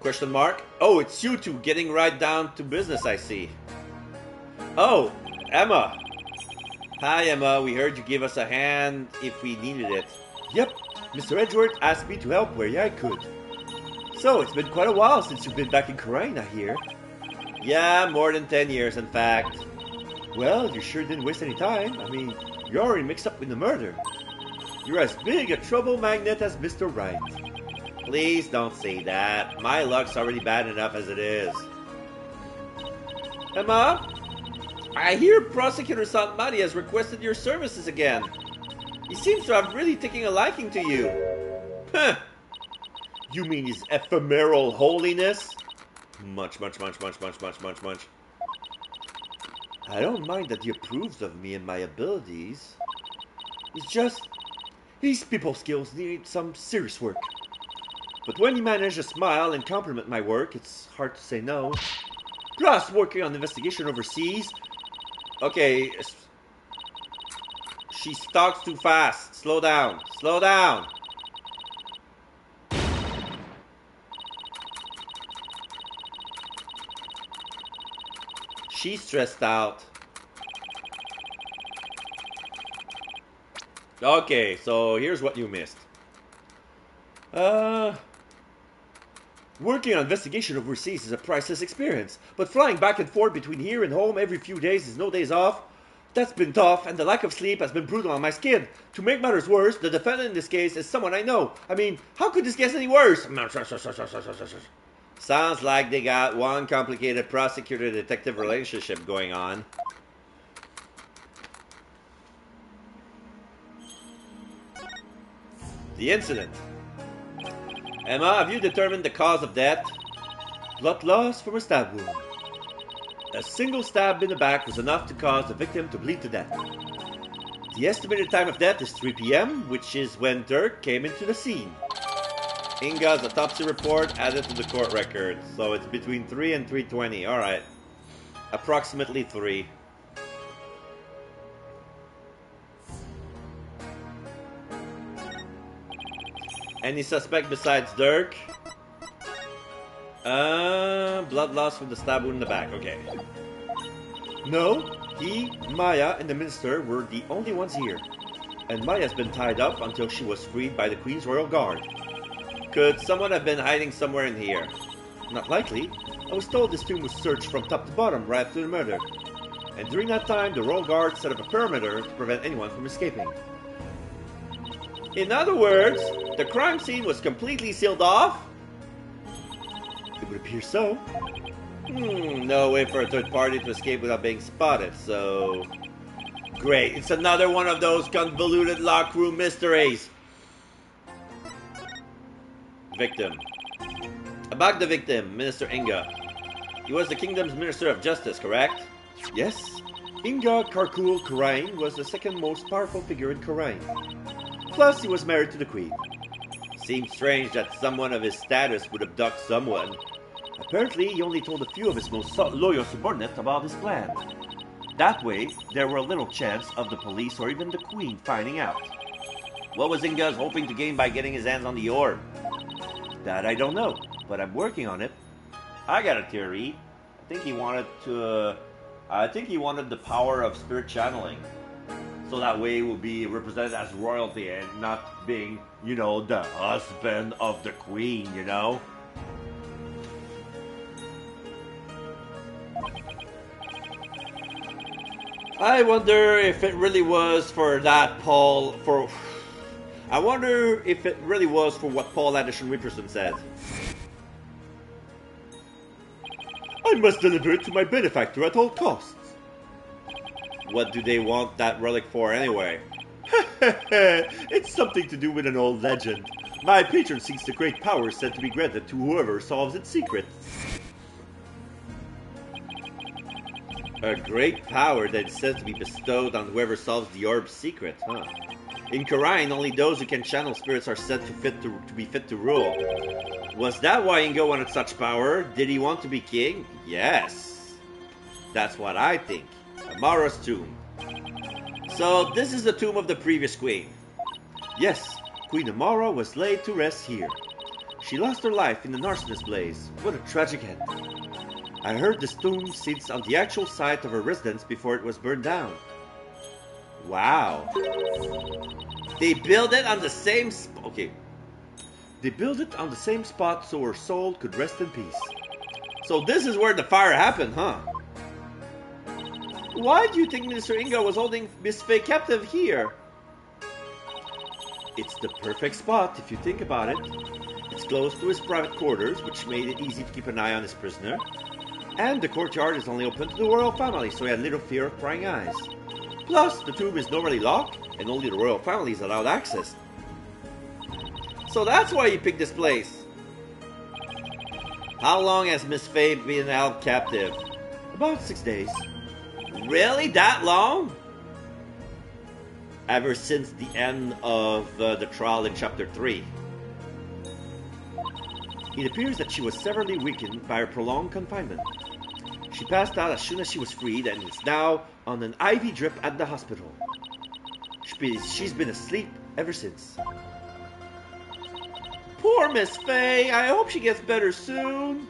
B: Question mark? Oh, it's you two getting right down to business, I see. Oh, Emma! Hi, Emma. We heard you gave us a hand if we needed it. Yep, Mr. Edgeworth asked me to help where I could. So, it's been quite a while since you've been back in Khura'in, I hear. Yeah, more than 10 years, in fact. Well, you sure didn't waste any time. I mean, you're already mixed up in the murder. You're as big a trouble magnet as Mr. Wright. Please don't say that. My luck's already bad enough as it is. Emma? I hear Prosecutor Sant-Mari has requested your services again. He seems to have really taken a liking to you. Huh.
A: You mean his ephemeral holiness? Much, much, much, much, much, much, much, much. I don't mind that he approves of me and my abilities. It's just, his people skills need some serious work. But when he manages to smile and compliment my work, it's hard to say no. Plus, working on investigation overseas. Okay, she stalks too fast. Slow down. Slow down. She's stressed out. Okay, so here's what you missed. Working on investigation overseas is a priceless experience, but flying back and forth between here and home every few days is no days off. That's been tough, and the lack of sleep has been brutal on my skin. To make matters worse, the defendant in this case is someone I know. I mean, how could this get any worse? Sounds like they got one complicated prosecutor-detective relationship going on. The incident. Emma, have you determined the cause of death? Blood loss from a stab wound. A single stab in the back was enough to cause the victim to bleed to death. The estimated time of death is 3 p.m., which is when Dirk came into the scene. Inga's autopsy report added to the court record, so it's between 3 and 3:20. Alright. Approximately 3. Any suspect besides Dirk? Blood loss from the stab wound in the back. Okay. No, he, Maya, and the minister were the only ones here. And Maya's been tied up until she was freed by the Queen's Royal Guard. Could someone have been hiding somewhere in here? Not likely. I was told this tomb was searched from top to bottom right after the murder. And during that time, the Royal Guard set up a perimeter to prevent anyone from escaping. In other words, the crime scene was completely sealed off? It would appear so. No way for a third party to escape without being spotted, so... Great, it's another one of those convoluted locked room mysteries. Victim. About the victim, Minister Inga. He was the kingdom's Minister of Justice, correct? Yes. Inga Karkul Kurain was the second most powerful figure in Kurain. Plus, he was married to the Queen. Seems strange that someone of his status would abduct someone. Apparently, he only told a few of his most loyal subordinates about his plan. That way, there were little chance of the police or even the Queen finding out. What was Inga's hoping to gain by getting his hands on the orb? That I don't know, but I'm working on it. I got a theory. I think he wanted the power of spirit channeling. So that way he will be represented as royalty and not being, you know, the husband of the Queen, you know? I wonder if it really was for that I wonder if it really was for what Paul Anderson Richardson said. I must deliver it to my benefactor at all costs. What do they want that relic for anyway? It's something to do with an old legend. My patron seeks the great power said to be granted to whoever solves its secret. A great power that is said to be bestowed on whoever solves the orb's secret, huh? In Kurain, only those who can channel spirits are said to be fit to rule. Was that why Ingo wanted such power? Did he want to be king? Yes. That's what I think. Amara's tomb. So this is the tomb of the previous queen. Yes, Queen Amara was laid to rest here. She lost her life in the arsonist blaze. What a tragic end. I heard this tomb sits on the actual site of her residence before it was burned down. Wow. They built it on the same They built it on the same spot so her soul could rest in peace. So this is where the fire happened, huh? Why do you think Minister Inga was holding Miss Faye captive here? It's the perfect spot if you think about it. It's close to his private quarters, which made it easy to keep an eye on his prisoner. And the courtyard is only open to the royal family, so he had little fear of prying eyes. Plus, the tomb is normally locked, and only the royal family is allowed access. So that's why he picked this place.
B: How long has Miss Faye been held captive?
A: About 6 days.
B: Really? That long? Ever since the end of the trial in Chapter 3.
A: It appears that she was severely weakened by her prolonged confinement. She passed out as soon as she was freed and is now on an IV drip at the hospital. She's been asleep ever since.
B: Poor Miss Faye. I hope she gets better soon.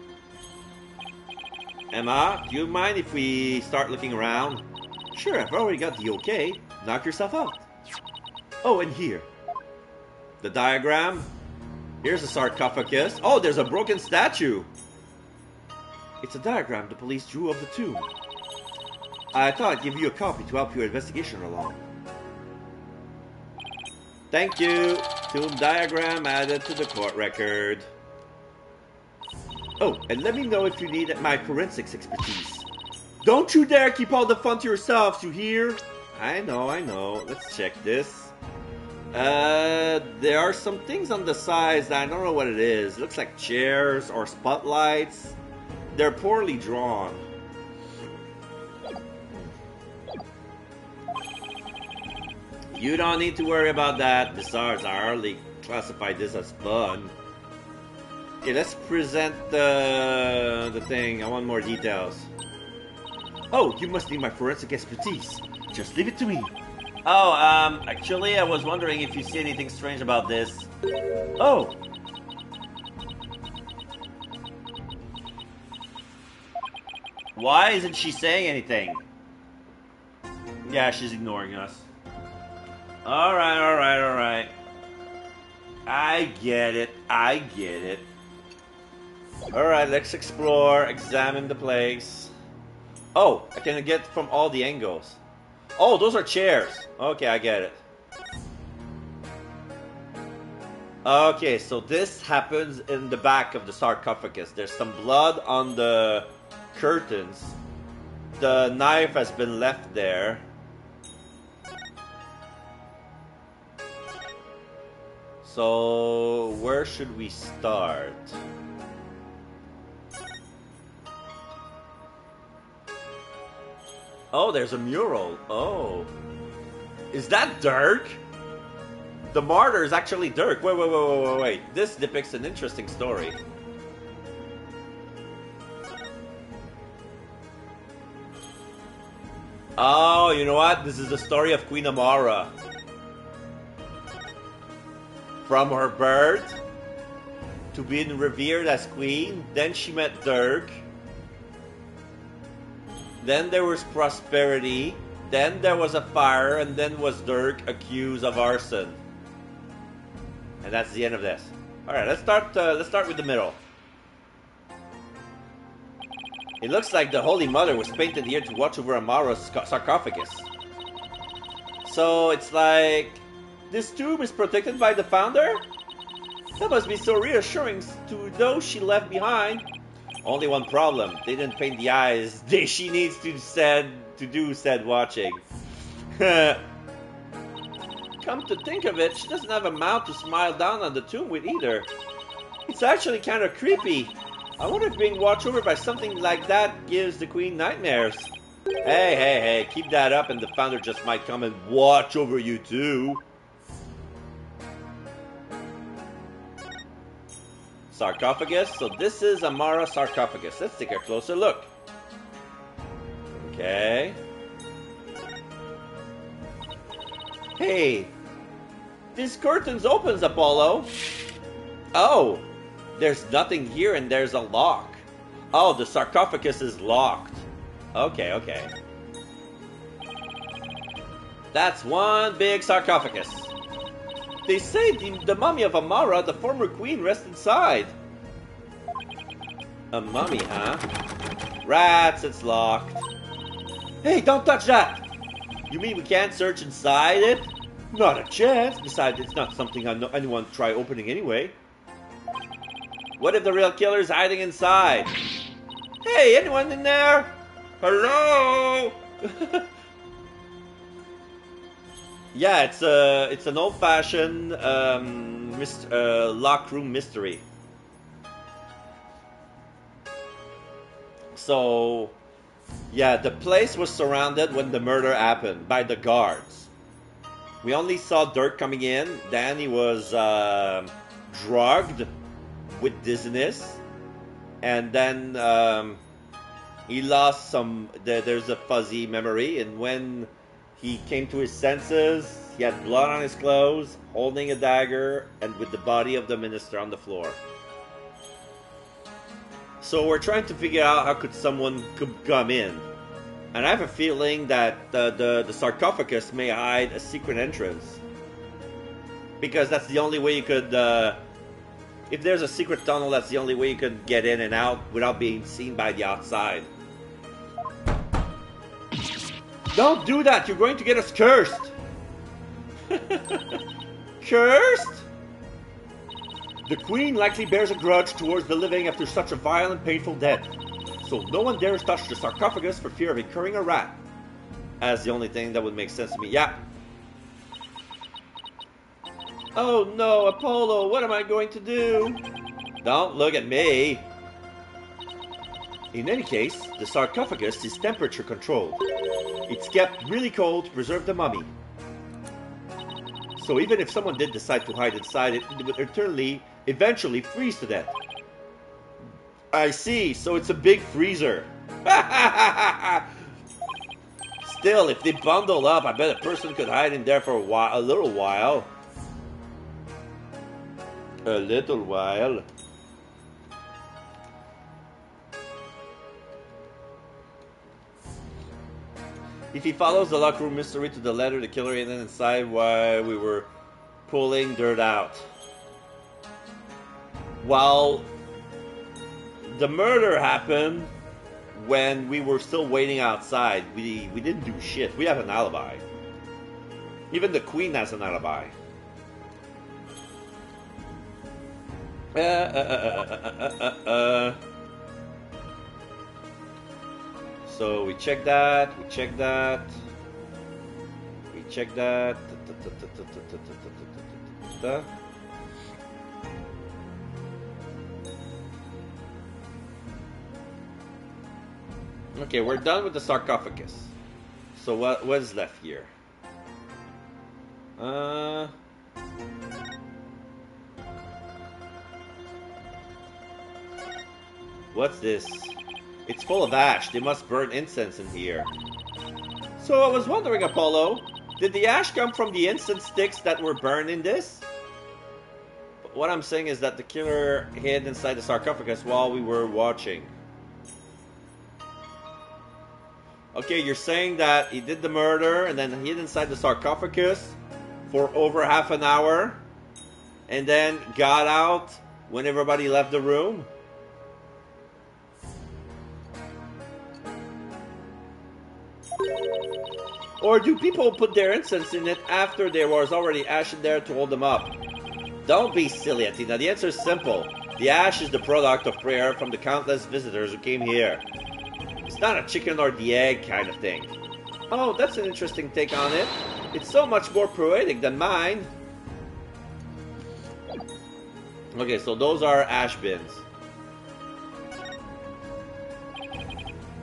B: Emma, do you mind if we start looking around?
A: Sure, I've already got the okay. Knock yourself out. Oh, and here.
B: The diagram? Here's a sarcophagus. Oh, there's a broken statue.
A: It's a diagram the police drew of the tomb. I thought I'd give you a copy to help your investigation along.
B: Thank you. Tomb diagram added to the court record.
A: Oh, and let me know if you need my forensics expertise. Don't you dare keep all the fun to yourselves, you hear?
B: I know. Let's check this. There are some things on the sides that I don't know what it is. It looks like chairs or spotlights. They're poorly drawn. You don't need to worry about that. Besides, I hardly classified this as fun. Okay, let's present the thing. I want more details.
A: Oh, you must need my forensic expertise. Just leave it to me.
B: Oh, actually, I was wondering if you see anything strange about this.
A: Oh.
B: Why isn't she saying anything? Yeah, she's ignoring us. Alright. I get it. Alright, let's explore, examine the place. Oh, I can get from all the angles. Oh, those are chairs. Okay, I get it. Okay, so this happens in the back of the sarcophagus. There's some blood on the curtains. The knife has been left there. So, where should we start? Oh, there's a mural. Oh. Is that Dirk? The martyr is actually Dirk. Wait. This depicts an interesting story. Oh, you know what? This is the story of Queen Amara. From her birth to being revered as queen, then she met Dirk. Then there was prosperity. Then there was a fire, and then was Dirk accused of arson. And that's the end of this. All right, let's start with the middle. It looks like the Holy Mother was painted here to watch over Amara's sarcophagus. So it's like this tomb is protected by the founder? That must be so reassuring to those she left behind. Only one problem. They didn't paint the eyes. She needs to do said watching. Come to think of it, she doesn't have a mouth to smile down on the tomb with either. It's actually kind of creepy. I wonder if being watched over by something like that gives the queen nightmares. Hey, keep that up and the founder just might come and watch over you too. Sarcophagus. So this is Amara's sarcophagus. Let's take a closer look. Okay. Hey, this curtain's opens, Apollo. Oh, there's nothing here and there's a lock. Oh, the sarcophagus is locked. Okay. That's one big sarcophagus. They say the mummy of Amara, the former queen, rests inside. A mummy, huh? Rats, it's locked. Hey, don't touch that! You mean we can't search inside it? Not a chance. Besides, it's not something anyone try opening anyway. What if the real killer is hiding inside? Hey, anyone in there? Hello? Yeah, it's an old-fashioned locked room mystery. So, yeah, the place was surrounded when the murder happened by the guards. We only saw Dirk coming in. Then he was drugged with dizziness. And then he lost some... There's a fuzzy memory. And when he came to his senses, he had blood on his clothes, holding a dagger, and with the body of the minister on the floor. So we're trying to figure out how someone could come in. And I have a feeling that the sarcophagus may hide a secret entrance. Because that's the only way you could... if there's a secret tunnel, that's the only way you could get in and out without being seen by the outside. Don't do that! You're going to get us cursed! Cursed? The queen likely bears a grudge towards the living after such a violent, painful death. So no one dares touch the sarcophagus for fear of incurring a rat. That's the only thing that would make sense to me. Yeah. Oh no, Apollo, what am I going to do? Don't look at me. In any case, the sarcophagus is temperature controlled. It's kept really cold to preserve the mummy. So even if someone did decide to hide inside it, it would eventually freeze to death. I see, so it's a big freezer. Still, if they bundle up, I bet a person could hide in there for a little while. A little while. If he follows the locker room mystery to the letter, the killer hidden inside while we were pulling dirt out. While the murder happened when we were still waiting outside, we didn't do shit. We have an alibi. Even the queen has an alibi. So we check that, we check that, we check that. Okay, we're done with the sarcophagus. So what is left here? What's this? It's full of ash. They must burn incense in here. So I was wondering, Apollo, did the ash come from the incense sticks that were burned in this? But what I'm saying is that the killer hid inside the sarcophagus while we were watching. Okay, you're saying that he did the murder and then hid inside the sarcophagus for over half an hour and then got out when everybody left the room? Or do people put their incense in it after there was already ash in there to hold them up? Don't be silly, Athena. The answer is simple. The ash is the product of prayer from the countless visitors who came here. It's not a chicken or the egg kind of thing. Oh, that's an interesting take on it. It's so much more poetic than mine. Okay, so those are ash bins.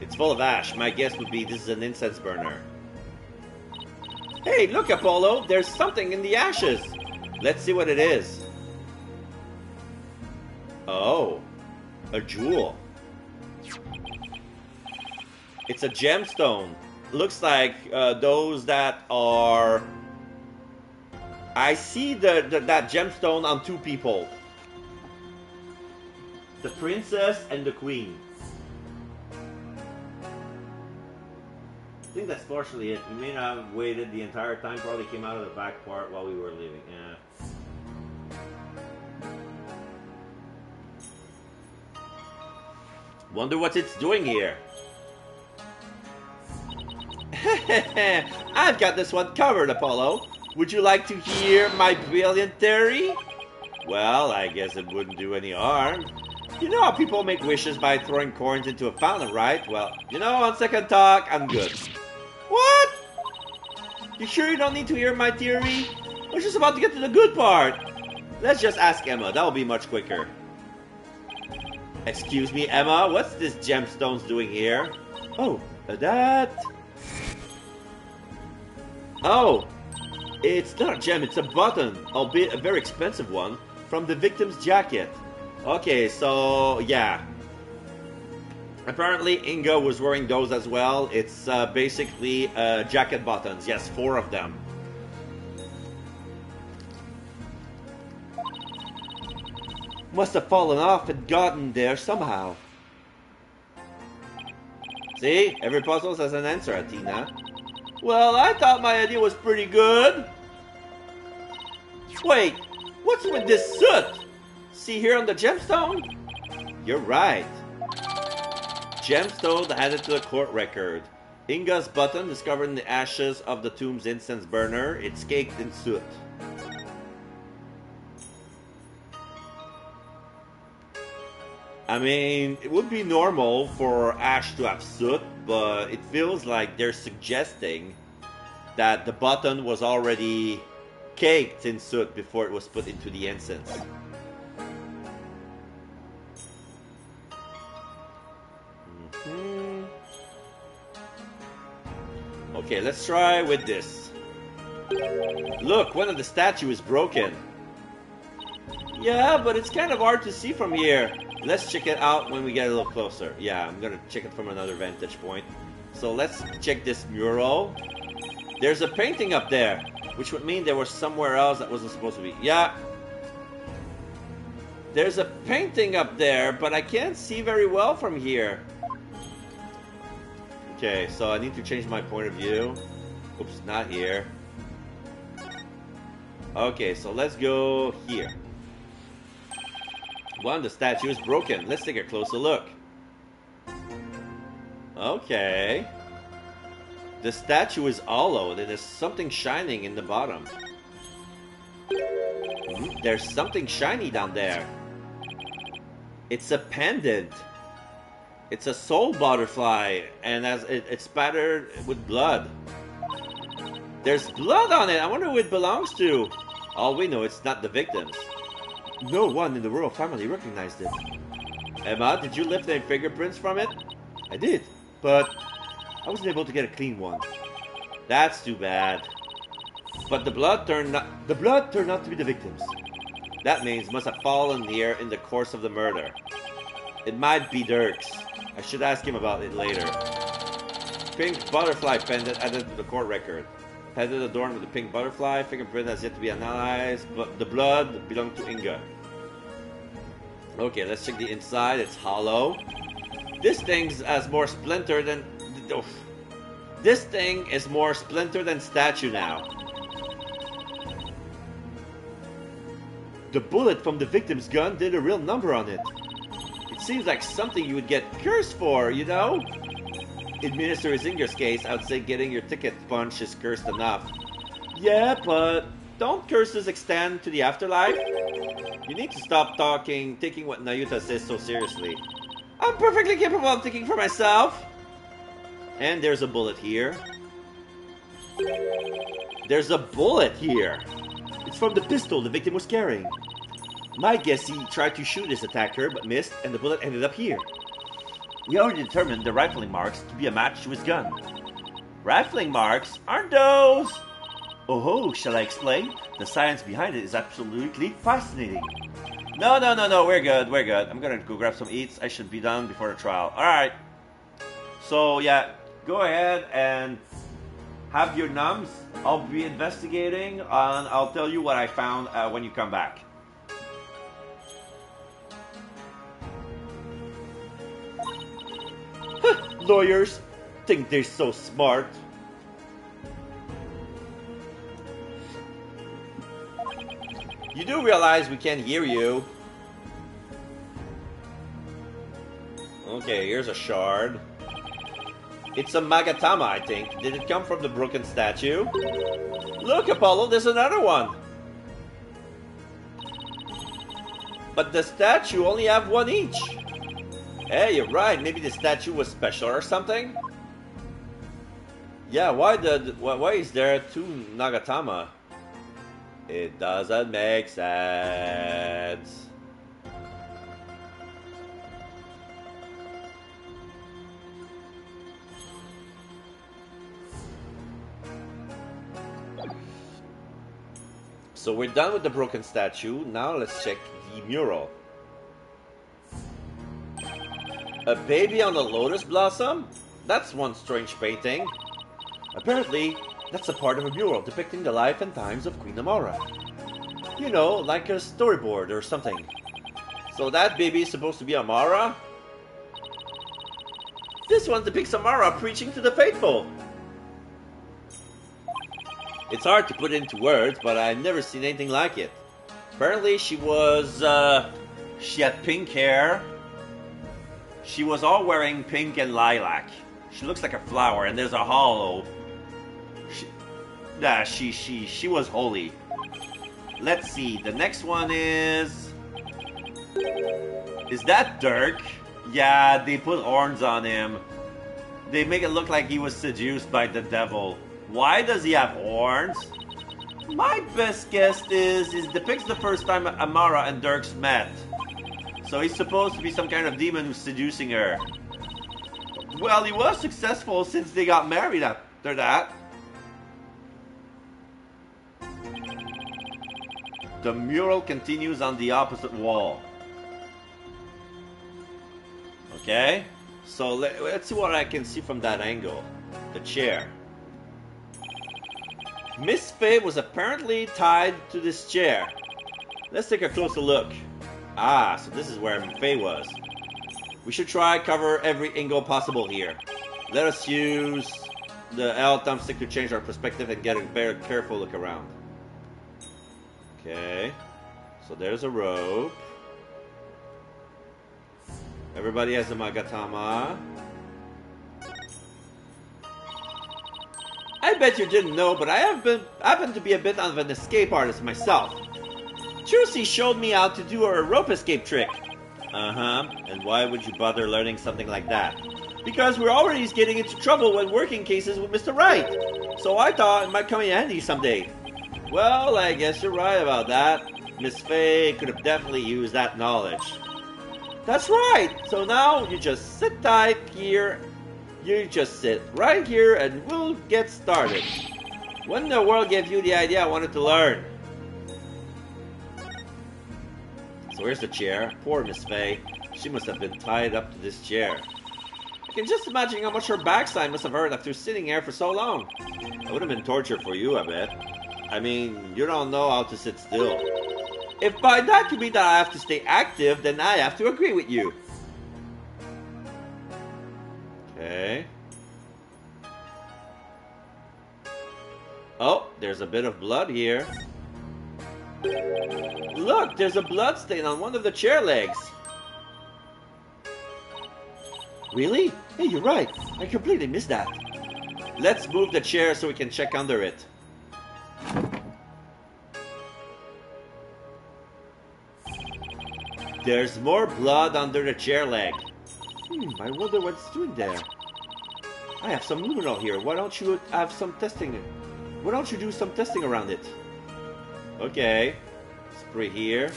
B: It's full of ash. My guess would be this is an incense burner. Hey, look, Apollo! There's something in the ashes! Let's see what it is. Oh, a jewel. It's a gemstone. Looks like those that are... I see that gemstone on two people. The princess and the queen. I think that's partially it. We may not have waited the entire time. Probably came out of the back part while we were leaving. Yeah. Wonder what it's doing here. I've got this one covered, Apollo. Would you like to hear my brilliant theory? Well, I guess it wouldn't do any harm. You know how people make wishes by throwing coins into a fountain, right? Well, you know, on second talk, I'm good. What? You sure you don't need to hear my theory? I was just about to get to the good part. Let's just ask Emma. That'll be much quicker. Excuse me, Emma, what's this gemstones doing here? Oh, that... Oh, it's not a gem, it's a button, albeit a very expensive one, from the victim's jacket. Okay, so, yeah. Apparently, Inga was wearing those as well. It's basically jacket buttons. Yes, 4 of them. Must have fallen off and gotten there somehow. See? Every puzzle has an answer, Athena. Well, I thought my idea was pretty good. Wait, what's with this soot? See here on the gemstone? You're right. Gemstone added to the court record. Inga's button discovered in the ashes of the tomb's incense burner. It's caked in soot. I mean, it would be normal for ash to have soot, but it feels like they're suggesting that the button was already caked in soot before it was put into the incense. Okay, let's try with this. Look, one of the statues is broken. Yeah, but it's kind of hard to see from here. Let's check it out when we get a little closer. Yeah, I'm gonna check it from another vantage point. So let's check this mural. There's a painting up there, which would mean there was somewhere else that wasn't supposed to be. Yeah. There's a painting up there, but I can't see very well from here. Okay, so I need to change my point of view. Oops, not here. Okay, so let's go here. One of the statues is broken. Let's take a closer look. Okay. The statue is hollow. And there's something shining in the bottom. There's something shiny down there. It's a pendant. It's a soul butterfly, and as it's spattered with blood. There's blood on it. I wonder who it belongs to. All we know, it's not the victims. No one in the royal family recognized it. Emma, did you lift any fingerprints from it? I did, but I wasn't able to get a clean one. That's too bad. But the blood turned out to be the victims. That means it must have fallen here in the course of the murder. It might be Dirk's. I should ask him about it later. Pink butterfly pendant added to the court record. Pendant adorned with a pink butterfly. Fingerprint has yet to be analyzed, but the blood belonged to Inga. Okay, let's check the inside. It's hollow. This thing's has more splinter than... Oh. This thing is more splinter than statue now. The bullet from the victim's gun did a real number on it. It seems like something you would get cursed for, you know? In Minister Zinger's case, I would say getting your ticket punched is cursed enough. Yeah, but don't curses extend to the afterlife? You need to stop taking what Nayuta says so seriously. I'm perfectly capable of thinking for myself. And there's a bullet here. There's a bullet here. It's from the pistol the victim was carrying. My guess he tried to shoot his attacker but missed, and the bullet ended up here. We already determined the rifling marks to be a match to his gun. Rifling marks? Aren't those? Oh, shall I explain? The science behind it is absolutely fascinating. No, we're good. I'm gonna go grab some eats. I should be done before the trial. Alright. So, yeah, go ahead and have your nums. I'll be investigating, and I'll tell you what I found when you come back. Lawyers think they're so smart. You do realize we can't hear you. Okay, here's a shard. It's a Magatama, I think. Did it come from the broken statue? Look, Apollo, there's another one. But the statue only have one each. Hey, you're right. Maybe the statue was special or something? Yeah, why is there two Nagatama? It doesn't make sense. So we're done with the broken statue. Now let's check the mural. A baby on a lotus blossom? That's one strange painting. Apparently, that's a part of a mural depicting the life and times of Queen Amara. You know, like a storyboard or something. So that baby is supposed to be Amara? This one depicts Amara preaching to the faithful. It's hard to put into words, but I've never seen anything like it. Apparently she had pink hair. She was all wearing pink and lilac. She looks like a flower, and there's a hollow. She was holy. Let's see, the next one is that Dirk? Yeah, they put horns on him. They make it look like he was seduced by the devil. Why does he have horns? My best guess is it depicts the first time Amara and Dirks met. So he's supposed to be some kind of demon who's seducing her. Well, he was successful since they got married after that. The mural continues on the opposite wall. Okay, so let's see what I can see from that angle. The chair. Miss Faye was apparently tied to this chair. Let's take a closer look. Ah, so this is where Faye was. We should try cover every angle possible here. Let us use the L thumbstick to change our perspective and get a very careful look around. Okay, so there's a rope. Everybody has a Magatama. I bet you didn't know, but I happen to be a bit of an escape artist myself. Juicy showed me how to do a rope escape trick. Uh-huh, and why would you bother learning something like that? Because we're already getting into trouble when working cases with Mr. Wright. So I thought it might come in handy someday. Well, I guess you're right about that. Miss Faye could have definitely used that knowledge. That's right! So now you just sit tight here. You just sit right here and we'll get started. When in the world gave you the idea I wanted to learn? So here's the chair. Poor Miss Faye. She must have been tied up to this chair. I can just imagine how much her backside must have hurt after sitting here for so long. It would have been torture for you, I bet. I mean, you don't know how to sit still. If by that you mean that I have to stay active, then I have to agree with you. Okay. Oh, there's a bit of blood here. Look, there's a blood stain on one of the chair legs. Really? Hey, you're right. I completely missed that. Let's move the chair so we can check under it. There's more blood under the chair leg. I wonder what it's doing there. I have some luminol here. Why don't you have some testing? Why don't you do some testing around it? Okay. Spray here.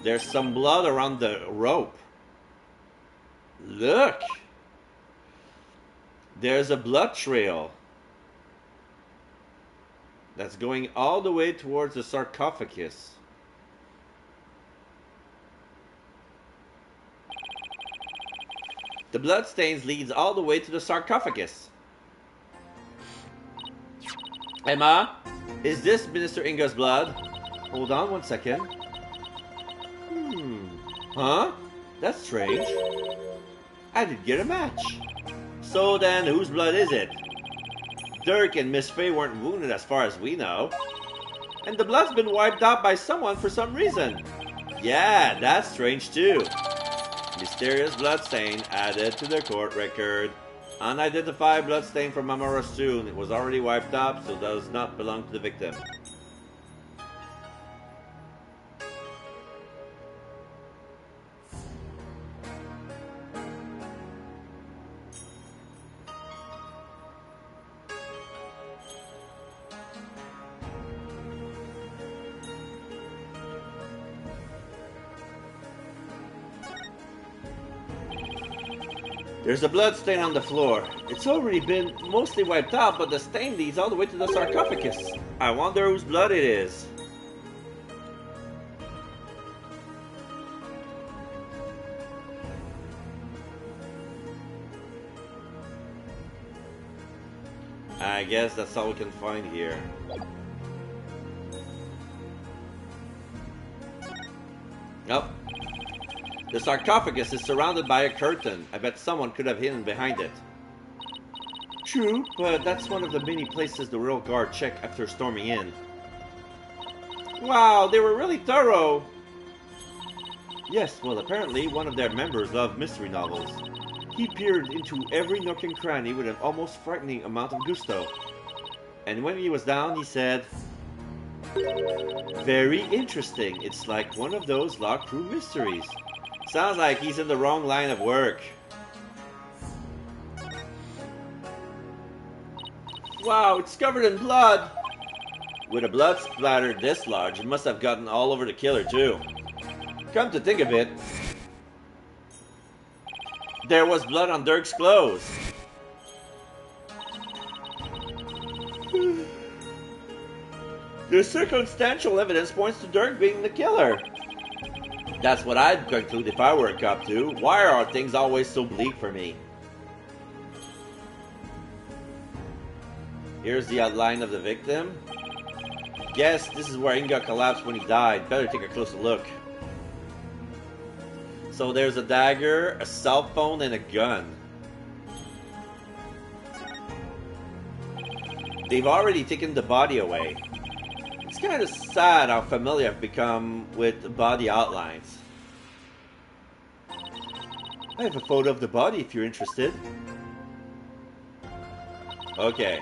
B: There's some blood around the rope. Look! There's a blood trail that's going all the way towards the sarcophagus. The blood stains leads all the way to the sarcophagus. Emma, is this Minister Inga's blood? Hold on one second. Huh? That's strange. I didn't get a match. So then, whose blood is it? Dirk and Miss Faye weren't wounded as far as we know. And the blood's been wiped out by someone for some reason. Yeah, that's strange too. Mysterious bloodstain added to the court record. Unidentified bloodstain from Amara soon. It was already wiped up, so does not belong to the victim. There's a blood stain on the floor. It's already been mostly wiped out, but the stain leads all the way to the sarcophagus. I wonder whose blood it is. I guess that's all we can find here. Nope. The sarcophagus is surrounded by a curtain. I bet someone could have hidden behind it. True, but that's one of the many places the royal guard check after storming in. Wow, they were really thorough! Yes, well apparently one of their members loved mystery novels. He peered into every nook and cranny with an almost frightening amount of gusto. And when he was down, he said, "Very interesting. It's like one of those locked room mysteries." Sounds like he's in the wrong line of work. Wow, it's covered in blood! With a blood splatter this large, it must have gotten all over the killer too. Come to think of it, there was blood on Dirk's clothes. The circumstantial evidence points to Dirk being the killer. That's what I'd conclude if I were a cop too. Why are things always so bleak for me? Here's the outline of the victim. Guess this is where Inga collapsed when he died. Better take a closer look. So there's a dagger, a cell phone, and a gun. They've already taken the body away. It's kind of sad how familiar I've become with body outlines. I have a photo of the body if you're interested. Okay.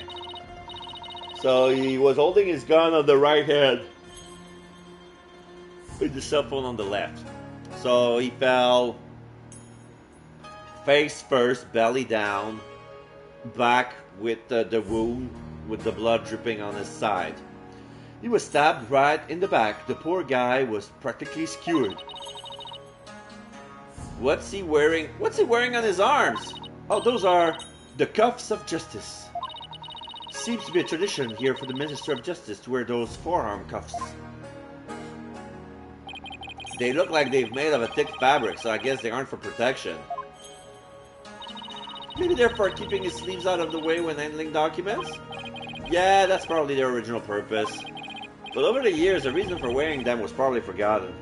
B: So he was holding his gun on the right hand, with the cell phone on the left. So he fell face first, belly down, back with the wound, with the blood dripping on his side. He was stabbed right in the back. The poor guy was practically skewered. What's he wearing? What's he wearing on his arms? Oh, those are the cuffs of justice. Seems to be a tradition here for the Minister of Justice to wear those forearm cuffs. They look like they've made of a thick fabric, so I guess they aren't for protection. Maybe they're for keeping his sleeves out of the way when handling documents? Yeah, that's probably their original purpose. But over the years, the reason for wearing them was probably forgotten.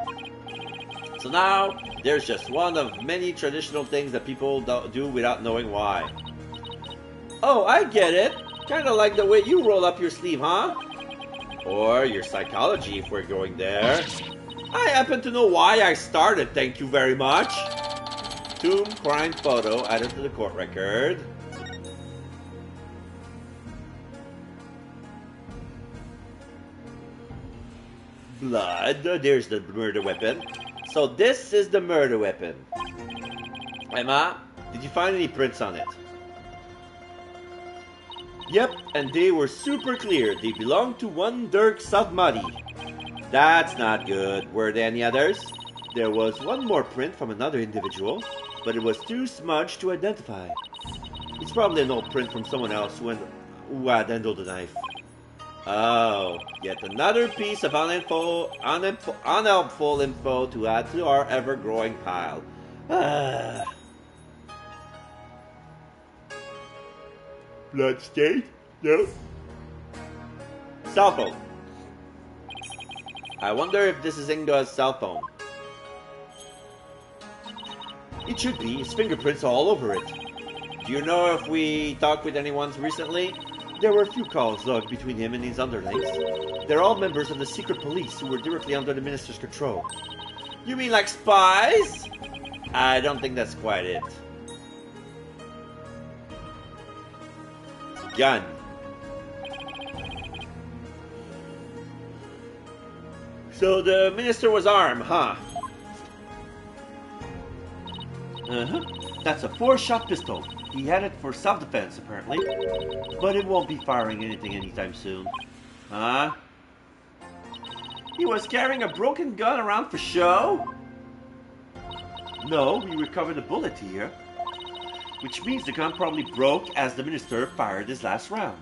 B: So now, there's just one of many traditional things that people do without knowing why. Oh, I get it! Kinda like the way you roll up your sleeve, huh? Or your psychology, if we're going there. I happen to know why I started, thank you very much. Tomb crime photo added to the court record. Blood. There's the murder weapon. So this is the murder weapon. Emma, did you find any prints on it? Yep, and they were super clear. They belonged to one Dirk Saltmadi. That's not good. Were there any others? There was one more print from another individual, but it was too smudged to identify. It's probably an old print from someone else who had handled the knife. Oh, yet another piece of unhelpful info to add to our ever-growing pile. Bloodstain? No. Cell phone. I wonder if this is Inga's cell phone. It should be. His fingerprints are all over it. Do you know if we talked with anyone recently? There were a few calls logged between him and his underlings. They're all members of the secret police who were directly under the minister's control. You mean like spies? I don't think that's quite it. Gun. So the minister was armed, huh? Uh-huh. That's a 4-shot pistol. He had it for self-defense, apparently. But it won't be firing anything anytime soon. Huh? He was carrying a broken gun around for show? No, we recovered a bullet here.
A: which means the gun probably broke as the minister fired his last round.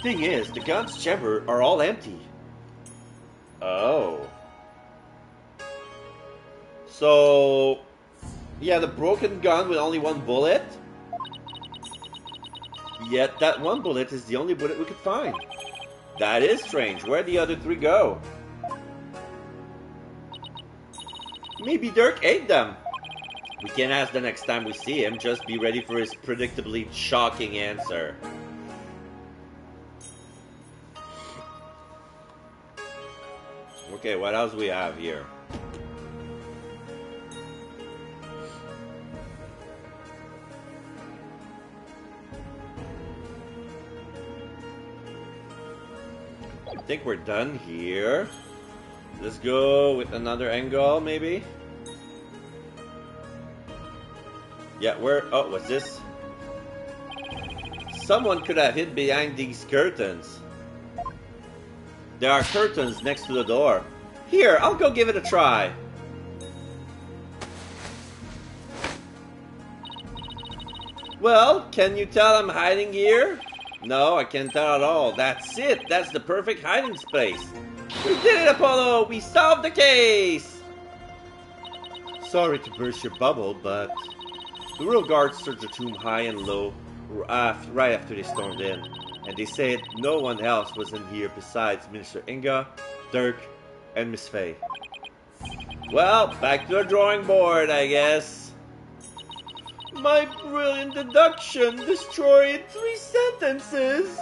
A: Thing is, the gun's chamber are all empty. Oh. So, yeah, the broken gun with only one bullet? Yet that one bullet is the only bullet we could find. That is strange. Where'd the other 3 go? Maybe Dirk ate them. We can ask the next time we see him. Just be ready for his predictably shocking answer. Okay, what else do we have here? I think we're done here. Let's go with another angle, maybe? Yeah, oh, what's this? Someone could have hid behind these curtains. There are curtains next to the door. Here, I'll go give it a try. Well, can you tell I'm hiding here? No, I can't tell at all. That's it. That's the perfect hiding space. We did it, Apollo! We solved the case! Sorry to burst your bubble, but the royal guards searched the tomb high and low right after they stormed in. And they said no one else was in here besides Minister Inga, Dirk, and Miss Faye. Well, back to the drawing board, I guess. My brilliant deduction destroyed 3 sentences!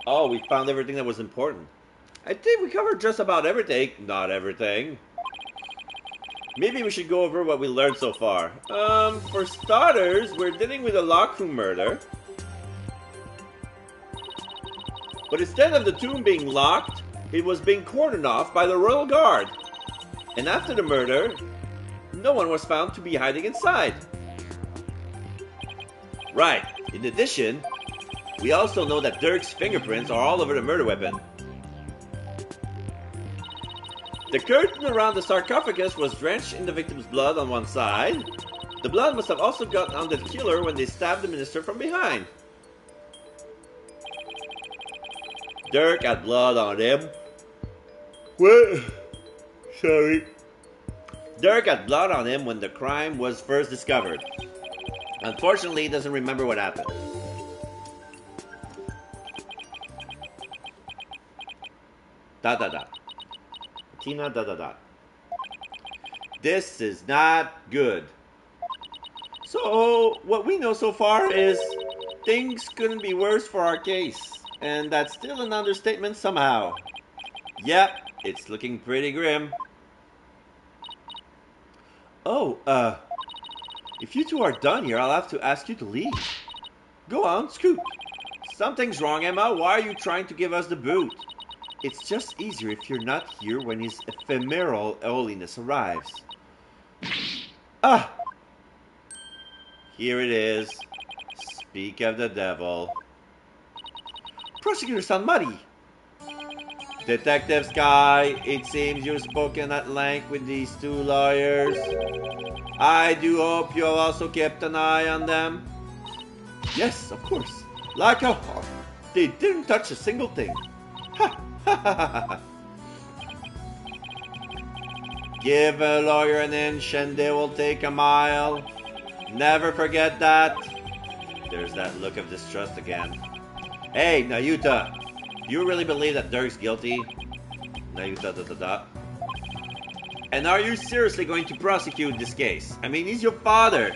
A: Oh, we found everything that was important. I think we covered just about everything. Not everything. Maybe we should go over what we learned so far. For starters, we're dealing with a lockroom murder. But instead of the tomb being locked, it was being cordoned off by the royal guard. And after the murder, no one was found to be hiding inside. Right. In addition, we also know that Dirk's fingerprints are all over the murder weapon. The curtain around the sarcophagus was drenched in the victim's blood on one side. The blood must have also gotten on the killer when they stabbed the minister from behind. Dirk had blood on him.
C: What? Sorry.
A: Dirk had blood on him when the crime was first discovered. Unfortunately, he doesn't remember what happened. Dot dot dot. Tina dot dot dot. This is not good. So, what we know so far is things couldn't be worse for our case. And that's still an understatement somehow. Yep, it's looking pretty grim. Oh, if you two are done here, I'll have to ask you to leave. Go on, scoot. Something's wrong, Emma. Why are you trying to give us the boot? It's just easier if you're not here when his ephemeral holiness arrives. Ah! Here it is. Speak of the devil. Prosecutor sound muddy. Detective Sky, it seems you've spoken at length with these 2 lawyers. I do hope you have also kept an eye on them. Yes, of course. Like a hawk. They didn't touch a single thing. Ha! Ha ha ha ha! Give a lawyer an inch and they will take a mile. Never forget that. There's that look of distrust again. Hey, Nayuta. Do you really believe that Dirk's guilty? Nayuta da da da. And are you seriously going to prosecute this case? I mean, he's your father.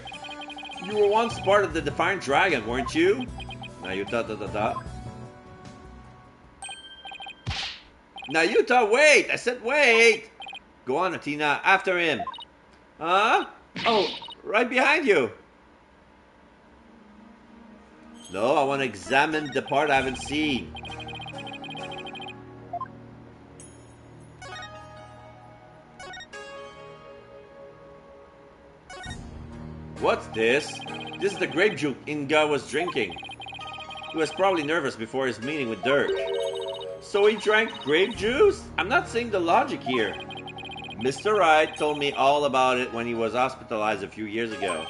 A: You were once part of the Defiant Dragon, weren't you? Nayuta da da da. Nayuta, wait! I said wait! Go on, Athena, after him. Huh? Oh, right behind you. No, I want to examine the part I haven't seen. What's this? This is the grape juice Inga was drinking. He was probably nervous before his meeting with Dirk. So he drank grape juice? I'm not seeing the logic here.
B: Mr. Wright told me all about it when he was hospitalized a few years ago.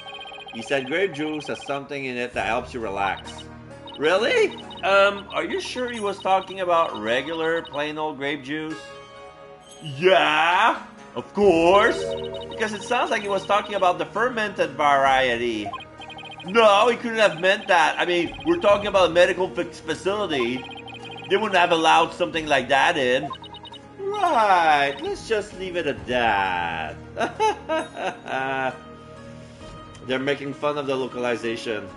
B: He said grape juice has something in it that helps you relax.
A: Really? Are you sure he was talking about regular, plain old grape juice?
C: Yeah, of course.
A: Because it sounds like he was talking about the fermented variety. No, he couldn't have meant that. I mean, we're talking about a medical facility. They wouldn't have allowed something like that in.
B: Right, let's just leave it at that. They're making fun of the localization.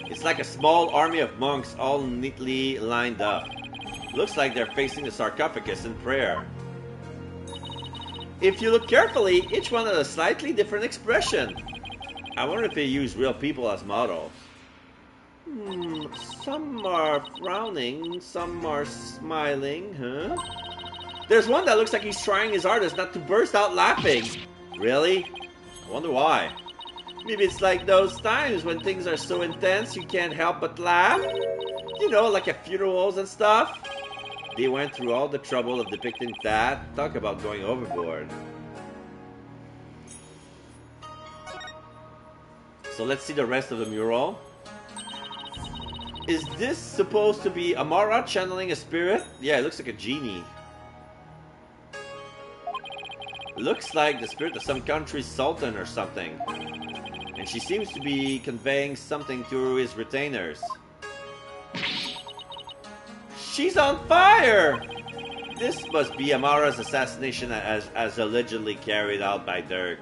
B: It's like a small army of monks all neatly lined up. Looks like they're facing the sarcophagus in prayer. If you look carefully, each one has a slightly different expression. I wonder if they use real people as models. Some are frowning, some are smiling, huh? There's one that looks like he's trying his hardest not to burst out laughing. Really? I wonder why. Maybe it's like those times when things are so intense you can't help but laugh. You know, like at funerals and stuff. They went through all the trouble of depicting that. Talk about going overboard. So let's see the rest of the mural. Is this supposed to be Amara channeling a spirit? Yeah, it looks like a genie. Looks like the spirit of some country's sultan or something. And she seems to be conveying something to his retainers. She's on fire! This must be Amara's assassination as allegedly carried out by Dirk.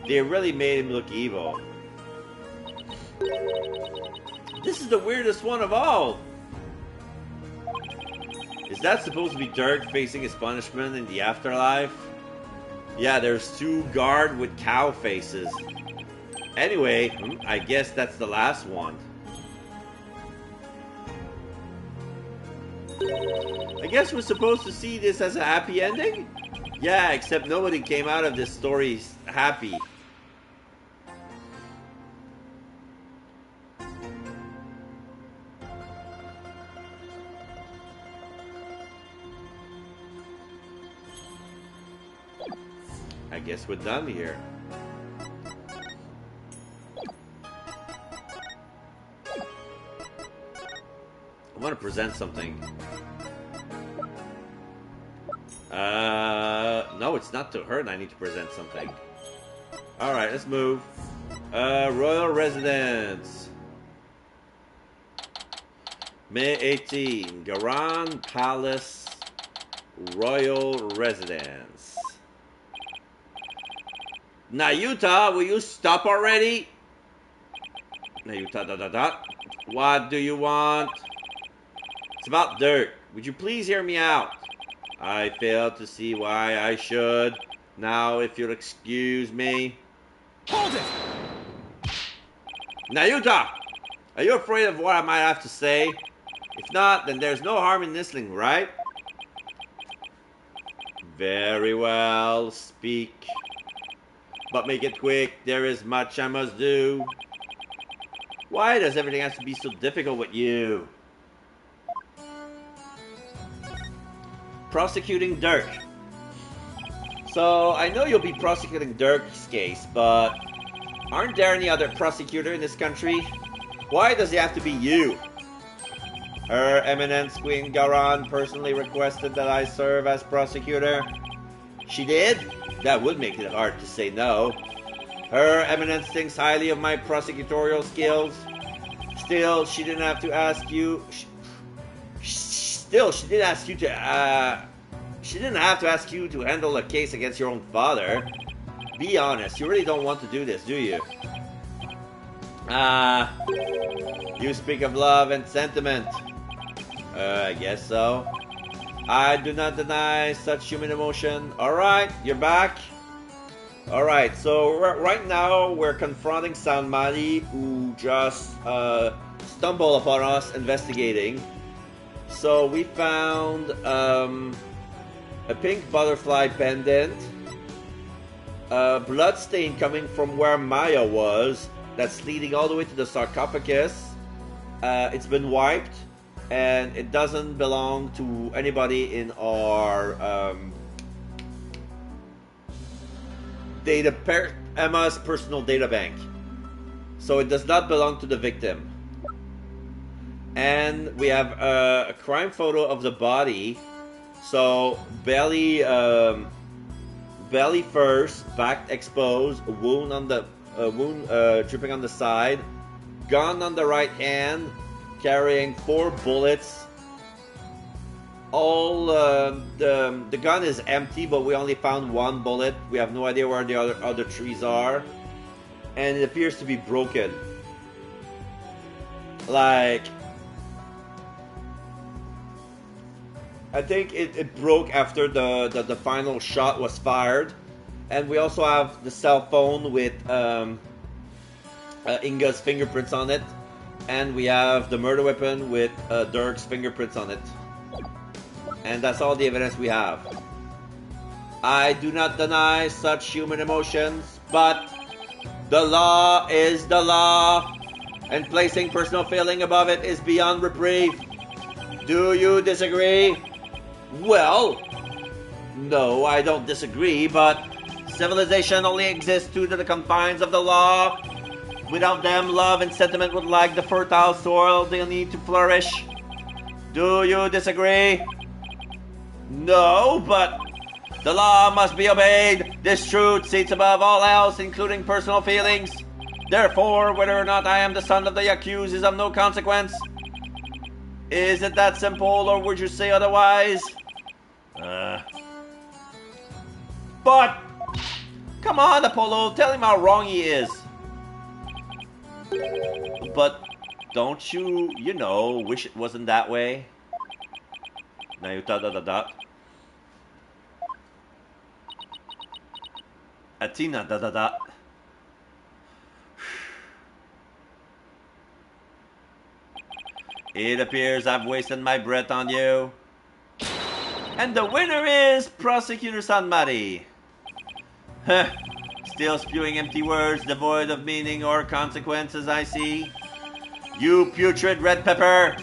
B: They really made him look evil. This is the weirdest one of all! Is that supposed to be Dirk facing his punishment in the afterlife? Yeah, there's two guards with cow faces. Anyway, I guess that's the last one. I guess we're supposed to see this as a happy ending? Yeah, except nobody came out of this story happy. I guess we're done here. I want to present something. No, it's not to her. I need to present something. Alright, let's move. Royal Residence. May 18. Garan Palace Royal Residence. Nayuta, will you stop already? Nayuta, ... What do you want? It's about Dirk. Would you please hear me out? I fail to see why I should. Now, if you'll excuse me.
D: Hold it!
B: Nayuta! Are you afraid of what I might have to say? If not, then there's no harm in listening, right? Very well, speak. But make it quick, there is much I must do. Why does everything have to be so difficult with you? Prosecuting Dirk. So, I know you'll be prosecuting Dirk's case, but aren't there any other prosecutor in this country? Why does it have to be you? Her Eminence Queen Garan personally requested that I serve as prosecutor. She did? That would make it hard to say no. Her Eminence thinks highly of my prosecutorial skills. Still, she didn't have to ask you. She didn't ask you to. She didn't have to ask you to handle a case against your own father. Be honest, you really don't want to do this, do you? You speak of love and sentiment. I guess so. I do not deny such human emotion. Alright, you're back. Alright, so right now we're confronting Sanmari, who just stumbled upon us investigating. So we found a pink butterfly pendant, a blood stain coming from where Maya was, that's leading all the way to the sarcophagus. It's been wiped, and it doesn't belong to anybody in our Emma's personal data bank. So it does not belong to the victim. And we have a crime photo of the body. So belly first, back exposed, a wound on the dripping on the side, gun on the right hand, carrying 4 bullets. All the gun is empty, but we only found 1 bullet. We have no idea where the other 3s are, and it appears to be broken. Like, I think it broke after the final shot was fired. And we also have the cell phone with Inga's fingerprints on it. And we have the murder weapon with Dirk's fingerprints on it. And that's all the evidence we have. I do not deny such human emotions, but the law is the law. And placing personal feeling above it is beyond reprieve. Do you disagree? Well, no, I don't disagree, but civilization only exists due to the confines of the law. Without them, love and sentiment would lack the fertile soil they'll need to flourish. Do you disagree? No, but the law must be obeyed. This truth sits above all else, including personal feelings. Therefore, whether or not I am the son of the accused is of no consequence. Is it that simple, or would you say otherwise? But, come on, Apollo, tell him how wrong he is. But, don't you, wish it wasn't that way? Nayuta ... Atina ... It appears I've wasted my breath on you. And the winner is Prosecutor Sanmari. Huh. Still spewing empty words devoid of meaning or consequences, I see. You putrid red pepper.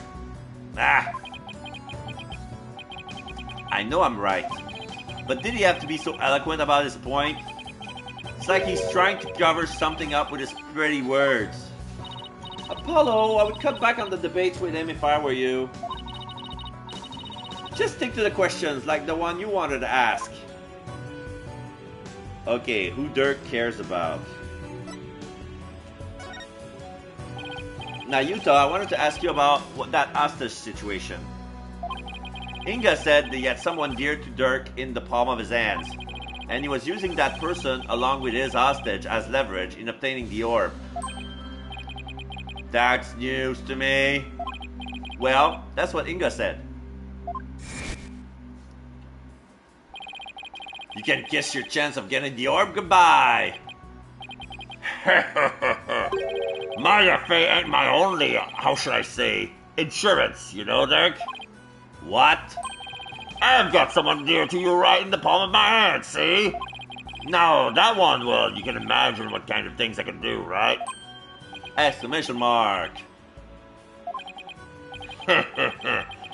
B: Ah. I know I'm right. But did he have to be so eloquent about his point? It's like he's trying to cover something up with his pretty words. Apollo, I would cut back on the debates with him if I were you. Just stick to the questions like the one you wanted to ask. Okay, who Dirk cares about? Now, Yuta, I wanted to ask you about that hostage situation. Inga said that he had someone dear to Dirk in the palm of his hands, and he was using that person along with his hostage as leverage in obtaining the orb. That's news to me. Well, that's what Inga said. You can kiss your chance of getting the orb goodbye. My affair ain't my only, how should I say, insurance, Dirk? What? I've got someone dear to you right in the palm of my hand, see? Now, that one, well, you can imagine what kind of things I can do, right? Exclamation mark.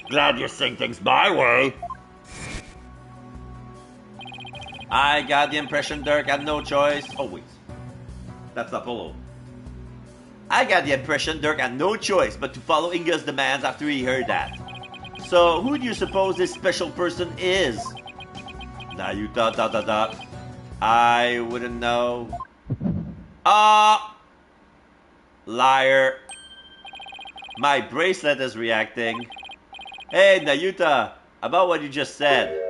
B: Glad you're seeing things my way. I got the impression Dirk had no choice. Oh, wait. That's Apollo. I got the impression Dirk had no choice but to follow Inga's demands after he heard that. So, who do you suppose this special person is? Nayuta ... I wouldn't know. Liar. My bracelet is reacting. Hey, Nayuta, about what you just said.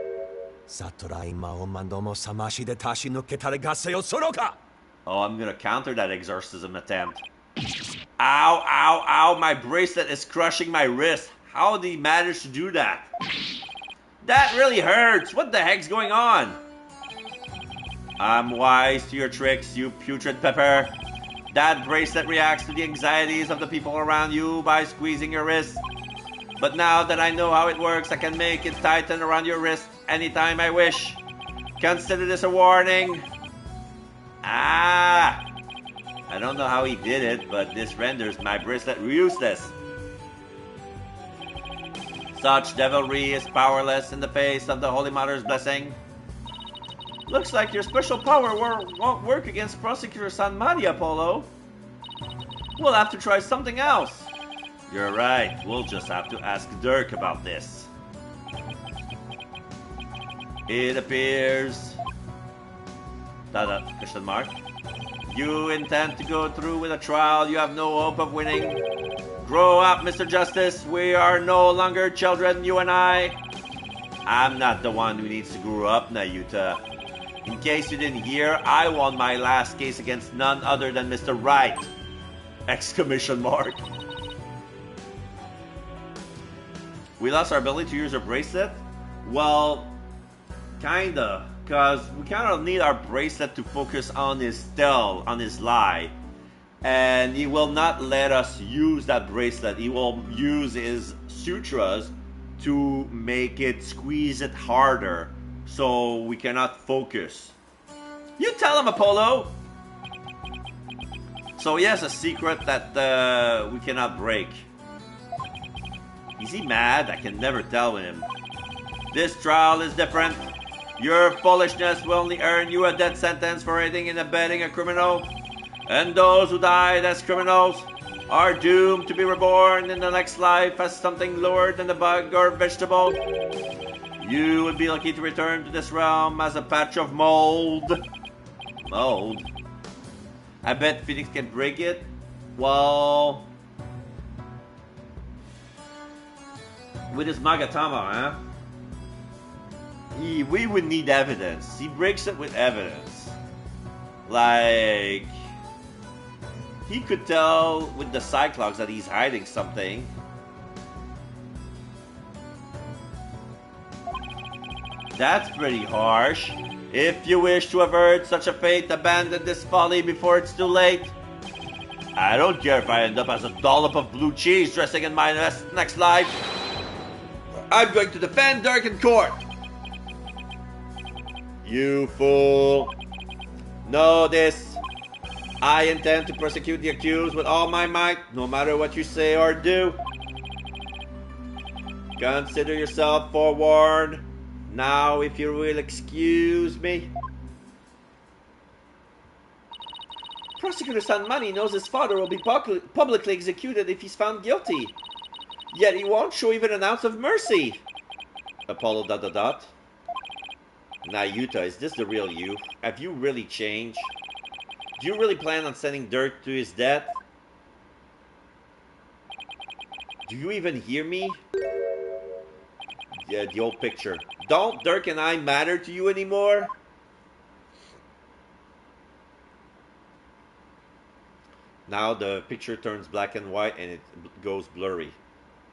B: Oh, I'm gonna counter that exorcism attempt. Ow, ow, ow, my bracelet is crushing my wrist. How did he manage to do that? That really hurts. What the heck's going on? I'm wise to your tricks, you putrid pepper. That bracelet reacts to the anxieties of the people around you by squeezing your wrist. But now that I know how it works, I can make it tighten around your wrist anytime I wish. Consider this a warning. I don't know how he did it, but this renders my bracelet useless. Such devilry is powerless in the face of the Holy Mother's blessing. Looks like your special power won't work against Prosecutor San Mani, Apollo. We'll have to try something else. You're right, we'll just have to ask Dirk about this. It appears... question mark. You intend to go through with a trial you have no hope of winning. Grow up, Mr. Justice. We are no longer children, you and I. I'm not the one who needs to grow up, Nayuta. In case you didn't hear, I won my last case against none other than Mr. Wright! Exclamation mark. We lost our ability to use our bracelet? Well, kinda. Because we kind of need our bracelet to focus on his tell, on his lie. And he will not let us use that bracelet. He will use his sutras to make it, squeeze it harder. So we cannot focus. You tell him, Apollo! So he has a secret that we cannot break. Is he mad? I can never tell with him. This trial is different. Your foolishness will only earn you a death sentence for aiding and abetting a criminal. And those who died as criminals are doomed to be reborn in the next life as something lower than a bug or vegetable. You would be lucky to return to this realm as a patch of mold. Mold? I bet Phoenix can break it. Well... with his Magatama, huh? We would need evidence. He breaks it with evidence. Like... he could tell with the Cyclops that he's hiding something. That's pretty harsh. If you wish to avert such a fate, abandon this folly before it's too late. I don't care if I end up as a dollop of blue cheese dressing in my next life. I'm going to defend Dirk in court. You fool. Know this. I intend to prosecute the accused with all my might, no matter what you say or do. Consider yourself forewarned. Now, if you will excuse me. Prosecutor San Mani knows his father will be publicly executed if he's found guilty. Yet he won't show even an ounce of mercy. Apollo ... Nayuta, is this the real you? Have you really changed? Do you really plan on sending Dirk to his death? Do you even hear me? Yeah, the old picture. Don't Dirk and I matter to you anymore? Now the picture turns black and white and it goes blurry.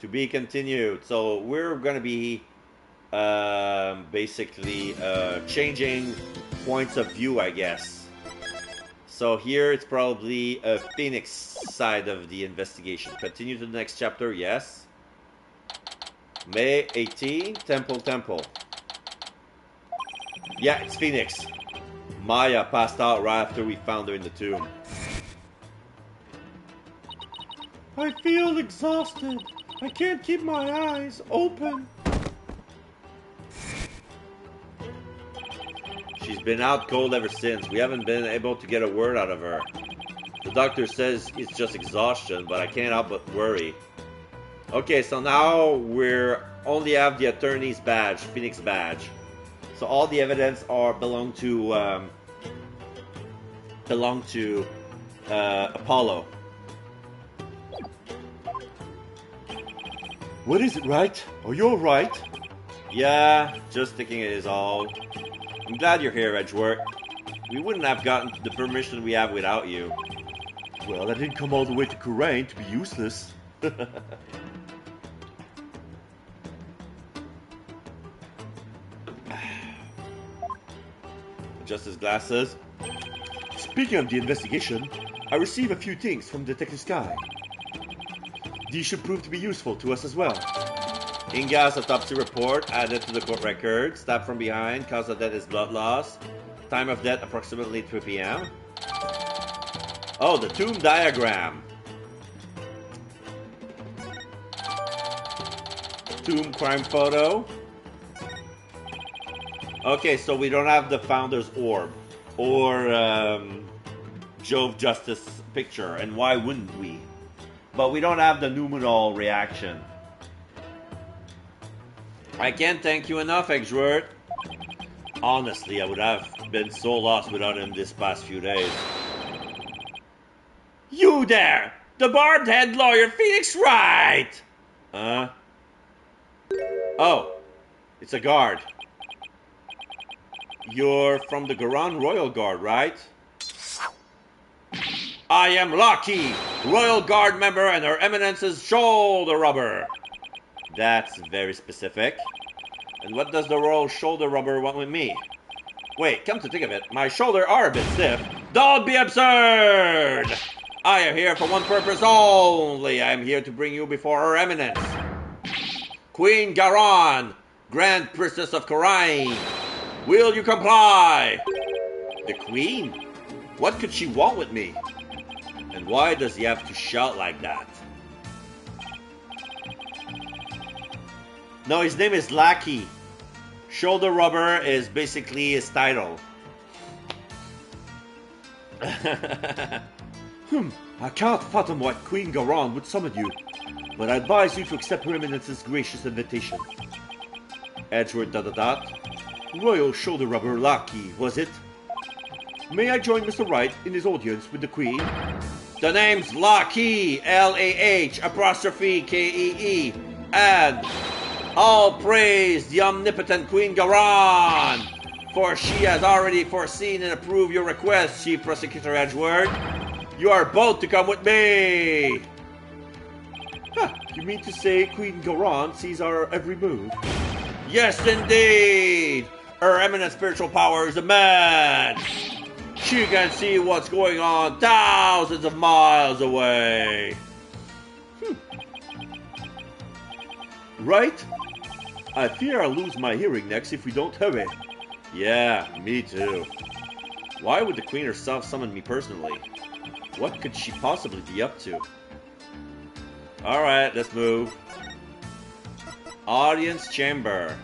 B: To be continued. So we're going to be basically changing points of view, I guess. So here it's probably a Phoenix side of the investigation. Continue to the next chapter, yes. May 18, Temple. Yeah, it's Phoenix. Maya passed out right after we found her in the tomb.
F: I feel exhausted. I can't keep my eyes open.
B: She's been out cold ever since. We haven't been able to get a word out of her. The doctor says it's just exhaustion, but I can't help but worry. Okay, so now we're only have the attorney's badge, Phoenix badge. So all the evidence belong to Apollo.
C: What is it, Wright? Are you alright?
B: Yeah, just thinking it is all. I'm glad you're here, Edgeworth. We wouldn't have gotten the permission we have without you.
C: Well, I didn't come all the way to Kurain to be useless.
B: Just his glasses.
C: Speaking of the investigation, I received a few things from Detective Sky. These should prove to be useful to us as well.
B: Inga's autopsy report added to the court record. Stabbed from behind, cause of death is blood loss. Time of death approximately 3 p.m. Oh, the tomb diagram.
A: tomb crime photo. Okay, so we don't have the Founder's Orb or Jove Justice picture, and why wouldn't we? But we don't have the numeral reaction. I can't thank you enough, Edgeworth. Honestly, I would have been so lost without him this past few days. You there! The barbed head lawyer Phoenix Wright! Oh, it's a guard. You're from the Garan Royal Guard, right? I am Lucky, Royal Guard member and Her Eminence's shoulder rubber. That's very specific. And what does the Royal shoulder rubber want with me? Wait, come to think of it, my shoulders are a bit stiff. Don't be absurd! I am here for one purpose only. I am here to bring you before Her Eminence, Queen Garan, Grand Princess of Karain. Will you comply? The Queen? What could she want with me? And why does he have to shout like that? No, his name is Lucky. Shoulder rubber is basically his title. I can't fathom why Queen Garan would summon you, but I advise you to accept Her Eminence's gracious invitation. Edgeworth ... Royal shoulder rubber Lucky, was it? May I join Mr. Wright in his audience with the Queen? The name's Lucky, L-A-H''K-E-E, and all praise the omnipotent Queen Garan, for she has already foreseen and approved your request, Chief Prosecutor Edgeworth. You are both to come with me. Huh, you mean to say Queen Garan sees our every move? Yes, indeed. Her eminent spiritual power is immense. She can see what's going on thousands of miles away. Right? I fear I'll lose my hearing next if we don't hurry. Yeah, me too. Why would the Queen herself summon me personally? What could she possibly be up to? Alright, let's move. Audience Chamber.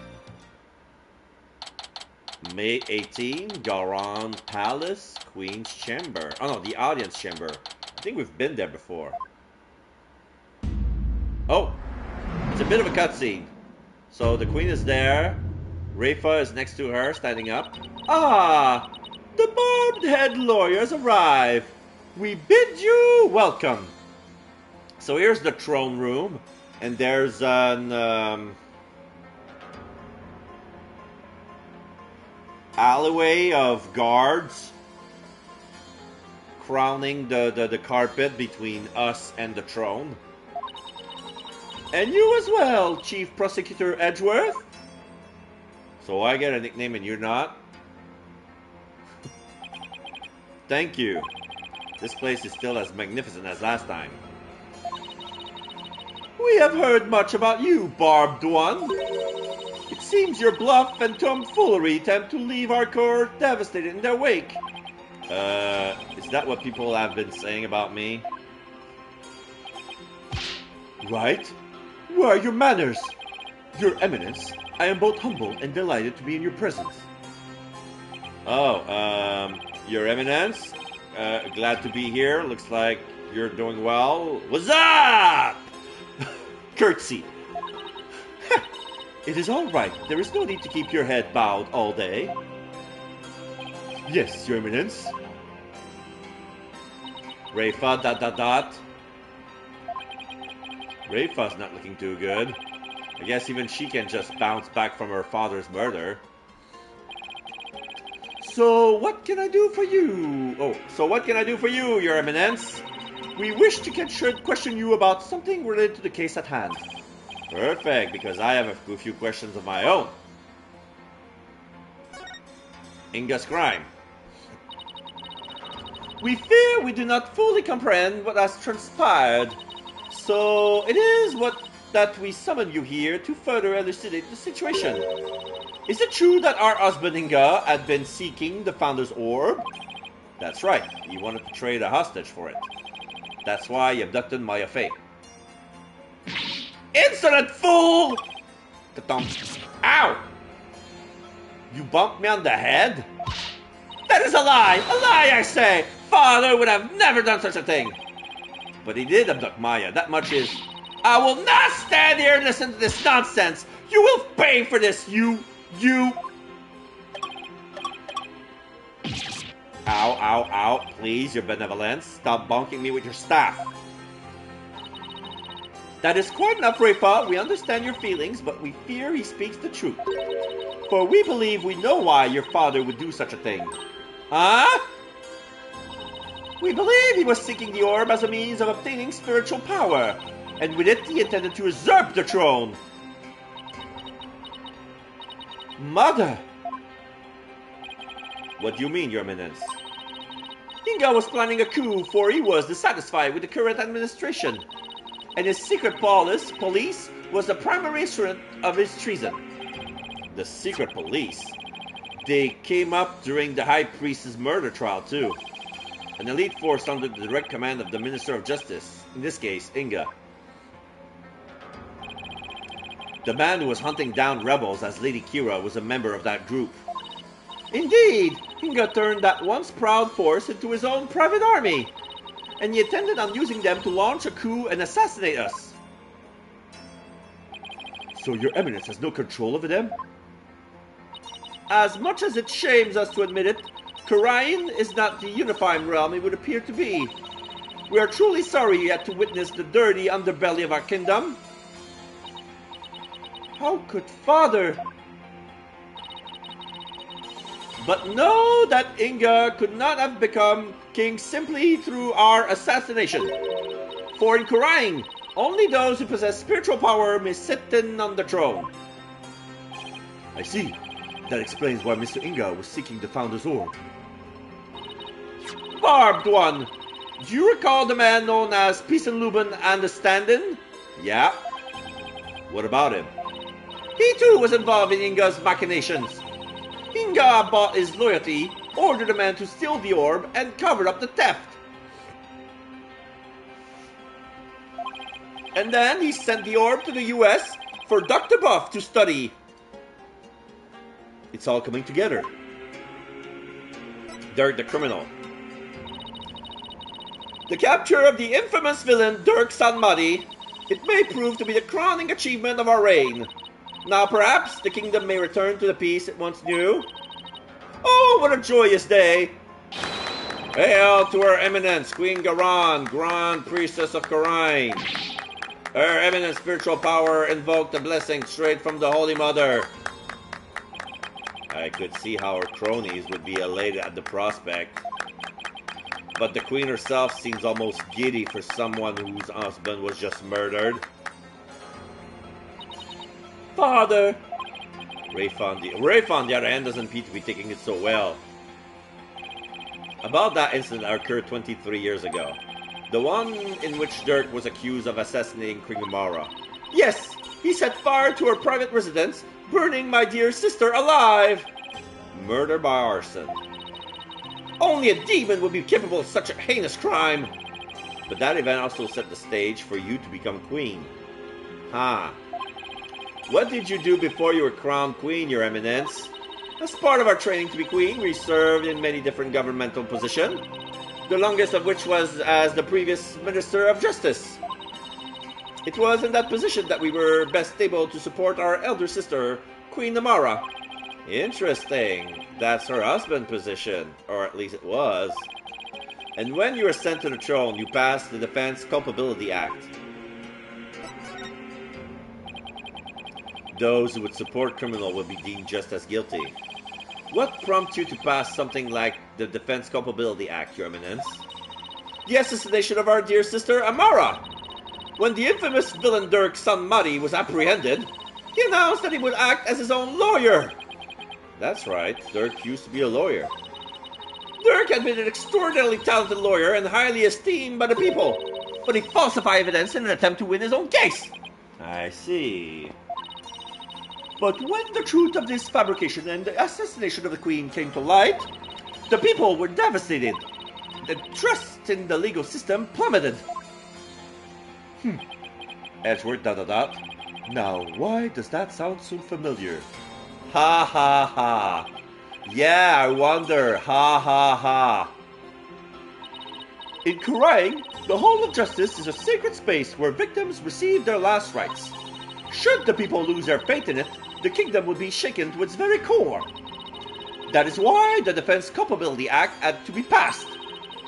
A: May 18, Garan Palace, Queen's Chamber. Oh no, the Audience Chamber. I think we've been there before. Oh, it's a bit of a cutscene. So the Queen is there. Rafa is next to her, standing up. Ah, the barbed head lawyers arrive. We bid you welcome. So here's the throne room, and there's an alleyway of guards crowning the carpet between us and the throne. And you as well, Chief Prosecutor Edgeworth. So I get a nickname and you're not? Thank you. This place is still as magnificent as last time. We have heard much about you, Barbed One. It seems your bluff and tomfoolery attempt to leave our court devastated in their wake. Is that what people have been saying about me? Right? Where are your manners? Your Eminence, I am both humble and delighted to be in your presence. Oh, Your Eminence? Glad to be here. Looks like you're doing well. What's up? Curtsy. It is all right. There is no need to keep your head bowed all day. Yes, Your Eminence. Rafa ... Rafa's not looking too good. I guess even she can just bounce back from her father's murder. So what can I do for you? Your Eminence? We wish to question you about something related to the case at hand. Perfect, because I have a few questions of my own. Inga's crime. We fear we do not fully comprehend what has transpired. So it is that we summon you here to further elucidate the situation. Is it true that our husband Inga had been seeking the Founder's Orb? That's right, he wanted to trade a hostage for it. That's why he abducted Maya Fey. Insolent fool!
B: Ka-thump. Ow! You bumped me on the head? That is a lie! A lie, I say! Father would have never done such a thing! But he did abduct Maya, that much is... I will not stand here and listen to this nonsense! You will pay for this, you... Ow, ow, ow. Please, your benevolence. Stop bonking me with your staff. That is quite enough, Rafa. We understand your feelings, but we fear he speaks the truth. For we believe we know why your father would do such a thing. Huh? We believe he was seeking the orb as a means of obtaining spiritual power, and with it he intended to usurp the throne. Mother! What do you mean, Your Eminence? Inga was planning a coup, for he was dissatisfied with the current administration, and his secret police was the primary instrument of his treason. The secret police? They came up during the High Priest's murder trial, too. An elite force under the direct command of the Minister of Justice, in this case, Inga. The man who was hunting down rebels as Lady Kira was a member of that group. Indeed, Inga turned that once proud force into his own private army, and he intended on using them to launch a coup and assassinate us. So your Eminence has no control over them? As much as it shames us to admit it, Karain is not the unifying realm it would appear to be. We are truly sorry you had to witness the dirty underbelly of our kingdom. How could Father... But know that Inga could not have become king simply through our assassination. For in Karain, only those who possess spiritual power may sit on the throne. I see. That explains why Mr. Inga was seeking the Founder's Orb. Barbed one! Do you recall the man known as Peace and Lubin and the Stand-In? Yeah. What about him? He too was involved in Inga's machinations. Inga bought his loyalty, ordered the man to steal the orb, and covered up the theft. And then he sent the orb to the US for Dr. Buff to study. It's all coming together. Dirk the criminal. The capture of the infamous villain Dirk Sanmadi, it may prove to be the crowning achievement of our reign. Now perhaps the kingdom may return to the peace it once knew. Oh, what a joyous day! Hail to Her Eminence, Queen Garan, Grand Priestess of Karain. Her Eminence spiritual power invoked a blessing straight from the Holy Mother. I could see how her cronies would be elated at the prospect. But the Queen herself seems almost giddy for someone whose husband was just murdered. Father! Rafe on the other hand doesn't appear to be taking it so well. About that incident that occurred 23 years ago. The one in which Dirk was accused of assassinating Queen Amara. Yes! He set fire to her private residence, burning my dear sister alive! Murder by arson. Only a demon would be capable of such a heinous crime! But that event also set the stage for you to become queen. Huh. What did you do before you were crowned queen, Your Eminence? As part of our training to be queen, we served in many different governmental positions, the longest of which was as the previous Minister of Justice. It was in that position that we were best able to support our elder sister, Queen Amara. Interesting. That's her husband's position, or at least it was. And when you were sent to the throne, you passed the Defense Culpability Act. Those who would support criminal would be deemed just as guilty. What prompted you to pass something like the Defense Culpability Act, Your Eminence? The assassination of our dear sister Amara! When the infamous villain Dirk Sanmadi was apprehended, he announced that he would act as his own lawyer! That's right, Dirk used to be a lawyer. Dirk had been an extraordinarily talented lawyer and highly esteemed by the people, but he falsified evidence in an attempt to win his own case. I see. But when the truth of this fabrication and the assassination of the Queen came to light, the people were devastated. The trust in the legal system plummeted. Edgeworth ...
C: Now, why does that sound so familiar?
B: Ha ha ha. Yeah, I wonder. Ha ha ha.
C: In Kurang, the Hall of Justice is a sacred space where victims receive their last rites. Should the people lose their faith in it, the kingdom would be shaken to its very core. That is why the Defense Culpability Act had to be passed.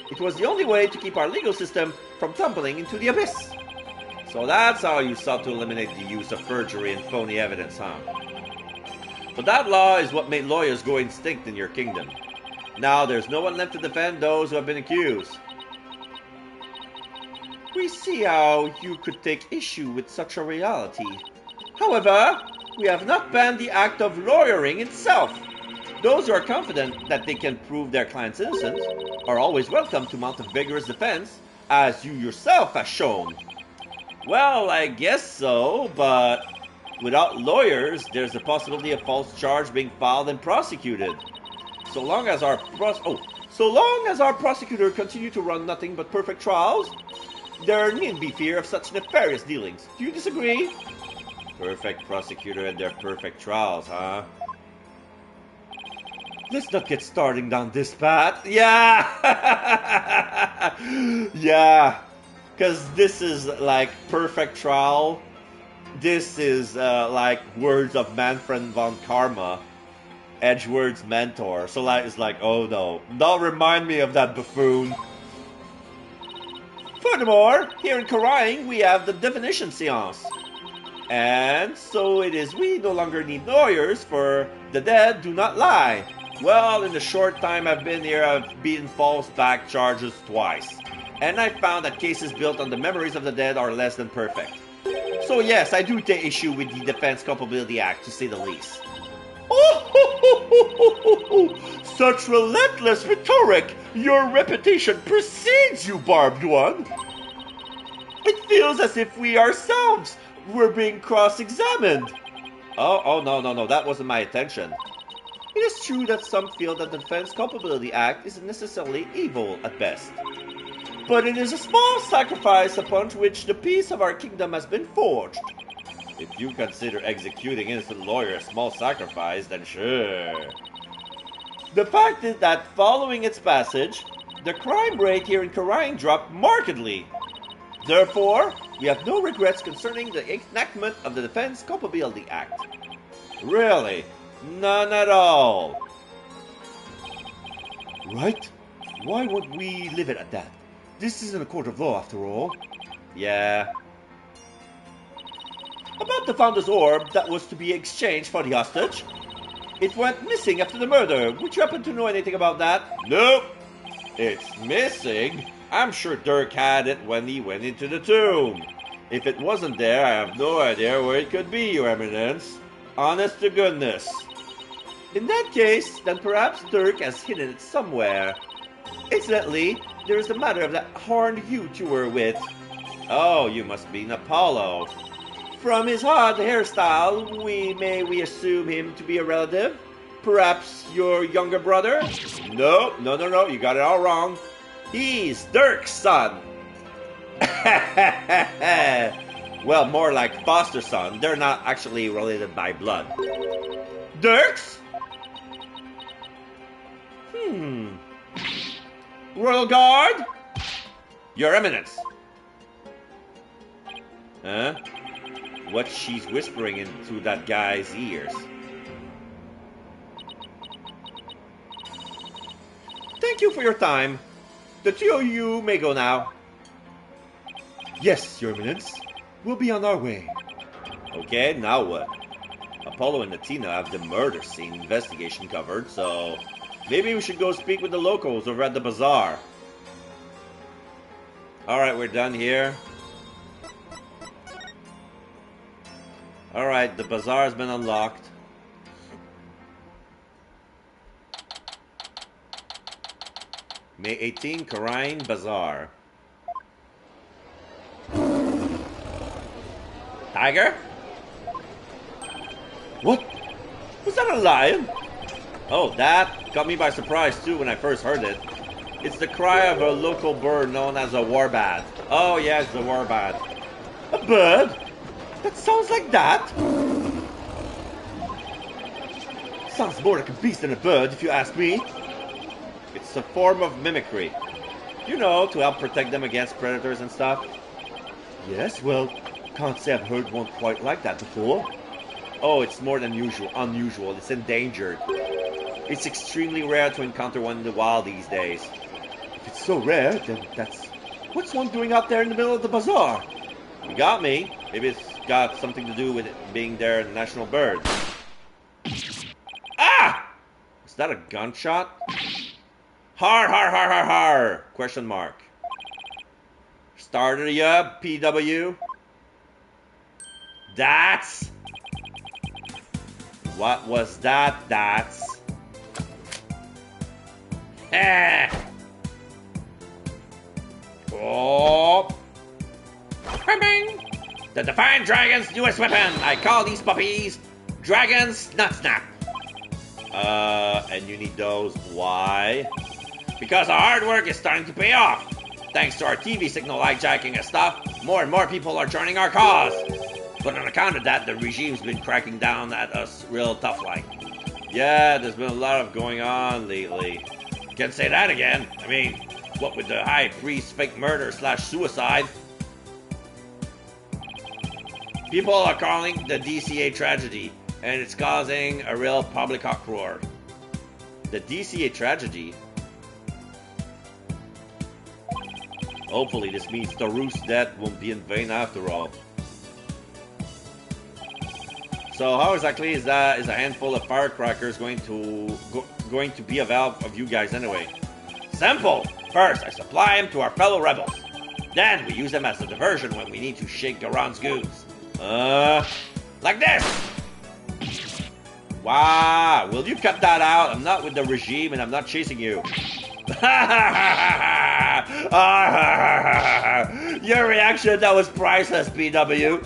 C: It was the only way to keep our legal system from tumbling into the abyss.
B: So that's how you sought to eliminate the use of perjury and phony evidence, huh? But that law is what made lawyers go extinct in your kingdom. Now there's no one left to defend those who have been accused.
C: We see how you could take issue with such a reality. However, we have not banned the act of lawyering itself. Those who are confident that they can prove their client's innocent are always welcome to mount a vigorous defense, as you yourself have shown.
B: Well, I guess so, but without lawyers, there's the possibility of false charge being filed and prosecuted. So long as our prosecutor continue to run nothing but perfect trials, there needn't be fear of such nefarious dealings. Do you disagree? Perfect prosecutor and their perfect trials, huh?
C: Let's not get starting down this path. Yeah! Yeah.
B: Because this is like perfect trial. This is like words of Manfred von Karma, Edgeworth's mentor. So it's like, oh no, don't remind me of that buffoon.
C: Furthermore, here in Kurang, we have the divination seance. And so it is we no longer need lawyers, for the dead do not lie.
B: Well, in the short time I've been here, I've beaten false back charges twice. And I found that cases built on the memories of the dead are less than perfect. So yes, I do take issue with the Defense Culpability Act, to say the least.
C: Oh, such relentless rhetoric! Your reputation precedes you, barbed one! It feels as if we ourselves were being cross-examined.
B: Oh, no, that wasn't my intention.
C: It is true that some feel that the Defense Culpability Act isn't necessarily evil at best. But it is a small sacrifice upon which the peace of our kingdom has been forged.
B: If you consider executing innocent lawyer a small sacrifice, then sure.
C: The fact is that following its passage, the crime rate here in Kurang dropped markedly. Therefore, we have no regrets concerning the enactment of the Defense Culpability Act.
B: Really? None at all.
C: Right? Why would we leave it at that? This isn't a court of law, after all.
B: Yeah.
C: About the Founder's Orb that was to be exchanged for the hostage. It went missing after the murder. Would you happen to know anything about that?
B: Nope. It's missing? I'm sure Dirk had it when he went into the tomb. If it wasn't there, I have no idea where it could be, Your Eminence. Honest to goodness.
C: In that case, then perhaps Dirk has hidden it somewhere. Incidentally, there is the matter of that horned youth you were with.
B: Oh, you must mean Apollo.
C: From his odd hairstyle, we assume him to be a relative? Perhaps your younger brother?
B: No, you got it all wrong. He's Dirk's son. Well, more like foster son. They're not actually related by blood.
C: Dirk's? Royal Guard?
B: Your Eminence. Huh? What she's whispering into that guy's ears.
C: Thank you for your time. The two of you may go now. Yes, Your Eminence. We'll be on our way.
B: Okay, now what? Apollo and Athena have the murder scene investigation covered, so maybe we should go speak with the locals over at the bazaar. Alright, we're done here. Alright, the bazaar has been unlocked. May 18, Kurang Bazaar. Tiger?
C: What? Was that a lion?
B: Oh, that caught me by surprise too when I first heard it. It's the cry of a local bird known as a warbat. Oh yeah, it's a warbat.
C: A bird?
A: That sounds like that. Sounds more like a beast than a bird, if you ask me. It's a form of mimicry. You know, to help protect them against predators and stuff. Yes, well, can't say I've heard one quite like that before. Oh, it's more than unusual. It's endangered. It's extremely rare to encounter one in the wild these days. If it's so rare, then that's... What's one doing out there in the middle of the bazaar? You got me. Maybe it's got something to do with it being their national bird. Ah! Is that a gunshot? Har, har, har, har, har! Question mark. Started ya, PW? That's... What was that, that's? Eh! Oh! Bang! The Defiant Dragon's newest weapon! I call these puppies Dragon's Nut Snap. And you need those. Why? Because our hard work is starting to pay off. Thanks to our TV signal hijacking and stuff, more and more people are joining our cause. But on account of that, the regime's been cracking down at us real tough like. Yeah, there's been a lot of going on lately. Can't say that again. I mean, what with the high priest fake murder / suicide? People are calling the DCA tragedy, and it's causing a real public uproar. The DCA tragedy? Hopefully this means the Roost's death won't be in vain after all. So how exactly is a handful of firecrackers going to be a valve of you guys anyway? Simple! First, I supply them to our fellow rebels. Then we use them as a diversion when we need to shake Garon's goons. Like this! Wow, will you cut that out? I'm not with the regime and I'm not chasing you. Your reaction, that was priceless, PW.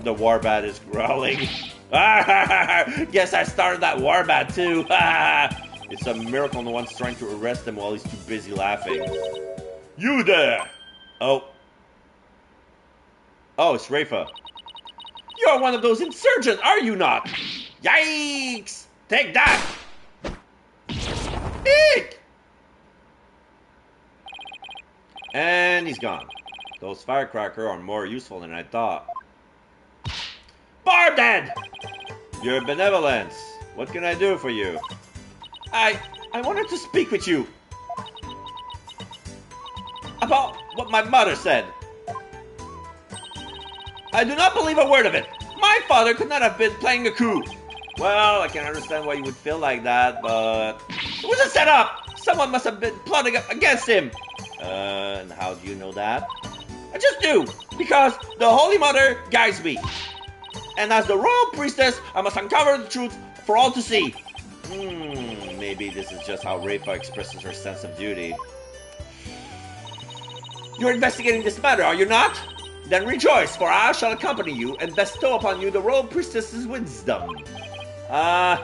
A: The warbat is growling. Guess I started that warbat too. It's a miracle no one's trying to arrest him while he's too busy laughing. You there! Oh, it's Rafa. You're one of those insurgents, are you not? Yikes! Take that! Eek! And he's gone. Those firecrackers are more useful than I thought. Bar dead! Your benevolence. What can I do for you? I wanted to speak with you about what my mother said. I do not believe a word of it. My father could not have been playing a coup. Well, I can understand why you would feel like that, but it was a setup. Someone must have been plotting against him. And how do you know that? I just do, because the Holy Mother guides me. And as the royal priestess, I must uncover the truth for all to see. Maybe this is just how Rafa expresses her sense of duty. You're investigating this matter, are you not? Then rejoice, for I shall accompany you and bestow upon you the royal priestess's wisdom. That's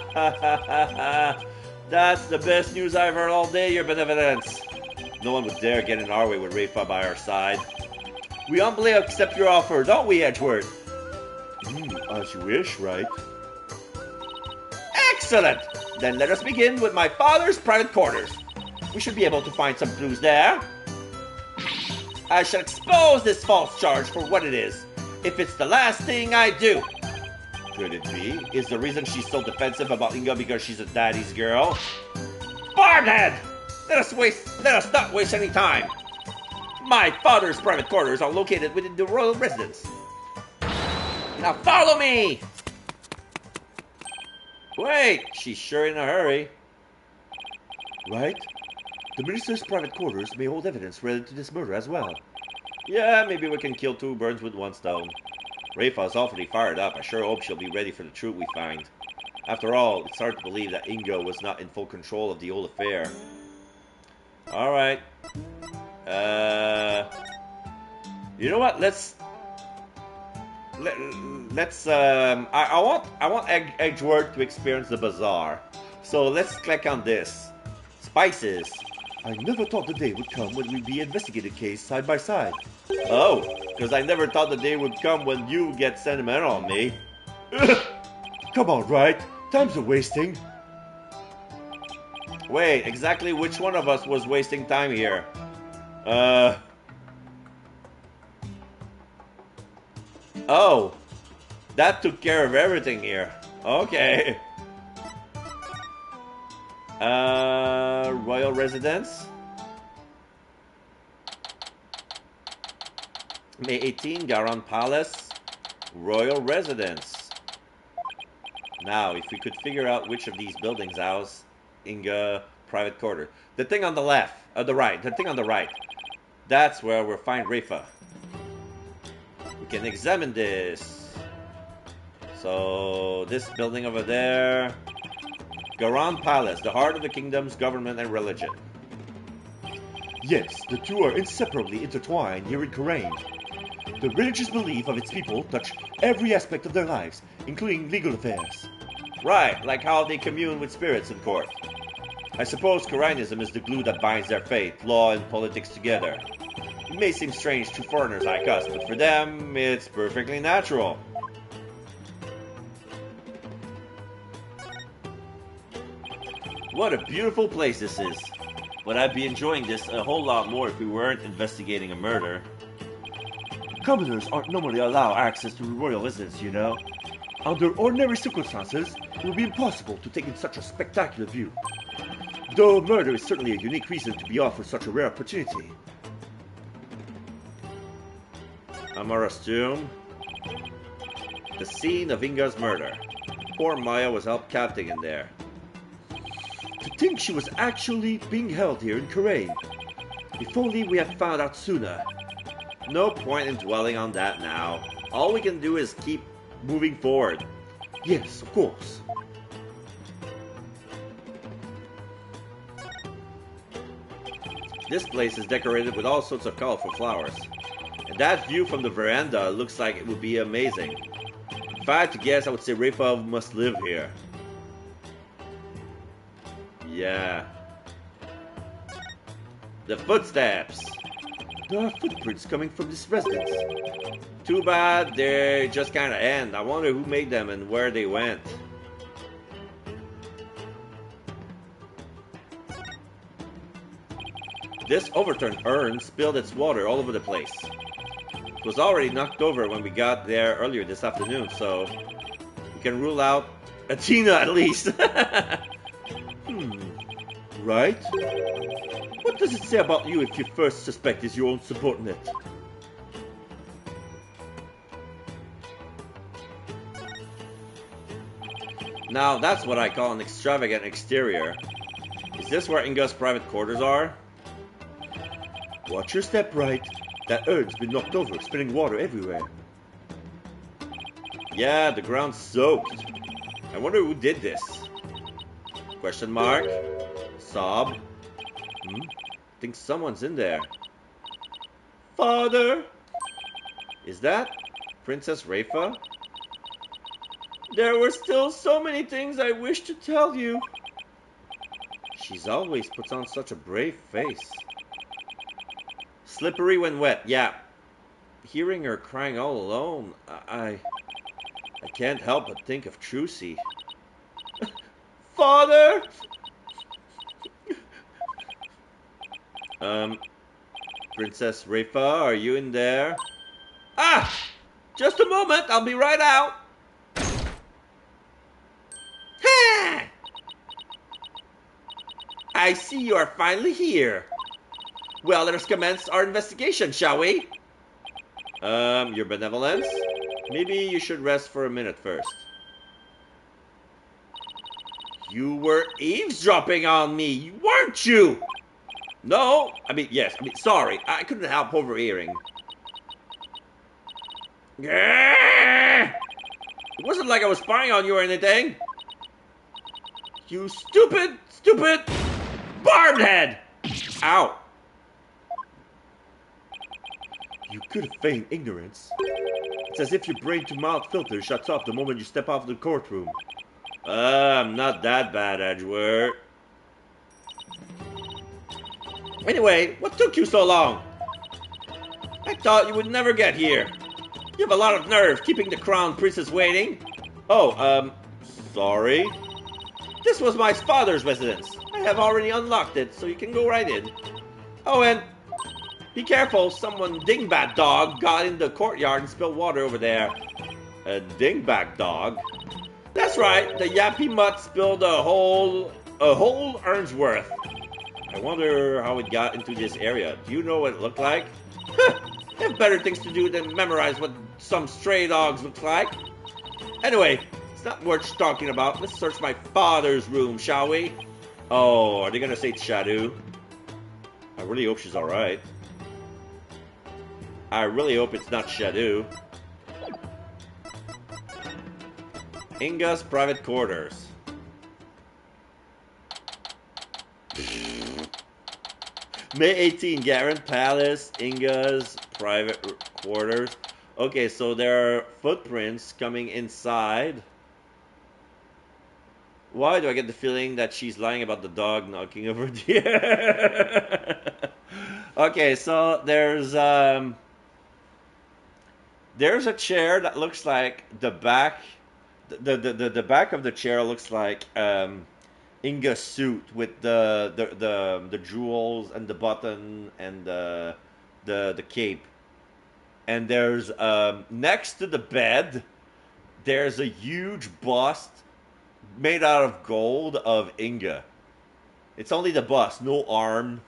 A: the best news I've heard all day, your benevolence. No one would dare get in our way with Rafa by our side. We humbly accept your offer, don't we, Edgeworth? As you wish, right? Excellent! Then let us begin with my father's private quarters. We should be able to find some clues there. I shall expose this false charge for what it is, if it's the last thing I do. Could it be? Is the reason she's so defensive about Inga because she's a daddy's girl? Barbhead! Let us not waste any time. My father's private quarters are located within the royal residence. Now follow me! Wait, she's sure in a hurry. Right? The minister's private quarters may hold evidence related to this murder as well. Yeah, maybe we can kill two birds with one stone. Rafa's awfully fired up. I sure hope she'll be ready for the truth we find. After all, it's hard to believe that Ingo was not in full control of the whole affair. Alright. You know what? I want Edgeworth to experience the bazaar. So let's click on this. Spices. I never thought the day would come when we'd be investigating a case side by side. Oh, because I never thought the day would come when you get sentimental on me.
C: Come on, Wright. Time's a wasting.
A: Wait, exactly which one of us was wasting time here? Oh, that took care of everything here. Okay. Royal residence? May 18, Garon Palace. Royal residence. Now, if we could figure out which of these buildings house Inga private quarter. The thing on the left, the right, the thing on the right. That's where we'll find Rafa. We can examine this. So, this building over there. Garon Palace, the heart of the kingdom's government and religion.
C: Yes, the two are inseparably intertwined here in Karain. The religious belief of its people touch every aspect of their lives, including legal affairs.
A: Right, like how they commune with spirits in court. I suppose Karainism is the glue that binds their faith, law, and politics together. It may seem strange to foreigners like us, but for them, it's perfectly natural. What a beautiful place this is. But I'd be enjoying this a whole lot more if we weren't investigating a murder.
C: Commoners aren't normally allowed access to the royal residence, you know. Under ordinary circumstances, it would be impossible to take in such a spectacular view. Though murder is certainly a unique reason to be offered such a rare opportunity.
A: Amara's tomb. The scene of Inga's murder. Poor Maya was held captive in there.
C: To think she was actually being held here in Karain. If only we had found out sooner.
A: No point in dwelling on that now. All we can do is keep moving forward.
C: Yes, of course.
A: This place is decorated with all sorts of colorful flowers. And that view from the veranda looks like it would be amazing. If I had to guess, I would say Rafa must live here. Yeah. The footsteps!
C: There are footprints coming from this residence.
A: Too bad they just kind of end. I wonder who made them and where they went. This overturned urn spilled its water all over the place. It was already knocked over when we got there earlier this afternoon, so we can rule out Athena at least.
C: Right? What does it say about you if your first suspect is your own subordinate?
A: Now that's what I call an extravagant exterior. Is this where Inga's private quarters are?
C: Watch your step, right? That urn's been knocked over, spilling water everywhere.
A: Yeah, the ground's soaked. I wonder who did this. Question mark? Sob? Think someone's in there. Father? Is that Princess Rafa? There were still so many things I wish to tell you. She's always puts on such a brave face. Slippery when wet, yeah. Hearing her crying all alone, I can't help but think of Trucy. Father! Princess Rafa, are you in there? Ah! Just a moment, I'll be right out. Ha! I see you are finally here. Well, let us commence our investigation, shall we? Your benevolence? Maybe you should rest for a minute first. You were eavesdropping on me, weren't you? No, yes, sorry. I couldn't help overhearing. It wasn't like I was spying on you or anything. You stupid barbed head! Ow.
C: You could have feigned ignorance. It's as if your brain-to-mouth filter shuts off the moment you step out of the courtroom.
A: I'm not that bad, Edgeworth. Anyway, what took you so long? I
B: thought you would never get here. You have a lot of nerve keeping the crown princess waiting. Oh, sorry. This was my father's residence. I have already unlocked it, so you can go right in. Oh, and be careful, someone dingbat dog got in the courtyard and spilled water over there. A dingbat dog? That's right, the yappy mutt spilled a whole earn's worth. I wonder how it got into this area. Do you know what it looked like? I have better things to do than memorize what some stray dogs look like. Anyway, it's not worth talking about. Let's search my father's room, shall we? Oh, are they gonna say Shadow? I really hope she's alright. I really hope it's not Shadow. Inga's private quarters. May 18, Garen Palace, Inga's private quarters. Okay, so there are footprints coming inside. Why do I get the feeling that she's lying about the dog knocking over the Okay, so there's a chair that looks like the back. The back of the chair looks like Inga's suit with the jewels and the button and the cape. And there's next to the bed, there's a huge bust made out of gold of Inga. It's only the bust, no arm.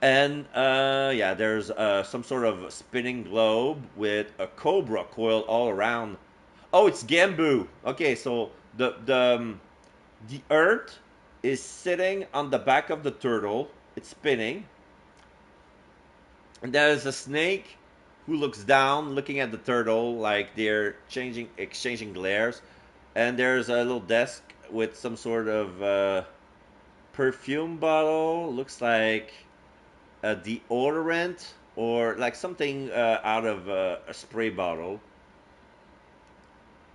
B: And yeah, there's some sort of spinning globe with a cobra coiled all around. Oh, it's Gambu. Okay, so the earth is sitting on the back of the turtle. It's spinning. And there's a snake who looks down, looking at the turtle like they're exchanging glares. And there's a little desk with some sort of perfume bottle. Looks like a deodorant or like something out of a spray bottle.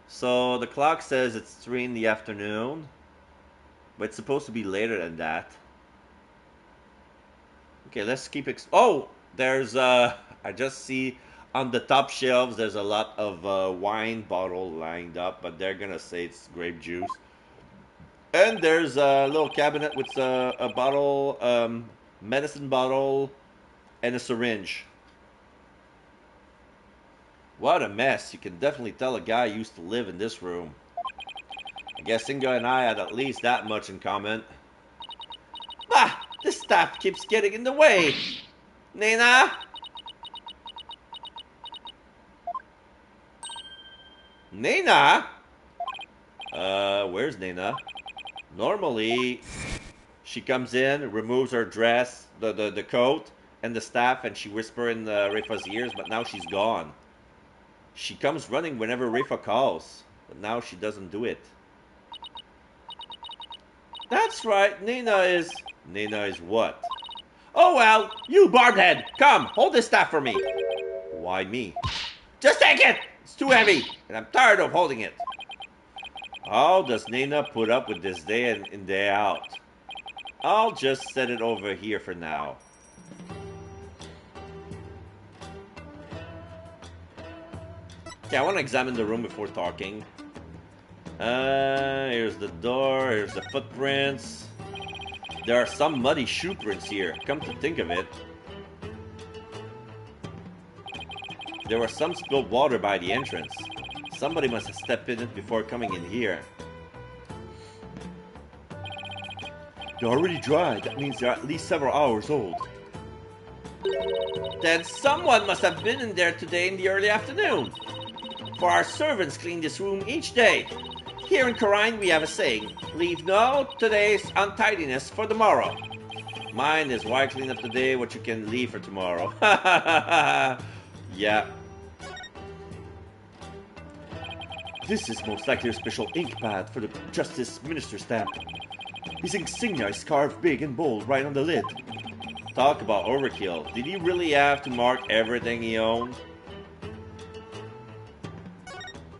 B: So the clock says it's 3 in the afternoon, but it's supposed to be later than that. Okay, let's keep oh, there's I just see on the top shelves there's a lot of wine bottle lined up, but they're gonna say it's grape juice. And there's a little cabinet with a bottle, medicine bottle, and a syringe. What a mess. You can definitely tell a guy used to live in this room. I guess Inga and I had at least that much in common. Ah! This stuff keeps getting in the way! Nina? Nina? Where's Nina? Normally, she comes in, removes her dress, the coat, and the staff, and she whispers in Rifa's ears, but now she's gone. She comes running whenever Rifa calls, but now she doesn't do it. That's right, Nina is what? Oh well, you barbhead! Come, hold this staff for me. Why me? Just take it! It's too heavy, and I'm tired of holding it. How does Nina put up with this day in and day out? I'll just set it over here for now. Okay, I want to examine the room before talking. Here's the door, here's the footprints. There are some muddy shoe prints here, come to think of it. There was some spilled water by the entrance. Somebody must have stepped in it before coming in here. They're already dry. That means they're at least several hours old. Then someone must have been in there today in the early afternoon. For our servants clean this room each day. Here in Corrine we have a saying, leave no today's untidiness for tomorrow. Mine is why clean up today what you can leave for tomorrow. Yeah. This is most likely a special ink pad for the Justice Minister stamp. His insignia is carved big and bold right on the lid. Talk about overkill. Did he really have to mark everything he owned?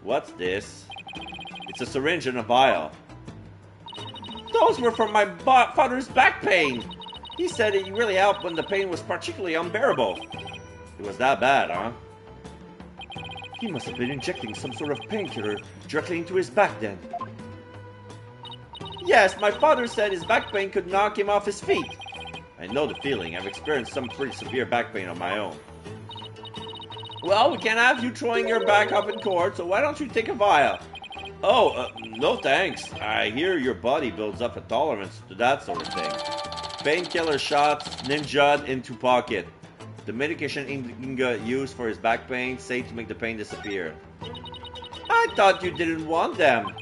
B: What's this? It's a syringe and a vial. Those were from my father's back pain. He said it really helped when the pain was particularly unbearable. It was that bad, huh? He must have been injecting some sort of painkiller directly into his back then. Yes, my father said his back pain could knock him off his feet. I know the feeling. I've experienced some pretty severe back pain on my own. Well, we can't have you throwing your back up in court, so why don't you take a vial? Oh, no thanks. I hear your body builds up a tolerance to that sort of thing. Painkiller shots, ninja'd into pocket. The medication Inga used for his back pain, said to make the pain disappear. I thought you didn't want them.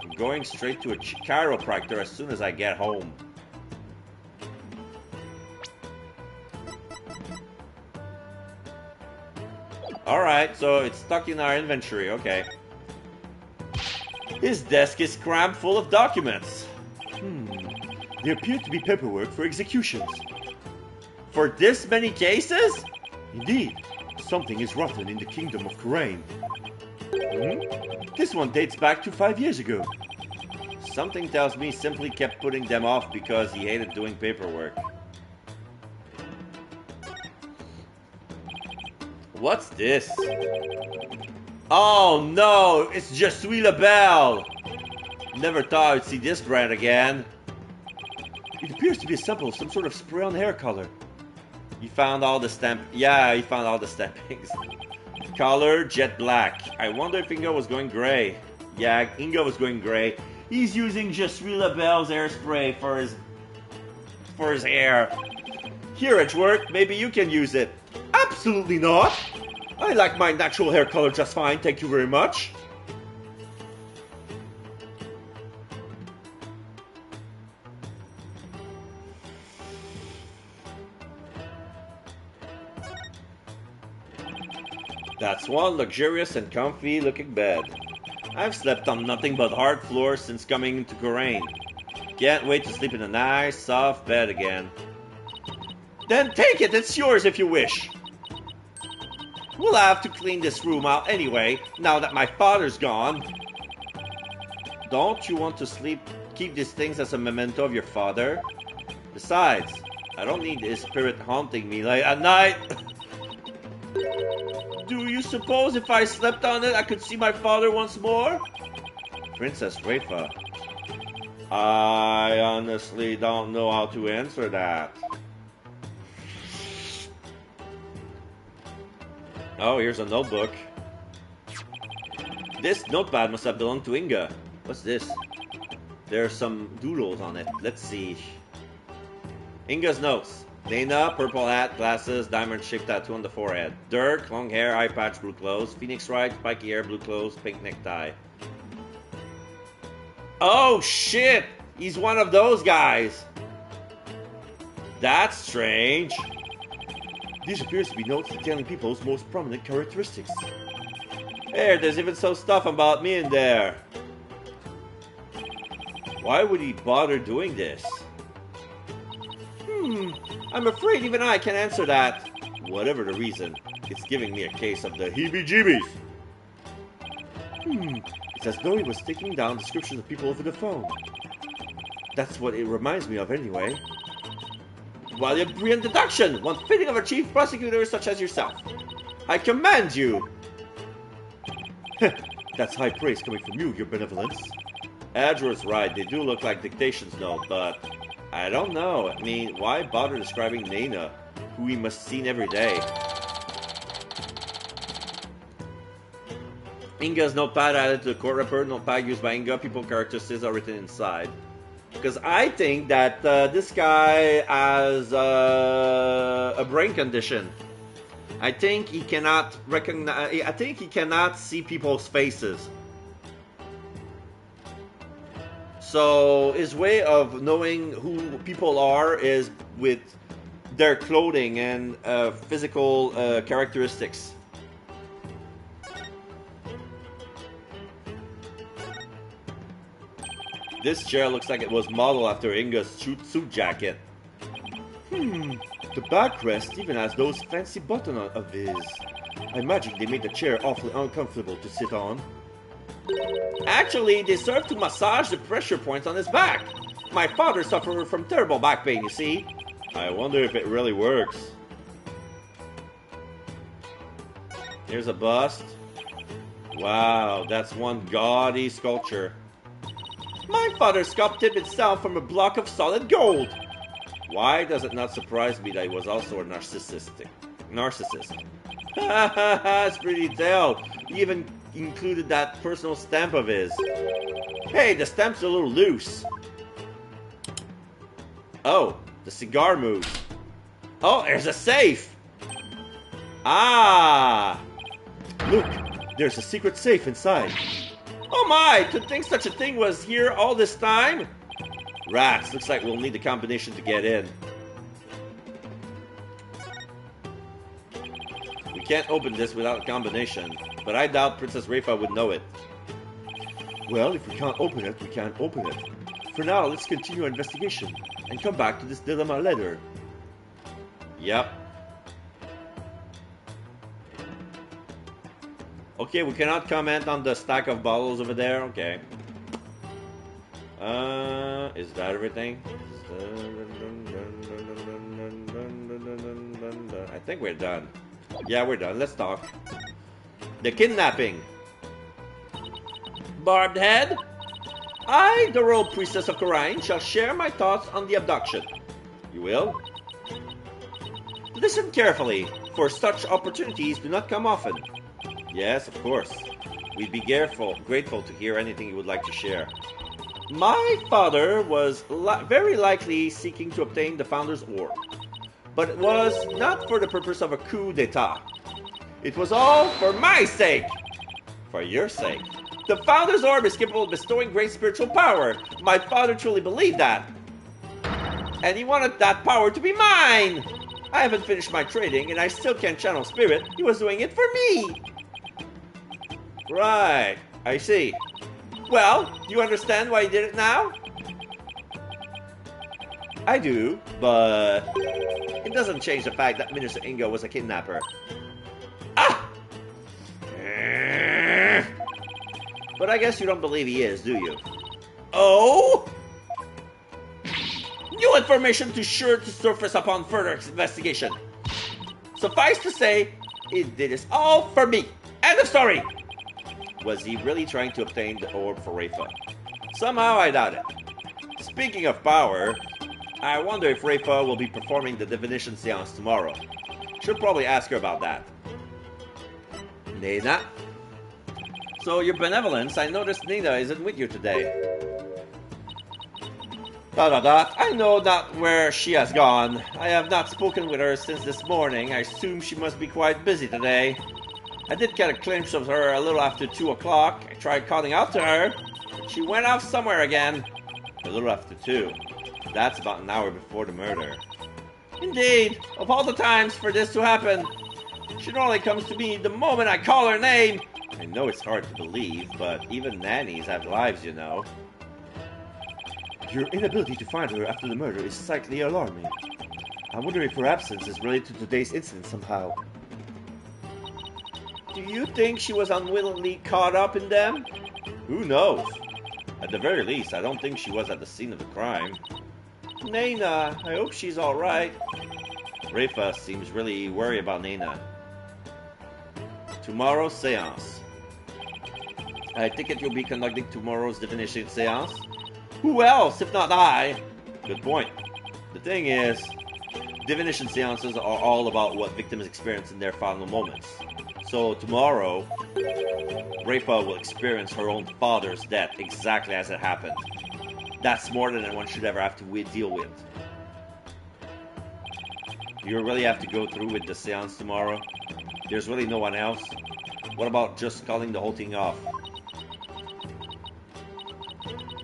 B: I'm going straight to a chiropractor as soon as I get home. Alright, so it's stuck in our inventory, okay. His desk is crammed full of documents. They appear to be paperwork for executions. For this many cases? Indeed, something is rotten in the kingdom of Karain. This one dates back to 5 years ago. Something tells me he simply kept putting them off because he hated doing paperwork. What's this? Oh no, it's JUSTICE LaBelle! Never thought I'd see this brand again. It appears to be a sample of some sort of spray on hair color. He found all the he found all the stampings. Color, jet black. I wonder if Inga was going gray. Yeah, Inga was going gray. He's using JUSTICE LaBelle's hairspray for his hair. Here, Edgeworth, maybe you can use it. Absolutely not! I like my natural hair color just fine, thank you very much. That's one luxurious and comfy looking bed. I've slept on nothing but hard floors since coming to Karain. Can't wait to sleep in a nice, soft bed again. Then take it, it's yours if you wish. We'll have to clean this room out anyway, now that my father's gone. Don't you want to keep these things as a memento of your father? Besides, I don't need his spirit haunting me late at night. Do you suppose if I slept on it, I could see my father once more? Princess Rafa. I honestly don't know how to answer that. Oh, here's a notebook. This notepad must have belonged to Inga. What's this? There's some doodles on it. Let's see. Inga's notes. Dana, purple hat, glasses, diamond-shaped tattoo on the forehead. Dirk, long hair, eye patch, blue clothes. Phoenix Wright, spiky hair, blue clothes, pink necktie. Oh, shit! He's one of those guys! That's strange. This appears to be notes detailing people's most prominent characteristics. Hey, there's even some stuff about me in there. Why would he bother doing this? I'm afraid even I can answer that. Whatever the reason, it's giving me a case of the heebie-jeebies. It's as though he was taking down descriptions of people over the phone. That's what it reminds me of anyway. While you're brilliant deduction, one fitting of a chief prosecutor such as yourself. I commend you! That's high praise coming from you, your benevolence. Edgeworth's right, they do look like dictations note, but I don't know. I mean, why bother describing Nana, who we must have seen every day? Inga's notepad added to the court report, notepad used by Inga, people characteristics are written inside. Because I think that this guy has a brain condition. I think he cannot recognize. I think he cannot see people's faces. So his way of knowing who people are is with their clothing and physical characteristics. This chair looks like it was modeled after Inga's suit jacket. The backrest even has those fancy buttons of his. I imagine they made the chair awfully uncomfortable to sit on. Actually, they serve to massage the pressure points on his back. My father suffered from terrible back pain, you see. I wonder if it really works. Here's a bust. Wow, that's one gaudy sculpture. My father sculpted himself from a block of solid gold. Why does it not surprise me that he was also a narcissist? It's pretty detailed. He even included that personal stamp of his. Hey, the stamp's a little loose. Oh, the cigar moves. Oh, there's a safe. Ah! Look, there's a secret safe inside. Oh my, to think such a thing was here all this time? Rats, looks like we'll need a combination to get in. We can't open this without a combination, but I doubt Princess Rafa would know it. Well, if we can't open it, we can't open it. For now, let's continue our investigation and come back to this dilemma later. Yep. Okay, we cannot comment on the stack of bottles over there. Okay. Is that everything? I think we're done. Yeah, we're done. Let's talk. The kidnapping. Barbed head. I, the royal priestess of Khura'in, shall share my thoughts on the abduction. You will? Listen carefully, for such opportunities do not come often. Yes, of course. We'd be grateful to hear anything you would like to share. My father was very likely seeking to obtain the Founder's Orb, but it was not for the purpose of a coup d'etat. It was all for my sake. For your sake. The Founder's Orb is capable of bestowing great spiritual power. My father truly believed that. And he wanted that power to be mine. I haven't finished my trading, and I still can't channel spirit. He was doing it for me. Right, I see. Well, do you understand why he did it now? I do, but it doesn't change the fact that Minister Ingo was a kidnapper. Ah! But I guess you don't believe he is, do you? Oh? New information too sure to surface upon further investigation. Suffice to say, he did this all for me. End of story! Was he really trying to obtain the orb for Rafa? Somehow I doubt it. Speaking of power, I wonder if Rafa will be performing the divination seance tomorrow. Should probably ask her about that. Nina? So, your benevolence, I noticed Nina isn't with you today. I know not where she has gone. I have not spoken with her since this morning. I assume she must be quite busy today. I did get a glimpse of her a little after 2 o'clock. I tried calling out to her. She went off somewhere again. A little after 2. That's about an hour before the murder. Indeed, of all the times for this to happen, she normally comes to me the moment I call her name. I know it's hard to believe, but even nannies have lives, you know. Your inability to find her after the murder is slightly alarming. I wonder if her absence is related to today's incident somehow. Do you think she was unwillingly caught up in them? Who knows? At the very least, I don't think she was at the scene of the crime. Nina, I hope she's alright. Rafa seems really worried about Nina. Tomorrow's seance. I think you'll be conducting tomorrow's divination seance. Who else, if not I? Good point. The thing is, divination seances are all about what victims experience in their final moments. So tomorrow, Rafa will experience her own father's death exactly as it happened. That's more than anyone should ever have to deal with. Do you really have to go through with the seance tomorrow? There's really no one else? What about just calling the whole thing off?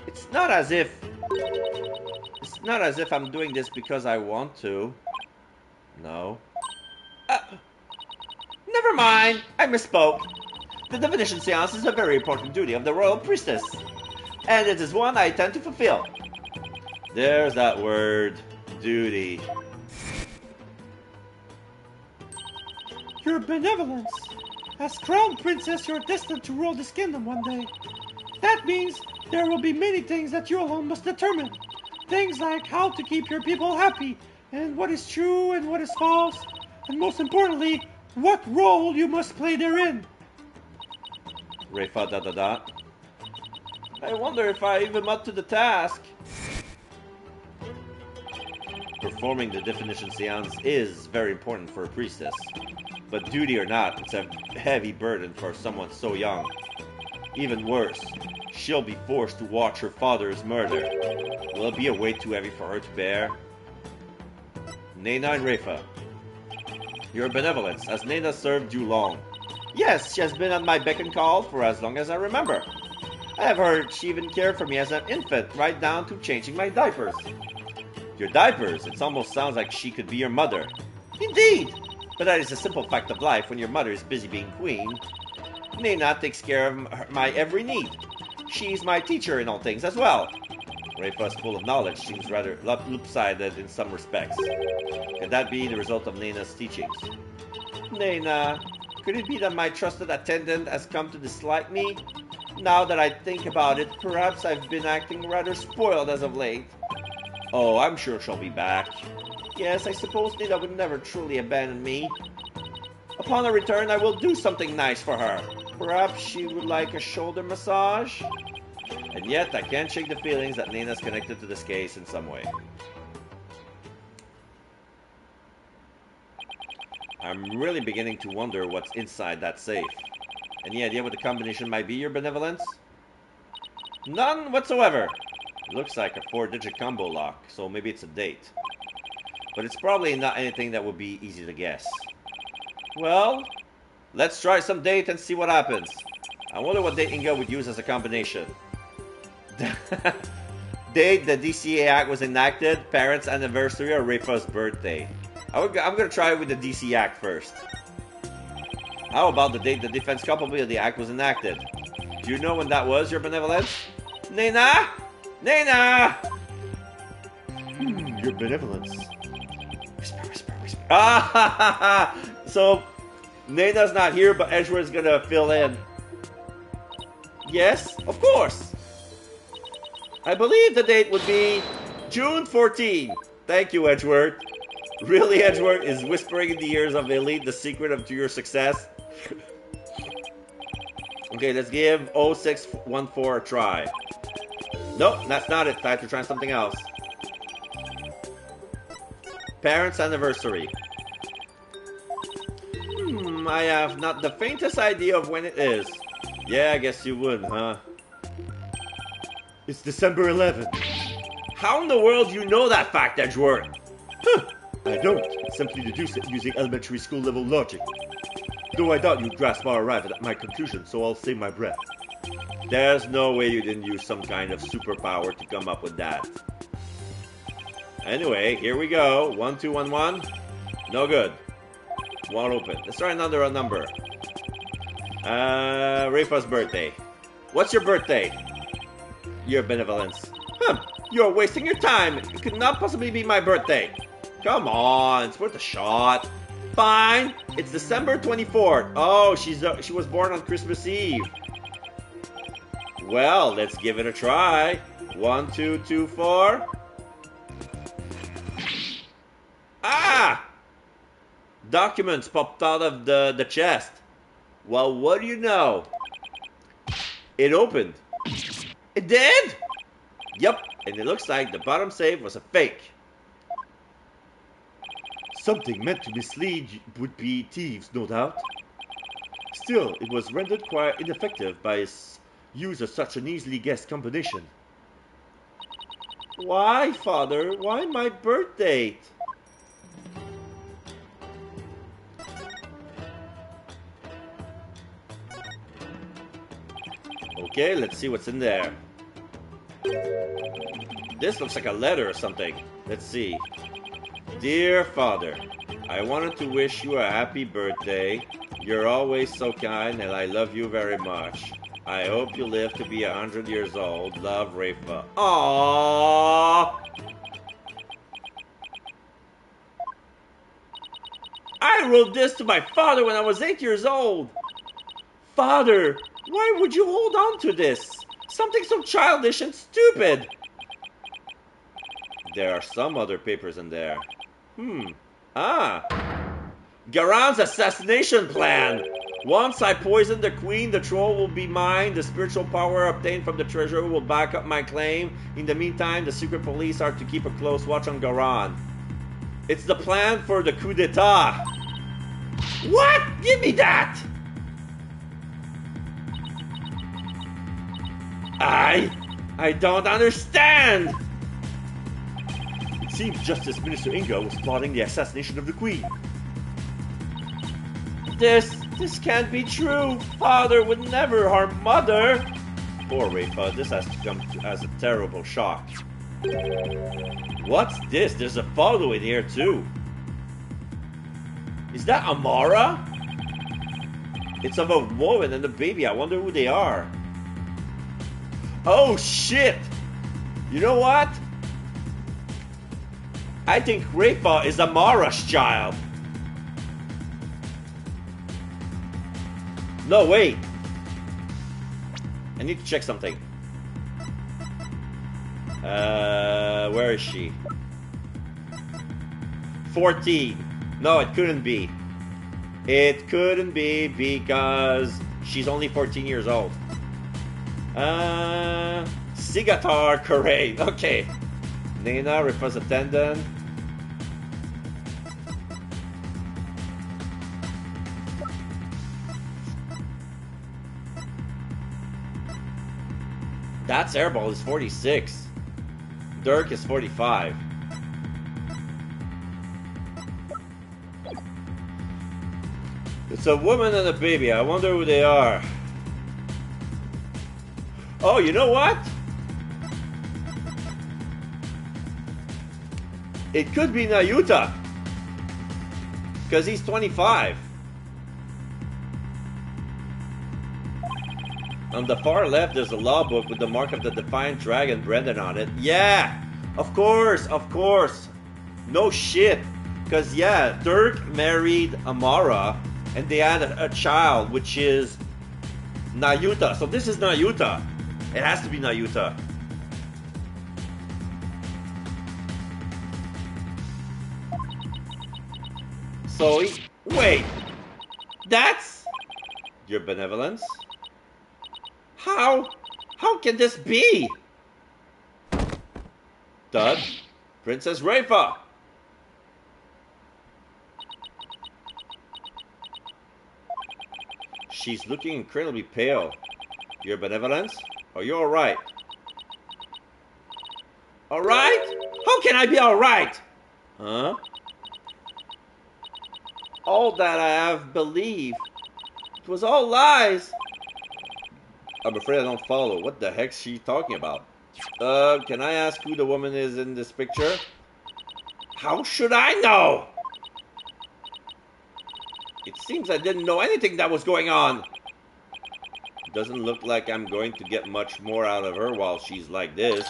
B: It's not as if I'm doing this because I want to. No. Never mind, I misspoke. The divination seance is a very important duty of the royal priestess, and it is one I intend to fulfill. There's that word, duty.
F: Your benevolence. As crown princess, you're destined to rule this kingdom one day. That means there will be many things that you alone must determine. Things like how to keep your people happy, and what is true and what is false, and most importantly, what role you must play therein.
B: Rafa ... I wonder if I even up to the task. Performing the definition seance is very important for a priestess. But duty or not, it's a heavy burden for someone so young. Even worse, she'll be forced to watch her father's murder. Will it be a weight too heavy for her to bear? Nena and Rafa, your benevolence, has Nena served you long? Yes, she has been on my beck and call for as long as I remember. I have heard she even cared for me as an infant, right down to changing my diapers. Your diapers? It almost sounds like she could be your mother. Indeed! But that is a simple fact of life when your mother is busy being queen. Nena takes care of my every need. She's my teacher in all things as well. Rafa's full of knowledge seems rather lopsided in some respects. Could that be the result of Nena's teachings? Nena, could it be that my trusted attendant has come to dislike me? Now that I think about it, perhaps I've been acting rather spoiled as of late. Oh, I'm sure she'll be back. Yes, I suppose Nena would never truly abandon me. Upon her return, I will do something nice for her. Perhaps she would like a shoulder massage? And yet, I can't shake the feelings that Nena's connected to this case in some way. I'm really beginning to wonder what's inside that safe. Any idea what the combination might be, your benevolence? None whatsoever. It looks like a 4-digit combo lock, so maybe it's a date. But it's probably not anything that would be easy to guess. Well, let's try some date and see what happens. I wonder what date Inga would use as a combination. Date the DCA Act was enacted, parents' anniversary, or Rafa's birthday. I'm going to try with the DC Act first. How about the date the Defense Culpability Act was enacted? Do you know when that was, your benevolence? Nena? Nena!
C: Your benevolence.
B: Whisper. Ah! So, Nena's not here, but Edgeworth's going to fill in. Yes, of course. I believe the date would be June 14. Thank you, Edgeworth. Really, Edgeworth is whispering in the ears of Elite the secret to your success. Okay, let's give 0614 a try. Nope, that's not it. Time to try something else. Parents' anniversary. I have not the faintest idea of when it is. Yeah, I guess you would, huh?
C: It's December 11th.
B: How in the world do you know that fact, Edgeworth?
C: I don't. Simply deduce it using elementary school level logic. Though I doubt you'd grasp or arrive at my conclusion, so I'll save my breath.
B: There's no way you didn't use some kind of superpower to come up with that. Anyway, here we go. 1211. No good. Won't open. Let's try another number. Rafa's birthday. What's your birthday? Your benevolence. You're wasting your time. It could not possibly be my birthday. Come on, it's worth a shot. Fine, it's December 24th. Oh, she was born on Christmas Eve. Well, let's give it a try. 1, 2, 2, 4. Ah! Documents popped out of the chest. Well, what do you know? It opened. It did? Yep, and it looks like the bottom safe was a fake.
C: Something meant to mislead would-be thieves, no doubt. Still, it was rendered quite ineffective by its use of such an easily guessed combination.
B: Why, Father? Why my birth date? Okay, let's see what's in there. This looks like a letter or something. Let's see. Dear Father, I wanted to wish you a happy birthday. You're always so kind and I love you very much. I hope you live to be 100 years old. Love, Rafa. Aww! I wrote this to my father when I was 8 years old. Father, why would you hold on to this? Something so childish and stupid. There are some other papers in there. Ah. Garon's assassination plan! Once I poison the queen, the troll will be mine. The spiritual power obtained from the treasure will back up my claim. In the meantime, the secret police are to keep a close watch on Garon. It's the plan for the coup d'etat. What? Give me that! I don't understand!
C: It seems Justice Minister Inga was plotting the assassination of the Queen.
B: This can't be true. Father would never harm Mother. Poor Rafa, this has to come as a terrible shock. What's this? There's a photo in here too. Is that Amara? It's of a woman and a baby. I wonder who they are. Oh shit! You know what? I think Rafa is Amara's child. No, wait. I need to check something. Where is she? 14. No, it couldn't be. It couldn't be because she's only 14 years old. Sigatar Correa. Okay. Nena, Rifa's attendant. That's Airball is 46. Dirk is 45. It's a woman and a baby. I wonder who they are. Oh, you know what? It could be Nayuta. Because he's 25. On the far left, there's a law book with the mark of the Defiant Dragon branded on it. Yeah! Of course, of course. No shit. Because, yeah, Dirk married Amara, and they had a child, which is Nayuta. So this is Nayuta. It has to be Nayuta. So, wait. That's your benevolence? How can this be? Dud, Princess Rafa. She's looking incredibly pale. Your benevolence? Are you alright? Alright? How can I be alright? Huh? All that I have believed. It was all lies. I'm afraid I don't follow. What the heck's she talking about? Can I ask who the woman is in this picture? How should I know? It seems I didn't know anything that was going on. Doesn't look like I'm going to get much more out of her while she's like this.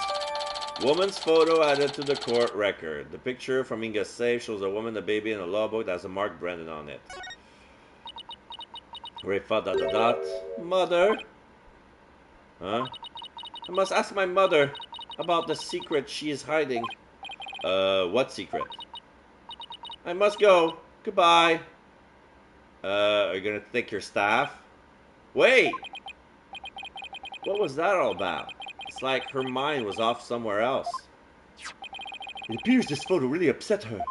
B: Woman's photo added to the court record. The picture from Inga's safe shows a woman, a baby, and a law book that has a mark branded on it. Rafa ... Mother? Huh? I must ask my mother about the secret she is hiding. What secret? I must go. Goodbye. Are you gonna take your staff? Wait! What was that all about? It's like her mind was off somewhere else.
C: It appears this photo really upset her.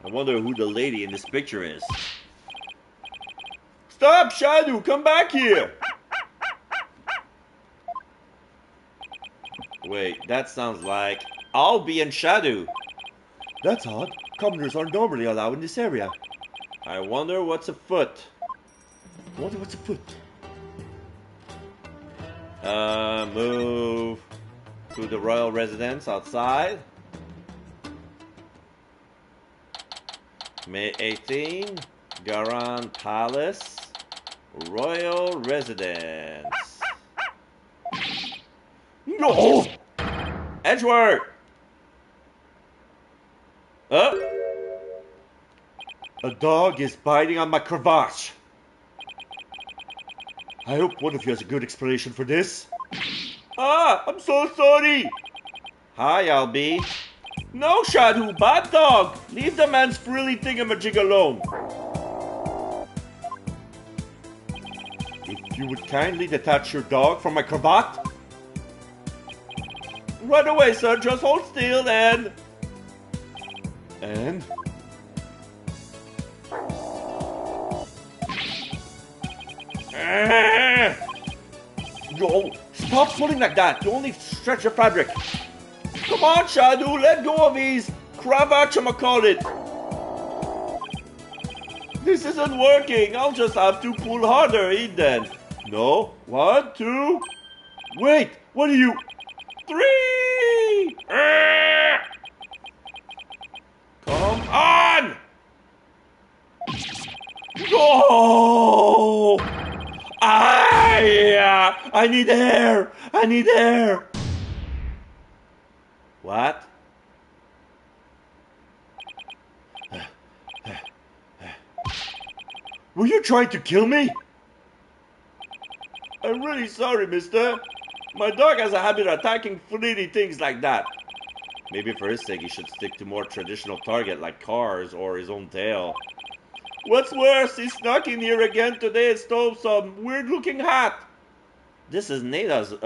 B: I wonder who the lady in this picture is.
C: Stop, Shadow! Come back here!
B: Wait, that sounds like I'll be in Shadow.
C: That's odd. Commoners aren't normally allowed in this area.
B: I wonder what's afoot. Move to the royal residence outside. May 18, Garon Palace, royal residence.
C: No!
B: Edgeworth!
C: A dog is biting on my cravache. I hope one of you has a good explanation for this.
B: Ah, I'm so sorry. Hi, Albie. No, Shadow, bad dog. Leave the man's frilly thingamajig alone.
A: If you would kindly detach your dog from my cravat. Right away, sir. Just hold still and... And? Yo, stop pulling like that. You only stretch the fabric. Come on, Shadow. Let go of his cravat, it. This isn't working. I'll just have to pull harder, then. No. 1, 2. Wait. What are you... 3! Come on! Go! I need air! I need air! What? Were you trying to kill me? I'm really sorry, mister. My dog has a habit of attacking fleety things like that. Maybe for his sake he should stick to more traditional target like cars or his own tail. What's worse, he snuck in here again today and stole some weird-looking hat. This is Nada's, hat.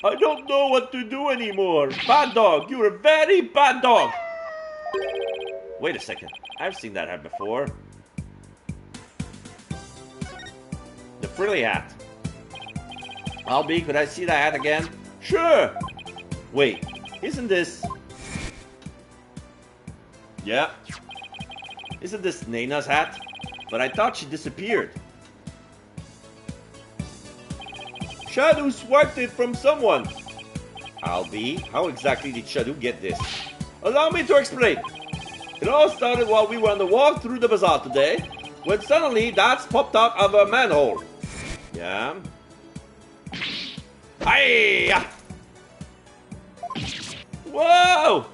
A: I don't know what to do anymore. Bad dog, you're a very bad dog. Wait a second, I've seen that hat before. The frilly hat. Albie, could I see that hat again? Sure. Wait, isn't this... Yeah. Isn't this Nana's hat? But I thought she disappeared. Shadow swiped it from someone. Albie, how exactly did Shadow get this? Allow me to explain. It all started while we were on the walk through the bazaar today, when suddenly that's popped out of a manhole. Yeah. Hiya! Whoa!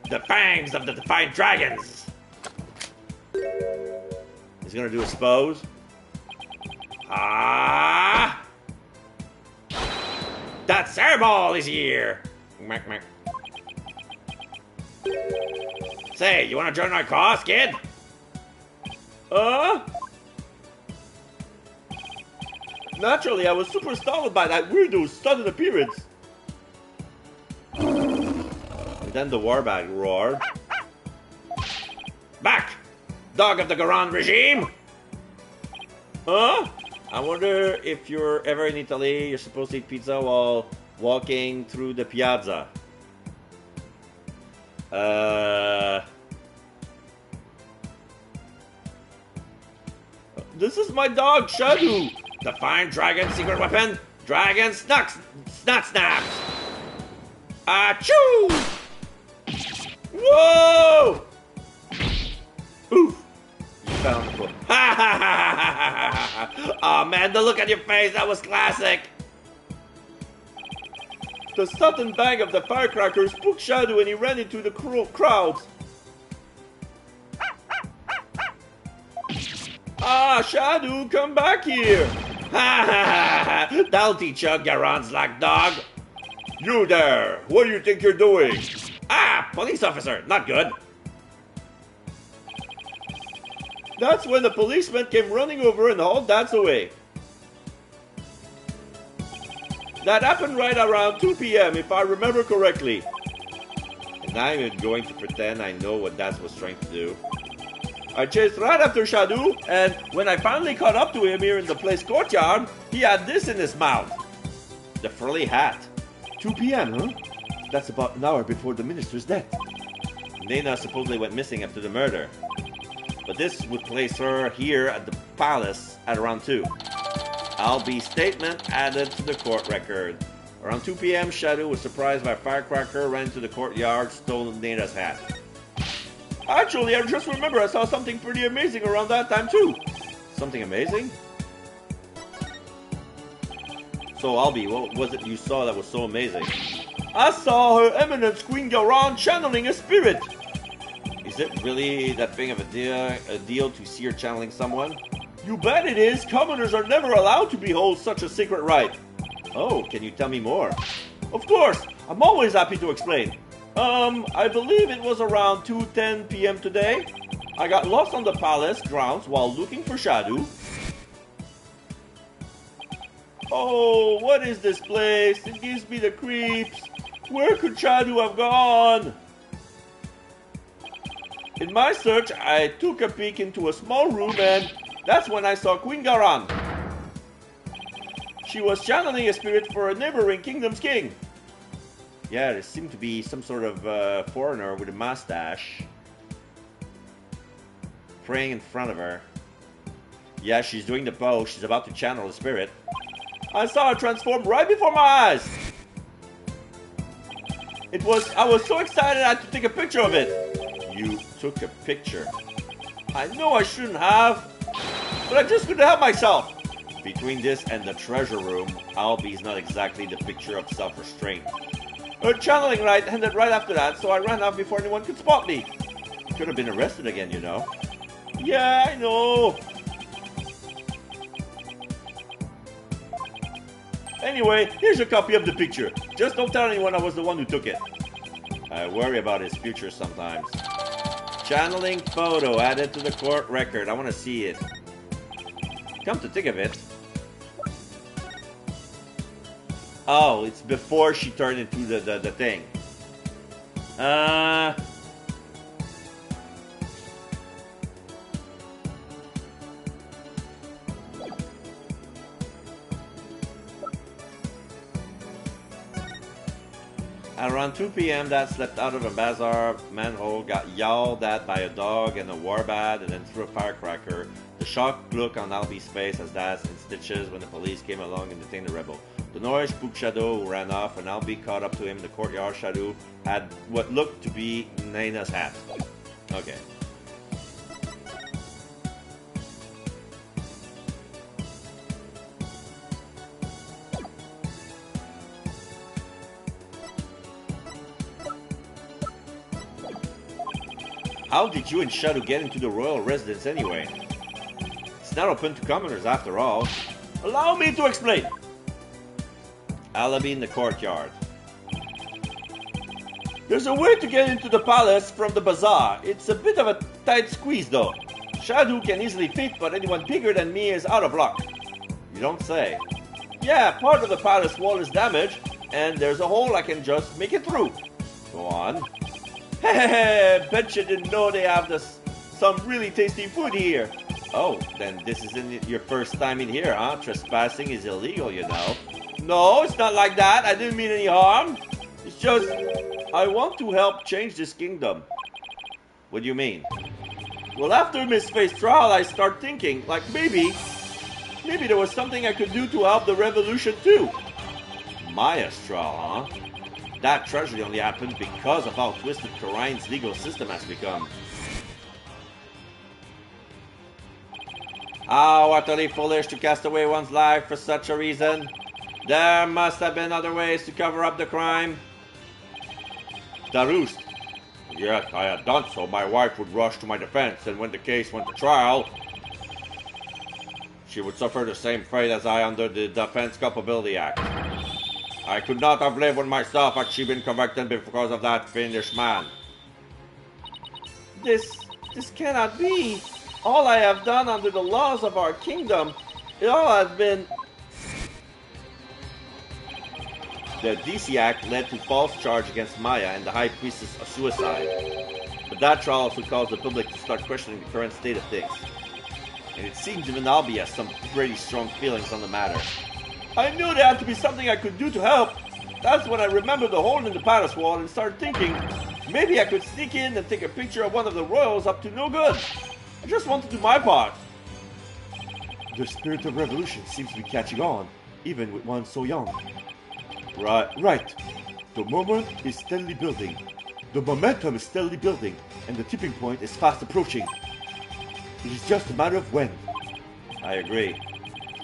A: The fangs of the defiant dragons! He's gonna do a pose. Ah! That Cereball is here! Mac, mac. Say, you wanna join our cause, kid? Naturally, I was super startled by that weirdo's sudden appearance. And then the warbag roared. Back! Dog of the Garand regime! Huh? I wonder if you're ever in Italy, you're supposed to eat pizza while walking through the piazza. This is my dog, Shadow! The fine dragon secret weapon, Dragon Snot Snaps! Achoo! Whoa! Oof! You found the foot. Ha ha ha ha ha! Oh man, the look on your face, that was classic! The sudden bang of the firecracker spooked Shadow and he ran into the crowds. Ah, Shadow, come back here! Ha ha ha! That'll teach you, Garand's black dog! You there! What do you think you're doing? Ah! Police officer! Not good! That's when the policeman came running over and hauled Dance away. That happened right around 2 p.m. if I remember correctly. And I'm going to pretend I know what Dance was trying to do. I chased right after Shadow, and when I finally caught up to him here in the place courtyard, he had this in his mouth. The frilly hat. 2 p.m., huh? That's about an hour before the minister's death. Nana supposedly went missing after the murder. But this would place her here at the palace at around 2. Albie's statement added to the court record. Around 2 p.m., Shadow was surprised by a firecracker, ran into the courtyard, stole Nana's hat. Actually, I just remember I saw something pretty amazing around that time too. Something amazing? So, Albie, what was it you saw that was so amazing? I saw Her Eminence Queen Garand channeling a spirit. Is it really that big of a deal to see her channeling someone? You bet it is. Commoners are never allowed to behold such a secret rite. Oh, can you tell me more? Of course. I'm always happy to explain. I believe it was around 2:10 p.m. today. I got lost on the palace grounds while looking for Shadow. Oh, what is this place? It gives me the creeps. Where could Shadow have gone? In my search, I took a peek into a small room and that's when I saw Queen Garan. She was channeling a spirit for a neighboring kingdom's king. Yeah, there seemed to be some sort of foreigner with a mustache praying in front of her. Yeah, she's doing the pose. She's about to channel the spirit. I saw her transform right before my eyes. I was so excited I had to take a picture of it. You took a picture. I know I shouldn't have, but I just couldn't help myself. Between this and the treasure room, Albie's not exactly the picture of self-restraint. Her channeling right ended right after that, so I ran out before anyone could spot me. Could have been arrested again, you know. Yeah, I know. Anyway, here's a copy of the picture. Just don't tell anyone I was the one who took it. I worry about his future sometimes. Channeling photo added to the court record. I want to see it. Come to think of it. Oh, it's before she turned into the thing. Around 2 p.m., Dad slept out of a bazaar manhole, got yelled at by a dog and a warbad, and then threw a firecracker. The shocked look on Albie's face as Dad's in stitches when the police came along and detained the rebel. The noise spooked Shadow, who ran off, and Albie caught up to him in the courtyard. Shadow had what looked to be Naina's hat. Okay. How did you and Shadow get into the royal residence anyway? It's not open to commoners after all. Allow me to explain. Alibi in the courtyard. There's a way to get into the palace from the bazaar. It's a bit of a tight squeeze though. Shadow can easily fit, but anyone bigger than me is out of luck. You don't say. Yeah, part of the palace wall is damaged, and there's a hole I can just make it through. Go on. Hehehe, bet you didn't know they have some really tasty food here. Oh, then this isn't your first time in here, huh? Trespassing is illegal, you know. No, it's not like that. I didn't mean any harm. It's just, I want to help change this kingdom. What do you mean? Well, after Miss Faye's trial, I start thinking, like maybe there was something I could do to help the revolution too. Maya's trial, huh? That tragedy only happened because of how twisted Karain's legal system has become. How utterly foolish to cast away one's life for such a reason. There must have been other ways to cover up the crime. Darust. Yet I had done so, my wife would rush to my defense, and when the case went to trial, she would suffer the same fate as I under the Defense Culpability Act. I could not have lived with myself had she been convicted because of that fiendish man. This cannot be. All I have done under the laws of our kingdom, it all has been... The DC Act led to false charge against Maya and the High Priestess of suicide. But that trial also caused the public to start questioning the current state of things. And it seems even Albie has some pretty strong feelings on the matter. I knew there had to be something I could do to help. That's when I remembered the hole in the palace wall and started thinking, maybe I could sneak in and take a picture of one of the royals up to no good. I just want to do my part.
C: The spirit of revolution seems to be catching on, even with one so young. Right. The moment is steadily building. The momentum is steadily building, and the tipping point is fast approaching. It is just a matter of when.
A: I agree.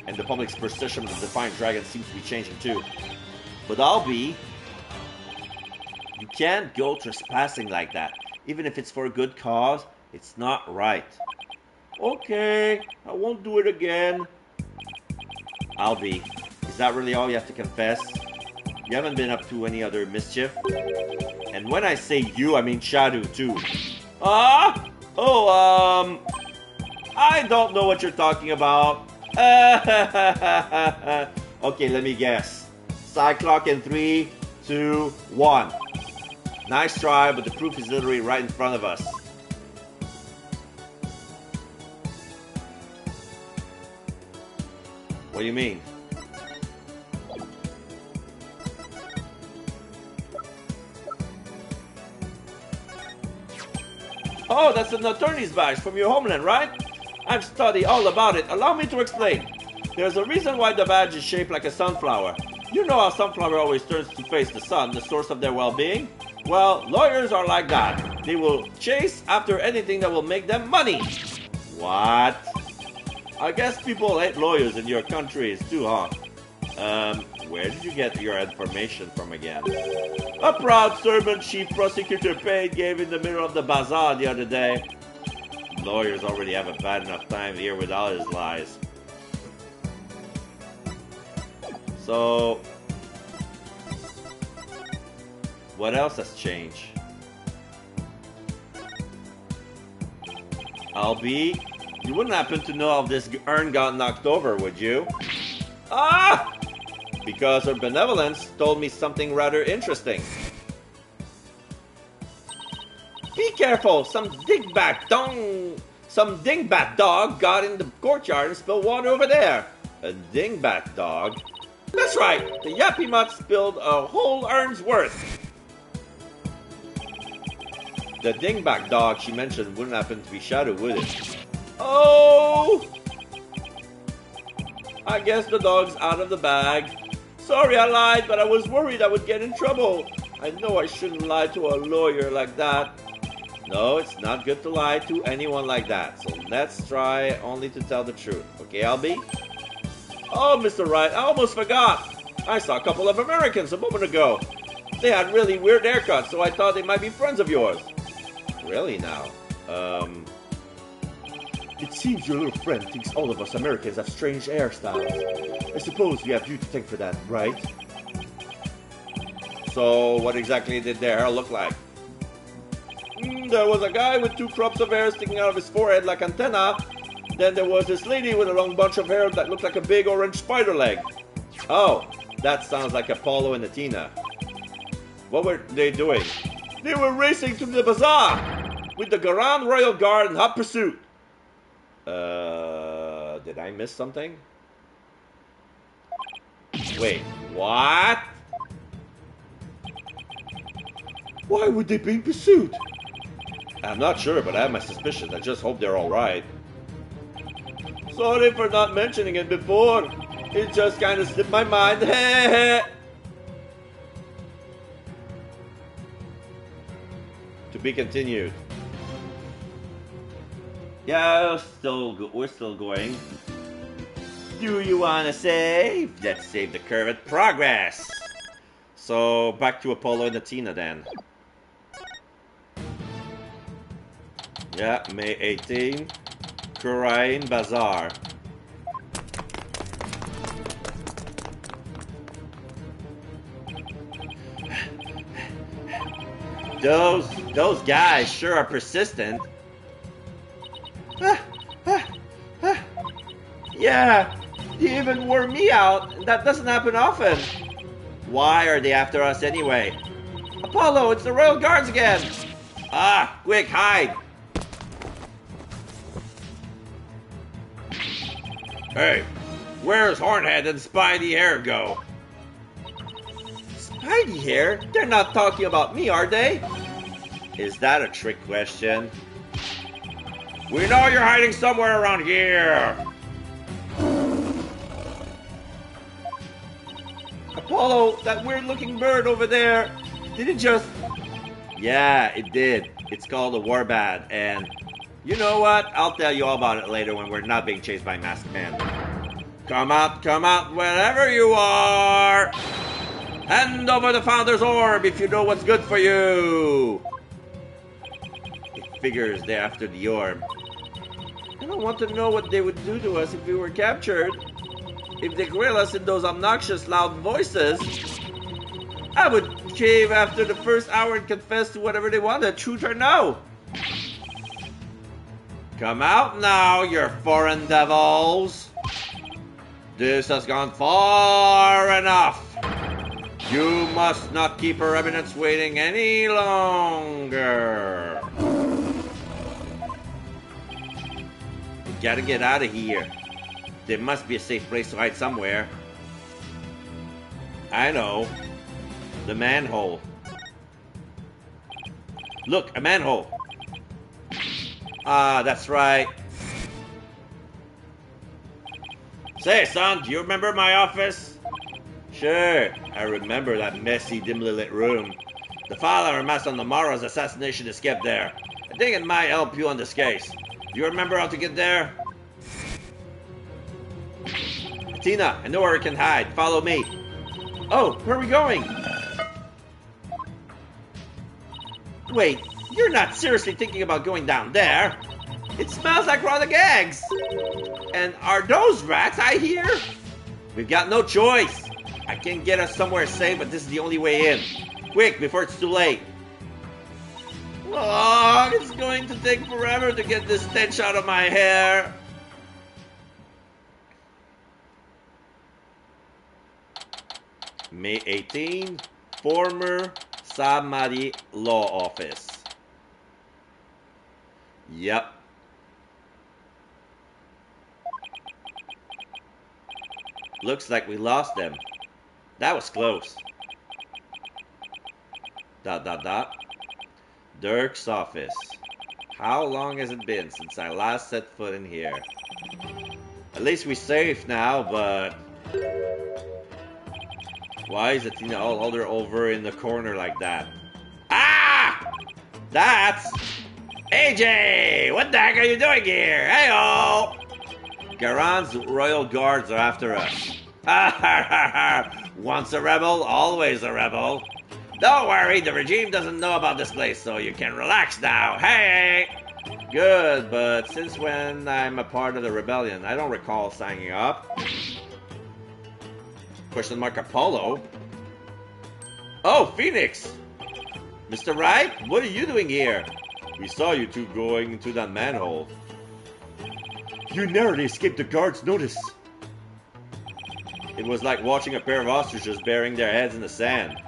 A: And the public's perception of the Defiant Dragon seems to be changing too. But Albie, you can't go trespassing like that. Even if it's for a good cause, it's not right. Okay, I won't do it again. Albie, is that really all you have to confess? You haven't been up to any other mischief? And when I say you, I mean Shadow too. Ah!
B: Oh, I don't know what you're talking about. Okay, let me guess. Cyclock in 3, 2, 1. Nice try, but the proof is literally right in front of us. What do you mean? Oh, that's an attorney's badge from your homeland, right? I've studied all about it. Allow me to explain. There's a reason why the badge is shaped like a sunflower. You know how sunflower always turns to face the sun, the source of their well-being? Well, lawyers are like that. They will chase after anything that will make them money. What? I guess people hate lawyers in your countries too, huh? Where did you get your information from again? A proud servant Chief Prosecutor Payne gave in the middle of the bazaar the other day. Lawyers already have a bad enough time here with all his lies. So, what else has changed? Albie, you wouldn't happen to know if this urn got knocked over, would you? Ah! Because her benevolence told me something rather interesting. Be careful! Some dingbat dog got in the courtyard and spilled water over there. A dingbat dog? That's right! The yappy mutt spilled a whole urn's worth. The dingbat dog she mentioned wouldn't happen to be Shadow, would it? Oh! I guess the dog's out of the bag. Sorry I lied, but I was worried I would get in trouble. I know I shouldn't lie to a lawyer like that. No, it's not good to lie to anyone like that. So let's try only to tell the truth. Okay, Albie? Oh, Mr. Wright, I almost forgot. I saw a couple of Americans a moment ago. They had really weird haircuts, so I thought they might be friends of yours. Really now? It seems your little friend thinks all of us Americans have strange hairstyles. I suppose we have you to thank for that, right? So, what exactly did their hair look like? There was a guy with 2 crops of hair sticking out of his forehead like antenna. Then there was this lady with a long bunch of hair that looked like a big orange spider leg. Oh, that sounds like Apollo and Athena. What were they doing? They were racing to the bazaar with the Grand Royal Guard in hot pursuit. Did I miss something? Wait, what? Why would they be in pursuit? I'm not sure, but I have my suspicions. I just hope they're alright. Sorry for not mentioning it before. It just kind of slipped my mind. To be continued. Yeah, we're still going. Do you want to save? Let's save the current progress. So, back to Apollo and Athena then. Yeah, May 18. Kurain Bazaar. Those guys sure are persistent. Yeah, they even wore me out. That doesn't happen often. Why are they after us anyway? Apollo, it's the Royal Guards again. Ah, quick, hide. Hey, where's Hornhead and Spidey Hair go? Spidey Hair? They're not talking about me, are they? Is that a trick question? We know you're hiding somewhere around here. Apollo, that weird-looking bird over there, did it just... Yeah, it did. It's called a warbad, and... You know what? I'll tell you all about it later when we're not being chased by masked men. Come out, wherever you are! Hand over the Founder's Orb if you know what's good for you! It figures they're after the orb. I don't want to know what they would do to us if we were captured. If they grill us in those obnoxious loud voices, I would cave after the first hour and confess to whatever they wanted, truth or no. Come out now, you foreign devils! This has gone far enough! You must not keep our eminence waiting any longer! We gotta get out of here. There must be a safe place to hide somewhere. I know. The manhole. Look, a manhole. Ah, that's right. Say, son, do you remember my office? Sure, I remember that messy, dimly lit room. The file I amassed on Namara's assassination is kept there. I think it might help you on this case. Do you remember how to get there? Tina, I know where I can hide. Follow me. Oh, where are we going? Wait, you're not seriously thinking about going down there? It smells like rotten eggs! And are those rats I hear? We've got no choice. I can get us somewhere safe, but this is the only way in. Quick, before it's too late. Oh, it's going to take forever to get this stench out of my hair. May 18, former Samari Law Office. Yep. Looks like we lost them. That was close. ... Dirk's office. How long has it been since I last set foot in here? At least we're safe now, but... Why is Athena all huddled over in the corner like that? Ah! That's... AJ! What the heck are you doing here? Hey-oh! Garan's royal guards are after us. Ha ha ha ha! Once a rebel, always a rebel. Don't worry, the regime doesn't know about this place, so you can relax now. Hey! Good, but since when I'm a part of the rebellion, I don't recall signing up. Question mark Apollo? Oh, Phoenix! Mr. Wright, what are you doing here? We saw you two going into that manhole.
C: You narrowly escaped the guard's notice.
B: It was like watching a pair of ostriches burying their heads in the sand.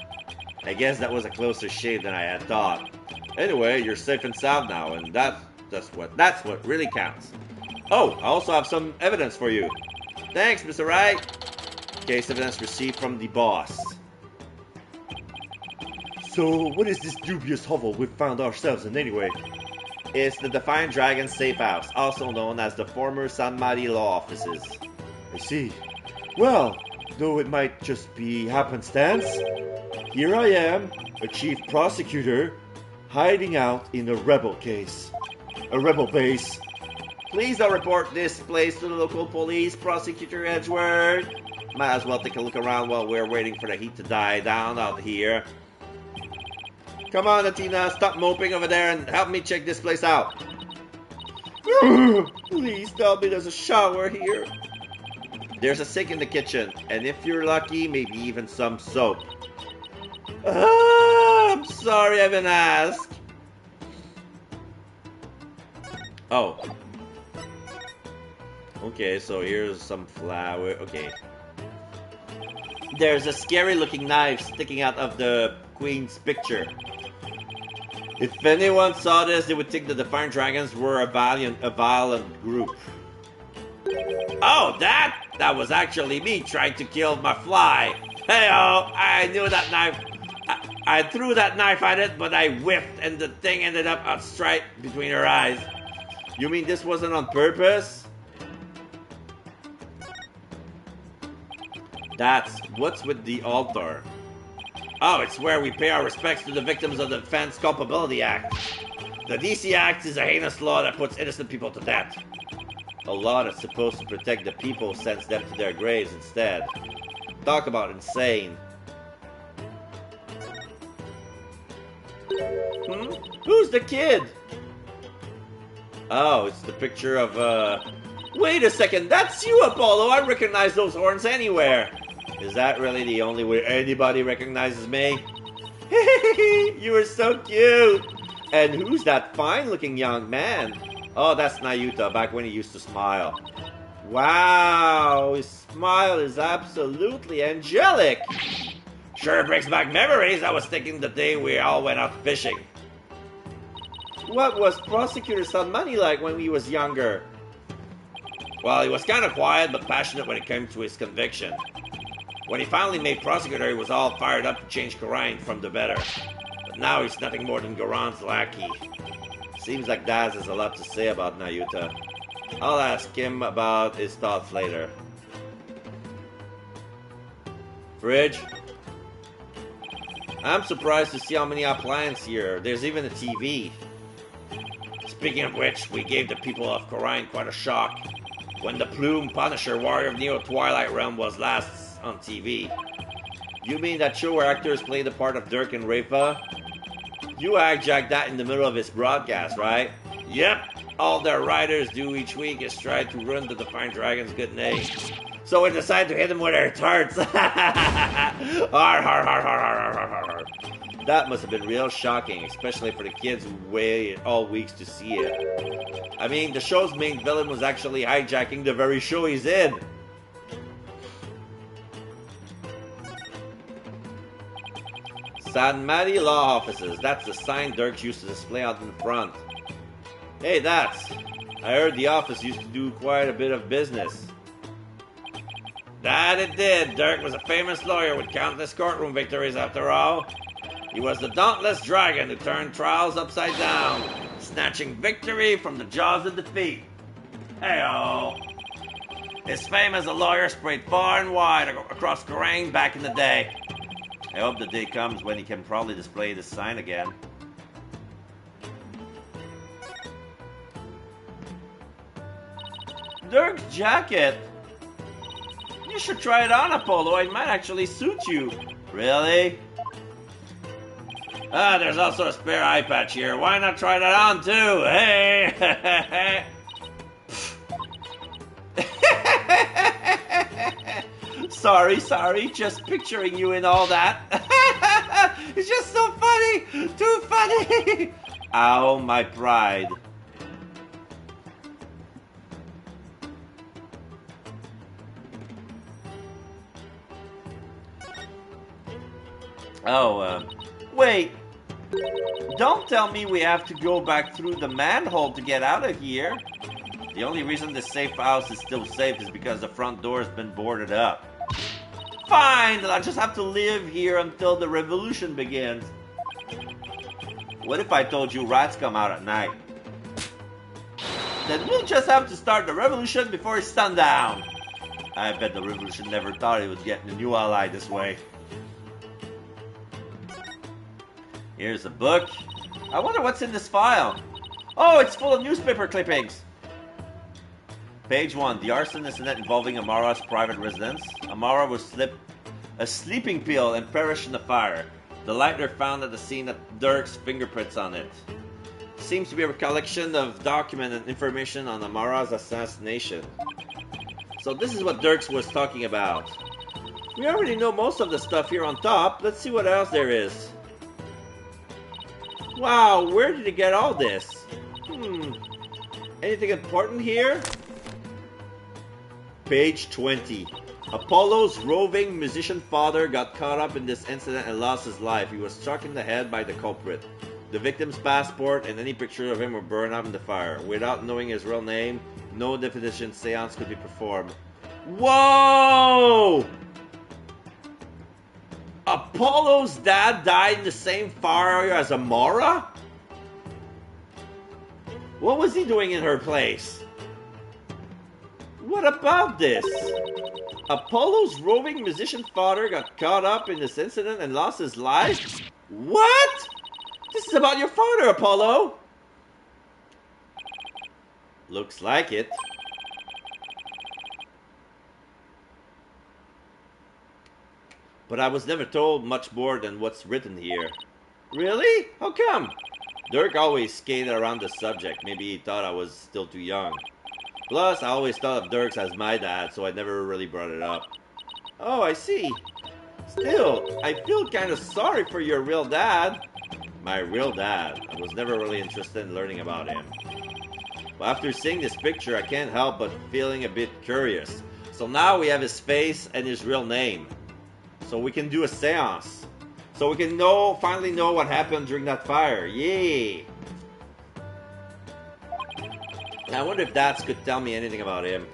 B: I guess that was a closer shave than I had thought. Anyway, you're safe and sound now, and that's what really counts. Oh, I also have some evidence for you. Thanks, Mr. Wright. Case evidence received from the boss.
C: So, what is this dubious hovel we've found ourselves in anyway?
B: It's the Defiant Dragon Safe House, also known as the former San Mari Law Offices.
C: I see. Well, though it might just be happenstance, here I am, a chief prosecutor, hiding out in a rebel case. A rebel base.
B: Please don't report this place to the local police, Prosecutor Edgeworth. Might as well take a look around while we're waiting for the heat to die down out here. Come on, Athena, stop moping over there and help me check this place out. Please tell me there's a shower here. There's a sink in the kitchen, and if you're lucky, maybe even some soap. I'm sorry I haven't asked. Oh. Okay, so here's some flour. Okay. There's a scary looking knife sticking out of the Queen's picture. If anyone saw this, they would think the Defiant Dragons were a violent group. Oh, that was actually me trying to kill my fly. Hey-oh, I knew that knife. I threw that knife at it, but I whiffed and the thing ended up outright between her eyes. You mean this wasn't on purpose? That's what's with the altar. Oh, it's where we pay our respects to the victims of the Defense Culpability Act. The DC Act is a heinous law that puts innocent people to death. A law that's supposed to protect the people sends them to their graves instead. Talk about insane. Who's the kid? Oh, it's the picture of, Wait a second, that's you, Apollo! I recognize those horns anywhere! Is that really the only way anybody recognizes me? You are so cute! And who's that fine-looking young man? Oh, that's Nayuta, back when he used to smile. Wow, his smile is absolutely angelic. Sure brings back memories. I was thinking the day we all went out fishing. What was Prosecutor Salmani like when he was younger? Well, he was kind of quiet but passionate when it came to his conviction. When he finally made prosecutor, he was all fired up to change Geraint from the better. But now he's nothing more than Geraint's lackey. Seems like Daz has a lot to say about Nayuta. I'll ask him about his thoughts later. Fridge? I'm surprised to see how many appliances here. There's even a TV. Speaking of which, we gave the people of Geraint quite a shock when the Plume Punisher Warrior of Neo Twilight Realm was last on TV. You mean that show where actors play the part of Dirk and Rafa? You hijacked that in the middle of his broadcast, right? Yep. All their writers do each week is try to ruin the Defiant Dragon's good name. So we decided to hit them with our tarts. Har, har, har, har, har, har, har. That must have been real shocking, especially for the kids who waited all weeks to see it. I mean, the show's main villain was actually hijacking the very show he's in. San Mati Law Offices. That's the sign Dirk used to display out in front. Hey, that's... I heard the office used to do quite a bit of business. That it did. Dirk was a famous lawyer with countless courtroom victories after all. He was the dauntless dragon who turned trials upside down, snatching victory from the jaws of defeat. Hey-oh. His fame as a lawyer spread far and wide across Geraint back in the day. I hope the day comes when he can proudly display this sign again. Dirk's jacket. You should try it on, Apollo. It might actually suit you. Really? Ah, there's also a spare eye patch here. Why not try that on too? Hey! Sorry. Just picturing you in all that. It's just so funny. Too funny. Ow, my pride. Wait. Don't tell me we have to go back through the manhole to get out of here. The only reason this safe house is still safe is because the front door has been boarded up. Fine, then I'll just have to live here until the revolution begins. What if I told you rats come out at night? Then we'll just have to start the revolution before it's sundown. I bet the revolution never thought it would get a new ally this way. Here's a book. I wonder what's in this file. Oh, it's full of newspaper clippings. Page 1. The arson incident involving Amara's private residence. Amara was slipped a sleeping pill and perished in the fire. The lighter found at the scene had Dirk's fingerprints on it. Seems to be a collection of documents and information on Amara's assassination. So this is what Dirks was talking about. We already know most of the stuff here on top. Let's see what else there is. Wow, where did he get all this? Anything important here? Page 20. Apollo's roving musician father got caught up in this incident and lost his life. He was struck in the head by the culprit. The victim's passport and any picture of him were burned up in the fire. Without knowing his real name, no definition seance could be performed. Whoa! Apollo's dad died in the same fire as Amara? What was he doing in her place? What about this? Apollo's roving musician father got caught up in this incident and lost his life? What? This is about your father, Apollo. Looks like it. But I was never told much more than what's written here. Really? How come? Dirk always skated around the subject. Maybe he thought I was still too young. Plus, I always thought of Dirks as my dad, so I never really brought it up. Oh, I see. Still, I feel kind of sorry for your real dad. My real dad. I was never really interested in learning about him. Well, after seeing this picture, I can't help but feeling a bit curious. So now we have his face and his real name. So we can do a seance. So we can finally know what happened during that fire. Yay! I wonder if Dats could tell me anything about him.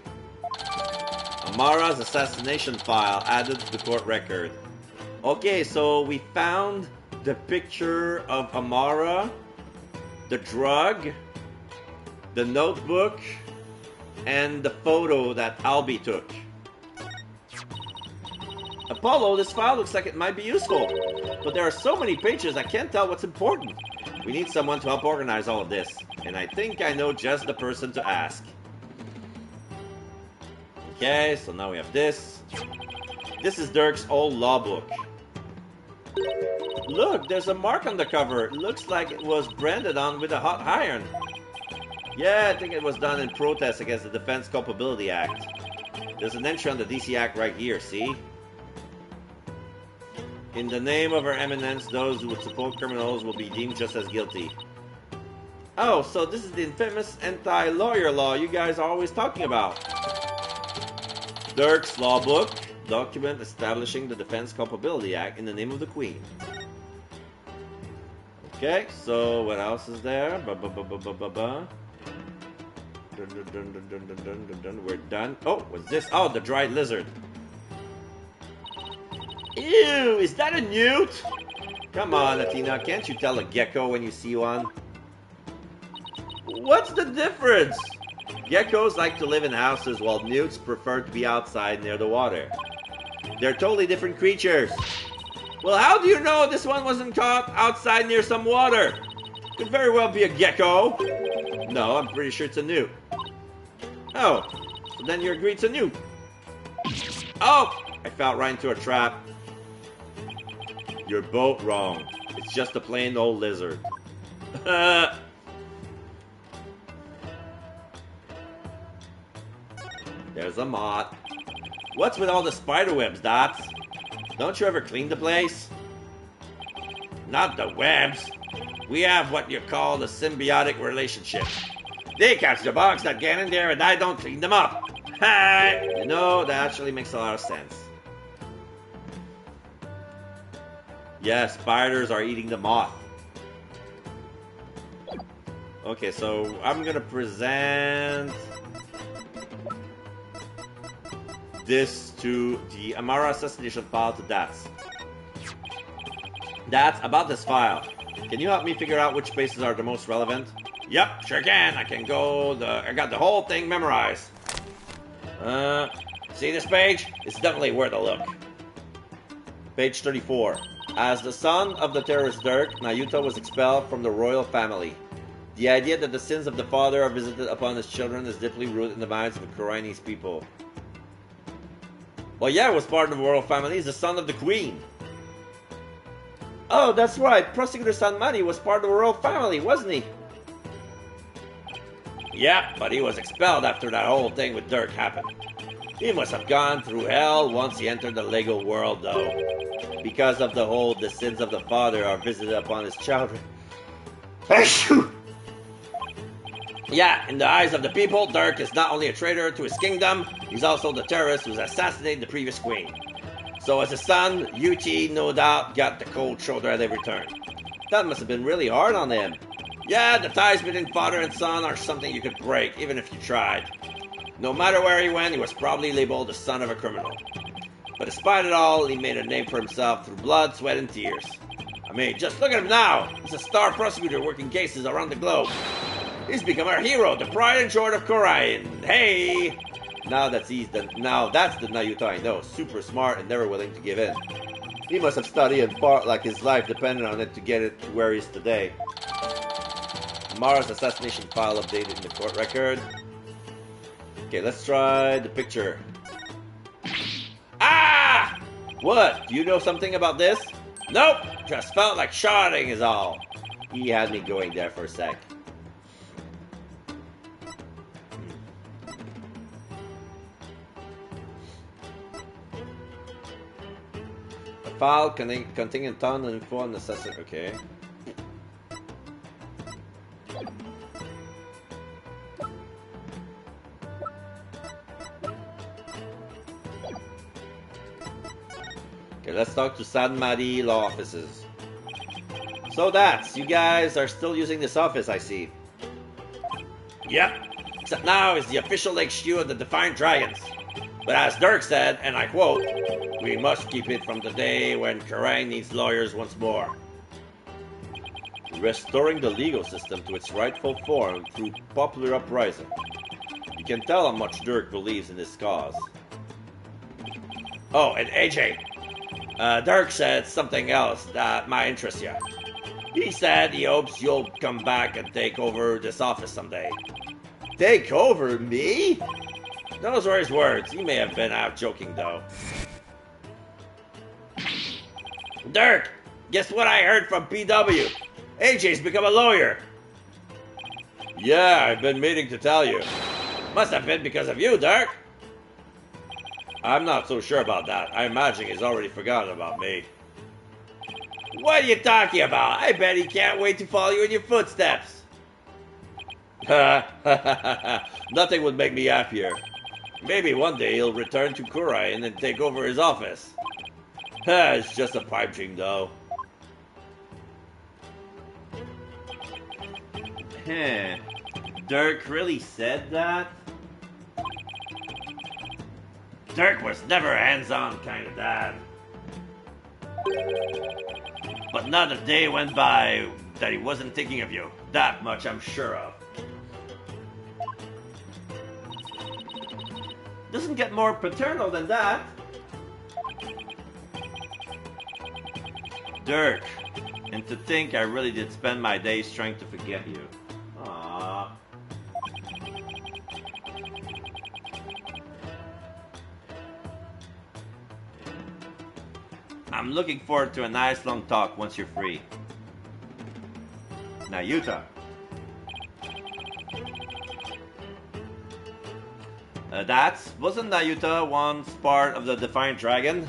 B: Amara's assassination file added to the court record. Okay, so we found the picture of Amara, the drug, the notebook, and the photo that Albie took. Apollo, this file looks like it might be useful, but there are so many pages I can't tell what's important. We need someone to help organize all of this, and I think I know just the person to ask. Okay, so now we have this. This is Dirk's old law book. Look, there's a mark on the cover. It looks like it was branded on with a hot iron. Yeah, I think it was done in protest against the Defense Culpability Act. There's an entry on the DC Act right here, see? In the name of Her Eminence, those who would support criminals will be deemed just as guilty. Oh, so this is the infamous anti-lawyer law you guys are always talking about. Dirk's law book, document establishing the Defense Culpability Act in the name of the Queen. Okay, so what else is there? We're done. Oh, what's this? Oh, the dried lizard. Ew, is that a newt? Come on, Athena, can't you tell a gecko when you see one? What's the difference? Geckos like to live in houses while newts prefer to be outside near the water. They're totally different creatures. Well, how do you know this one wasn't caught outside near some water? Could very well be a gecko. No, I'm pretty sure it's a newt. Oh, so then you agree it's a newt. Oh, I fell right into a trap. You're both wrong. It's just a plain old lizard. There's a moth. What's with all the spider webs, Dots? Don't you ever clean the place? Not the webs. We have what you call the symbiotic relationship. They catch the bugs that get in there and I don't clean them up. You know, that actually makes a lot of sense. Yeah, spiders are eating the moth. Okay, so I'm gonna present this to the Amara assassination file to Dats. Dats, about this file, can you help me figure out which spaces are the most relevant? Yep, sure can. I got the whole thing memorized. See this page? It's definitely worth a look. Page 34. As the son of the terrorist Dirk, Nayuta was expelled from the royal family. The idea that the sins of the father are visited upon his children is deeply rooted in the minds of the Koreanese people. Well, yeah, he was part of the royal family. He's the son of the queen. Oh, that's right. Prosecutor Sanmani was part of the royal family, wasn't he? Yeah, but he was expelled after that whole thing with Dirk happened. He must have gone through hell once he entered the legal world, though. Because of the whole the sins of the father are visited upon his children. Yeah, in the eyes of the people, Dirk is not only a traitor to his kingdom, he's also the terrorist who's assassinated the previous queen. So as a son, Yuchi no doubt got the cold shoulder at every turn. That must have been really hard on him. Yeah, the ties between father and son are something you could break, even if you tried. No matter where he went, he was probably labeled the son of a criminal. But despite it all, he made a name for himself through blood, sweat, and tears. I mean, just look at him now. He's a star prosecutor working cases around the globe. He's become our hero, the pride and joy of Korea. And hey! Now that's the Nayuta I know. Super smart and never willing to give in. He must have studied and fought like his life depended on it to get it to where he is today. Mara's assassination file updated in the court record. Okay, let's try the picture. Ah! What? Do you know something about this? Nope! Just felt like shouting is all. He had me going there for a sec. A file containing a ton of info on necessity. Okay. Okay, let's talk to San Mari law offices. So that's, you guys are still using this office, I see.
A: Yep, except now is the official HQ of the Defiant Dragons. But as Dirk said, and I quote, we must keep it from the day when Kerrang needs lawyers once more.
B: Restoring the legal system to its rightful form through popular uprising. You can tell how much Dirk believes in this cause.
A: Oh, and AJ, Dirk said something else that might interest you. He said he hopes you'll come back and take over this office someday.
B: Take over me?
A: Those were his words. He may have been out joking, though. Dirk, guess what I heard from PW? AJ's become a lawyer.
B: Yeah, I've been meaning to tell you.
A: Must have been because of you, Dirk.
B: I'm not so sure about that. I imagine he's already forgotten about me.
A: What are you talking about? I bet he can't wait to follow you in your footsteps.
B: Nothing would make me happier.
A: Maybe one day he'll return to Kurai and then take over his office.
B: It's just a pipe dream, though.
A: Dirk really said that? Dirk was never a hands-on kind of dad. But not a day went by that he wasn't thinking of you. That much I'm sure of. Doesn't get more paternal than that. Dirk, and to think I really did spend my days trying to forget you. Aww. I'm looking forward to a nice long talk once you're free. Nayuta. Wasn't Nayuta once part of the Defiant Dragon?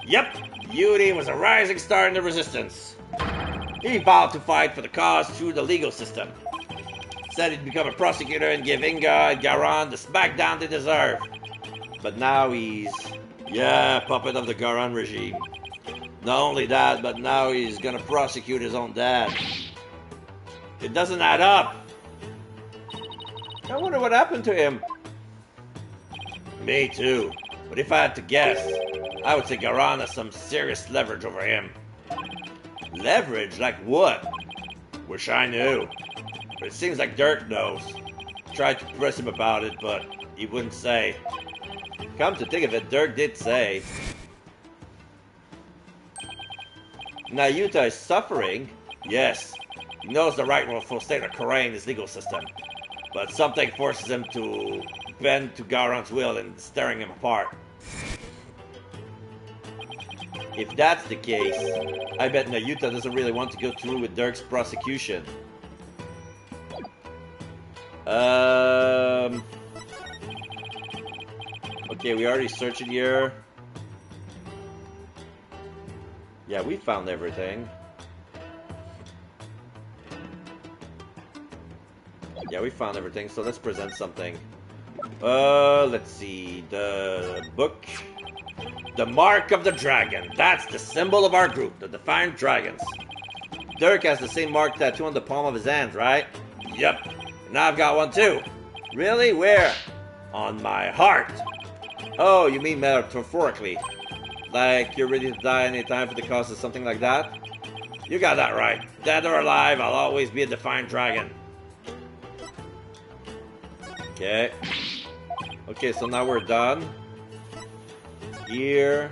A: Yep, Yuri was a rising star in the Resistance. He vowed to fight for the cause through the legal system. Said he'd become a prosecutor and give Inga and Garan the smackdown they deserve. But now he's... yeah, puppet of the Garan regime. Not only that, but now he's gonna prosecute his own dad. It doesn't add up.
B: I wonder what happened to him.
A: Me too. But if I had to guess, I would say Garan has some serious leverage over him.
B: Leverage? Like what?
A: Wish I knew. But it seems like Dirk knows. Tried to press him about it, but he wouldn't say.
B: Come to think of it, Dirk did say. Nayuta is suffering.
A: Yes, he knows the rightful state of Korea in his legal system. But something forces him to bend to Garon's will and tearing him apart.
B: If that's the case, I bet Nayuta doesn't really want to go through with Dirk's prosecution. Okay, we already searched it here. Yeah, we found everything. Yeah, we found everything, so let's present something. Let's see. The book.
A: The Mark of the Dragon. That's the symbol of our group, the Defiant Dragons.
B: Dirk has the same mark tattoo on the palm of his hand, right?
A: Yep. And I've got one too.
B: Really? Where?
A: On my heart.
B: Oh, you mean metaphorically. Like you're ready to die anytime for the cause of something like that?
A: You got that right. Dead or alive, I'll always be a Defiant Dragon.
B: Okay. Okay, so now we're done. Here.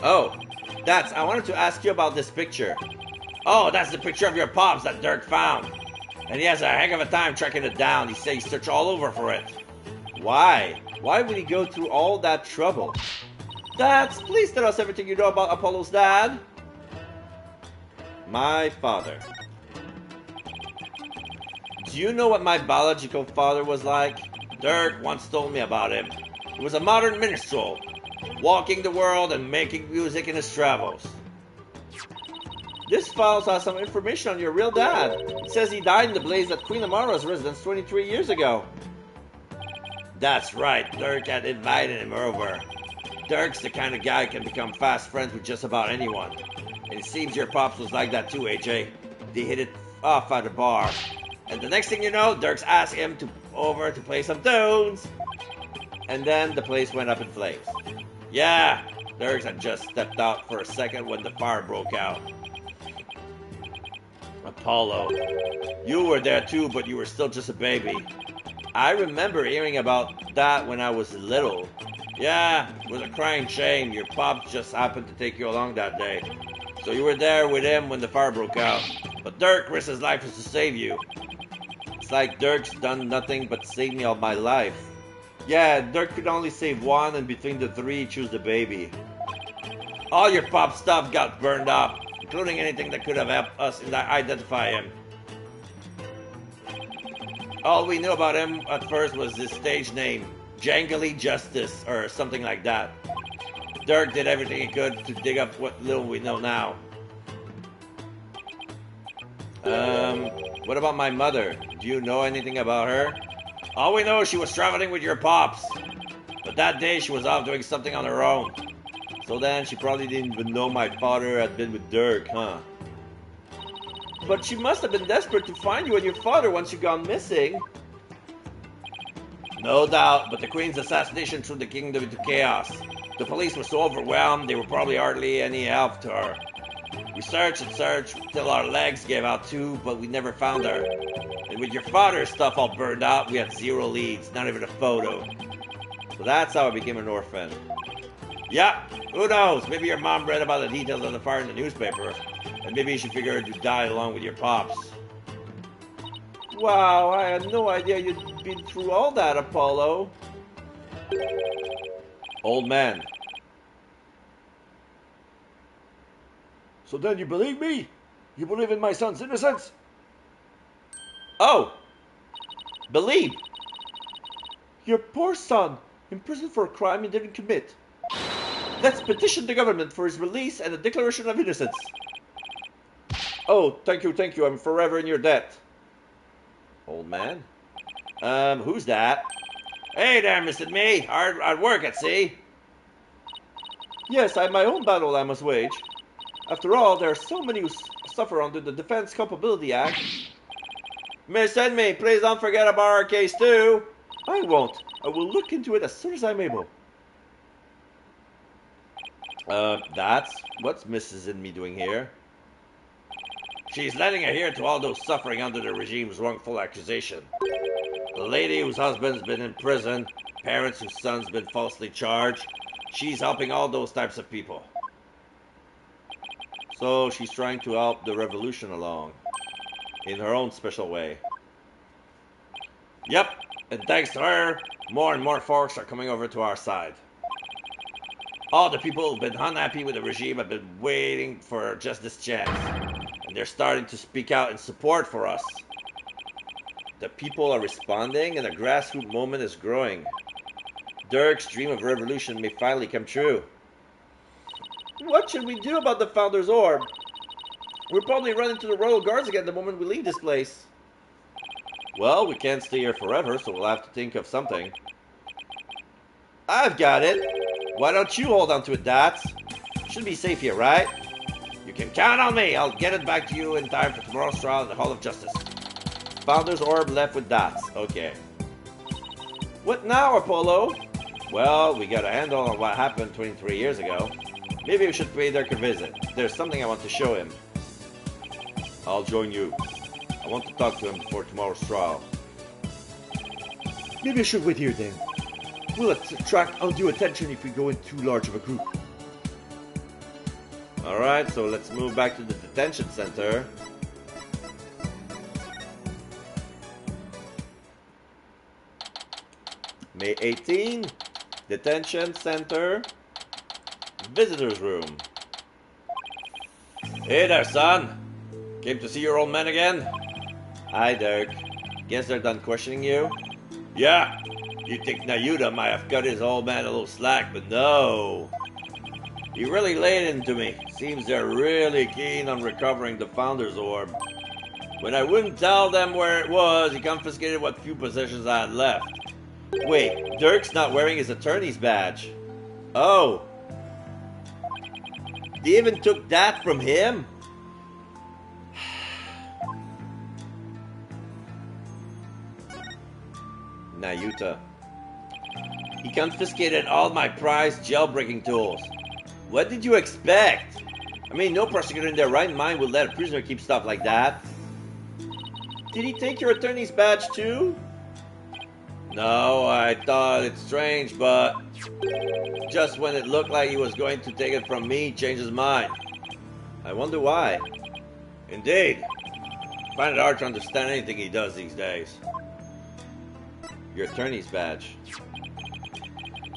A: Oh, I wanted to ask you about this picture. Oh, that's the picture of your pops that Dirk found. And he has a heck of a time tracking it down. He says he searched all over for it. Why? Why would he go through all that trouble? Dads, please tell us everything you know about Apollo's dad. My father. Do you know what my biological father was like? Dirk once told me about him. He was a modern minstrel, walking the world and making music in his travels. This file has some information on your real dad. It says he died in the blaze at Queen Amara's residence 23 years ago. That's right, Dirk had invited him over. Dirk's the kind of guy who can become fast friends with just about anyone. And it seems your pops was like that too, AJ. They hit it off at a bar. And the next thing you know, Dirk's asked him over to play some tunes. And then the place went up in flames. Yeah, Dirks had just stepped out for a second when the fire broke out. Apollo, you were there too, but you were still just a baby. I remember hearing about that when I was little. Yeah, it was a crying shame. Your pops just happened to take you along that day. So you were there with him when the fire broke out. But Dirk risked his life just to save you. It's like Dirk's done nothing but save me all my life. Yeah, Dirk could only save one, and between the three, choose the baby. All your pop stuff got burned up, including anything that could have helped us identify him. All we knew about him at first was his stage name, Jangly Justice, or something like that. Dirk did everything he could to dig up what little we know now. What about my mother? Do you know anything about her? All we know is she was traveling with your pops. But that day she was off doing something on her own. So then she probably didn't even know my father had been with Dirk, huh? But she must have been desperate to find you and your father once you gone missing. No doubt, but the Queen's assassination threw the kingdom into chaos. The police were so overwhelmed, they were probably hardly any help to her. We searched and searched till our legs gave out too, but we never found her. And with your father's stuff all burned out, we had zero leads, not even a photo. So that's how I became an orphan. Yeah, who knows? Maybe your mom read about the details of the fire in the newspaper, and maybe she figured you'd die along with your pops. Wow, I had no idea you'd been through all that, Apollo. Old man.
C: So then you believe me? You believe in my son's innocence?
A: Oh! Believe! Your poor son, imprisoned for a crime he didn't commit. Let's petition the government for his release and a declaration of innocence. Oh, thank you, I'm forever in your debt. Old man? Who's that? Hey there, Mr. Me. Hard work at sea. Yes, I have my own battle I must wage. After all, there are so many who suffer under the Defense Culpability Act. Miss Enemy, please don't forget about our case too. I won't. I will look into it as soon as I'm able. What's Mrs. Enemy doing here? She's lending a ear to all those suffering under the regime's wrongful accusation. The lady whose husband's been in prison, parents whose son's been falsely charged. She's helping all those types of people. So she's trying to help the revolution along, in her own special way. Yep, and thanks to her, more and more folks are coming over to our side. All the people who've been unhappy with the regime have been waiting for just this chance, and they're starting to speak out in support for us. The people are responding, and a grassroots movement is growing. Dirk's dream of revolution may finally come true. What should we do about the Founder's Orb? We'll probably run into the Royal Guards again the moment we leave this place. Well, we can't stay here forever, so we'll have to think of something. I've got it. Why don't you hold on to it, Dots? Should be safe here, right? You can count on me. I'll get it back to you in time for tomorrow's trial at the Hall of Justice. Founder's Orb left with Dots. Okay. What now, Apollo? Well, we got a handle on what happened 23 years ago. Maybe we should pay Dirk a visit. There's something I want to show him. I'll join you. I want to talk to him before tomorrow's trial.
C: Maybe I should wait here then. We'll attract undue attention if we go in too large of a group.
A: Alright, so let's move back to the detention center.
B: May 18, Detention Center, Visitors Room.
A: Hey there, son. Came to see your old man again?
B: Hi, Dirk. Guess they're done questioning you?
A: Yeah. You'd think Nayuta might have cut his old man a little slack, but no. He really laid into me. Seems they're really keen on recovering the Founder's Orb. When I wouldn't tell them where it was, he confiscated what few possessions I had left.
B: Wait, Dirk's not wearing his attorney's badge. Oh. They even took that from him? Nayuta.
A: He confiscated all my prized jailbreaking tools. What did you expect? I mean, no prosecutor in their right mind would let a prisoner keep stuff like that.
B: Did he take your attorney's badge too?
A: No, I thought it strange, but just when it looked like he was going to take it from me, he changed his mind.
B: I wonder why.
A: Indeed. I find it hard to understand anything he does these days.
B: Your attorney's badge.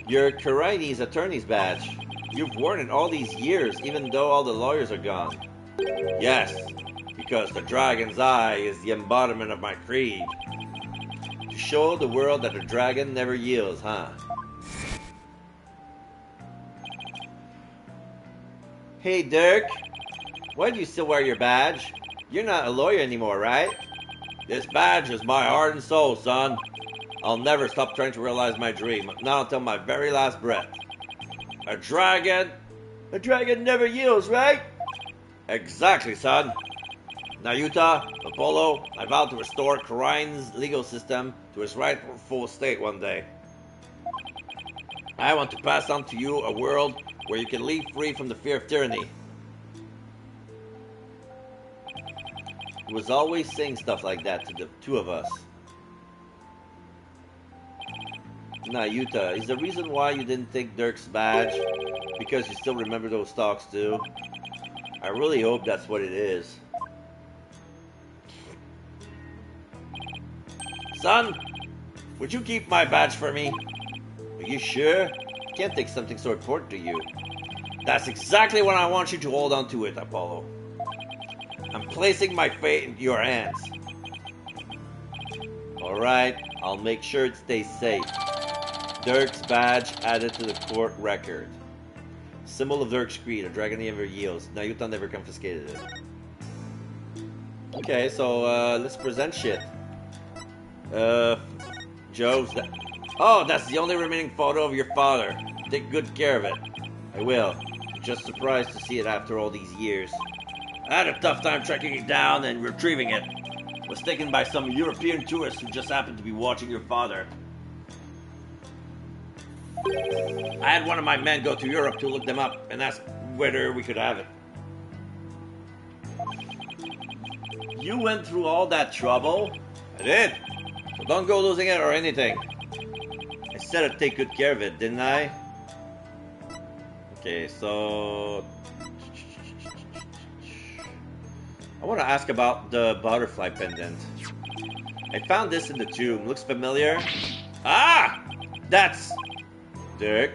B: Your Karai's attorney's badge. You've worn it all these years, even though all the lawyers are gone.
A: Yes, because the dragon's eye is the embodiment of my creed.
B: To show the world that the dragon never yields, huh? Hey, Dirk. Why do you still wear your badge? You're not a lawyer anymore, right?
A: This badge is my heart and soul, son. I'll never stop trying to realize my dream, not until my very last breath. A dragon never yields, right? Exactly, son. Nayuta, Apollo, I vow to restore Karai's legal system to its rightful state one day. I want to pass on to you a world where you can live free from the fear of tyranny.
B: He was always saying stuff like that to the two of us. Nayuta, is the reason why you didn't take Dirk's badge because you still remember those talks too? I really hope that's what it is.
A: Son, would you keep my badge for me?
B: Are you sure? I can't take something so important to you.
A: That's exactly what I want you to hold on to it, Apollo. I'm placing my fate into your hands.
B: Alright, I'll make sure it stays safe. Dirk's badge added to the court record. Symbol of Dirk's creed, a dragon never yields. Nayuta never confiscated it. Okay, so let's present shit.
A: Joe's that. Oh, that's the only remaining photo of your father. Take good care of it.
B: I will. I'm just surprised to see it after all these years.
A: I had a tough time tracking it down and retrieving it. It was taken by some European tourists who just happened to be watching your father. I had one of my men go to Europe to look them up and ask whether we could have it.
B: You went through all that trouble?
A: I did. So don't go losing it or anything.
B: I said I'd take good care of it, didn't I? Okay, so... I want to ask about the butterfly pendant. I found this in the tomb. Looks familiar.
A: Ah! That's...
B: Dirk?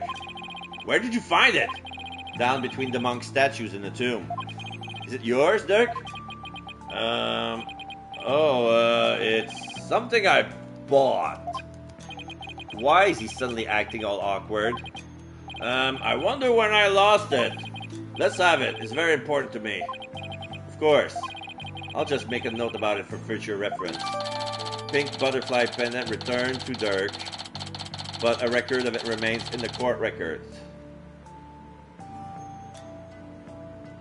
A: Where did you find it?
B: Down between the monk statues in the tomb. Is it yours, Dirk?
A: It's something I bought.
B: Why is he suddenly acting all awkward?
A: I wonder when I lost it. Let's have it. It's very important to me.
B: Of course. I'll just make a note about it for future reference. Pink butterfly pendant returned to Dirk, but a record of it remains in the court record.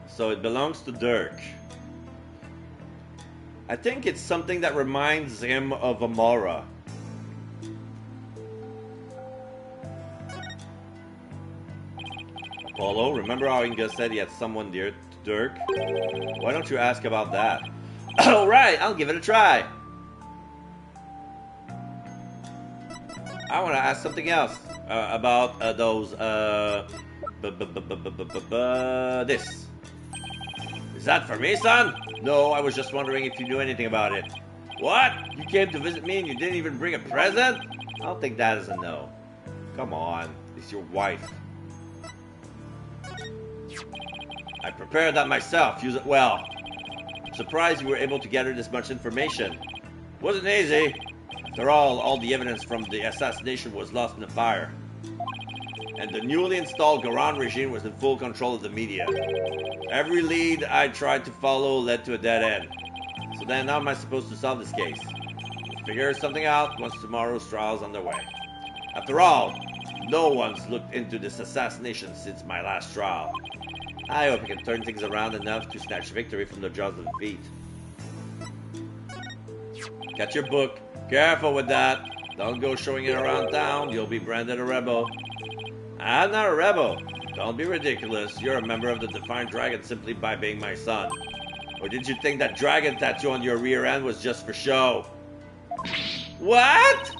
B: So it belongs to Dirk. I think it's something that reminds him of Amara. Apollo, remember how Inga said he had someone dear to Dirk? Why don't you ask about that? Alright, I'll give it a try. I want to ask something else about those, this.
A: Is that for me, son?
B: No, I was just wondering if you knew anything about it.
A: What?
B: You came to visit me and you didn't even bring a present? I'll take that as a no.
A: Come on, it's your wife. I prepared that myself. Use it well. I'm surprised you were able to gather this much information. Wasn't easy. After all the evidence from the assassination was lost in the fire. And the newly installed Garan regime was in full control of the media. Every lead I tried to follow led to a dead end. So then how am I supposed to solve this case? We'll figure something out once tomorrow's trial is underway. After all, no one's looked into this assassination since my last trial. I hope I can turn things around enough to snatch victory from the jaws of defeat. Got your book. Careful with that. Don't go showing it around town. You'll be branded a rebel. I'm not a rebel. Don't be ridiculous. You're a member of the Defiant Dragon simply by being my son. Or did you think that dragon tattoo on your rear end was just for show? What?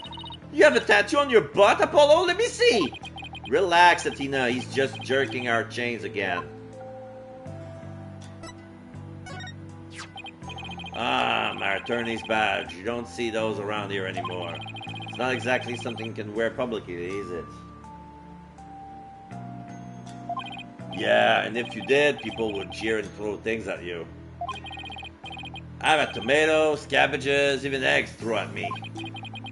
A: You have a tattoo on your butt, Apollo? Let me see. Relax, Athena. He's just jerking our chains again. Ah, my attorney's badge. You don't see those around here anymore. It's not exactly something you can wear publicly, is it? Yeah, and if you did, people would jeer and throw things at you. I have tomatoes, cabbages, even eggs thrown at me.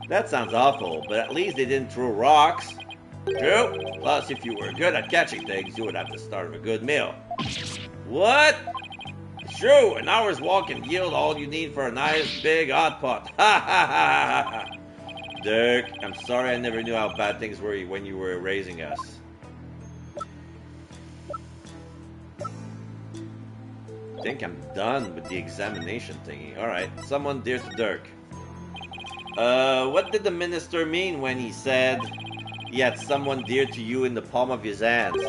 A: That sounds awful, but at least they didn't throw rocks. True. Plus, if you were good at catching things, you would have the start of a good meal. What? It's true. An hour's walk can yield all you need for a nice big hot pot. Ha ha ha ha ha. Dirk, I'm sorry I never knew how bad things were when you were raising us. I think I'm done with the examination thingy. Alright, someone dear to Dirk. What did the minister mean when he said he had someone dear to you in the palm of his hands?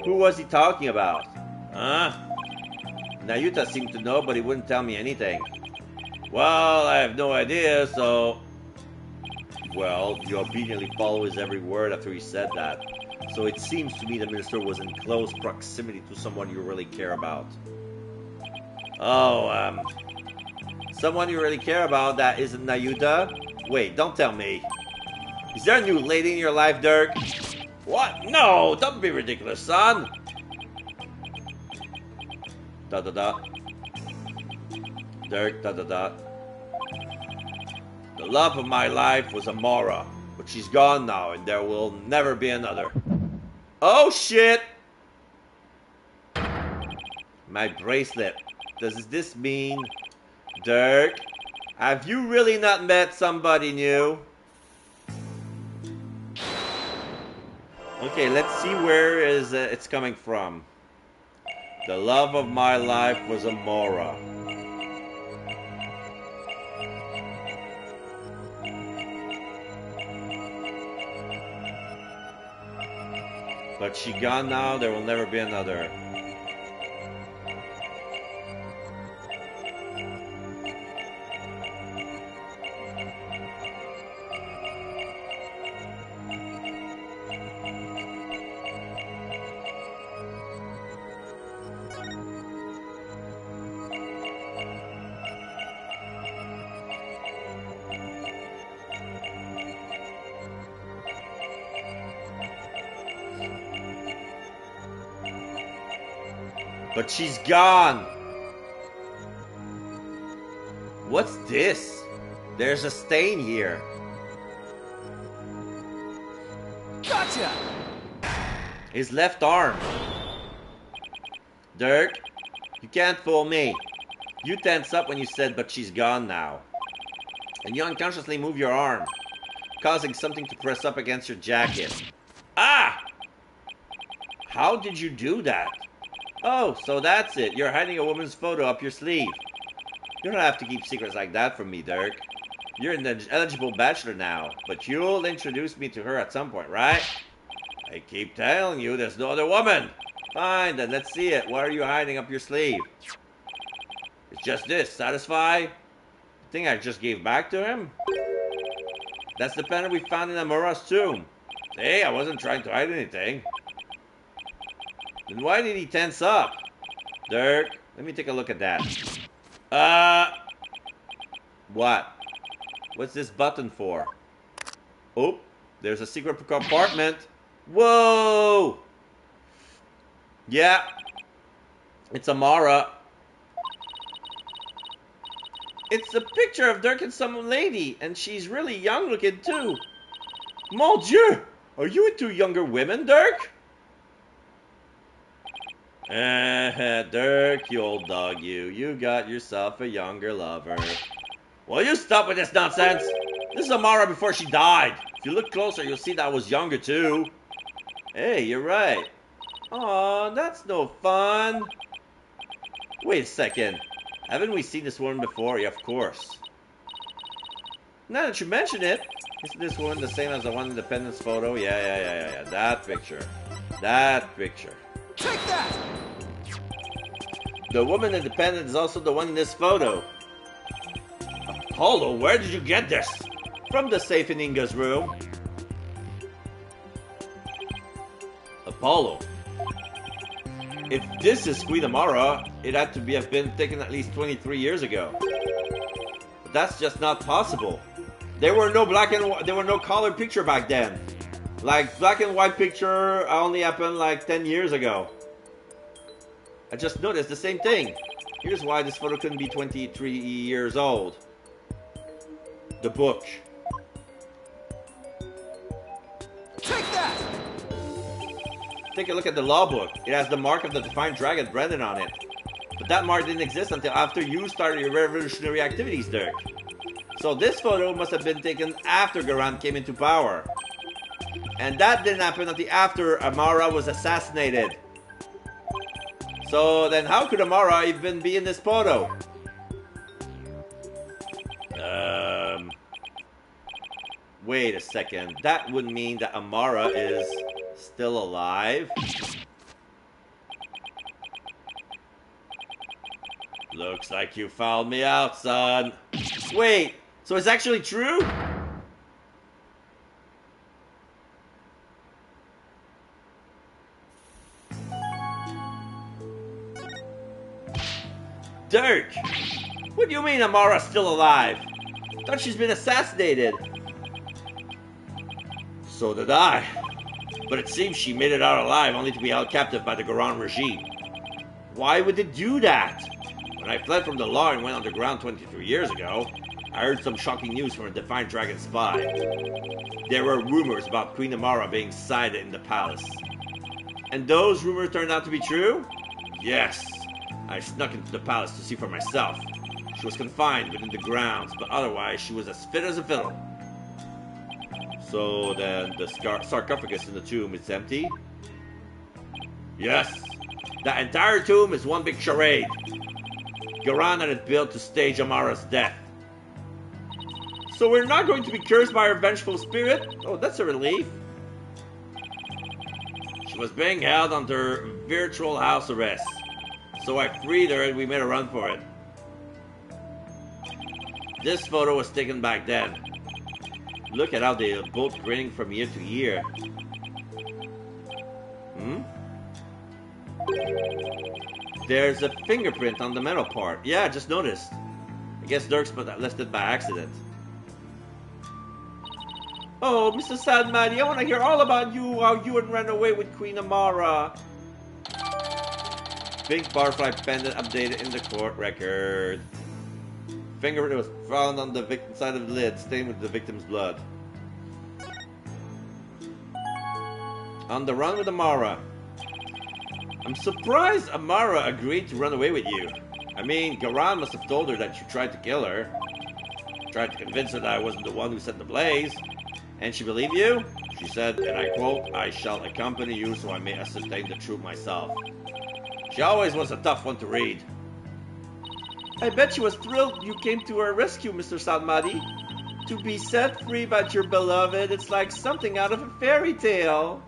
A: Who was he talking about? Huh? Nayuta seemed to know, but he wouldn't tell me anything. Well, I have no idea, so... Well, you obediently follow his every word after he said that. So it seems to me the minister was in close proximity to someone you really care about. Oh, someone you really care about that isn't Nayuta? Wait, don't tell me. Is there a new lady in your life, Dirk? What? No, don't be ridiculous, son. Da da da. Dirk, da da da. The love of my life was Amora, but she's gone now, and there will never be another. Oh shit! My bracelet. Does this mean... Dirk, have you really not met somebody new? Okay, let's see where it's coming from. The love of my life was Amora. But she gone now, there will never be another. But she's gone. What's this? There's a stain here.
D: Gotcha!
A: His left arm. Dirk, you can't fool me. You tense up when you said, but she's gone now. And you unconsciously move your arm, causing something to press up against your jacket. Ah! How did you do that? Oh, so that's it. You're hiding a woman's photo up your sleeve. You don't have to keep secrets like that from me, Dirk. You're an eligible bachelor now, but you'll introduce me to her at some point, right? I keep telling you there's no other woman. Fine, then let's see it. What are you hiding up your sleeve? It's just this. Satisfy? The thing I just gave back to him? That's the pen we found in Amora's tomb. Hey, I wasn't trying to hide anything. Then why did he tense up? Dirk, let me take a look at that. What? What's this button for? Oh, There's a secret compartment. Whoa! Yeah. It's Amara. It's a picture of Dirk and some lady, and she's really young looking too. Mon Dieu! Are you into younger women, Dirk? Dirk, you old dog, you. You got yourself a younger lover. Will you stop with this nonsense? This is Amara before she died. If you look closer, you'll see that I was younger too. Hey, you're right. Aw, that's no fun. Wait a second. Haven't we seen this woman before? Yeah, of course. Now that you mention it, isn't this woman the same as the one in Independence photo? Yeah. That picture. That picture.
D: Take that!
A: The woman in Independence is also the one in this photo. Apollo, where did you get this? From the safe in Inga's room. Apollo. If this is Queen Amara, it had to have been taken at least 23 years ago. But that's just not possible. There were no color picture back then. Like, black and white picture only happened like 10 years ago. I just noticed the same thing. Here's why this photo couldn't be 23 years old. The book.
D: Take that!
A: Take a look at the law book. It has the mark of the Defiant Dragon branded on it. But that mark didn't exist until after you started your revolutionary activities, Dirk. So this photo must have been taken after Garand came into power. And that didn't happen until after Amara was assassinated. So then how could Amara even be in this photo? Wait a second. That would mean that Amara is still alive? Looks like you found me out, son. Wait, so it's actually true? Dirk! What do you mean Amara's still alive? I thought she's been assassinated. So did I. But it seems she made it out alive only to be held captive by the Garand regime. Why would it do that? When I fled from the law and went underground 23 years ago, I heard some shocking news from a Defiant Dragon spy. There were rumors about Queen Amara being sighted in the palace. And those rumors turned out to be true? Yes. I snuck into the palace to see for myself. She was confined within the grounds, but otherwise she was as fit as a fiddle. So then the sarcophagus in the tomb is empty? Yes. That entire tomb is one big charade. Garand had it built to stage Amara's death. So we're not going to be cursed by her vengeful spirit? Oh, that's a relief. She was being held under virtual house arrest. So I freed her and we made a run for it. This photo was taken back then. Look at how they are both grinning from year to year. There's a fingerprint on the metal part. Yeah, I just noticed. I guess Dirk's left it by accident. Oh, Mr. Sadmadi, I want to hear all about you, how you had ran away with Queen Amara. Pink butterfly pendant updated in the court record. Fingerprint was found on the victim side of the lid, stained with the victim's blood. On the run with Amara. I'm surprised Amara agreed to run away with you. I mean, Garand must have told her that you tried to kill her. Tried to convince her that I wasn't the one who set the blaze. And she believed you? She said, and I quote, "I shall accompany you so I may ascertain the truth myself." She always was a tough one to read. I bet she was thrilled you came to her rescue, Mr. Sadmadi. To be set free by your beloved, it's like something out of a fairy tale.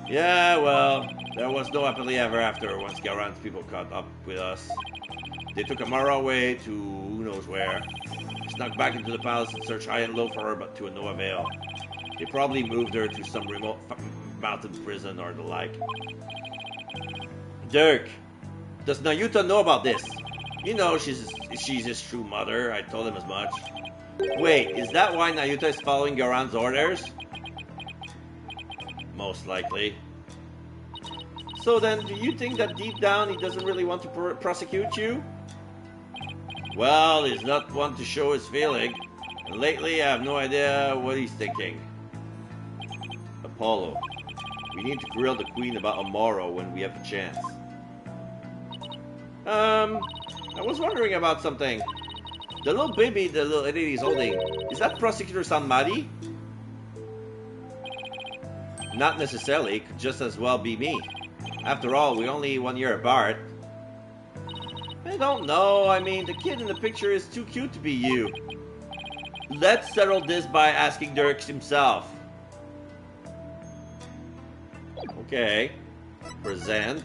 A: Yeah, well, there was no happily ever after once Garand's people caught up with us. They took Amara away to who knows where. Snuck back into the palace and searched high and low for her, but to no avail. They probably moved her to some remote mountain prison or the like. Dirk, does Nayuta know about this? You know she's his true mother. I told him as much.
B: Wait, is that why Nayuta is following Goran's orders? Most likely. So then, do you think that deep down he doesn't really want to prosecute you? Well, he's not one to show his feeling. And lately, I have no idea what he's thinking. Apollo, we need to grill the Queen about Amaro when we have the chance. I was wondering about something. The little baby the little idiot is holding, is that Prosecutor Sanmari? Not necessarily, could just as well be me. After all, we're only 1 year apart. I don't know, I mean, the kid in the picture is too cute to be you. Let's settle this by asking Dirk himself. Okay. Present.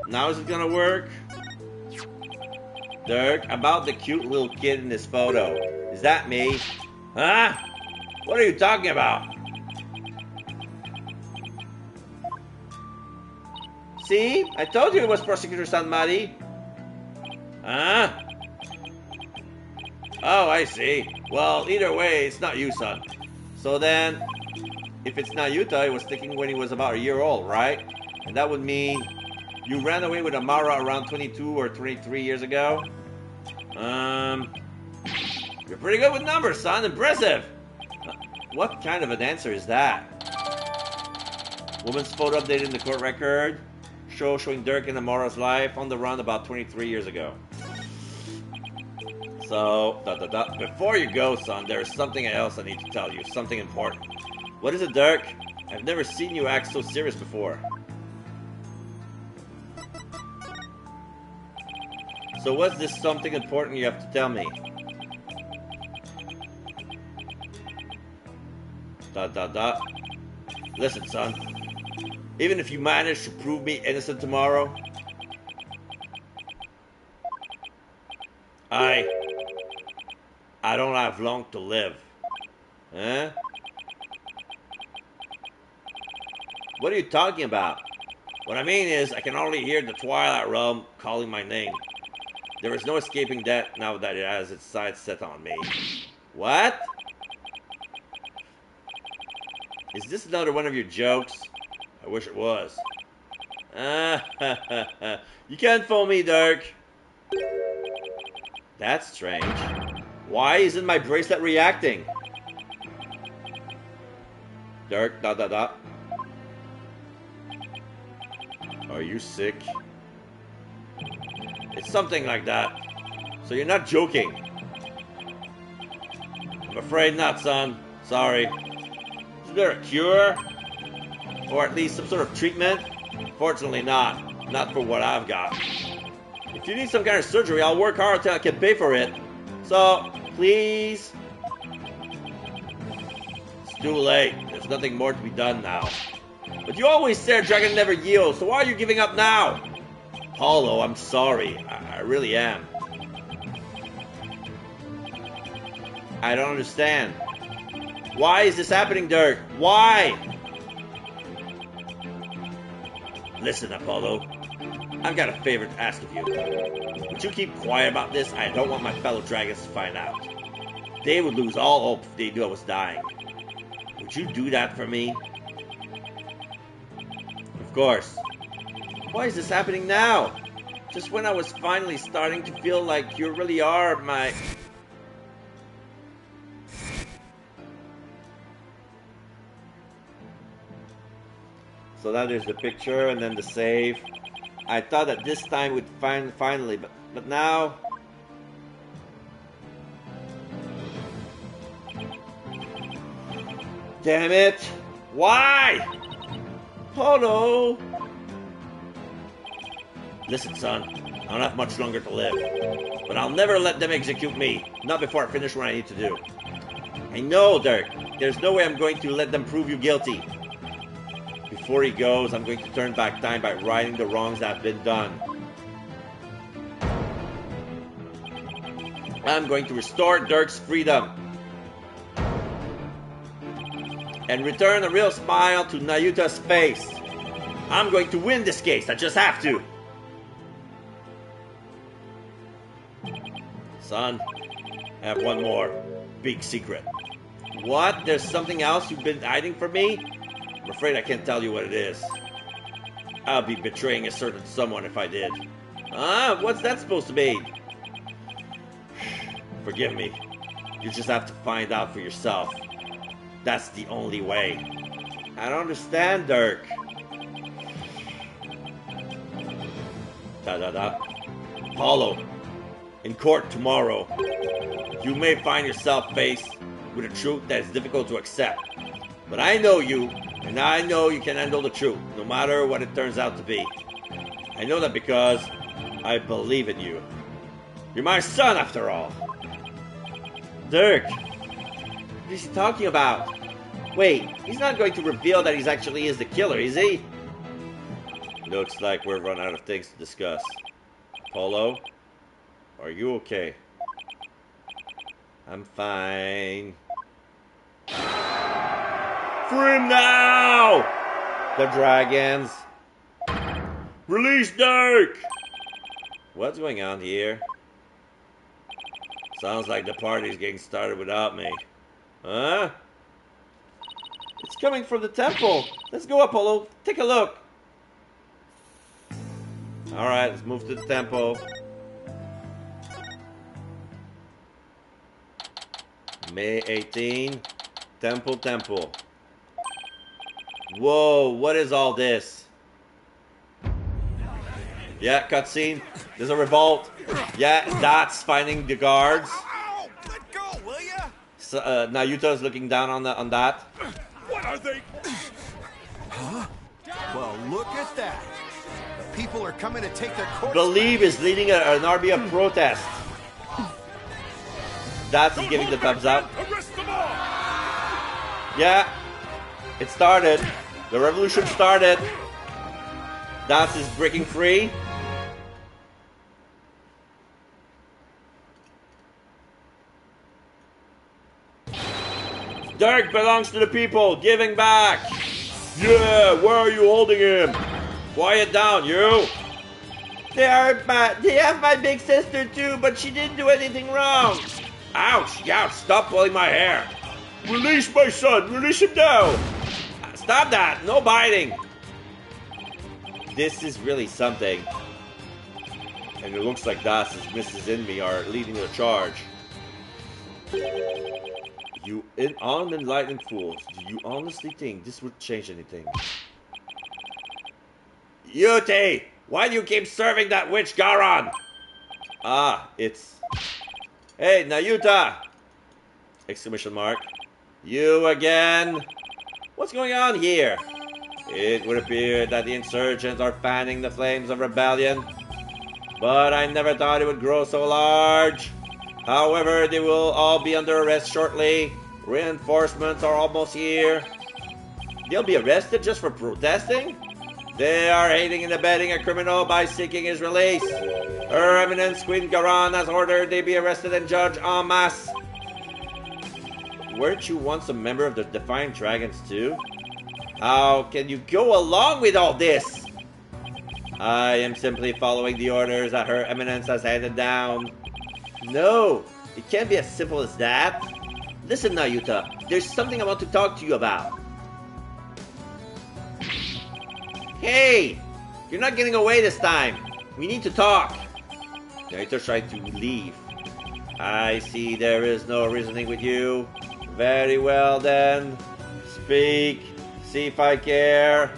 B: Now is it gonna work? Dirk, about the cute little kid in this photo. Is that me? Huh? What are you talking about? See? I told you it was Prosecutor Sanmari. Huh? Oh, I see. Well, either way, it's not you, son. So then, if it's not Yuta, he was thinking when he was about a year old, right? And that would mean you ran away with Amara around 22 or 23 years ago? You're pretty good with numbers, son. Impressive. What kind of an answer is that? Woman's photo updated in the court record. Showing Dirk and Amara's life on the run about 23 years ago. So, before you go, son, there's something else I need to tell you. Something important. What is it, Dirk? I've never seen you act so serious before. So what's this something important you have to tell me? Listen, son. Even if you manage to prove me innocent tomorrow, I don't have long to live. Huh? What are you talking about? What I mean is, I can already hear the Twilight Realm calling my name. There is no escaping that now that it has its sights set on me. What? Is this another one of your jokes? I wish it was. You can't fool me, Dirk. That's strange. Why isn't my bracelet reacting? Dirk, Are you sick? It's something like that. So you're not joking? I'm afraid not, son. Sorry. Is there a cure? Or at least some sort of treatment? Fortunately not. Not for what I've got. If you need some kind of surgery, I'll work hard until I can pay for it. So, please. It's too late. There's nothing more to be done now. But you always say a dragon never yields, so why are you giving up now? Paulo, I'm sorry. I really am. I don't understand. Why is this happening, Dirk? Why? Listen, Apollo. I've got a favor to ask of you. Would you keep quiet about this? I don't want my fellow dragons to find out. They would lose all hope if they knew I was dying. Would you do that for me? Of course. Why is this happening now? Just when I was finally starting to feel like you really are my... So now there's the picture and then the save. I thought that this time we'd finally, but now... Damn it! Why? Oh no! Listen, son, I don't have much longer to live. But I'll never let them execute me. Not before I finish what I need to do. I know, Dirk. There's no way I'm going to let them prove you guilty. Before he goes, I'm going to turn back time by righting the wrongs that have been done. I'm going to restore Dirk's freedom. And return a real smile to Nayuta's face. I'm going to win this case. I just have to. Son, I have one more big secret. What? There's something else you've been hiding from me? I'm afraid I can't tell you what it is. I'll be betraying a certain someone if I did. Ah, what's that supposed to mean? Forgive me. You just have to find out for yourself. That's the only way. I don't understand, Dirk. Da-da-da. Apollo, in court tomorrow, you may find yourself faced with a truth that is difficult to accept. But I know you, and I know you can handle the truth, no matter what it turns out to be. I know that because I believe in you. You're my son, after all. Dirk, what is he talking about? Wait, he's not going to reveal that he actually is the killer, is he? Looks like we've run out of things to discuss. Apollo, are you okay? I'm fine. Free him now! The dragons.
C: Release Dirk!
B: What's going on here? Sounds like the party's getting started without me. Huh? It's coming from the temple. Let's go, Apollo. Take a look. Alright, let's move to the temple. May 18. Temple. Whoa, what is all this? Yeah, cutscene. There's a revolt. Yeah, Dot's finding the guards.
D: Ow! Let go, will ya?
B: So, Nayuta's looking down on that.
E: What are they?
D: Well, look at that. The people are coming to take their course.
B: Believe is leading an army of protest. That's giving the thumbs up.
E: Arrest them all!
B: Yeah, it started. The revolution started. Das is breaking free. Dirk belongs to the people, giving back.
C: Yeah, where are you holding him?
B: Quiet down, you. They have my big sister too, but she didn't do anything wrong. Ouch, ouch, stop pulling my hair.
C: Release my son, release him now!
B: Stop that, no biting. This is really something. And it looks like Das and Mrs. Inmi are leading the charge. You unenlightened fools, do you honestly think this would change anything? Yuti! Why do you keep serving that witch Garon? Ah, it's... Hey, Nayuta! Exclamation mark. You again? What's going on here? It would appear that the insurgents are fanning the flames of rebellion. But I never thought it would grow so large. However, they will all be under arrest shortly. Reinforcements are almost here. They'll be arrested just for protesting? They are aiding and abetting a criminal by seeking his release. Her Eminence Queen Garan has ordered they be arrested and judged en masse. Weren't you once a member of the Defiant Dragons too? How can you go along with all this? I am simply following the orders that Her Eminence has handed down. No, it can't be as simple as that. Listen, Nayuta, there's something I want to talk to you about. Hey! You're not getting away this time. We need to talk. Nayuta's trying to leave. I see there is no reasoning with you. Very well then. Speak. See if I care.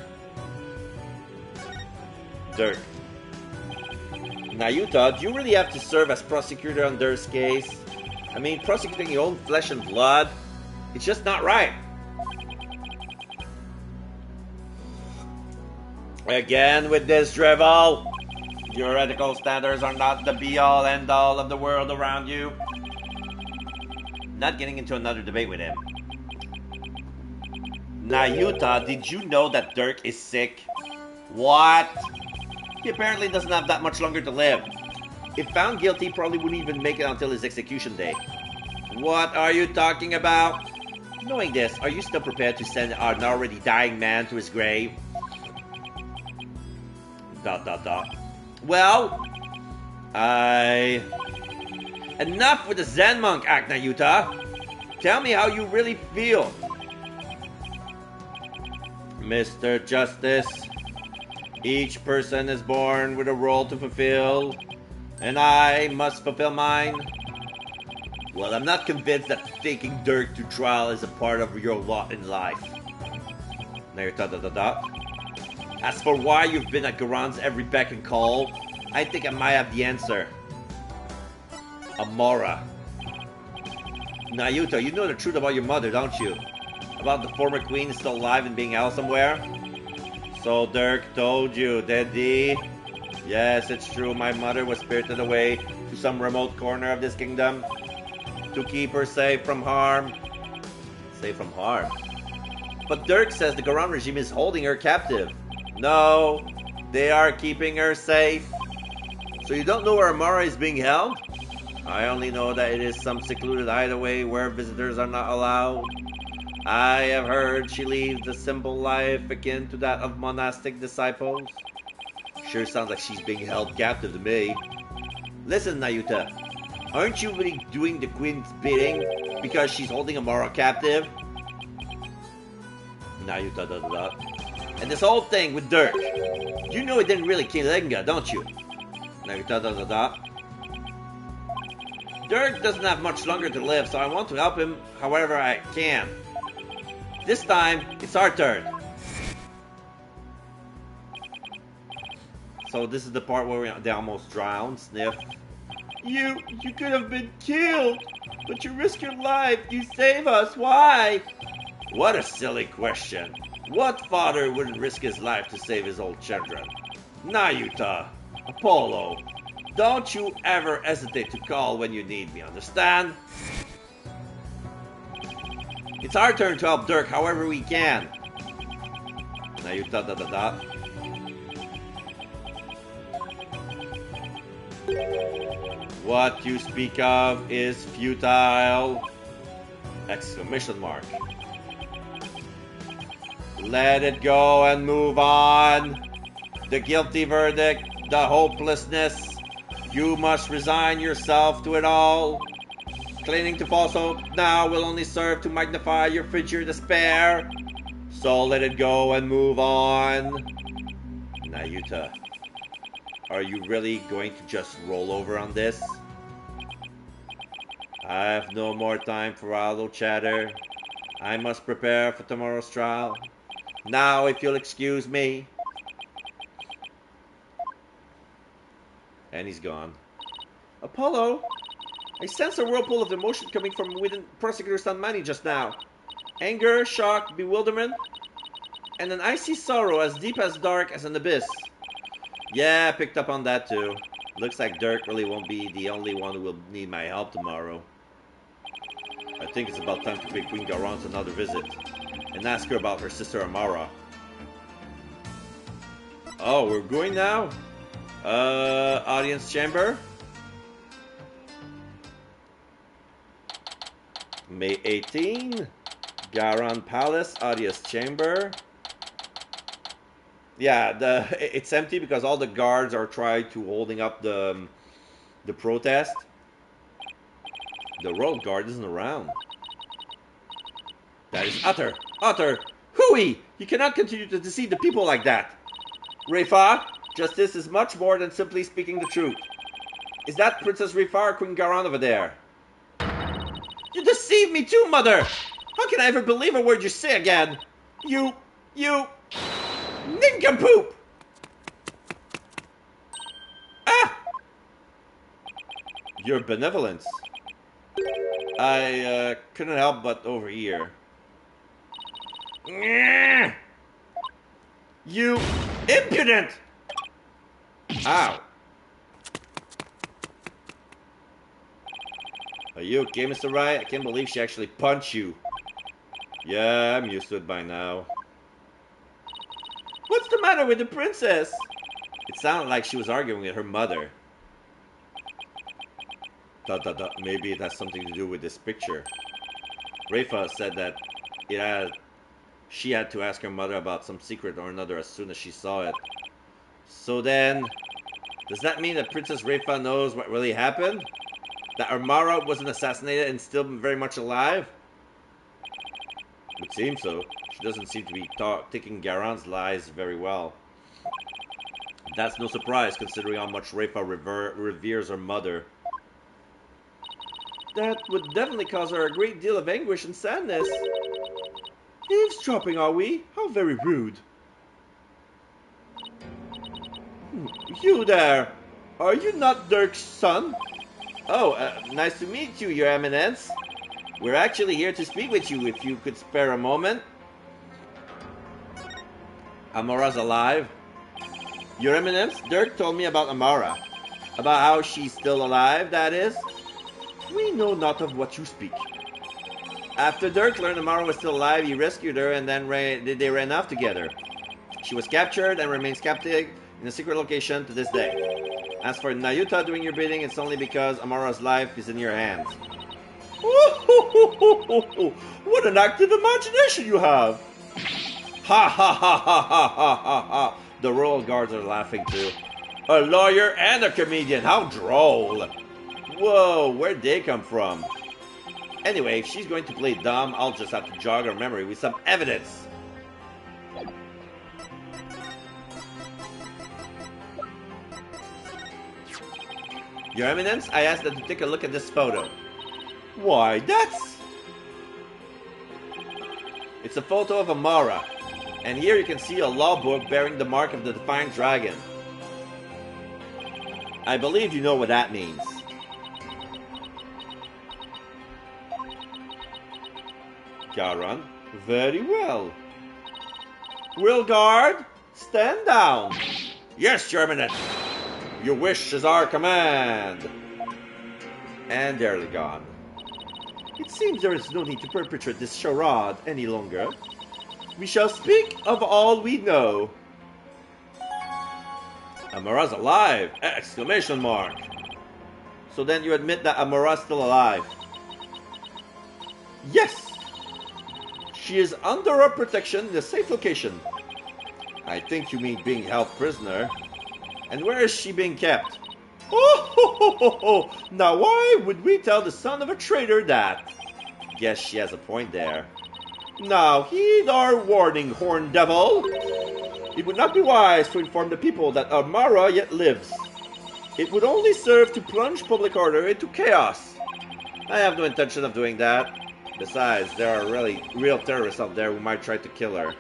B: Dirk. Nayuta, do you really have to serve as prosecutor on Dirk's case? I mean, prosecuting your own flesh and blood? It's just not right. Again with this drivel. Your ethical standards are not the be-all, end-all of the world around you. Not getting into another debate with him. Nayuta, did you know that Dirk is sick? What? He apparently doesn't have that much longer to live. If found guilty, he probably wouldn't even make it until his execution day. What are you talking about? Knowing this, are you still prepared to send an already dying man to his grave? ... Well, Enough with the Zen monk act, Nayuta. Tell me how you really feel. Mr. Justice, each person is born with a role to fulfill, and I must fulfill mine. Well, I'm not convinced that taking Dirk to trial is a part of your lot in life. Nayuta. As for why you've been at Garon's every beck and call, I think I might have the answer. Amara. Nayuta, you know the truth about your mother, don't you? About the former queen still alive and being out somewhere? So Dirk told you, did he? Yes, it's true, my mother was spirited away to some remote corner of this kingdom to keep her safe from harm. Safe from harm? But Dirk says the Garon regime is holding her captive. No, they are keeping her safe. So you don't know where Amara is being held? I only know that it is some secluded hideaway where visitors are not allowed. I have heard she leads a simple life akin to that of monastic disciples. Sure sounds like she's being held captive to me. Listen, Nayuta, aren't you really doing the queen's bidding because she's holding Amara captive? Nayuta. And this whole thing with Dirk, you know it didn't really kill Lenga, don't you? Nayuta. Dirk doesn't have much longer to live, so I want to help him however I can. This time, it's our turn. So this is the part where they almost drown. Sniff. You could have been killed, but you risk your life. You save us. Why? What a silly question. What father wouldn't risk his life to save his old children? Nayuta, Apollo, don't you ever hesitate to call when you need me, understand? It's our turn to help Dirk however we can. Nayuta. What you speak of is futile! Exclamation mark. Let it go and move on. The guilty verdict, the hopelessness. You must resign yourself to it all. Clinging to false hope now will only serve to magnify your future despair. So let it go and move on. Nayuta, are you really going to just roll over on this? I have no more time for idle chatter. I must prepare for tomorrow's trial. Now, if you'll excuse me. And he's gone. Apollo, I sense a whirlpool of emotion coming from within Prosecutor Sanmani just now. Anger, shock, bewilderment, and an icy sorrow as deep as dark as an abyss. Yeah, I picked up on that too. Looks like Dirk really won't be the only one who will need my help tomorrow. I think it's about time to pay Queen Garance another visit and ask her about her sister Amara. Oh, we're going now? Audience chamber? May 18, Garon Palace, audience chamber. Yeah, it's empty because all the guards are trying to holding up the protest. The royal guard isn't around. That is utter. Hooey! You cannot continue to deceive the people like that. Refa, justice is much more than simply speaking the truth. Is that Princess Refa or Queen Garon over there? You deceived me too, Mother! How can I ever believe a word you say again? You... nincompoop! Ah! Your benevolence. I couldn't help but overhear. You impudent! Ow. Are you okay, Mr. Wright? I can't believe she actually punched you. Yeah, I'm used to it by now. What's the matter with the princess? It sounded like she was arguing with her mother. Maybe it has something to do with this picture. Refa said that she had to ask her mother about some secret or another as soon as she saw it. So then, does that mean that Princess Refa knows what really happened? That Amara wasn't assassinated and still very much alive? Would seem so. She doesn't seem to be taking Garon's lies very well. That's no surprise, considering how much Rafa reveres her mother. That would definitely cause her a great deal of anguish and sadness. Eavesdropping, are we? How very rude. You there! Are you not Dirk's son? Oh, nice to meet you, Your Eminence. We're actually here to speak with you, if you could spare a moment. Amara's alive? Your Eminence, Dirk told me about Amara. About how she's still alive, that is. We know not of what you speak. After Dirk learned Amara was still alive, he rescued her and then they ran off together. She was captured and remains captive in a secret location to this day. As for Nayuta doing your bidding, it's only because Amara's life is in your hands.
C: What an active imagination you have!
B: Ha ha ha ha ha ha ha ha! The royal guards are laughing too.
C: A lawyer and a comedian, how droll!
B: Whoa, where'd they come from? Anyway, if she's going to play dumb, I'll just have to jog her memory with some evidence. Your Eminence, I asked them to take a look at this photo.
C: Why, that's...
B: It's a photo of Amara. And here you can see a law book bearing the mark of the Defiant Dragon. I believe you know what that means.
C: Garon, very well. Will guard, stand down.
B: Yes, Your Eminence. Your wish is our command. And they're gone.
C: It seems there is no need to perpetrate this charade any longer. We shall speak of all we know.
B: Amara's alive! Exclamation mark! So then you admit that Amara's still alive?
C: Yes! She is under our protection in a safe location.
B: I think you mean being held prisoner. And where is she being kept?
C: Oh, ho, ho, ho, ho. Now why would we tell the son of a traitor that?
B: Guess she has a point there.
C: Now heed our warning, Horn Devil. It would not be wise to inform the people that Amara yet lives. It would only serve to plunge public order into chaos.
B: I have no intention of doing that. Besides, there are really real terrorists out there who might try to kill her.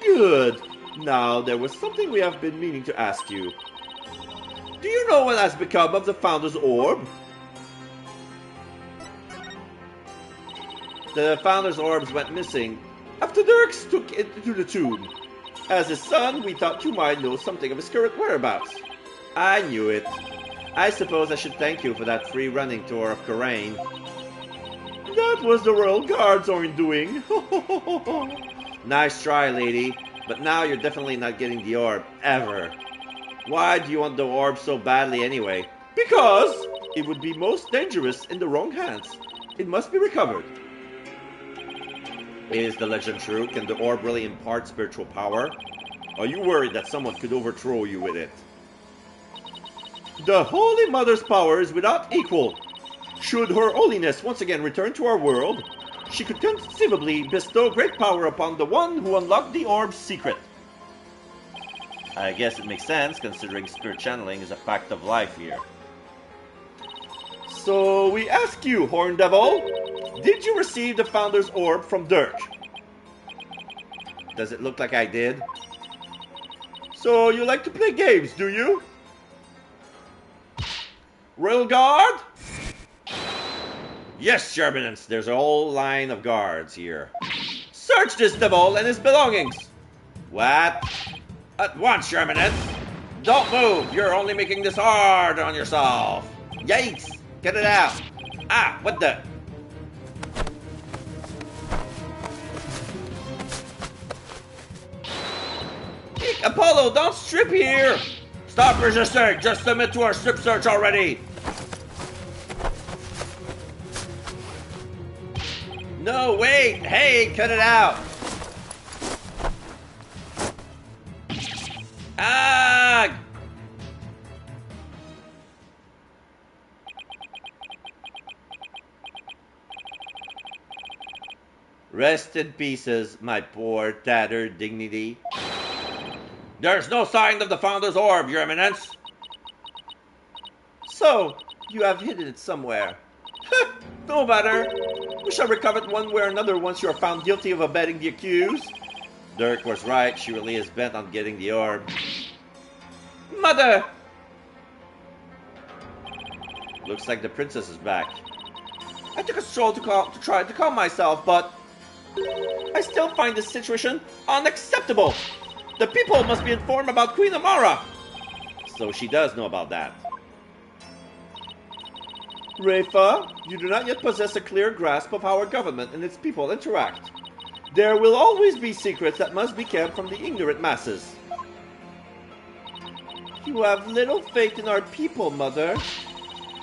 C: Good. Now, there was something we have been meaning to ask you. Do you know what has become of the Founder's Orb?
B: The Founder's Orbs went missing
C: after Dirks took it to the tomb. As his son, we thought you might know something of his current whereabouts.
B: I knew it. I suppose I should thank you for that free running tour of Karain.
C: That was the Royal Guard's own doing.
B: Nice try, lady. But now you're definitely not getting the orb, ever. Why do you want the orb so badly anyway?
C: Because it would be most dangerous in the wrong hands. It must be recovered.
B: Is the legend true? Can the orb really impart spiritual power? Are you worried that someone could overthrow you with it?
C: The Holy Mother's power is without equal. Should Her Holiness once again return to our world, she could conceivably bestow great power upon the one who unlocked the orb's secret.
B: I guess it makes sense, considering spirit channeling is a fact of life here.
C: So we ask you, Horn Devil, did you receive the Founder's Orb from Dirk?
B: Does it look like I did?
C: So you like to play games, do you? Royal Guard?
B: Yes, Your Eminence, there's a whole line of guards here.
C: Search this devil and his belongings!
B: What? At once, Your Eminence! Don't move! You're only making this hard on yourself! Yikes! Get it out! Ah, what the?
C: Apollo, don't strip here!
B: Stop resisting! Just submit to our strip search already! No, wait! Hey, cut it out! Ah! Rest in pieces, my poor tattered dignity.
A: There's no sign of the Founder's orb, Your Eminence.
B: So, you have hidden it somewhere. No matter. We shall recover it one way or another once you are found guilty of abetting the accused.
A: Dirk was right. She really is bent on getting the orb.
B: Mother!
A: Looks like the princess is back.
B: I took a stroll to try to calm myself, but I still find this situation unacceptable. The people must be informed about Queen Amara.
A: So she does know about that.
B: Rafa, you do not yet possess a clear grasp of how our government and its people interact. There will always be secrets that must be kept from the ignorant masses. You have little faith in our people, Mother.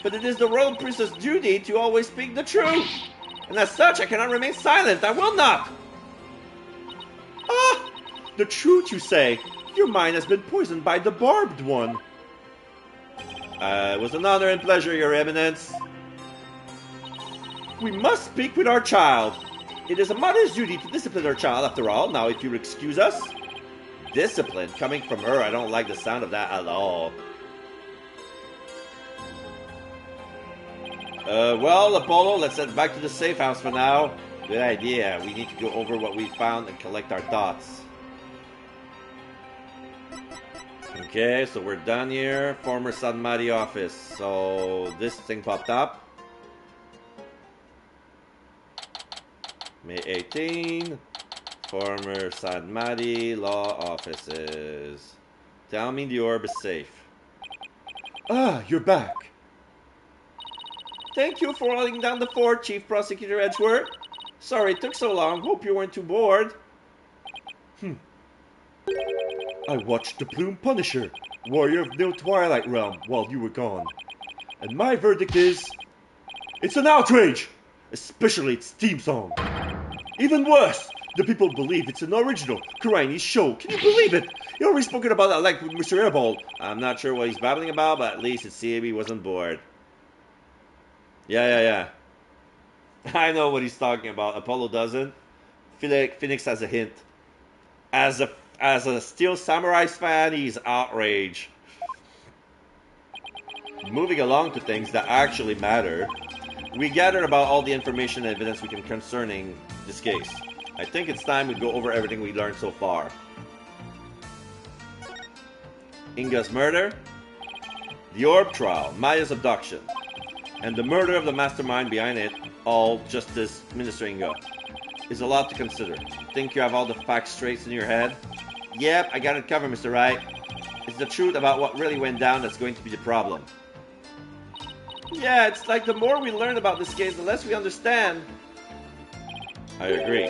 B: But it is the royal princess' duty to always speak the truth. And as such, I cannot remain silent. I will not. Ah! The truth, you say? Your mind has been poisoned by the barbed one.
A: It was an honor and pleasure, Your Eminence.
B: We must speak with our child. It is a mother's duty to discipline her child, after all. Now, if you excuse us.
A: Discipline? Coming from her, I don't like the sound of that at all. Well, Apollo, let's head back to the safe house for now. Good idea. We need to go over what we found and collect our thoughts. Okay, so we're done here. Former Sanmari office. So this thing popped up. May 18. Former Sanmari law offices. Tell me the orb is safe.
B: Ah, you're back. Thank you for holding down the fort, Chief Prosecutor Edgeworth. Sorry it took so long. Hope you weren't too bored. I watched The Plume Punisher, Warrior of the Twilight Realm, while you were gone. And my verdict is... it's an outrage! Especially its theme song. Even worse, the people believe it's an original Chinese show. Can you believe it? You already spoken about that like with Mr. Airball.
A: I'm not sure what he's babbling about, but at least it seemed he wasn't bored. Yeah. I know what he's talking about. Apollo doesn't. Phoenix has a hint. As a Steel Samurais fan, he's outraged. Moving along to things that actually matter, we gathered about all the information and evidence we can concerning this case. I think it's time we go over everything we learned so far. Inga's murder, the orb trial, Maya's abduction, and the murder of the mastermind behind it, all Justice Minister Inga, is a lot to consider. Think you have all the facts straight in your head? Yep, I got it covered, Mr. Wright. It's the truth about what really went down that's going to be the problem.
B: Yeah, it's like the more we learn about this case, the less we understand.
A: I agree.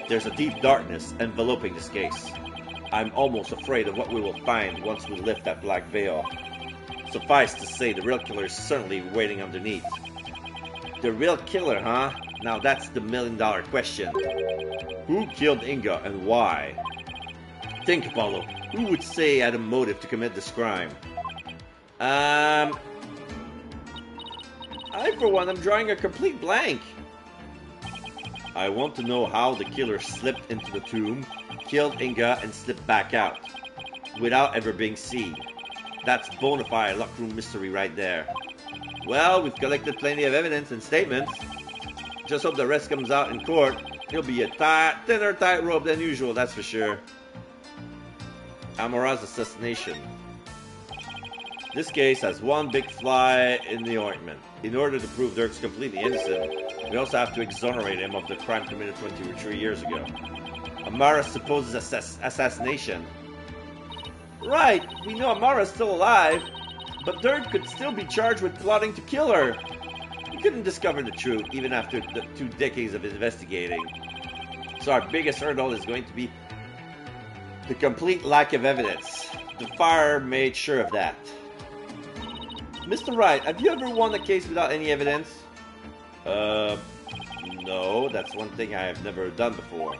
A: There's a deep darkness enveloping this case. I'm almost afraid of what we will find once we lift that black veil. Suffice to say, the real killer is certainly waiting underneath. The real killer, huh? Now that's the million-dollar question. Who killed Inga and why? Think, Apollo. Who would say had a motive to commit this crime?
B: I, for one, am drawing a complete blank.
A: I want to know how the killer slipped into the tomb, killed Inga, and slipped back out, without ever being seen. That's bona fide lockroom mystery right there. Well, we've collected plenty of evidence and statements. Just hope the rest comes out in court. It'll be a thinner tightrope than usual, that's for sure. Amara's assassination. This case has one big fly in the ointment. In order to prove Dirk's completely innocent, we also have to exonerate him of the crime committed 23 years ago. Amara's supposed assassination.
B: Right, we know Amara's still alive, but Dirk could still be charged with plotting to kill her.
A: We couldn't discover the truth, even after the 2 decades of investigating. So our biggest hurdle is going to be the complete lack of evidence. The fire made sure of that.
B: Mr. Wright, have you ever won a case without any evidence?
A: No, that's one thing I have never done before.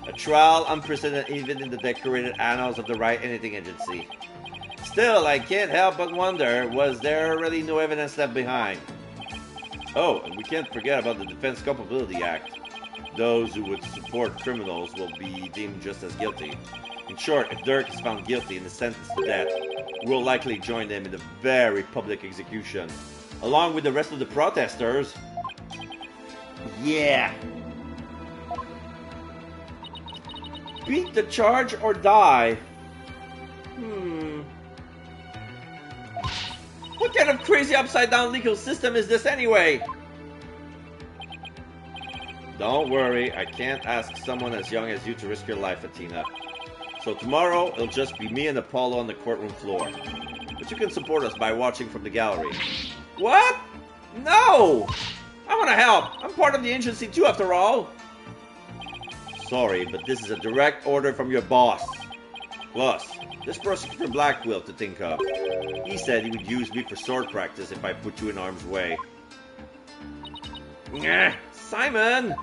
A: A trial unprecedented even in the decorated annals of the Right Anything Agency. Still, I can't help but wonder, was there really no evidence left behind? Oh, and we can't forget about the Defense Culpability Act.
B: Those who would support criminals will be deemed just as guilty. In short, if Dirk is found guilty and is sentenced to death, we'll likely join them in a very public execution, along with the rest of the protesters. Yeah. Beat the charge or die? What kind of crazy upside-down legal system is this anyway? Don't worry, I can't ask someone as young as you to risk your life, Athena. So tomorrow, it'll just be me and Apollo on the courtroom floor. But you can support us by watching from the gallery. What? No! I want to help. I'm part of the agency too, after all. Sorry, but this is a direct order from your boss. Plus, this prosecutor Blackwell to think of. He said he would use me for sword practice if I put you in harm's way. Simon!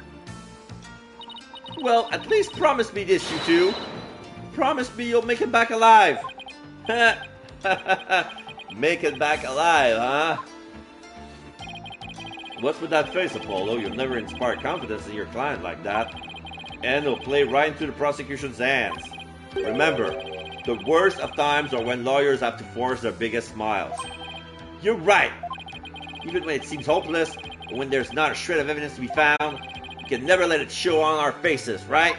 B: Well, at least promise me this, you two. Promise me you'll make it back alive. Make it back alive, huh? What's with that face, Apollo? You've never inspired confidence in your client like that. And it'll play right into the prosecution's hands. Remember, the worst of times are when lawyers have to force their biggest smiles. You're right. Even when it seems hopeless, or when there's not a shred of evidence to be found, we can never let it show on our faces, right?